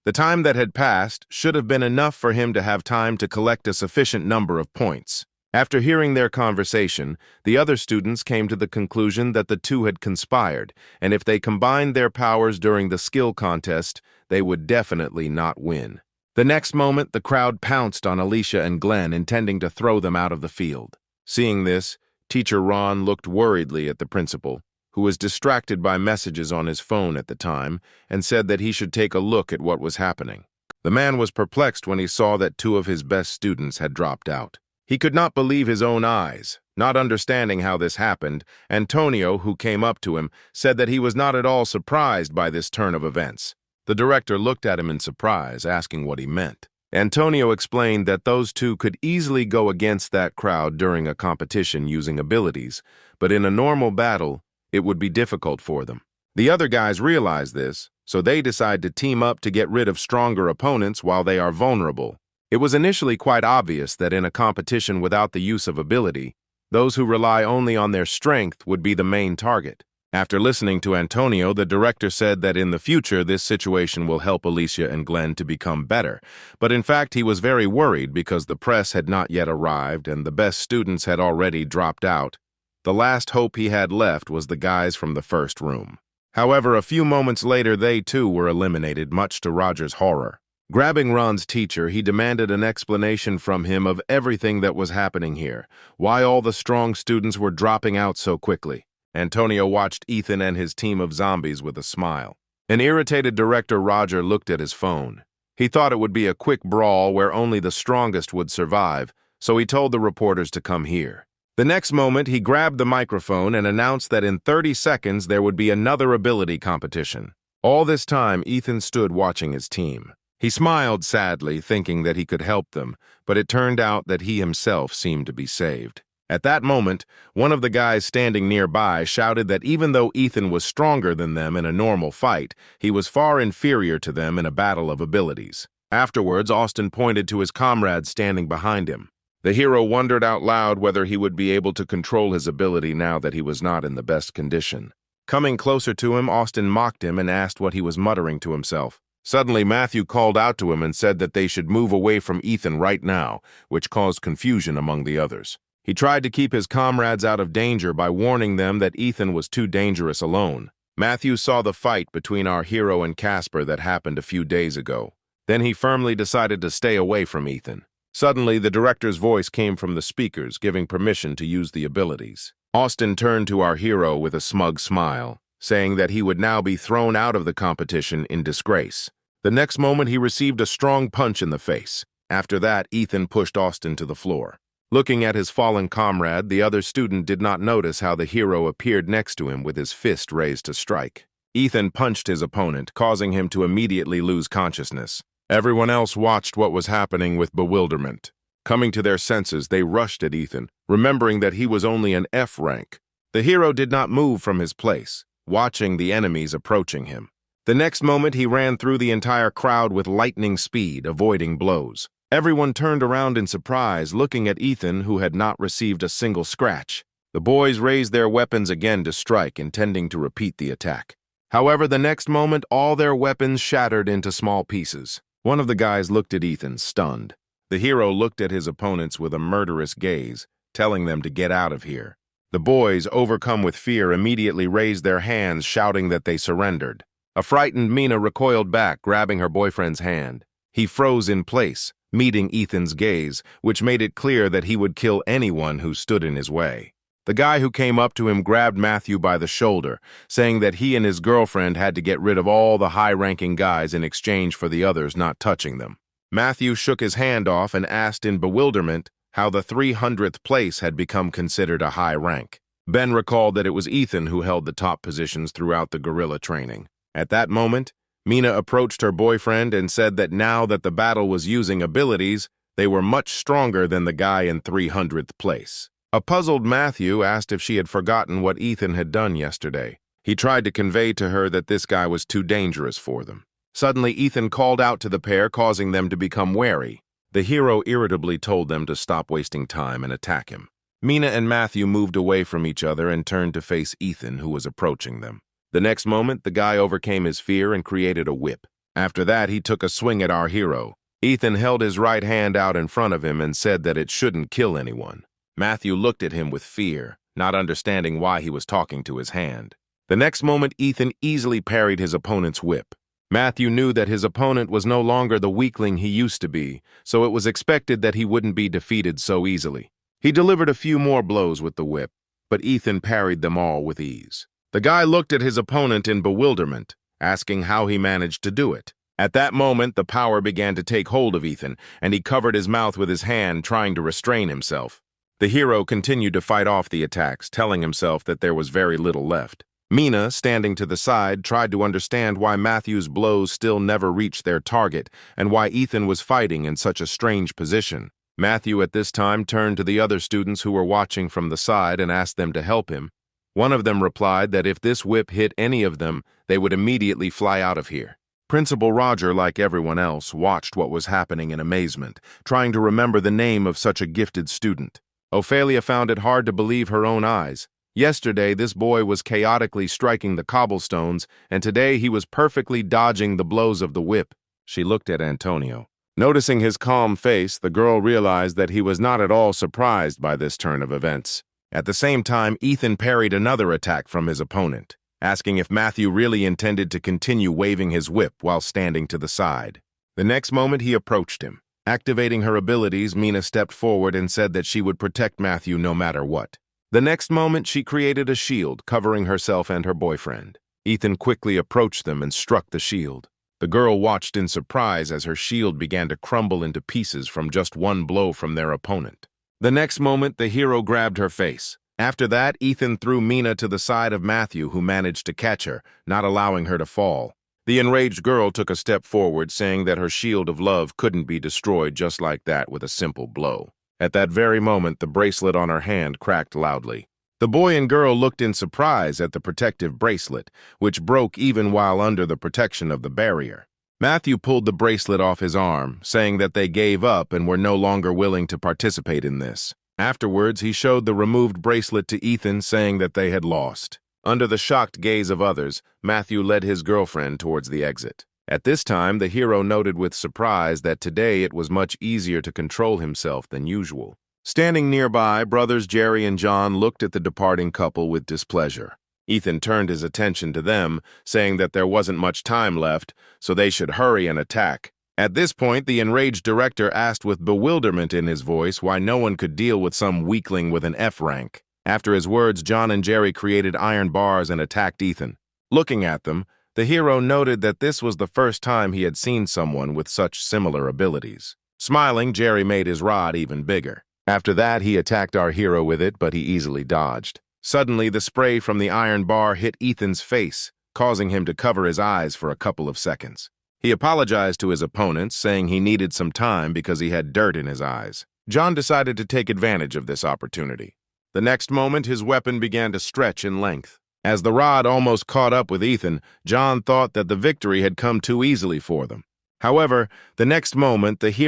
The time that had passed should have been enough for him to have time to collect a sufficient number of points. After hearing their conversation, the other students came to the conclusion that the two had conspired, and if they combined their powers during the skill contest, they would definitely not win. The next moment, the crowd pounced on Alicia and Glenn, intending to throw them out of the field. Seeing this, Teacher Ron looked worriedly at the principal, who was distracted by messages on his phone at the time, and said that he should take a look at what was happening. The man was perplexed when he saw that two of his best students had dropped out. He could not believe his own eyes. Not understanding how this happened, Antonio, who came up to him, said that he was not at all surprised by this turn of events. The director looked at him in surprise, asking what he meant. Antonio explained that those two could easily go against that crowd during a competition using abilities, but in a normal battle, it would be difficult for them. The other guys realized this, so they decide to team up to get rid of stronger opponents while they are vulnerable. It was initially quite obvious that in a competition without the use of ability, those who rely only on their strength would be the main target. After listening to Antonio, the director said that in the future this situation will help Alicia and Glenn to become better, but in fact he was very worried because the press had not yet arrived and the best students had already dropped out. The last hope he had left was the guys from the first room. However, a few moments later they too were eliminated, much to Roger's horror. Grabbing Ron's teacher, he demanded an explanation from him of everything that was happening here, why all the strong students were dropping out so quickly. Antonio watched Ethan and his team of zombies with a smile. An irritated director Roger looked at his phone. He thought it would be a quick brawl where only the strongest would survive, so he told the reporters to come here. The next moment, he grabbed the microphone and announced that in 30 seconds there would be another ability competition. All this time, Ethan stood watching his team. He smiled sadly, thinking that he could help them, but it turned out that he himself seemed to be saved. At that moment, one of the guys standing nearby shouted that even though Ethan was stronger than them in a normal fight, he was far inferior to them in a battle of abilities. Afterwards, Austin pointed to his comrades standing behind him. The hero wondered out loud whether he would be able to control his ability now that he was not in the best condition. Coming closer to him, Austin mocked him and asked what he was muttering to himself. Suddenly, Matthew called out to him and said that they should move away from Ethan right now, which caused confusion among the others. He tried to keep his comrades out of danger by warning them that Ethan was too dangerous alone. Matthew saw the fight between our hero and Casper that happened a few days ago. Then he firmly decided to stay away from Ethan. Suddenly, the director's voice came from the speakers, giving permission to use the abilities. Austin turned to our hero with a smug smile, saying that he would now be thrown out of the competition in disgrace. The next moment, he received a strong punch in the face. After that, Ethan pushed Austin to the floor. Looking at his fallen comrade, the other student did not notice how the hero appeared next to him with his fist raised to strike. Ethan punched his opponent, causing him to immediately lose consciousness. Everyone else watched what was happening with bewilderment. Coming to their senses, they rushed at Ethan, remembering that he was only an F rank. The hero did not move from his place, watching the enemies approaching him. The next moment, he ran through the entire crowd with lightning speed, avoiding blows. Everyone turned around in surprise, looking at Ethan, who had not received a single scratch. The boys raised their weapons again to strike, intending to repeat the attack. However, the next moment, all their weapons shattered into small pieces. One of the guys looked at Ethan, stunned. The hero looked at his opponents with a murderous gaze, telling them to get out of here. The boys, overcome with fear, immediately raised their hands, shouting that they surrendered. A frightened Mina recoiled back, grabbing her boyfriend's hand. He froze in place, meeting Ethan's gaze, which made it clear that he would kill anyone who stood in his way. The guy who came up to him grabbed Matthew by the shoulder, saying that he and his girlfriend had to get rid of all the high-ranking guys in exchange for the others not touching them. Matthew shook his hand off and asked in bewilderment how the 300th place had become considered a high rank. Ben recalled that it was Ethan who held the top positions throughout the guerrilla training. At that moment, Mina approached her boyfriend and said that now that the battle was using abilities, they were much stronger than the guy in 300th place. A puzzled Matthew asked if she had forgotten what Ethan had done yesterday. He tried to convey to her that this guy was too dangerous for them. Suddenly, Ethan called out to the pair, causing them to become wary. The hero irritably told them to stop wasting time and attack him. Mina and Matthew moved away from each other and turned to face Ethan, who was approaching them. The next moment, the guy overcame his fear and created a whip. After that, he took a swing at our hero. Ethan held his right hand out in front of him and said that it shouldn't kill anyone. Matthew looked at him with fear, not understanding why he was talking to his hand. The next moment, Ethan easily parried his opponent's whip. Matthew knew that his opponent was no longer the weakling he used to be, so it was expected that he wouldn't be defeated so easily. He delivered a few more blows with the whip, but Ethan parried them all with ease. The guy looked at his opponent in bewilderment, asking how he managed to do it. At that moment, the power began to take hold of Ethan, and he covered his mouth with his hand, trying to restrain himself. The hero continued to fight off the attacks, telling himself that there was very little left. Mina, standing to the side, tried to understand why Matthew's blows still never reached their target and why Ethan was fighting in such a strange position. Matthew at this time turned to the other students who were watching from the side and asked them to help him. One of them replied that if this whip hit any of them, they would immediately fly out of here. Principal Roger, like everyone else, watched what was happening in amazement, trying to remember the name of such a gifted student. Ophelia found it hard to believe her own eyes. Yesterday, this boy was chaotically striking the cobblestones, and today he was perfectly dodging the blows of the whip. She looked at Antonio. Noticing his calm face, the girl realized that he was not at all surprised by this turn of events. At the same time, Ethan parried another attack from his opponent, asking if Matthew really intended to continue waving his whip while standing to the side. The next moment, he approached him. Activating her abilities, Mina stepped forward and said that she would protect Matthew no matter what. The next moment, she created a shield, covering herself and her boyfriend. Ethan quickly approached them and struck the shield. The girl watched in surprise as her shield began to crumble into pieces from just one blow from their opponent. The next moment, the hero grabbed her face. After that, Ethan threw Mina to the side of Matthew, who managed to catch her, not allowing her to fall. The enraged girl took a step forward, saying that her shield of love couldn't be destroyed just like that with a simple blow. At that very moment, the bracelet on her hand cracked loudly. The boy and girl looked in surprise at the protective bracelet, which broke even while under the protection of the barrier. Matthew pulled the bracelet off his arm, saying that they gave up and were no longer willing to participate in this. Afterwards, he showed the removed bracelet to Ethan, saying that they had lost. Under the shocked gaze of others, Matthew led his girlfriend towards the exit. At this time, the hero noted with surprise that today it was much easier to control himself than usual. Standing nearby, brothers Jerry and John looked at the departing couple with displeasure. Ethan turned his attention to them, saying that there wasn't much time left, so they should hurry and attack. At this point, the enraged director asked with bewilderment in his voice why no one could deal with some weakling with an F rank. After his words, John and Jerry created iron bars and attacked Ethan. Looking at them, the hero noted that this was the first time he had seen someone with such similar abilities. Smiling, Jerry made his rod even bigger. After that, he attacked our hero with it, but he easily dodged. Suddenly, the spray from the iron bar hit Ethan's face, causing him to cover his eyes for a couple of seconds. He apologized to his opponents, saying he needed some time because he had dirt in his eyes. John decided to take advantage of this opportunity. The next moment, his weapon began to stretch in length. As the rod almost caught up with Ethan, John thought that the victory had come too easily for them. However, the next moment, the hero